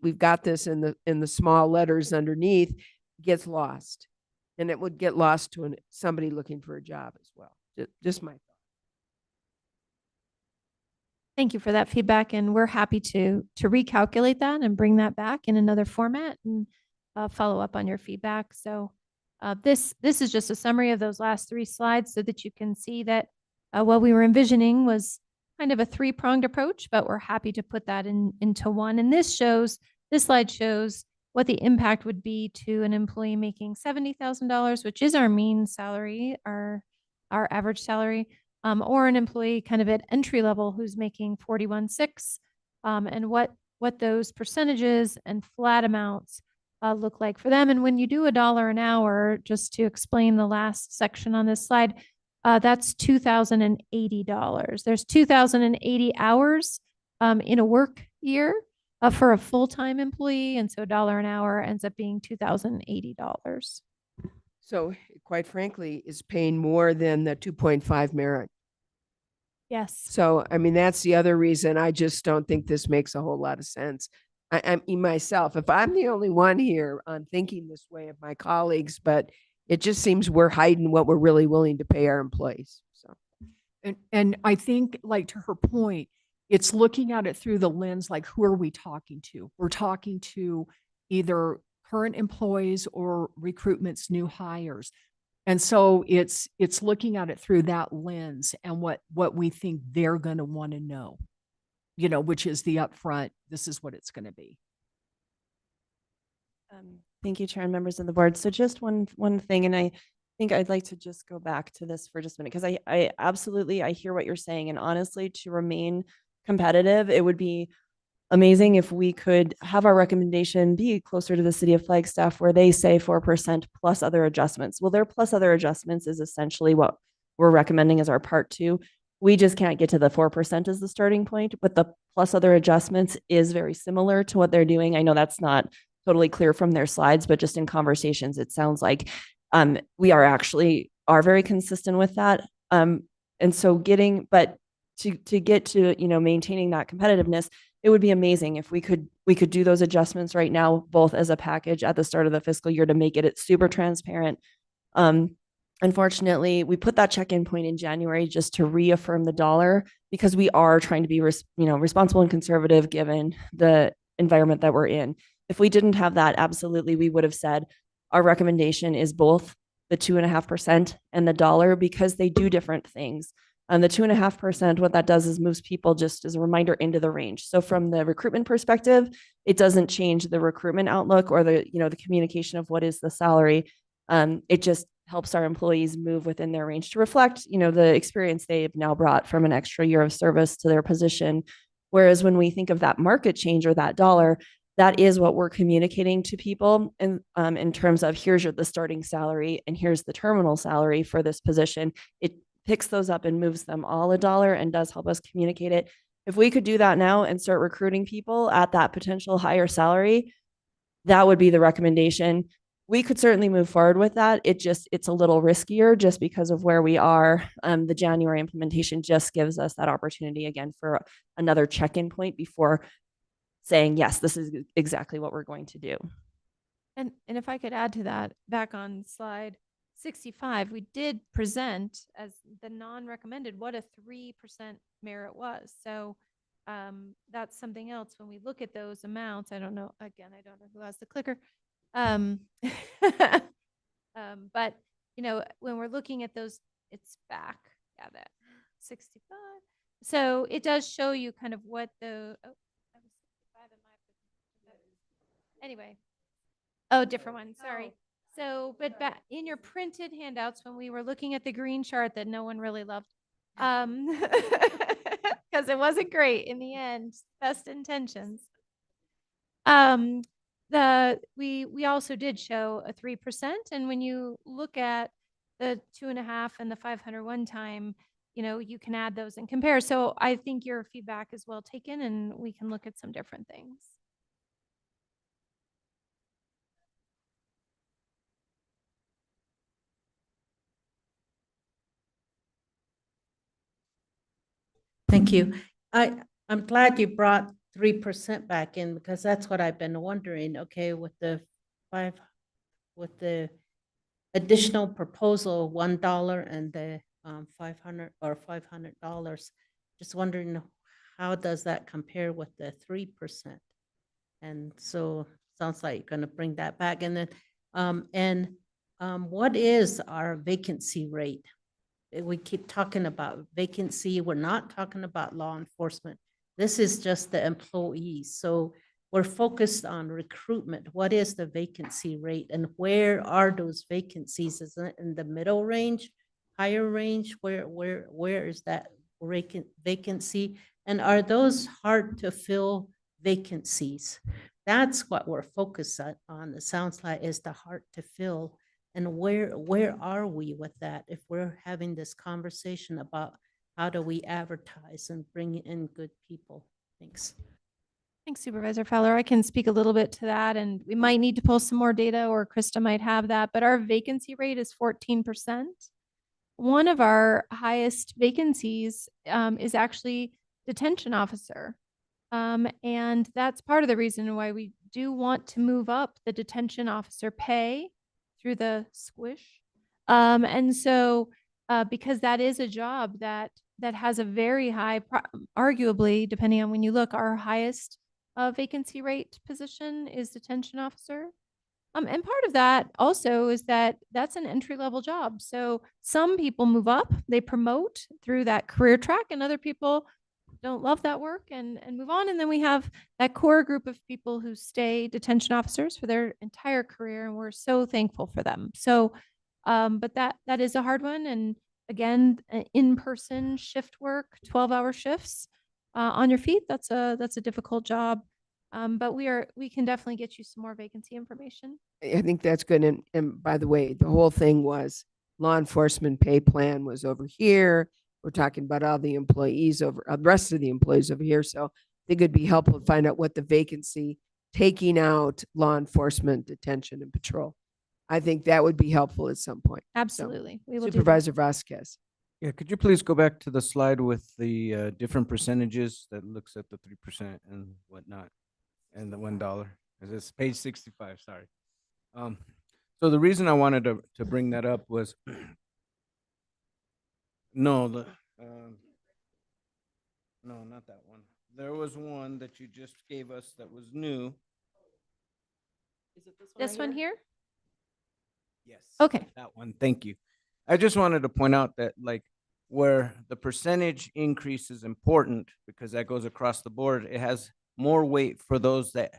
we've got this in the small letters underneath, gets lost. And it would get lost to somebody looking for a job as well. Just my thought. Thank you for that feedback, and we're happy to recalculate that and bring that back in another format and follow up on your feedback. So this is just a summary of those last 3 slides so that you can see that what we were envisioning was kind of a 3-pronged approach, but we're happy to put that into one. And this slide shows what the impact would be to an employee making $70,000, which is our mean salary, our average salary, or an employee kind of at entry level who's making 41.6, and what those percentages and flat amounts look like for them. And when you do $1 an hour, just to explain the last section on this slide, that's $2,080. There's 2,080 hours in a work year for a full-time employee, and so $1 an hour ends up being $2,080. So quite frankly, is paying more than the 2.5 merit. Yes. So, I mean, that's the other reason I just don't think this makes a whole lot of sense. I myself, if I'm the only one here on thinking this way of my colleagues, but it just seems we're hiding what we're really willing to pay our employees. So, And I think, like, to her point, it's looking at it through the lens, like, who are we talking to? We're talking to either current employees or recruitment's new hires. And so it's looking at it through that lens and what we think they're going to want to know, which is the upfront, this is what it's going to be. Thank you, Chair and members of the board. So just one thing, and I think I'd like to just go back to this for just a minute, because I absolutely, I hear what you're saying. And honestly, to remain competitive, it would be amazing if we could have our recommendation be closer to the city of Flagstaff, where they say 4% plus other adjustments. Well, their plus other adjustments is essentially what we're recommending as our part 2. We just can't get to the 4% as the starting point, but the plus other adjustments is very similar to what they're doing. I know that's not totally clear from their slides, but just in conversations, it sounds like we are very consistent with that. And so to get to, maintaining that competitiveness, it would be amazing if we could do those adjustments right now, both as a package at the start of the fiscal year, to make it super transparent. Unfortunately, we put that check-in point in January just to reaffirm the dollar, because we are trying to be responsible and conservative given the environment that we're in. If we didn't have that, absolutely, we would have said our recommendation is both the 2.5% and the dollar, because they do different things. The 2.5%, what that does is moves people, just as a reminder, into the range. So from the recruitment perspective, it doesn't change the recruitment outlook or the communication of what is the salary. It just helps our employees move within their range to reflect, the experience they've now brought from an extra year of service to their position. Whereas when we think of that market change or that dollar, that is what we're communicating to people in terms of, here's the starting salary and here's the terminal salary for this position. It picks those up and moves them all $1 and does help us communicate it. If we could do that now and start recruiting people at that potential higher salary, that would be the recommendation. We could certainly move forward with that. It's a little riskier just because of where we are. The January implementation just gives us that opportunity again for another check-in point before saying, yes, this is exactly what we're going to do. And if I could add to that, back on slide 65, we did present as the non-recommended what a 3% merit was. So that's something else when we look at those amounts. I don't know who has the clicker. But when we're looking at those, it's back. Yeah, that 65. So it does show you kind of what the, that was 65 in my, anyway. Oh, different one. Sorry. So, but back in your printed handouts, when we were looking at the green chart that no one really loved, because it wasn't great in the end, best intentions. we also did show a 3%. And when you look at the 2.5 and the 501 time, you can add those and compare. So I think your feedback is well taken, and we can look at some different things. Thank you. I'm glad you brought 3% back in, because that's what I've been wondering, okay, with the additional proposal, $1 and the 500 or $500. Just wondering, how does that compare with the 3%? And so sounds like you're gonna bring that back. And then, what is our vacancy rate? We keep talking about vacancy. We're not talking about law enforcement. This is just the employees. So we're focused on recruitment. What is the vacancy rate, and where are those vacancies? Is it in the middle range, higher range? Where is that vacancy? And are those hard to fill vacancies? That's what we're focused on. It sounds like is the hard to fill. And where are we with that? If we're having this conversation about how do we advertise and bring in good people? Thanks. Thanks, Supervisor Fowler. I can speak a little bit to that, and we might need to pull some more data, or Krista might have that, but our vacancy rate is 14%. One of our highest vacancies is actually detention officer. And that's part of the reason why we do want to move up the detention officer pay through the squish. And so because that is a job that has a very high, arguably, depending on when you look, our highest vacancy rate position is detention officer. And part of that also is that that's an entry-level job. So some people move up, they promote through that career track, and other people don't love that work and move on. And then we have that core group of people who stay detention officers for their entire career, and we're so thankful for them. So, but that is a hard one. And again, in-person shift work, 12-hour shifts on your feet, that's a difficult job. But we can definitely get you some more vacancy information. I think that's good. And by the way, the whole thing was law enforcement pay plan was over here. We're talking about all the employees over, the rest of the employees over here. So I think it'd be helpful to find out what the vacancy, taking out law enforcement, detention, and patrol. I think that would be helpful at some point. So, Absolutely. We will do that. Supervisor Vasquez. Yeah, could you please go back to the slide with the different percentages that looks at the 3% and whatnot, and the $1? Is this page 65? Sorry. So the reason I wanted to bring that up was no, no, not that one. There was one that you just gave us that was new. Is it This one here? Yes. Okay. That one. Thank you. I just wanted to point out that like where the percentage increase is important because that goes across the board, it has more weight for those that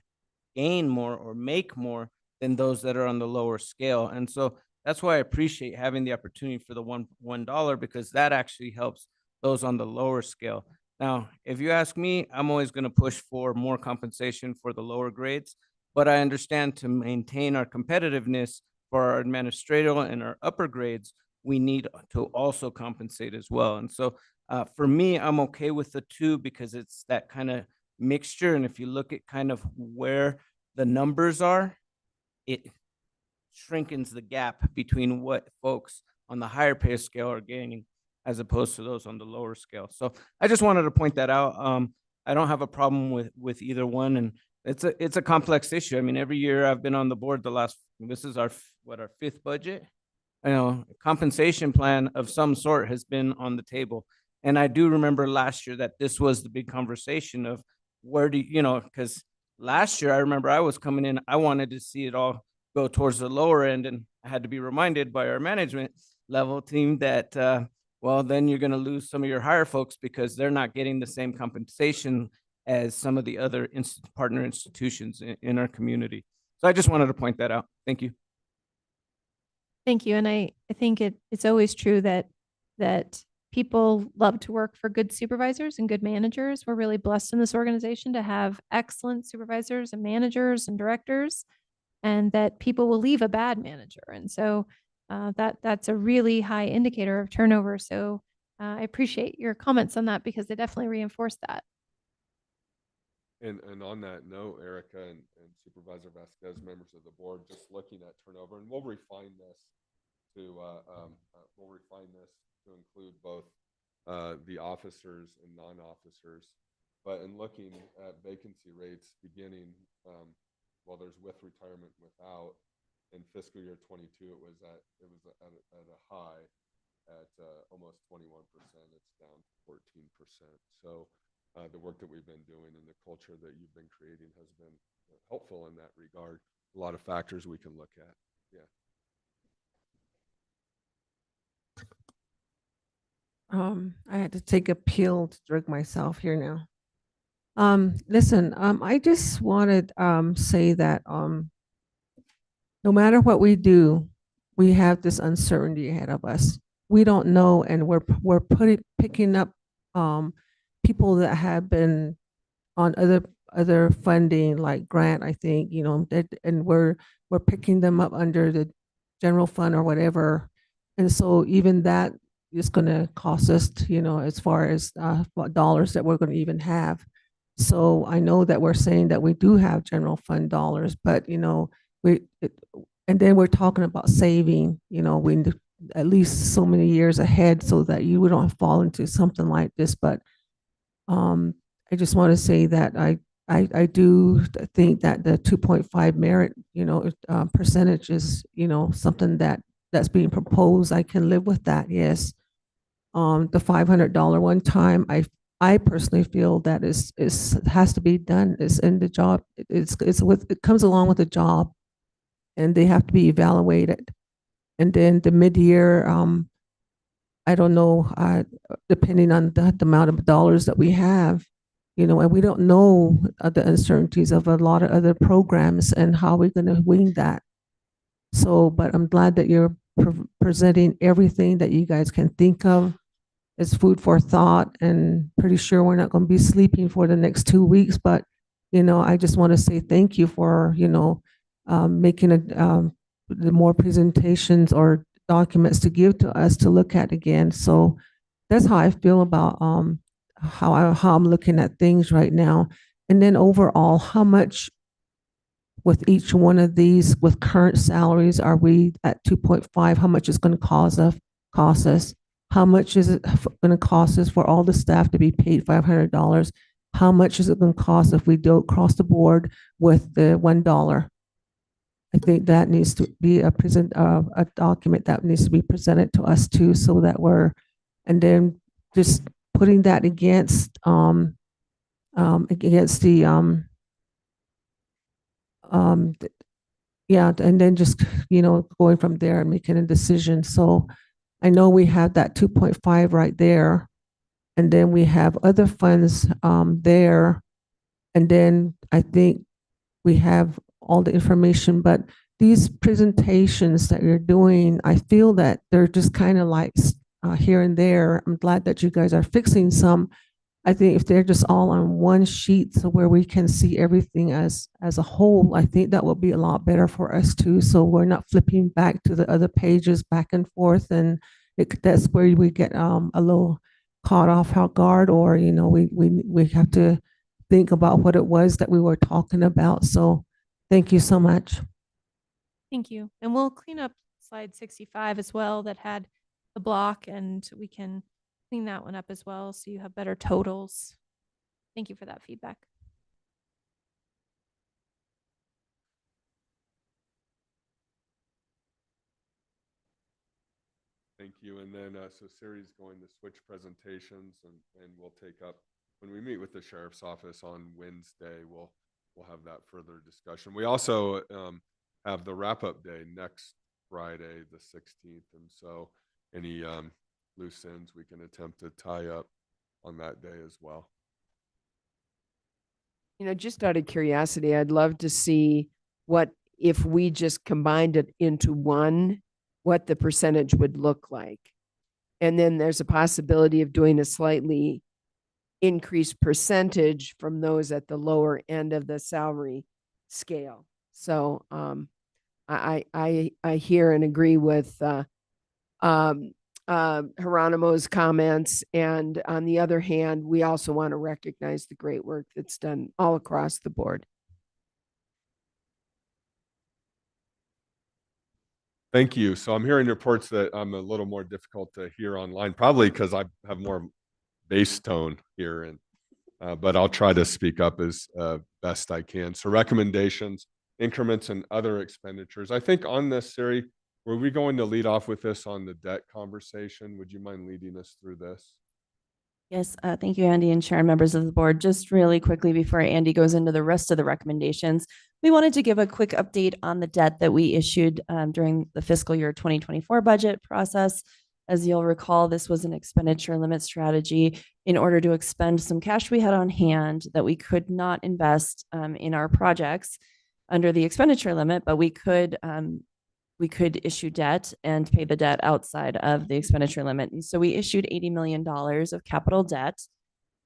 gain more or make more than those that are on the lower scale. And so that's why I appreciate having the opportunity for the $1 because that actually helps those on the lower scale. Now, if you ask me, I'm always going to push for more compensation for the lower grades, but I understand to maintain our competitiveness for our administrative and our upper grades, we need to also compensate as well. And so for me, I'm okay with the two because it's that kind of mixture. And if you look at kind of where the numbers are, it shrinkens the gap between what folks on the higher pay scale are gaining as opposed to those on the lower scale. So I just wanted to point that out. I don't have a problem with either one. And it's a complex issue. I mean, every year I've been on the board this is our fifth budget. You know, compensation plan of some sort has been on the table. And I do remember last year that this was the big conversation of where because last year I remember I was coming in, I wanted to see it all go towards the lower end. And I had to be reminded by our management level team that, well, then you're going to lose some of your higher folks because they're not getting the same compensation as some of the other partner institutions in our community. So I just wanted to point that out. Thank you. Thank you. And I think it's always true that people love to work for good supervisors and good managers. We're really blessed in this organization to have excellent supervisors and managers and directors, and that people will leave a bad manager. And so that's a really high indicator of turnover. So I appreciate your comments on that because they definitely reinforce that. And on that note, Erica and Supervisor Vasquez, members of the board, just looking at turnover, and we'll refine this to include both the officers and non-officers. But in looking at vacancy rates beginning, well, there's with retirement, without, in fiscal year 22, it was at a high at almost 21%. It's down 14%. So the work that we've been doing and the culture that you've been creating has been helpful in that regard. A lot of factors we can look at. Yeah. I had to take a pill to drug myself here now. Listen, I just wanted say that no matter what we do, we have this uncertainty ahead of us. We don't know, and we're picking up people that have been on other funding like grant, I think, you know, and we're picking them up under the general fund or whatever. And so even that is going to cost us, you know, as far as what dollars that we're going to even have. So I know that we're saying that we do have general fund dollars, but you know, and then we're talking about saving, you know, we at least so many years ahead so that you don't fall into something like this. But I just want to say that I do think that the 2.5 merit, you know, percentage is, you know, something that's being proposed. I can live with that. Yes. The $500 one time, I personally feel that has to be done. It's in the job. It comes along with the job, and they have to be evaluated. And then the mid-year, I don't know, depending on the amount of dollars that we have, you know, and we don't know the uncertainties of a lot of other programs and how we're going to wing that. So, but I'm glad that you're presenting everything that you guys can think of as food for thought, and pretty sure we're not going to be sleeping for the next 2 weeks. But, you know, I just want to say thank you for, you know, making the more presentations or documents to give to us to look at again. So that's how I feel about how I'm looking at things right now. And then overall, how much with each one of these with current salaries are we at 2.5? How much is going to cost us? How much is it going to cost us for all the staff to be paid $500? How much is it going to cost if we do across the board with the $1? I think that needs to be a document that needs to be presented to us too, so that and then just putting that against the yeah, and then just, you know, going from there and making a decision. So I know we have that 2.5 right there, and then we have other funds there, and then I think we have all the information. But these presentations that you're doing, I feel that they're just kind of like here and there. I'm glad that you guys are fixing some. I think if they're just all on one sheet, so where we can see everything as a whole, I think that will be a lot better for us too. So we're not flipping back to the other pages back and forth, and that's where we get a little caught off guard, or you know, we have to think about what it was that we were talking about. So thank you so much. Thank you. And we'll clean up slide 65 as well, that had the block, and we can clean that one up as well so you have better totals. Thank you for that feedback. Thank you. And then, so Siri's going to switch presentations, and we'll take up, when we meet with the sheriff's office on Wednesday, we'll have that further discussion. We also have the wrap-up day next Friday, the 16th. And so any loose ends we can attempt to tie up on that day as well. You know, just out of curiosity, I'd love to see what, if we just combined it into one, what the percentage would look like. And then there's a possibility of doing a slightly increased percentage from those at the lower end of the salary scale. So I hear and agree with Geronimo's comments. And on the other hand, we also want to recognize the great work that's done all across the board. Thank you. So I'm hearing reports that I'm a little more difficult to hear online, probably because I have more bass tone here, and but I'll try to speak up as best I can. So recommendations, increments, and other expenditures. I think on this, Siri, were we going to lead off with this on the debt conversation? Would you mind leading us through this? Yes, thank you, Andy, and Sharon, members of the board. Just really quickly before Andy goes into the rest of the recommendations, we wanted to give a quick update on the debt that we issued during the fiscal year 2024 budget process. As you'll recall, this was an expenditure limit strategy in order to expend some cash we had on hand that we could not invest in our projects under the expenditure limit, but we could issue debt and pay the debt outside of the expenditure limit. And so we issued $80 million of capital debt.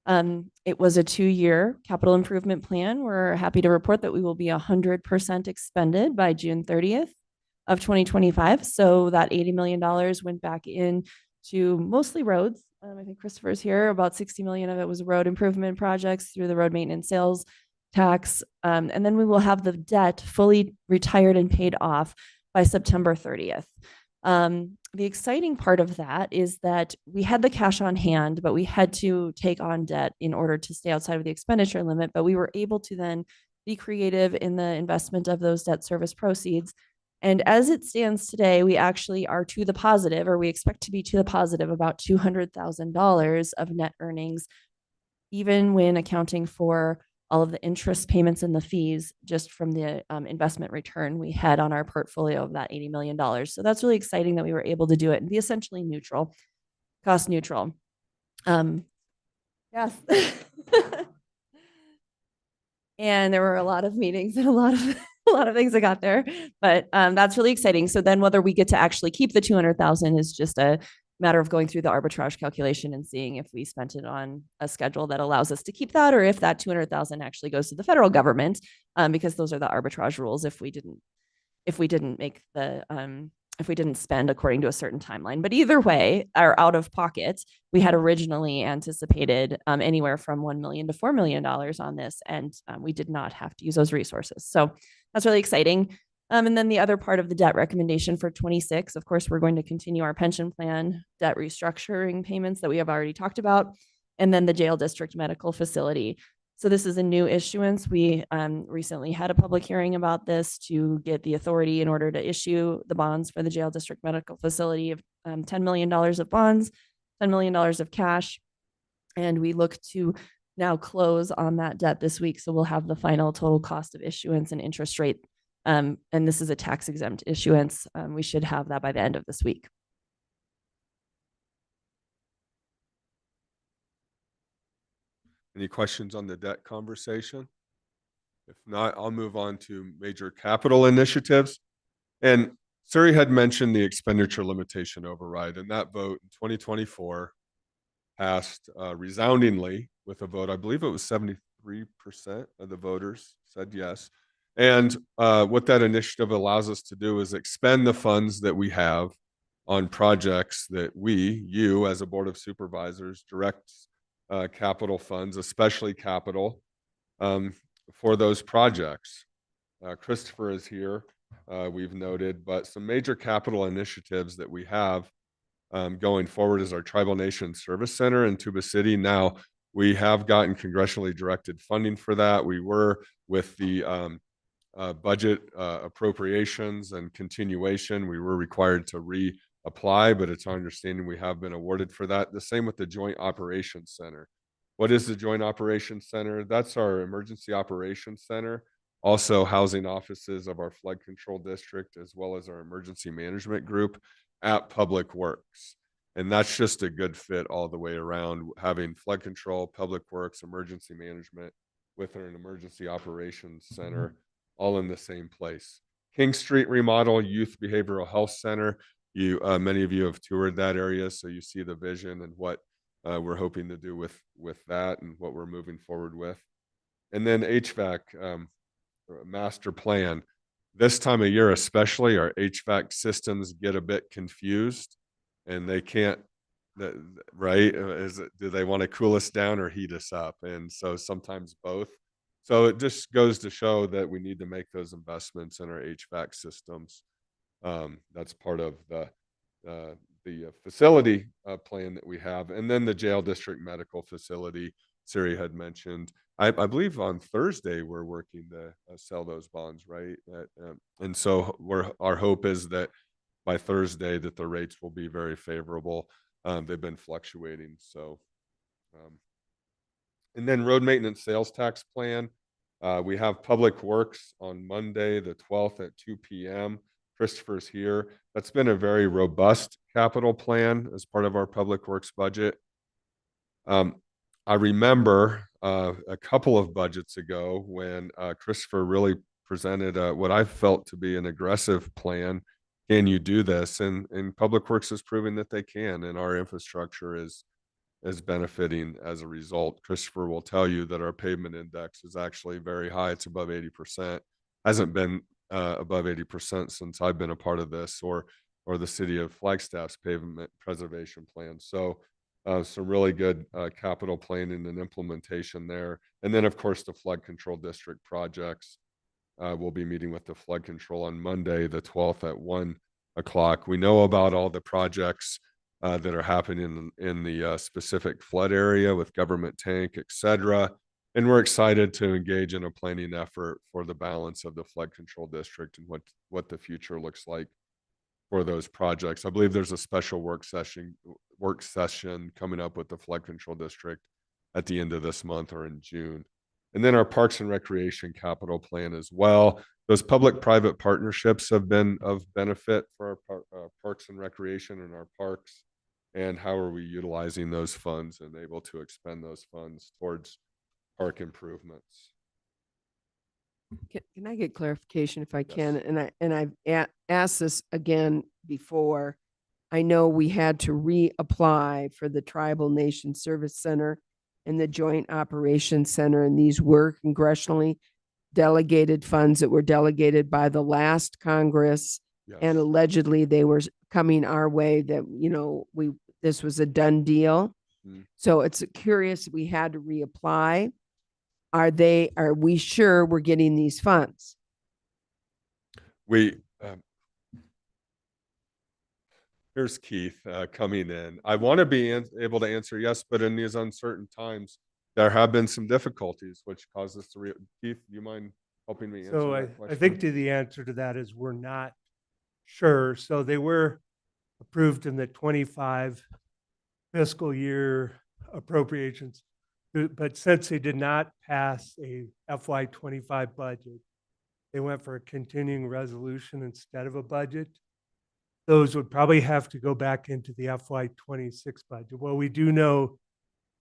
It was a 2-year capital improvement plan. We're happy to report that we will be 100% expended by June 30th of 2025. So that $80 million went back in to mostly roads. I think Christopher's here. About 60 million of it was road improvement projects through the road maintenance sales tax. And then we will have the debt fully retired and paid off by September 30th. The exciting part of that is that we had the cash on hand, but we had to take on debt in order to stay outside of the expenditure limit. But we were able to then be creative in the investment of those debt service proceeds. And as it stands today, we actually are to the positive, or we expect to be to the positive, about $200,000 of net earnings, even when accounting for all of the interest payments and the fees just from the investment return we had on our portfolio of that $80 million. So that's really exciting that we were able to do it and be essentially neutral, cost neutral. Yes. And there were a lot of meetings and a lot of things that got there, but that's really exciting. So then whether we get to actually keep the 200,000 is just a matter of going through the arbitrage calculation and seeing if we spent it on a schedule that allows us to keep that, or if that 200,000 actually goes to the federal government, because those are the arbitrage rules if we didn't make the if we didn't spend according to a certain timeline. But either way, our out of pocket, we had originally anticipated anywhere from $1 million to $4 million on this, and we did not have to use those resources. So that's really exciting. And then the other part of the debt recommendation for 26, of course, we're going to continue our pension plan debt restructuring payments that we have already talked about, and then the jail district medical facility. So this is a new issuance. We recently had a public hearing about this to get the authority in order to issue the bonds for the jail district medical facility of $10 million of bonds, $10 million of cash. And we look to now close on that debt this week. So we'll have the final total cost of issuance and interest rate. And this is a tax exempt issuance. We should have that by the end of this week. Any questions on the debt conversation? If not, I'll move on to major capital initiatives. And Suri had mentioned the expenditure limitation override, and that vote in 2024 passed resoundingly with a vote. I believe it was 73% of the voters said yes. And what that initiative allows us to do is expend the funds that we have on projects that you as a board of supervisors, direct capital funds, especially capital, for those projects. Christopher is here, we've noted, but some major capital initiatives that we have going forward is our Tribal Nation Service Center in Tuba City. Now, we have gotten congressionally directed funding for that. We were with the budget appropriations and continuation. We were required to reapply, but it's our understanding we have been awarded for that. The same with the Joint Operations Center. What is the Joint Operations Center? That's our Emergency Operations Center, also housing offices of our flood control district, as well as our emergency management group at Public Works. And that's just a good fit all the way around, having flood control, public works, emergency management with an emergency operations center all in the same place. King Street remodel, Youth Behavioral Health Center. Many of you have toured that area, so you see the vision and what we're hoping to do with that and what we're moving forward with. And then HVAC master plan. This time of year, especially, our HVAC systems get a bit confused, and they can't. Right? Do they want to cool us down or heat us up? And so sometimes both. So it just goes to show that we need to make those investments in our HVAC systems. That's part of the facility plan that we have. And then the jail district medical facility Siri had mentioned. I believe on Thursday we're working to sell those bonds, right? And so our hope is that by Thursday that the rates will be very favorable. They've been fluctuating. So, and then road maintenance sales tax plan. We have Public Works on Monday, the 12th at 2 p.m. Christopher's here. That's been a very robust capital plan as part of our Public Works budget. I remember a couple of budgets ago when Christopher really presented what I felt to be an aggressive plan. Can you do this? And Public Works has proven that they can, and our infrastructure is benefiting as a result. Christopher will tell you that our pavement index is actually very high. It's above 80%. Hasn't been above 80% since I've been a part of this, or the city of Flagstaff's pavement preservation plan. So some really good capital planning and implementation there. And then, of course, the flood control district projects. We'll be meeting with the flood control on Monday, the 12th at 1 o'clock. We know about all the projects that are happening in the specific flood area with government tank, et cetera. And we're excited to engage in a planning effort for the balance of the flood control district and what the future looks like for those projects. I believe there's a special work session coming up with the flood control district at the end of this month or in June. And then our Parks and Recreation capital plan as well. Those public-private partnerships have been of benefit for our Parks and Recreation and our parks. And how are we utilizing those funds and able to expend those funds towards park improvements? Can I get clarification if I can? Yes. And I've asked this again before. I know we had to reapply for the Tribal Nation Service Center and the Joint Operations Center, and these were congressionally delegated funds that were delegated by the last Congress. Yes. And allegedly they were coming our way, that, this was a done deal. So it's curious, we had to reapply. Are we sure we're getting these funds? Here's Keith coming in. I want to be able to answer yes, but in these uncertain times, there have been some difficulties, which caused us to Keith, do you mind helping me answer that question? I think the answer to that is we're not sure. So they were approved in the 25 fiscal year appropriations, but since they did not pass a FY25 budget, they went for a continuing resolution instead of a budget. Those would probably have to go back into the FY26 budget. What we do know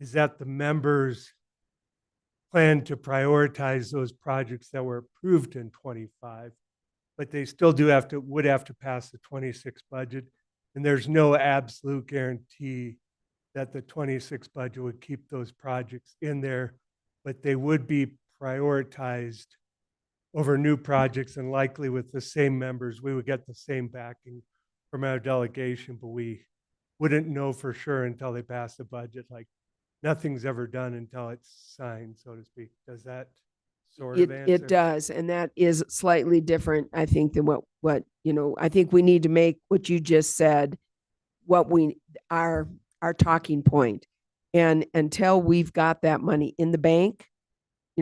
is that the members plan to prioritize those projects that were approved in 25, but they still would have to pass the 26 budget. And there's no absolute guarantee that the 26 budget would keep those projects in there, but they would be prioritized over new projects, and likely with the same members, we would get the same backing from our delegation, but we wouldn't know for sure until they pass the budget. Like, nothing's ever done until it's signed, so to speak. Does that sort of answer? It does, and that is slightly different, I think, than what I think we need to make what you just said, our talking point. And until we've got that money in the bank,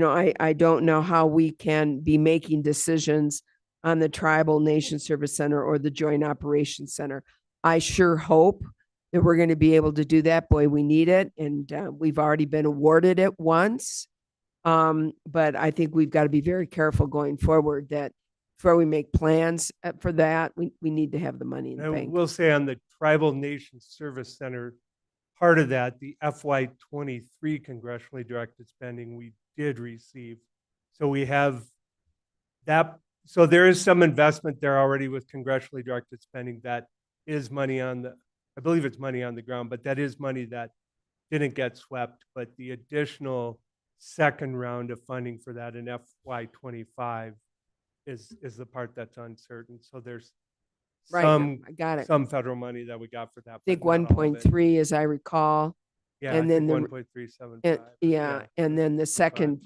I don't know how we can be making decisions on the Tribal Nation Service Center or the Joint Operations Center. I sure hope that we're going to be able to do that. Boy, we need it. And we've already been awarded it once. But I think we've got to be very careful going forward that before we make plans for that, we need to have the money in the bank. We'll say on the Tribal Nation Service Center, part of that, the FY23 congressionally directed spending we did receive. So we have that. So there is some investment there already with congressionally directed spending that is money on the, I believe it's money on the ground, but that is money that didn't get swept. But the additional second round of funding for that in FY 25 is the part that's uncertain. So there's Right, some, I got it. some federal money that we got for that. I think but not all of it. 1.3, as I recall. Yeah, and I then think the- 1.375. Yeah, and then the second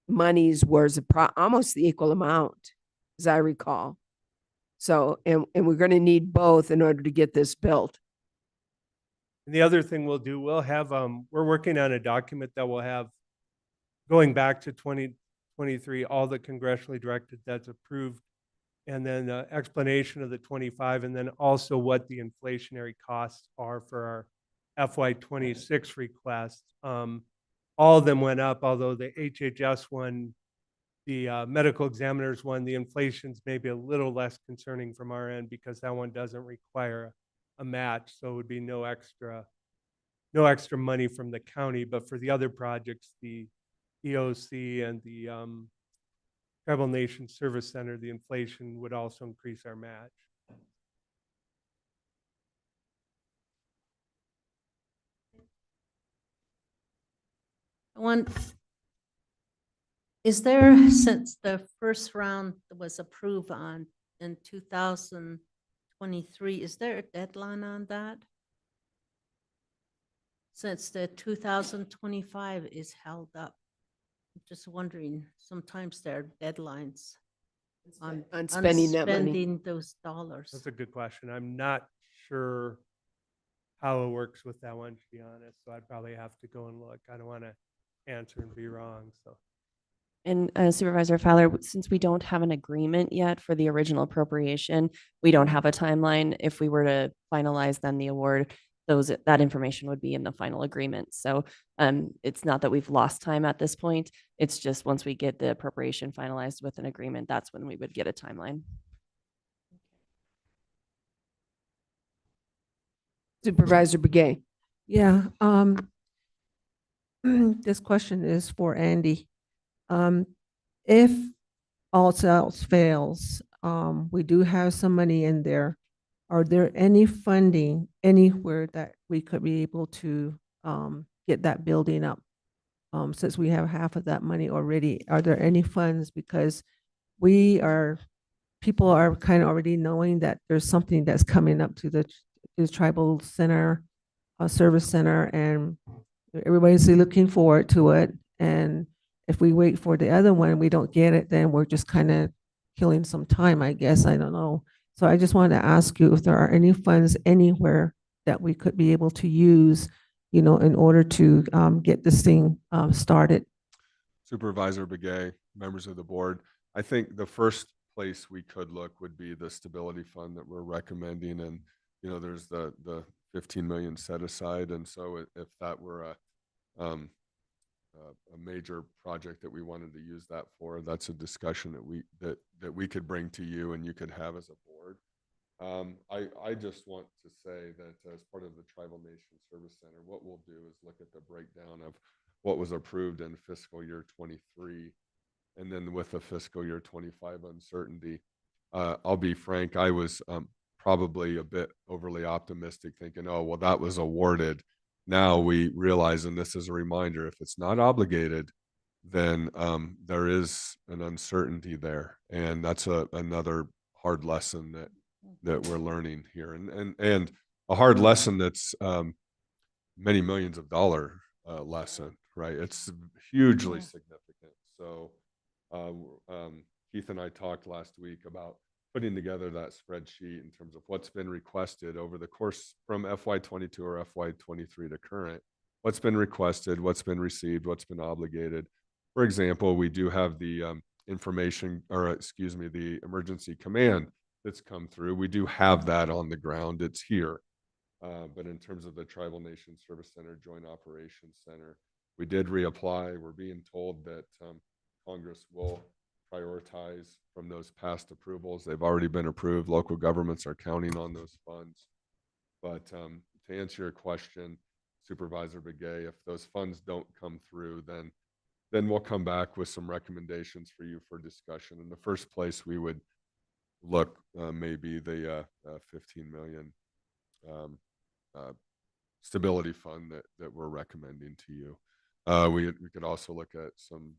monies was almost the equal amount, as I recall. So, and we're going to need both in order to get this built. And the other thing we'll do, we'll have, we're working on a document that will have, going back to 2023, all the congressionally directed that's approved, and then explanation of the 25, and then also what the inflationary costs are for our FY 26 request. All of them went up, although the HHS one, the medical examiners one, the inflation's maybe a little less concerning from our end because that one doesn't require a match, so it would be no extra money from the county. But for the other projects, the EOC and the Tribal Nation Service Center, the inflation would also increase our match. Is there, since the first round was approved in 2023, is there a deadline on that? Since the 2025 is held up, I'm just wondering, sometimes there are deadlines on spending that money. spending those dollars. That's a good question. I'm not sure how it works with that one, to be honest. So I'd probably have to go and look. I don't want to answer and be wrong, so. And Supervisor Fowler, since we don't have an agreement yet for the original appropriation, we don't have a timeline. If we were to finalize then the award, that information would be in the final agreement. So it's not that we've lost time at this point. It's just once we get the appropriation finalized with an agreement, that's when we would get a timeline. Supervisor Begay. Yeah, this question is for Andy. If all else fails, we do have some money in there. Are there any funding anywhere that we could be able to get that building up? Since we have half of that money already, are there any funds? Because people are kind of already knowing that there's something that's coming up to the tribal center, service center, and everybody's looking forward to it. And if we wait for the other one, we don't get it, then we're just kind of killing some time, I guess. I don't know. So I just wanted to ask you if there are any funds anywhere that we could be able to use, in order to get this thing started. Supervisor Begay, members of the board, I think the first place we could look would be the stability fund that we're recommending. And, there's the 15 million set aside. And so if that were a major project that we wanted to use that for, that's a discussion that we could bring to you and you could have as a board. I just want to say that as part of the Tribal Nation Service Center, what we'll do is look at the breakdown of what was approved in fiscal year 23, and then with the fiscal year 25 uncertainty. I'll be frank, I was probably a bit overly optimistic, thinking, oh, well, that was awarded. Now we realize, and this is a reminder, if it's not obligated, then there is an uncertainty there. And that's another hard lesson that we're learning here. And a hard lesson that's many millions of dollar lesson, right? It's hugely significant. So Keith and I talked last week about putting together that spreadsheet in terms of what's been requested over the course from FY22 or FY23 to current, what's been requested, what's been received, what's been obligated. For example, we do have the the emergency command that's come through. We do have that on the ground. It's here. But in terms of the Tribal Nation Service Center, Joint Operations Center, we did reapply. We're being told that Congress will prioritize from those past approvals. They've already been approved. Local governments are counting on those funds. But to answer your question, Supervisor Begay, if those funds don't come through, then we'll come back with some recommendations for you for discussion. In the first place, we would look, maybe the 15 million stability fund that we're recommending to you. We could also look at some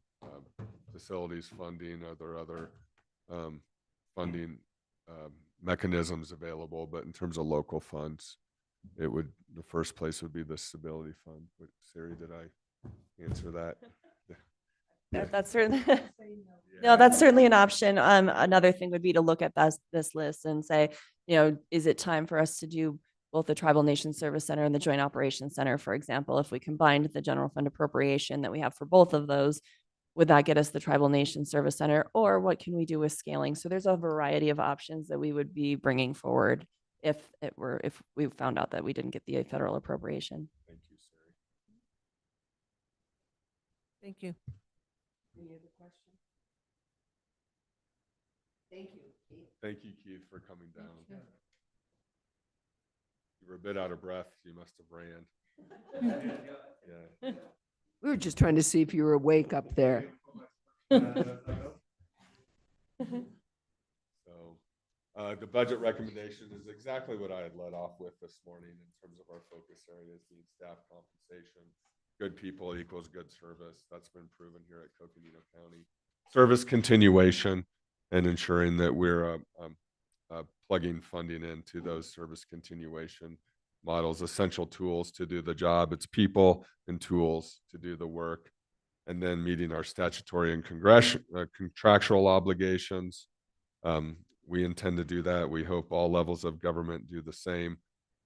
facilities funding. Are there other funding mechanisms available? But in terms of local funds, the first place would be the stability fund. But Siri, did I answer that? That's certainly, no, that's certainly an option. Another thing would be to look at this list and say, is it time for us to do both the Tribal Nation Service Center and the Joint Operations Center, for example? If we combined the general fund appropriation that we have for both of those, would that get us the Tribal Nation Service Center, or what can we do with scaling? So there's a variety of options that we would be bringing forward if we found out that we didn't get the federal appropriation. Thank you, Siri. Thank you. Any other questions? Thank you, Keith. Thank you, Keith, for coming down. You were a bit out of breath. You must have ran. Yeah. We were just trying to see if you were awake up there. So the budget recommendation is exactly what I had led off with this morning in terms of our focus areas, being staff compensation. Good people equals good service. That's been proven here at Coconino County. Service continuation and ensuring that we're plugging funding into those service continuation models, essential tools to do the job. It's people and tools to do the work. And then meeting our statutory and contractual obligations. We intend to do that. We hope all levels of government do the same.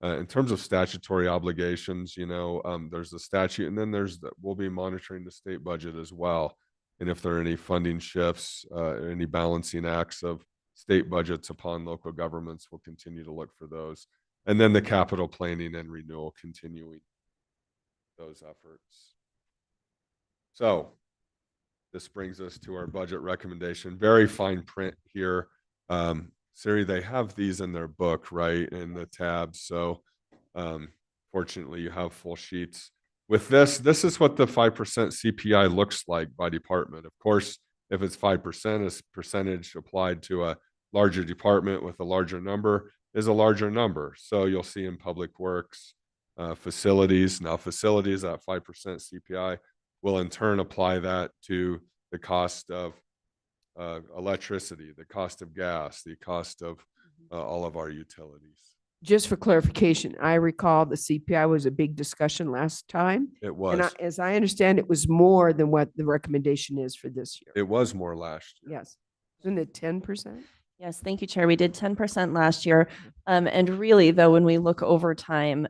In terms of statutory obligations, there's the statute, and then we'll be monitoring the state budget as well. And if there are any funding shifts, any balancing acts of state budgets upon local governments, we'll continue to look for those. And then the capital planning and renewal, continuing those efforts. So this brings us to our budget recommendation. Very fine print here. Siri, they have these in their book, right, in the tabs. So fortunately, you have full sheets. With this is what the 5% CPI looks like by department. Of course, if it's 5%, a percentage applied to a larger department with a larger number is a larger number. So you'll see in public works, facilities. Now, facilities at 5% CPI will in turn apply that to the cost of electricity, the cost of gas, the cost of all of our utilities. Just for clarification, I recall the CPI was a big discussion last time. It was. And as I understand, it was more than what the recommendation is for this year. It was more last year. Yes. Isn't it 10%? Yes, thank you, Chair. We did 10% last year. And really, though, when we look over time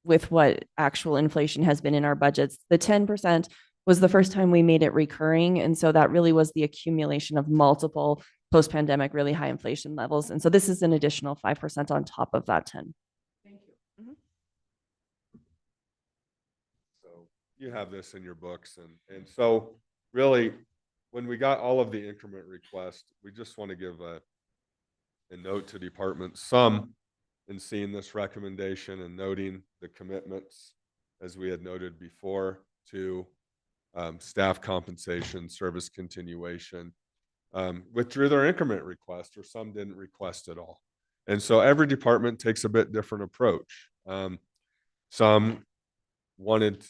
with what actual inflation has been in our budgets, the 10% was the first time we made it recurring. And so that really was the accumulation of multiple post-pandemic really high inflation levels. And so this is an additional 5% on top of that 10. Thank you. So you have this in your books. And so really, when we got all of the increment requests, we just want to give a note to departments, some in seeing this recommendation and noting the commitments, as we had noted before, to staff compensation, service continuation, withdrew their increment request, or some didn't request at all. And so every department takes a bit different approach. Some wanted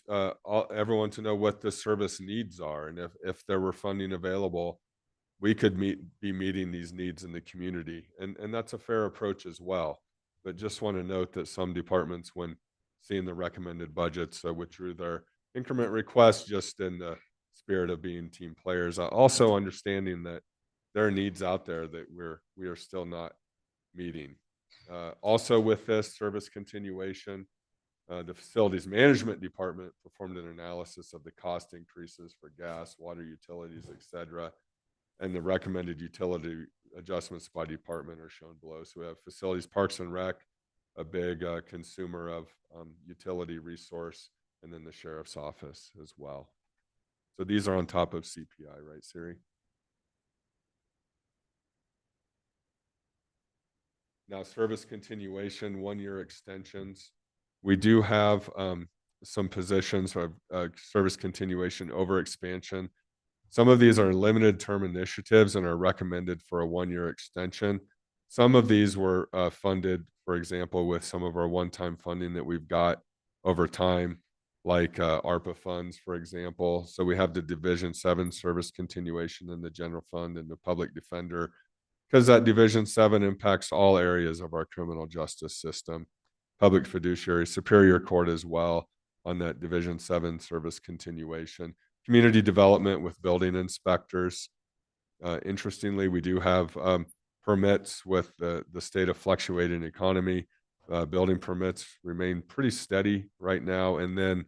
everyone to know what the service needs are, and if there were funding available, we could be meeting these needs in the community, and that's a fair approach as well. But just want to note that some departments, when seeing the recommended budgets, withdrew their increment requests just in the spirit of being team players. Also understanding that there are needs out there that we are still not meeting. Also with this service continuation, the facilities management department performed an analysis of the cost increases for gas, water utilities, et cetera. And the recommended utility adjustments by department are shown below. So we have facilities, parks and rec, a big consumer of utility resource, and then the sheriff's office as well. So these are on top of CPI, right, Siri? Now, service continuation, 1-year extensions. We do have some positions of service continuation over expansion Some of these are limited term initiatives and are recommended for a 1-year extension. Some of these were funded, for example, with some of our one-time funding that we've got over time, like ARPA funds, for example. So we have the Division 7 service continuation in the general fund and the public defender, because that Division 7 impacts all areas of our criminal justice system, public fiduciary, superior court as well on that Division 7 service continuation. Community development with building inspectors. Interestingly, we do have permits with the state of fluctuating economy. Building permits remain pretty steady right now. And then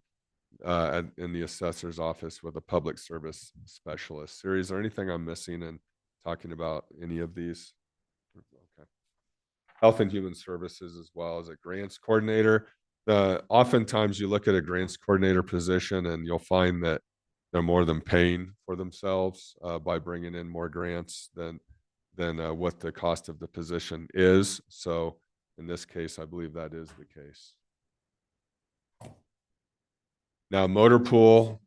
in the assessor's office with a public service specialist. Siri, is there anything I'm missing in talking about any of these? Okay. Health and Human Services as well as a grants coordinator. Oftentimes you look at a grants coordinator position and you'll find that they're more than paying for themselves by bringing in more grants than what the cost of the position is. So in this case, I believe that is the case. Now, motor pool.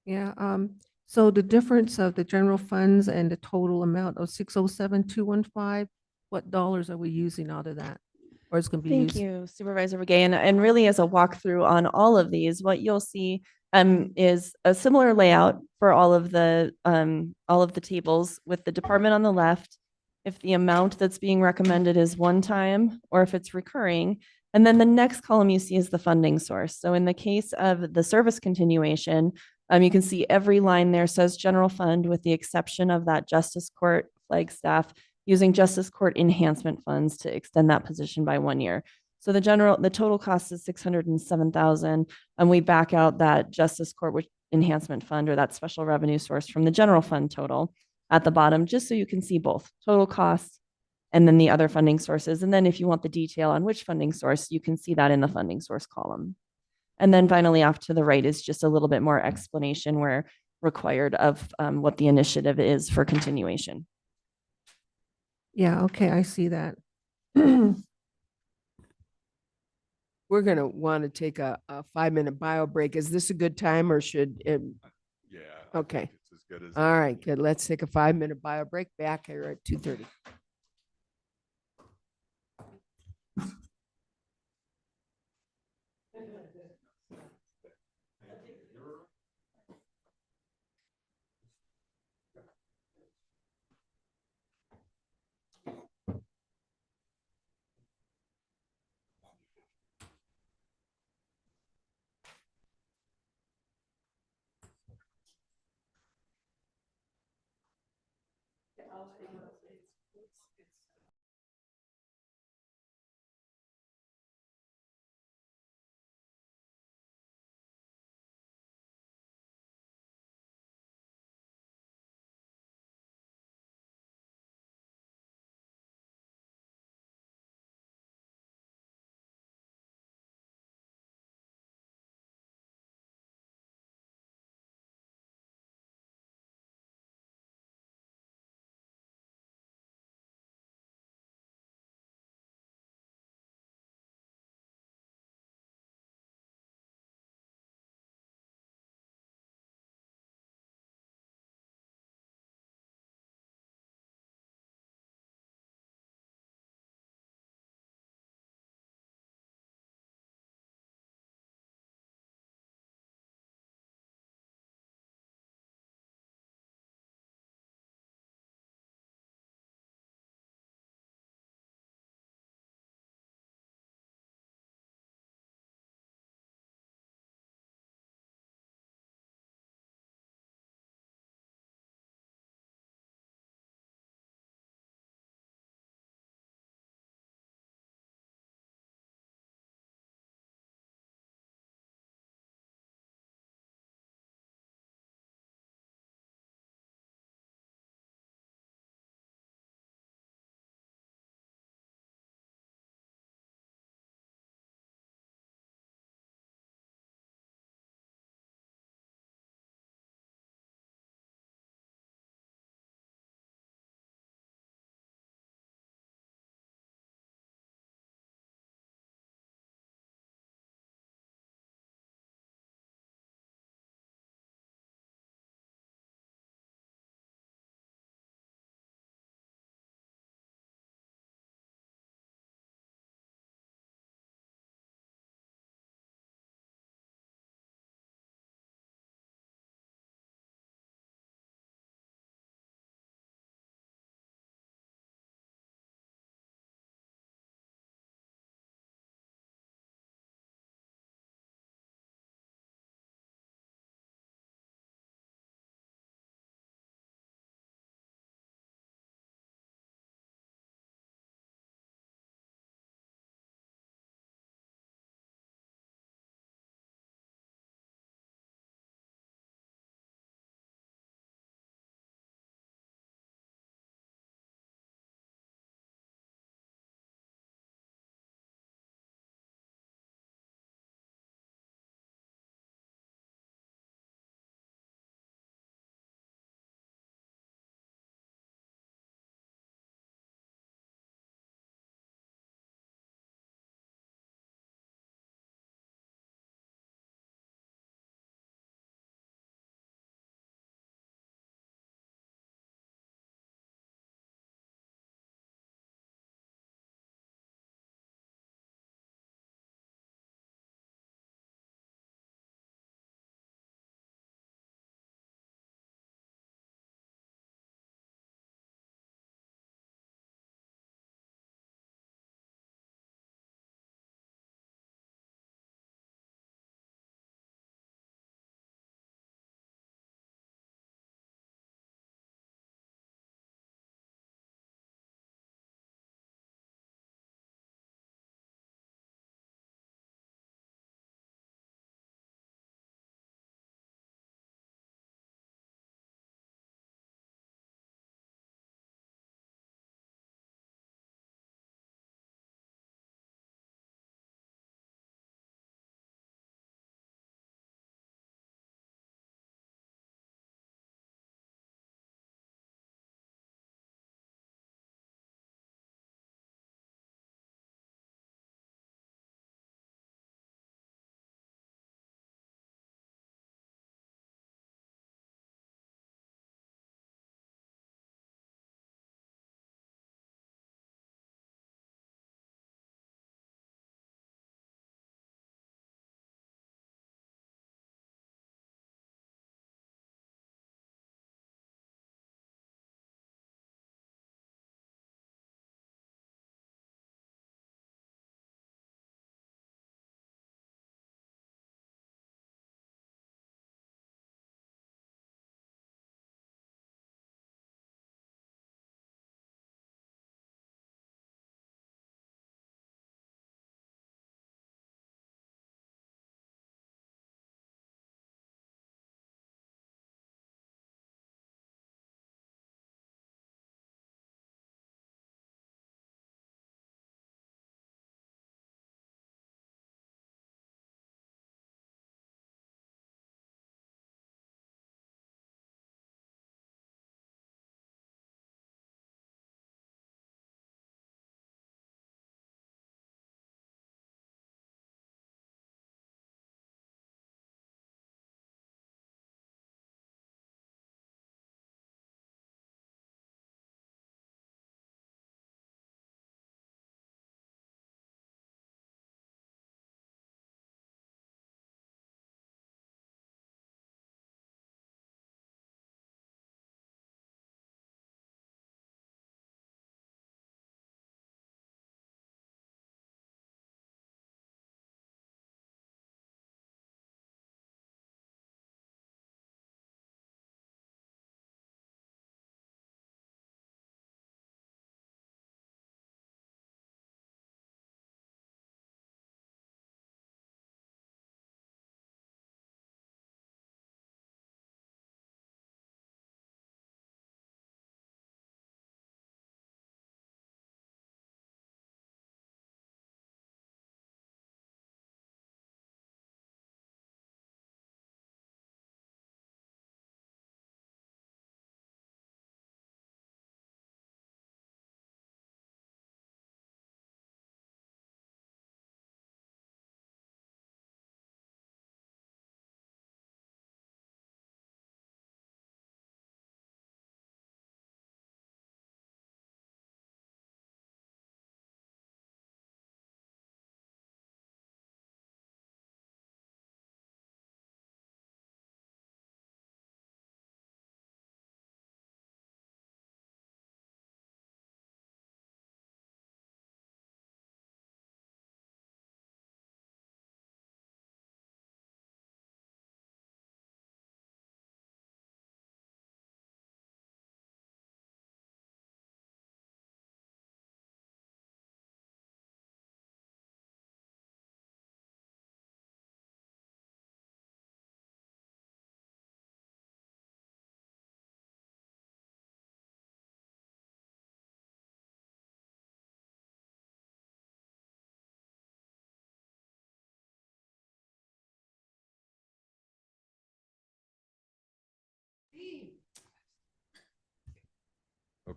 Yeah, so the difference of the general funds and the total amount of 607,215, what dollars are we using out of that? Or it's gonna be Thank used? you, Supervisor Begay. And really as a walkthrough on all of these, what you'll see is a similar layout for all of the tables with the department on the left, if the amount that's being recommended is one time or if it's recurring. And then the next column you see is the funding source. So in the case of the service continuation, you can see every line there says general fund with the exception of that justice court Flagstaff using justice court enhancement funds to extend that position by 1 year. So the total cost is 607,000, and we back out that justice court enhancement fund or that special revenue source from the general fund total at the bottom, just so you can see both total costs and then the other funding sources. And then if you want the detail on which funding source, you can see that in the funding source column. And then finally off to the right is just a little bit more explanation where required of what the initiative is for continuation. Yeah, okay, I see that. We're going to want to take a 5-minute bio break. Is this a good time or should it? Yeah. Okay. It's as good as. All right, good. Let's take a 5-minute bio break. Back here at 2:30.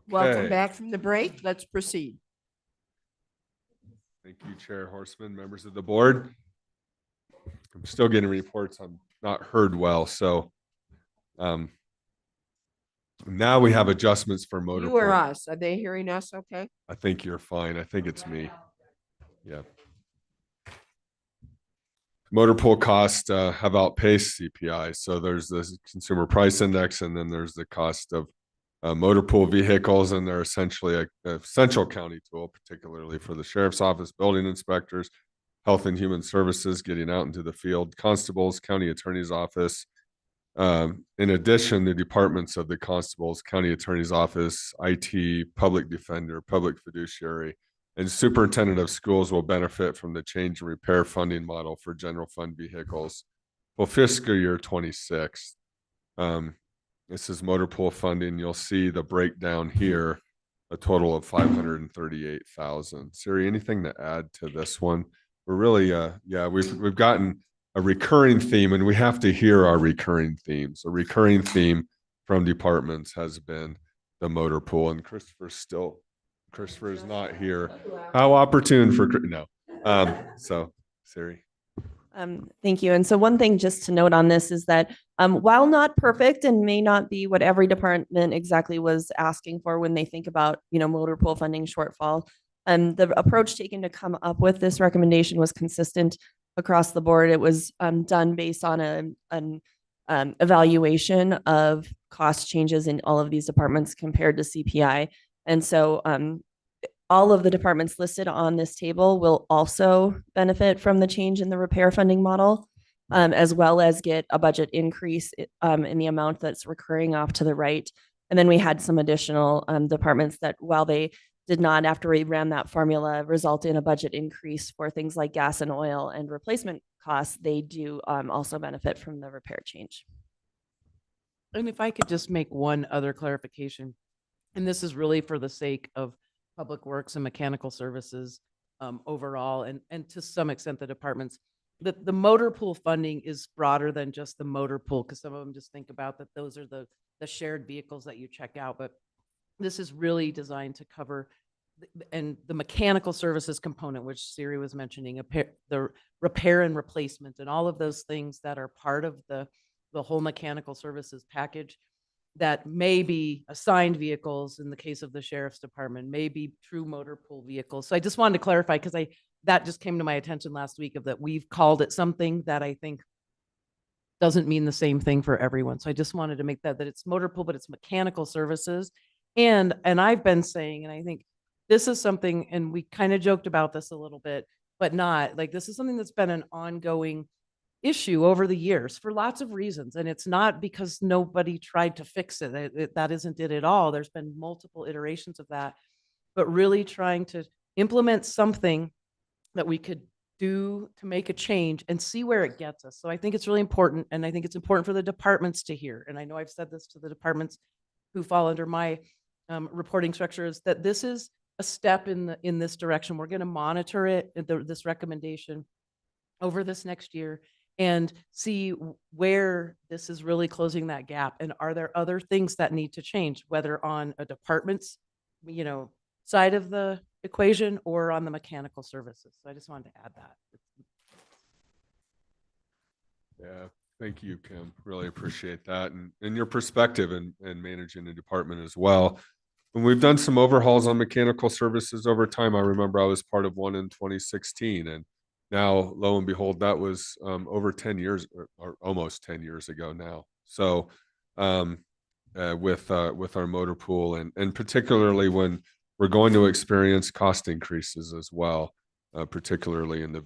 Welcome Okay. back from the break. Let's proceed. Thank you, Chair Horseman, members of the board. I'm still getting reports I'm not heard well, so now we have adjustments for motor You or pool. us? Are they hearing us okay? I think you're fine. I think it's me. Yeah. Motor pool costs have outpaced CPI. So there's the consumer price index, and then there's the cost of motor pool vehicles, and they're essentially a central county tool, particularly for the sheriff's office, building inspectors, health and human services, getting out into the field, constables, county attorney's office. In addition, the departments of the constables, county attorney's office, IT, public defender, public fiduciary, and superintendent of schools will benefit from the change in repair funding model for general fund vehicles for fiscal year 26. This is motor pool funding. You'll see the breakdown here, a total of 538,000. Siri, anything to add to this one? We're really, we've gotten a recurring theme, and we have to hear our recurring themes. A recurring theme from departments has been the motor pool, and Christopher is not here. How opportune for, no. So Siri. Thank you. And so one thing just to note on this is that while not perfect and may not be what every department exactly was asking for when they think about, motor pool funding shortfall, the approach taken to come up with this recommendation was consistent across the board. It was done based on an evaluation of cost changes in all of these departments compared to CPI. And so all of the departments listed on this table will also benefit from the change in the repair funding model, as well as get a budget increase in the amount that's recurring off to the right. And then we had some additional departments that, while they did not, after we ran that formula, result in a budget increase for things like gas and oil and replacement costs, they do also benefit from the repair change. And if I could just make one other clarification, and this is really for the sake of public works and mechanical services overall, and to some extent the departments, the motor pool funding is broader than just the motor pool, because some of them just think about that those are the shared vehicles that you check out, but this is really designed to cover the mechanical services component, which Siri was mentioning, the repair and replacement, and all of those things that are part of the whole mechanical services package that may be assigned vehicles in the case of the sheriff's department, may be true motor pool vehicles. So I just wanted to clarify, because that just came to my attention last week, of that we've called it something that I think doesn't mean the same thing for everyone. So I just wanted to make that it's motor pool, but it's mechanical services. And I've been saying, and I think this is something, and we kind of joked about this a little bit, but not like, this is something that's been an ongoing issue over the years for lots of reasons. And it's not because nobody tried to fix it. That isn't it at all. There's been multiple iterations of that, but really trying to implement something that we could do to make a change and see where it gets us. So I think it's really important. And I think it's important for the departments to hear. And I know I've said this to the departments who fall under my reporting structure, is that this is a step in this direction. We're going to monitor it, this recommendation, over this next year, and see where this is really closing that gap. And are there other things that need to change, whether on a department's, side of the equation or on the mechanical services. So I just wanted to add that. Yeah, thank you, Kim. Really appreciate that. And your perspective in managing a department as well. When we've done some overhauls on mechanical services over time, I remember I was part of one in 2016, and now, lo and behold, that was over 10 years or almost 10 years ago now. So with our motor pool, and particularly when we're going to experience cost increases as well, particularly in the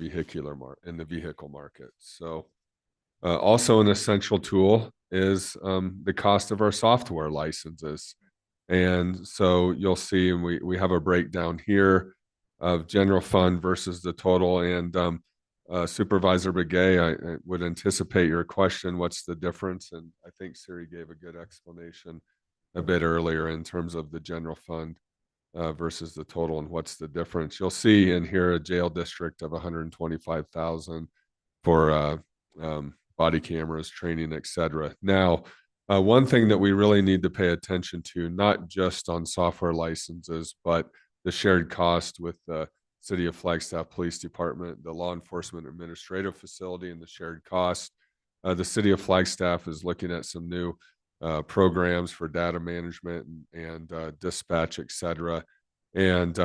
vehicle market. So also an essential tool is the cost of our software licenses. And so you'll see, and we have a breakdown here of general fund versus the total. And Supervisor Begay, I would anticipate your question, what's the difference? And I think Siri gave a good explanation a bit earlier in terms of the general fund versus the total and what's the difference. You'll see in here a jail district of 125,000 for body cameras, training, etc. Now, One thing that we really need to pay attention to, not just on software licenses, but the shared cost with the City of Flagstaff Police Department, the Law Enforcement Administrative Facility, and the shared cost. The City of Flagstaff is looking at some new programs for data management and dispatch, et cetera. And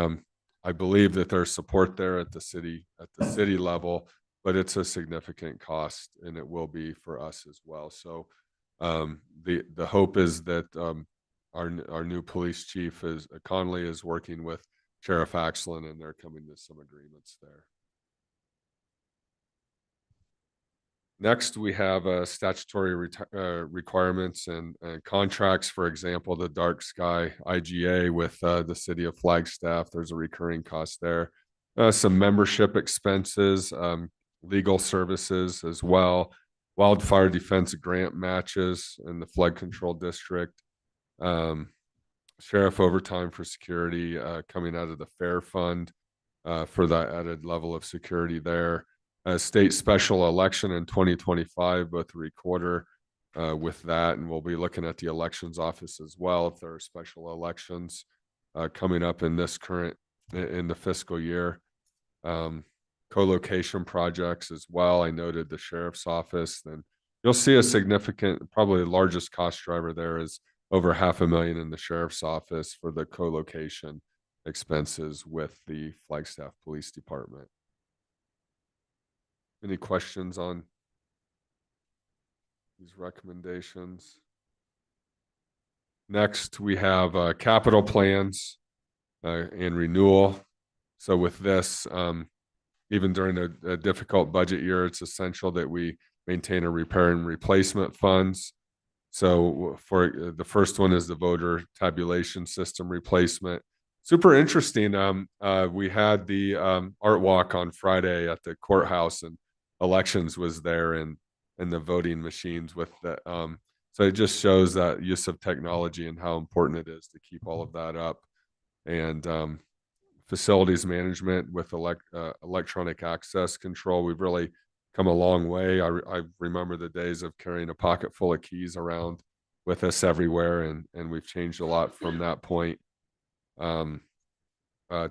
I believe that there's support there at the city level, but it's a significant cost, and it will be for us as well. So the hope is that our new police chief Conley is working with Sheriff Axland, and they're coming to some agreements there. Next, we have statutory requirements and contracts. For example, the dark sky IGA with the City of Flagstaff. There's a recurring cost there. Some membership expenses, legal services as well. Wildfire defense grant matches in the flood control district. Sheriff overtime for security coming out of the fair fund for that added level of security there. State special election in 2025, both recorder with that, and we'll be looking at the elections office as well if there are special elections coming up in the fiscal year. Co-location projects as well. I noted the sheriff's office. Then you'll see a significant, probably the largest cost driver there is over $500,000 in the sheriff's office for the co-location expenses with the Flagstaff Police Department. Any questions on these recommendations? Next, we have capital plans and renewal. So with this, even during a difficult budget year, it's essential that we maintain a repair and replacement funds. So for the first one is the voter tabulation system replacement. Super interesting. We had the art walk on Friday at the courthouse, and elections was there, and the voting machines with the. So it just shows that use of technology and how important it is to keep all of that up. And facilities management with electronic access control. We've really come a long way. I remember the days of carrying a pocket full of keys around with us everywhere, and we've changed a lot from that point.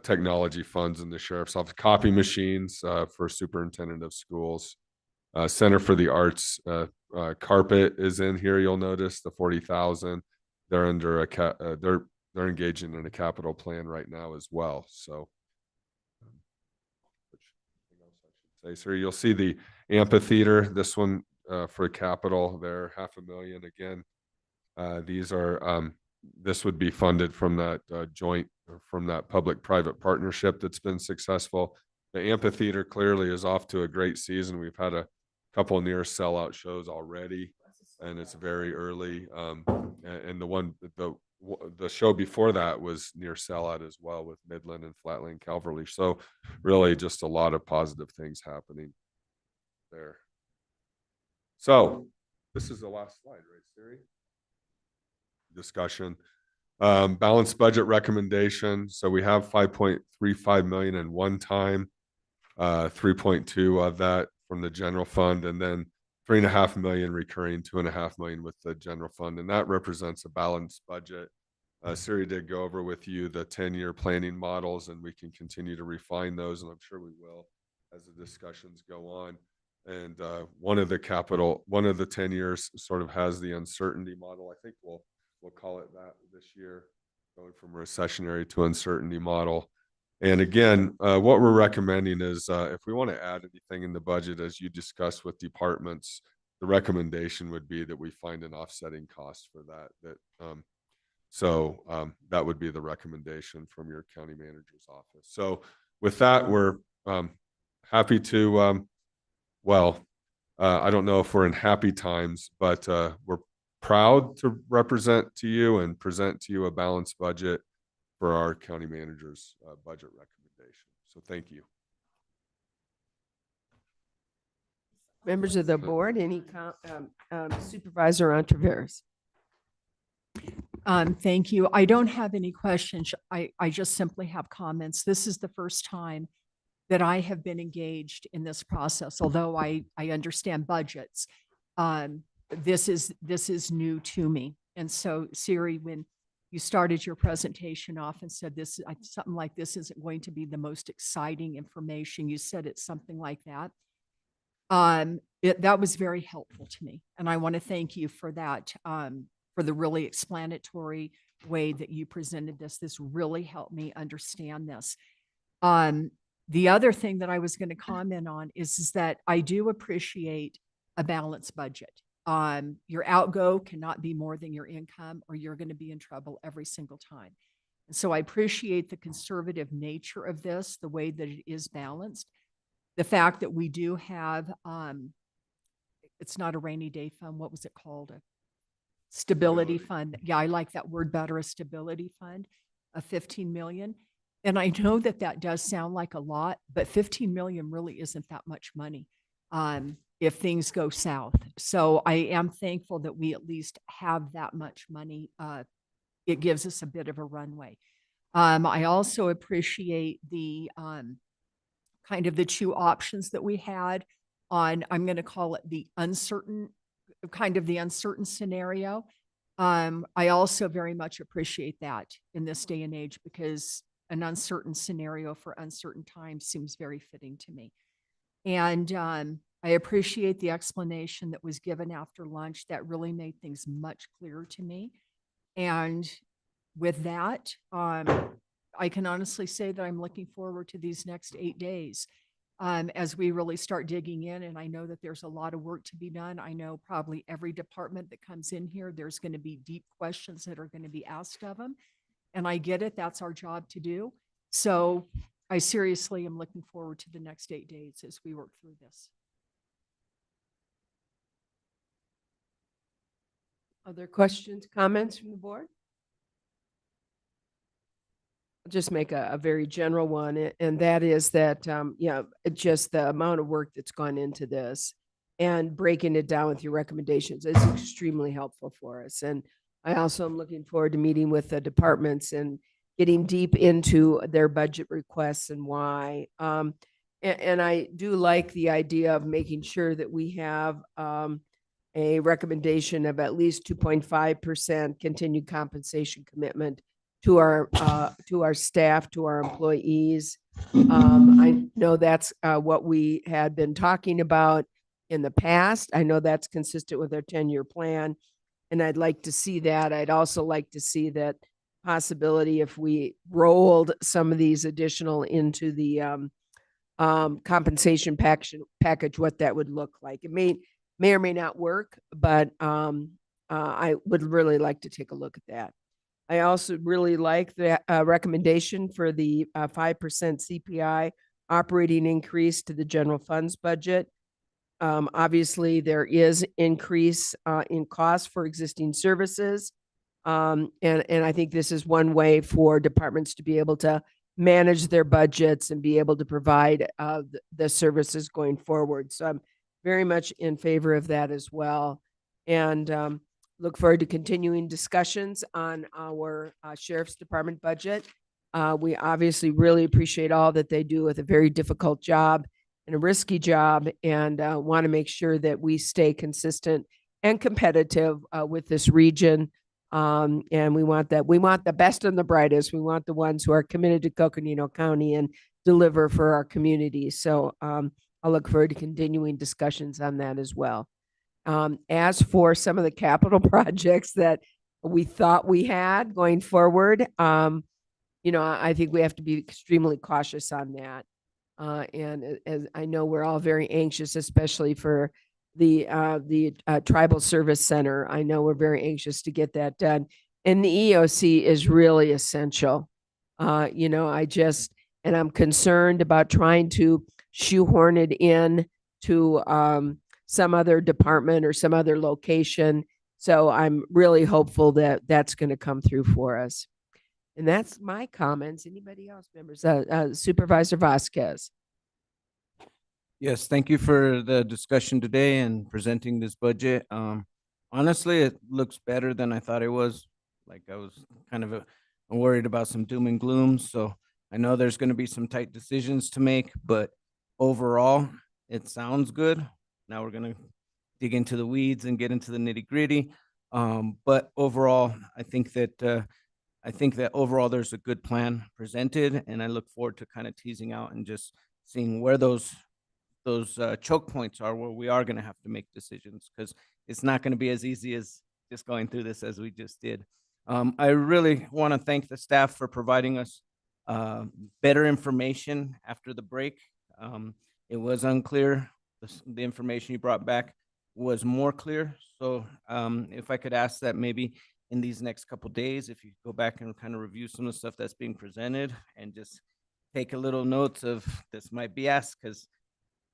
Technology funds in the sheriff's office, copy machines for superintendent of schools, Center for the Arts carpet is in here. You'll notice the 40,000. They're under they're engaging in a capital plan right now as well. So, so you'll see the amphitheater. This one for capital, they're $500,000 again. These are this would be funded from that joint or from that public-private partnership that's been successful. The amphitheater clearly is off to a great season. We've had a couple near sellout shows already, and it's very early. And the show before that was near sellout as well with Midland and Flatland Calverley. So really just a lot of positive things happening there. So this is the last slide, right, Siri? Discussion. Balanced budget recommendation. So we have $5.35 million in one time, 3.2 of that from the general fund, and then $3.5 million recurring, $2.5 million with the general fund, and that represents a balanced budget. Siri did go over with you the 10-year planning models, and we can continue to refine those, and I'm sure we will as the discussions go on. And one of the 10 years sort of has the uncertainty model. I think we'll call it that this year, going from recessionary to uncertainty model. And again, what we're recommending is if we want to add anything in the budget, as you discussed with departments, the recommendation would be that we find an offsetting cost for that. That would be the recommendation from your county manager's office. So with that, we're happy to, I don't know if we're in happy times, but we're proud to represent to you and present to you a balanced budget for our county manager's budget recommendation. So thank you. Members of the board, any Supervisor Entreveres? Thank you. I don't have any questions. I just simply have comments. This is the first time that I have been engaged in this process, although I understand budgets. this is new to me. And so Siri, when you started your presentation off and said this, something like this isn't going to be the most exciting information, you said it's something like that. That was very helpful to me. And I want to thank you for that, for the really explanatory way that you presented this. This really helped me understand this. The other thing that I was going to comment on is that I do appreciate a balanced budget. Your outgo cannot be more than your income, or you're going to be in trouble every single time. And so I appreciate the conservative nature of this, the way that it is balanced. The fact that we do have, it's not a rainy day fund. What was it called? A stability fund. Yeah, I like that word better, a stability fund of 15 million. And I know that that does sound like a lot, but 15 million really isn't that much money if things go south. So I am thankful that we at least have that much money. It gives us a bit of a runway. I also appreciate the kind of the two options that we had on, I'm going to call it the uncertain, kind of the uncertain scenario. I also very much appreciate that in this day and age, because an uncertain scenario for uncertain times seems very fitting to me. And I appreciate the explanation that was given after lunch. That really made things much clearer to me. And with that, I can honestly say that I'm looking forward to these next 8 days as we really start digging in. And I know that there's a lot of work to be done. I know probably every department that comes in here, there's going to be deep questions that are going to be asked of them. And I get it. That's our job to do. So I seriously am looking forward to the next 8 days as we work through this. Other questions, comments from the board? I'll just make a very general one, and that is that, just the amount of work that's gone into this and breaking it down with your recommendations is extremely helpful for us. And I also am looking forward to meeting with the departments and getting deep into their budget requests and why. And I do like the idea of making sure that we have a recommendation of at least 2.5% continued compensation commitment to our staff, to our employees. I know that's what we had been talking about in the past. I know that's consistent with our 10-year plan, and I'd like to see that. I'd also like to see that possibility if we rolled some of these additional into the compensation package, what that would look like. It may or may not work, but I would really like to take a look at that. I also really like the recommendation for the 5% CPI operating increase to the general funds budget. Obviously, there is increase in cost for existing services. And I think this is one way for departments to be able to manage their budgets and be able to provide the services going forward. So I'm very much in favor of that as well. And look forward to continuing discussions on our Sheriff's Department budget. We obviously really appreciate all that they do with a very difficult job and a risky job, and want to make sure that we stay consistent and competitive with this region. And we want the best and the brightest. We want the ones who are committed to Coconino County and deliver for our community. So I'll look forward to continuing discussions on that as well. As for some of the capital projects that we thought we had going forward, I think we have to be extremely cautious on that. And as I know, we're all very anxious, especially for the Tribal Service Center. I know we're very anxious to get that done. And the EOC is really essential. And I'm concerned about trying to shoehorn it in to some other department or some other location. So I'm really hopeful that that's going to come through for us. And that's my comments. Anybody else, members? Supervisor Vasquez. Yes, thank you for the discussion today and presenting this budget. Honestly, it looks better than I thought it was. Like I was kind of worried about some doom and gloom. So I know there's going to be some tight decisions to make, but overall, it sounds good. Now we're going to dig into the weeds and get into the nitty gritty. But overall, I think that overall there's a good plan presented, and I look forward to kind of teasing out and just seeing where those choke points are, where we are going to have to make decisions, because it's not going to be as easy as just going through this as we just did. I really want to thank the staff for providing us better information after the break. It was unclear. The information you brought back was more clear. So if I could ask that maybe in these next couple days, if you go back and kind of review some of the stuff that's being presented and just take a little notes of this might be asked, because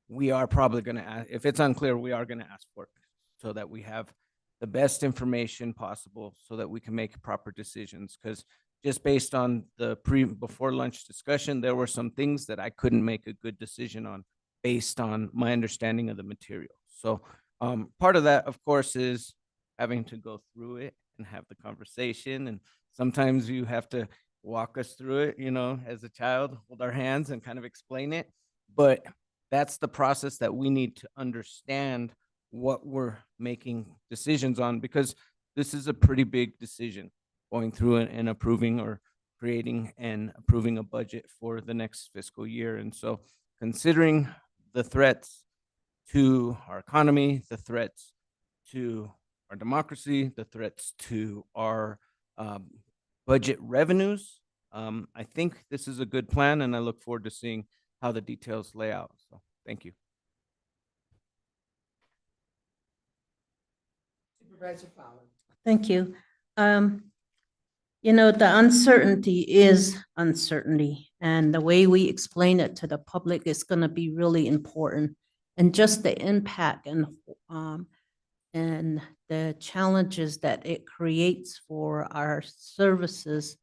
we are probably going to ask, if it's unclear, we are going to ask for it so that we have the best information possible so that we can make proper decisions. Because just based on the before lunch discussion, there were some things that I couldn't make a good decision on based on my understanding of the material. So part of that, of course, is having to go through it and have the conversation. And sometimes you have to walk us through it, you know, as a child, hold our hands and kind of explain it. But that's the process that we need to understand what we're making decisions on, because this is a pretty big decision, going through and approving or creating and approving a budget for the next fiscal year. And so considering the threats to our economy, the threats to our democracy, the threats to our budget revenues, I think this is a good plan, and I look forward to seeing how the details lay out. So thank you. Supervisor Fowler. Thank you. You know, the uncertainty is uncertainty, and the way we explain it to the public is going to be really important. And just the impact and the challenges that it creates for our services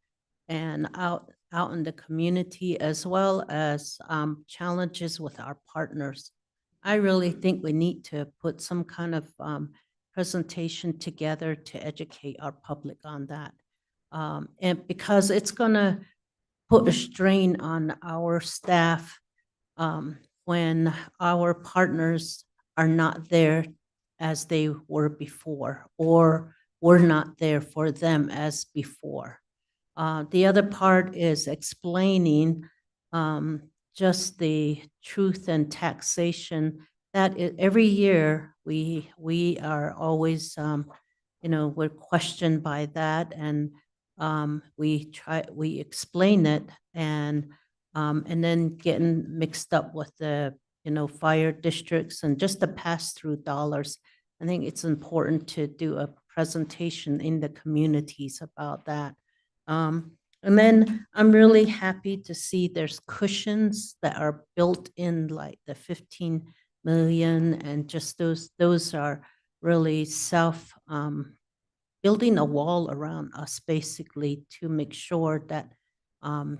and out in the community, as well as challenges with our partners. I really think we need to put some kind of presentation together to educate our public on that. And because it's going to put a strain on our staff when our partners are not there as they were before, or we're not there for them as before. The other part is explaining just the truth and taxation that every year we are always, you know, we're questioned by that, and we explain it, and then getting mixed up with the, you know, fire districts and just the pass-through dollars. I think it's important to do a presentation in the communities about that. And then I'm really happy to see there's cushions that are built in, like the 15 million, and just those are really building a wall around us, basically, to make sure that the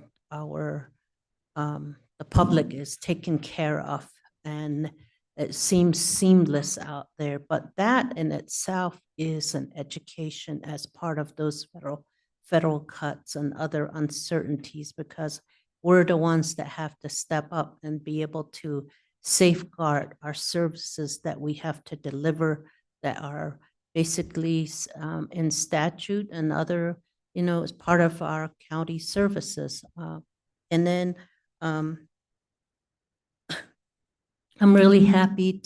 public is taken care of, and it seems seamless out there. But that in itself is an education as part of those federal cuts and other uncertainties, because we're the ones that have to step up and be able to safeguard our services that we have to deliver, that are basically in statute and other, you know, as part of our county services. And then I'm really happy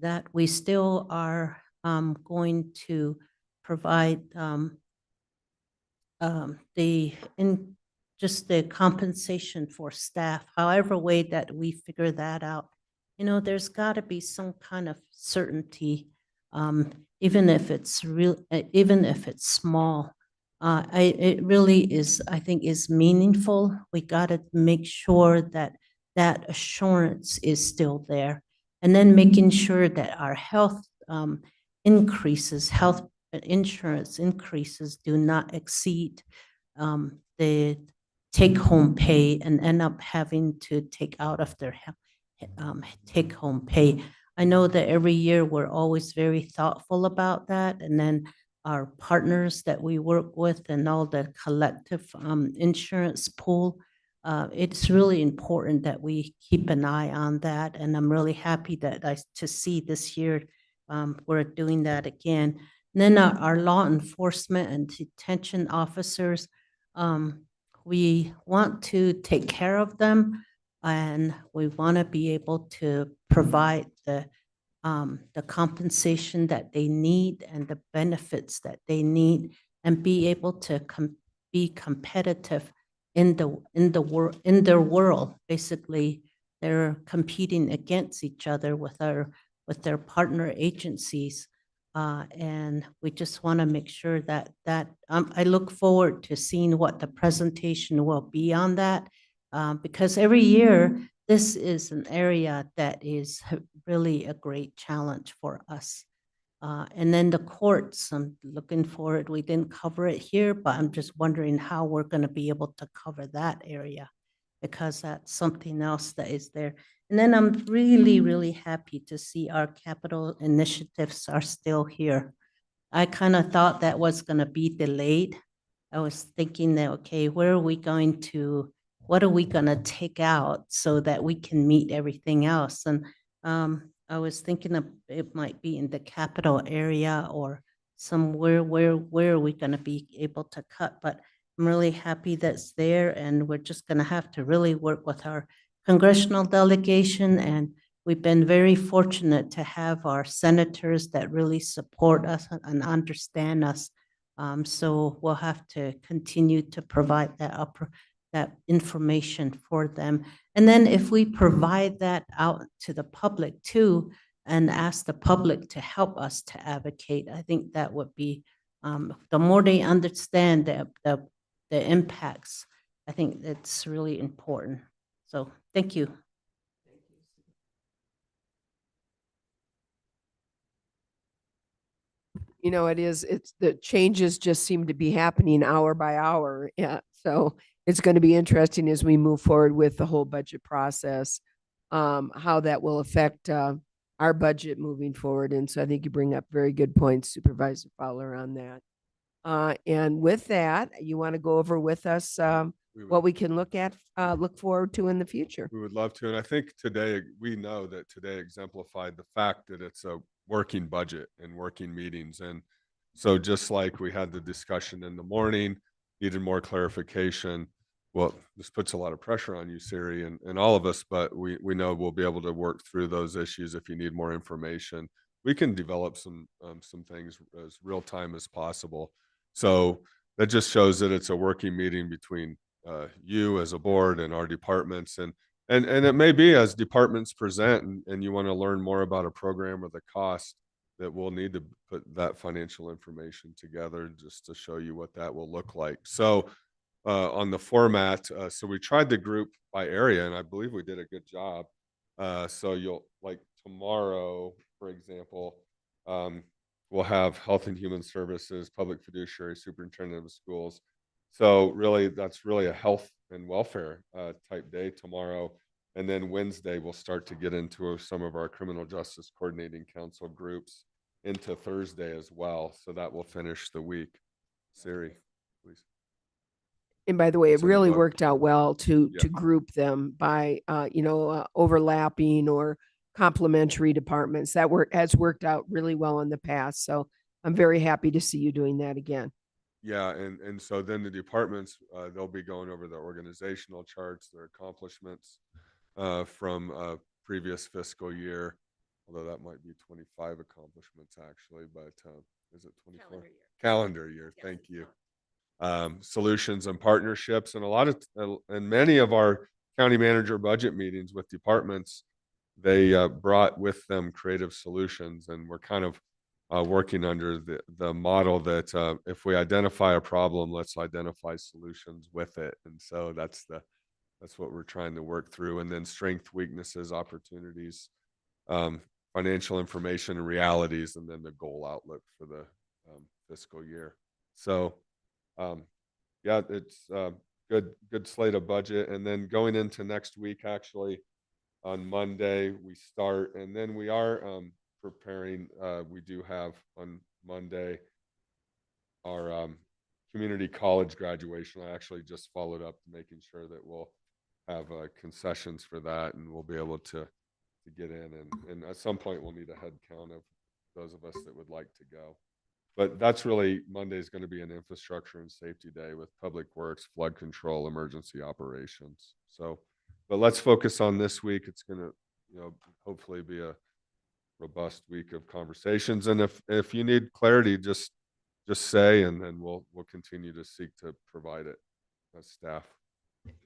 that we still are going to provide just the compensation for staff, however way that we figure that out. You know, there's got to be some kind of certainty, even if it's even if it's small. It really is, I think, is meaningful. We got to make sure that that assurance is still there, and then making sure that our health increases, health insurance increases do not exceed the take-home pay and end up having to take out of their take-home pay. I know that every year we're always very thoughtful about that, and then our partners that we work with and all the collective insurance pool, it's really important that we keep an eye on that. And I'm really happy that to see this year we're doing that again. And then our law enforcement and detention officers, we want to take care of them, and we want to be able to provide the compensation that they need and the benefits that they need, and be able to be competitive in their world. Basically, they're competing against each other with their partner agencies. And we just want to make sure that I look forward to seeing what the presentation will be on that, because every year this is an area that is really a great challenge for us. And then the courts, I'm looking forward. We didn't cover it here, but I'm just wondering how we're going to be able to cover that area, because that's something else that is there. And then I'm really, really happy to see our capital initiatives are still here. I kind of thought that was going to be delayed. I was thinking that, okay, what are we going to take out so that we can meet everything else? And I was thinking of it might be in the capital area or somewhere where are we going to be able to cut, but I'm really happy that's there, and we're just going to have to really work with our congressional delegation, and we've been very fortunate to have our senators that really support us and understand us. So we'll have to continue to provide that information for them. And then if we provide that out to the public too, and ask the public to help us to advocate, I think that would be, the more they understand the impacts, I think that's really important. So thank you. You know, it's the changes just seem to be happening hour by hour. Yeah. So it's going to be interesting as we move forward with the whole budget process, how that will affect our budget moving forward. And so I think you bring up very good points, Supervisor Fowler, on that. And with that, you want to go over with us what we can look forward to in the future. We would love to. And I think today, we know that today exemplified the fact that it's a working budget and working meetings. And so just like we had the discussion in the morning, needed more clarification. Well, this puts a lot of pressure on you, Siri, and all of us, but we know we'll be able to work through those issues. If you need more information, we can develop some things as real time as possible. So that just shows that it's a working meeting between you as a board and our departments, and it may be as departments present and you want to learn more about a program or the cost, that we'll need to put that financial information together just to show you what that will look like. So on the format, so we tried to group by area, and I believe we did a good job. So you'll, like tomorrow, for example, we'll have Health and Human Services, Public Fiduciary, Superintendent of Schools. So really, that's really a health and welfare type day tomorrow. And then Wednesday, we'll start to get into some of our Criminal Justice Coordinating Council groups into Thursday as well. So that will finish the week. Siri, please. And by the way, it It's in the really book. worked out well to Yeah. group them by overlapping or complementary departments. That has worked out really well in the past. So I'm very happy to see you doing that again. Yeah, and so then the departments, they'll be going over the organizational charts, their accomplishments from previous fiscal year, although that might be 25 accomplishments actually, but is it 24? Calendar year, Yes. thank you. Solutions and partnerships, and and many of our county manager budget meetings with departments, they brought with them creative solutions, and we're kind of working under the model that if we identify a problem, let's identify solutions with it. And so that's what we're trying to work through. And then strength, weaknesses, opportunities, financial information and realities, and then the goal outlook for the fiscal year. So yeah, it's good slate of budget. And then going into next week, actually on Monday we start, and then we are preparing, we do have on Monday our community college graduation. I actually just followed up making sure that we'll have concessions for that, and we'll be able to get in, and at some point we'll need a head count of those of us that would like to go. But that's really, Monday is going to be an infrastructure and safety day with public works, flood control, emergency operations. So, but let's focus on this week. It's going to, hopefully be a robust week of conversations. And if you need clarity, just say, and then we'll continue to seek to provide it as staff.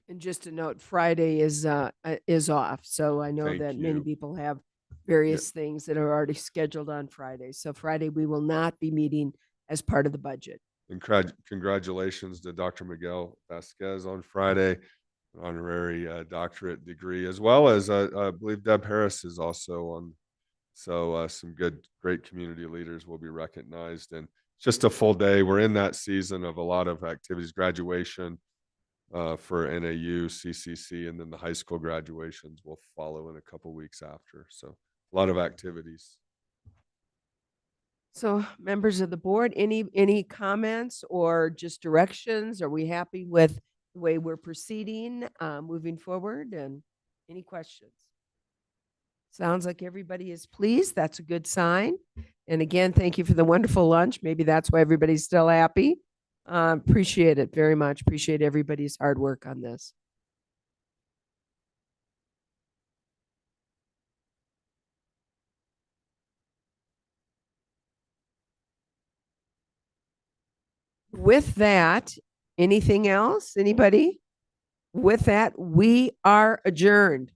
And just a note, Friday is off. So I know Thank that many you. people have various things that are already scheduled on Friday. So Friday, we will not be meeting as part of the budget. And congratulations to Dr. Miguel Vasquez on Friday, an honorary doctorate degree, as well as I believe Deb Harris is also on. So some great community leaders will be recognized, and just a full day. We're in that season of a lot of activities, graduation for NAU, CCC, and then the high school graduations will follow in a couple weeks after. So a lot of activities. So members of the board, any comments or just directions? Are we happy with the way we're proceeding, moving forward? And any questions? Sounds like everybody is pleased. That's a good sign. And again, thank you for the wonderful lunch. Maybe that's why everybody's still happy. Appreciate it very much. Appreciate everybody's hard work on this. With that, anything else? Anybody? With that, we are adjourned.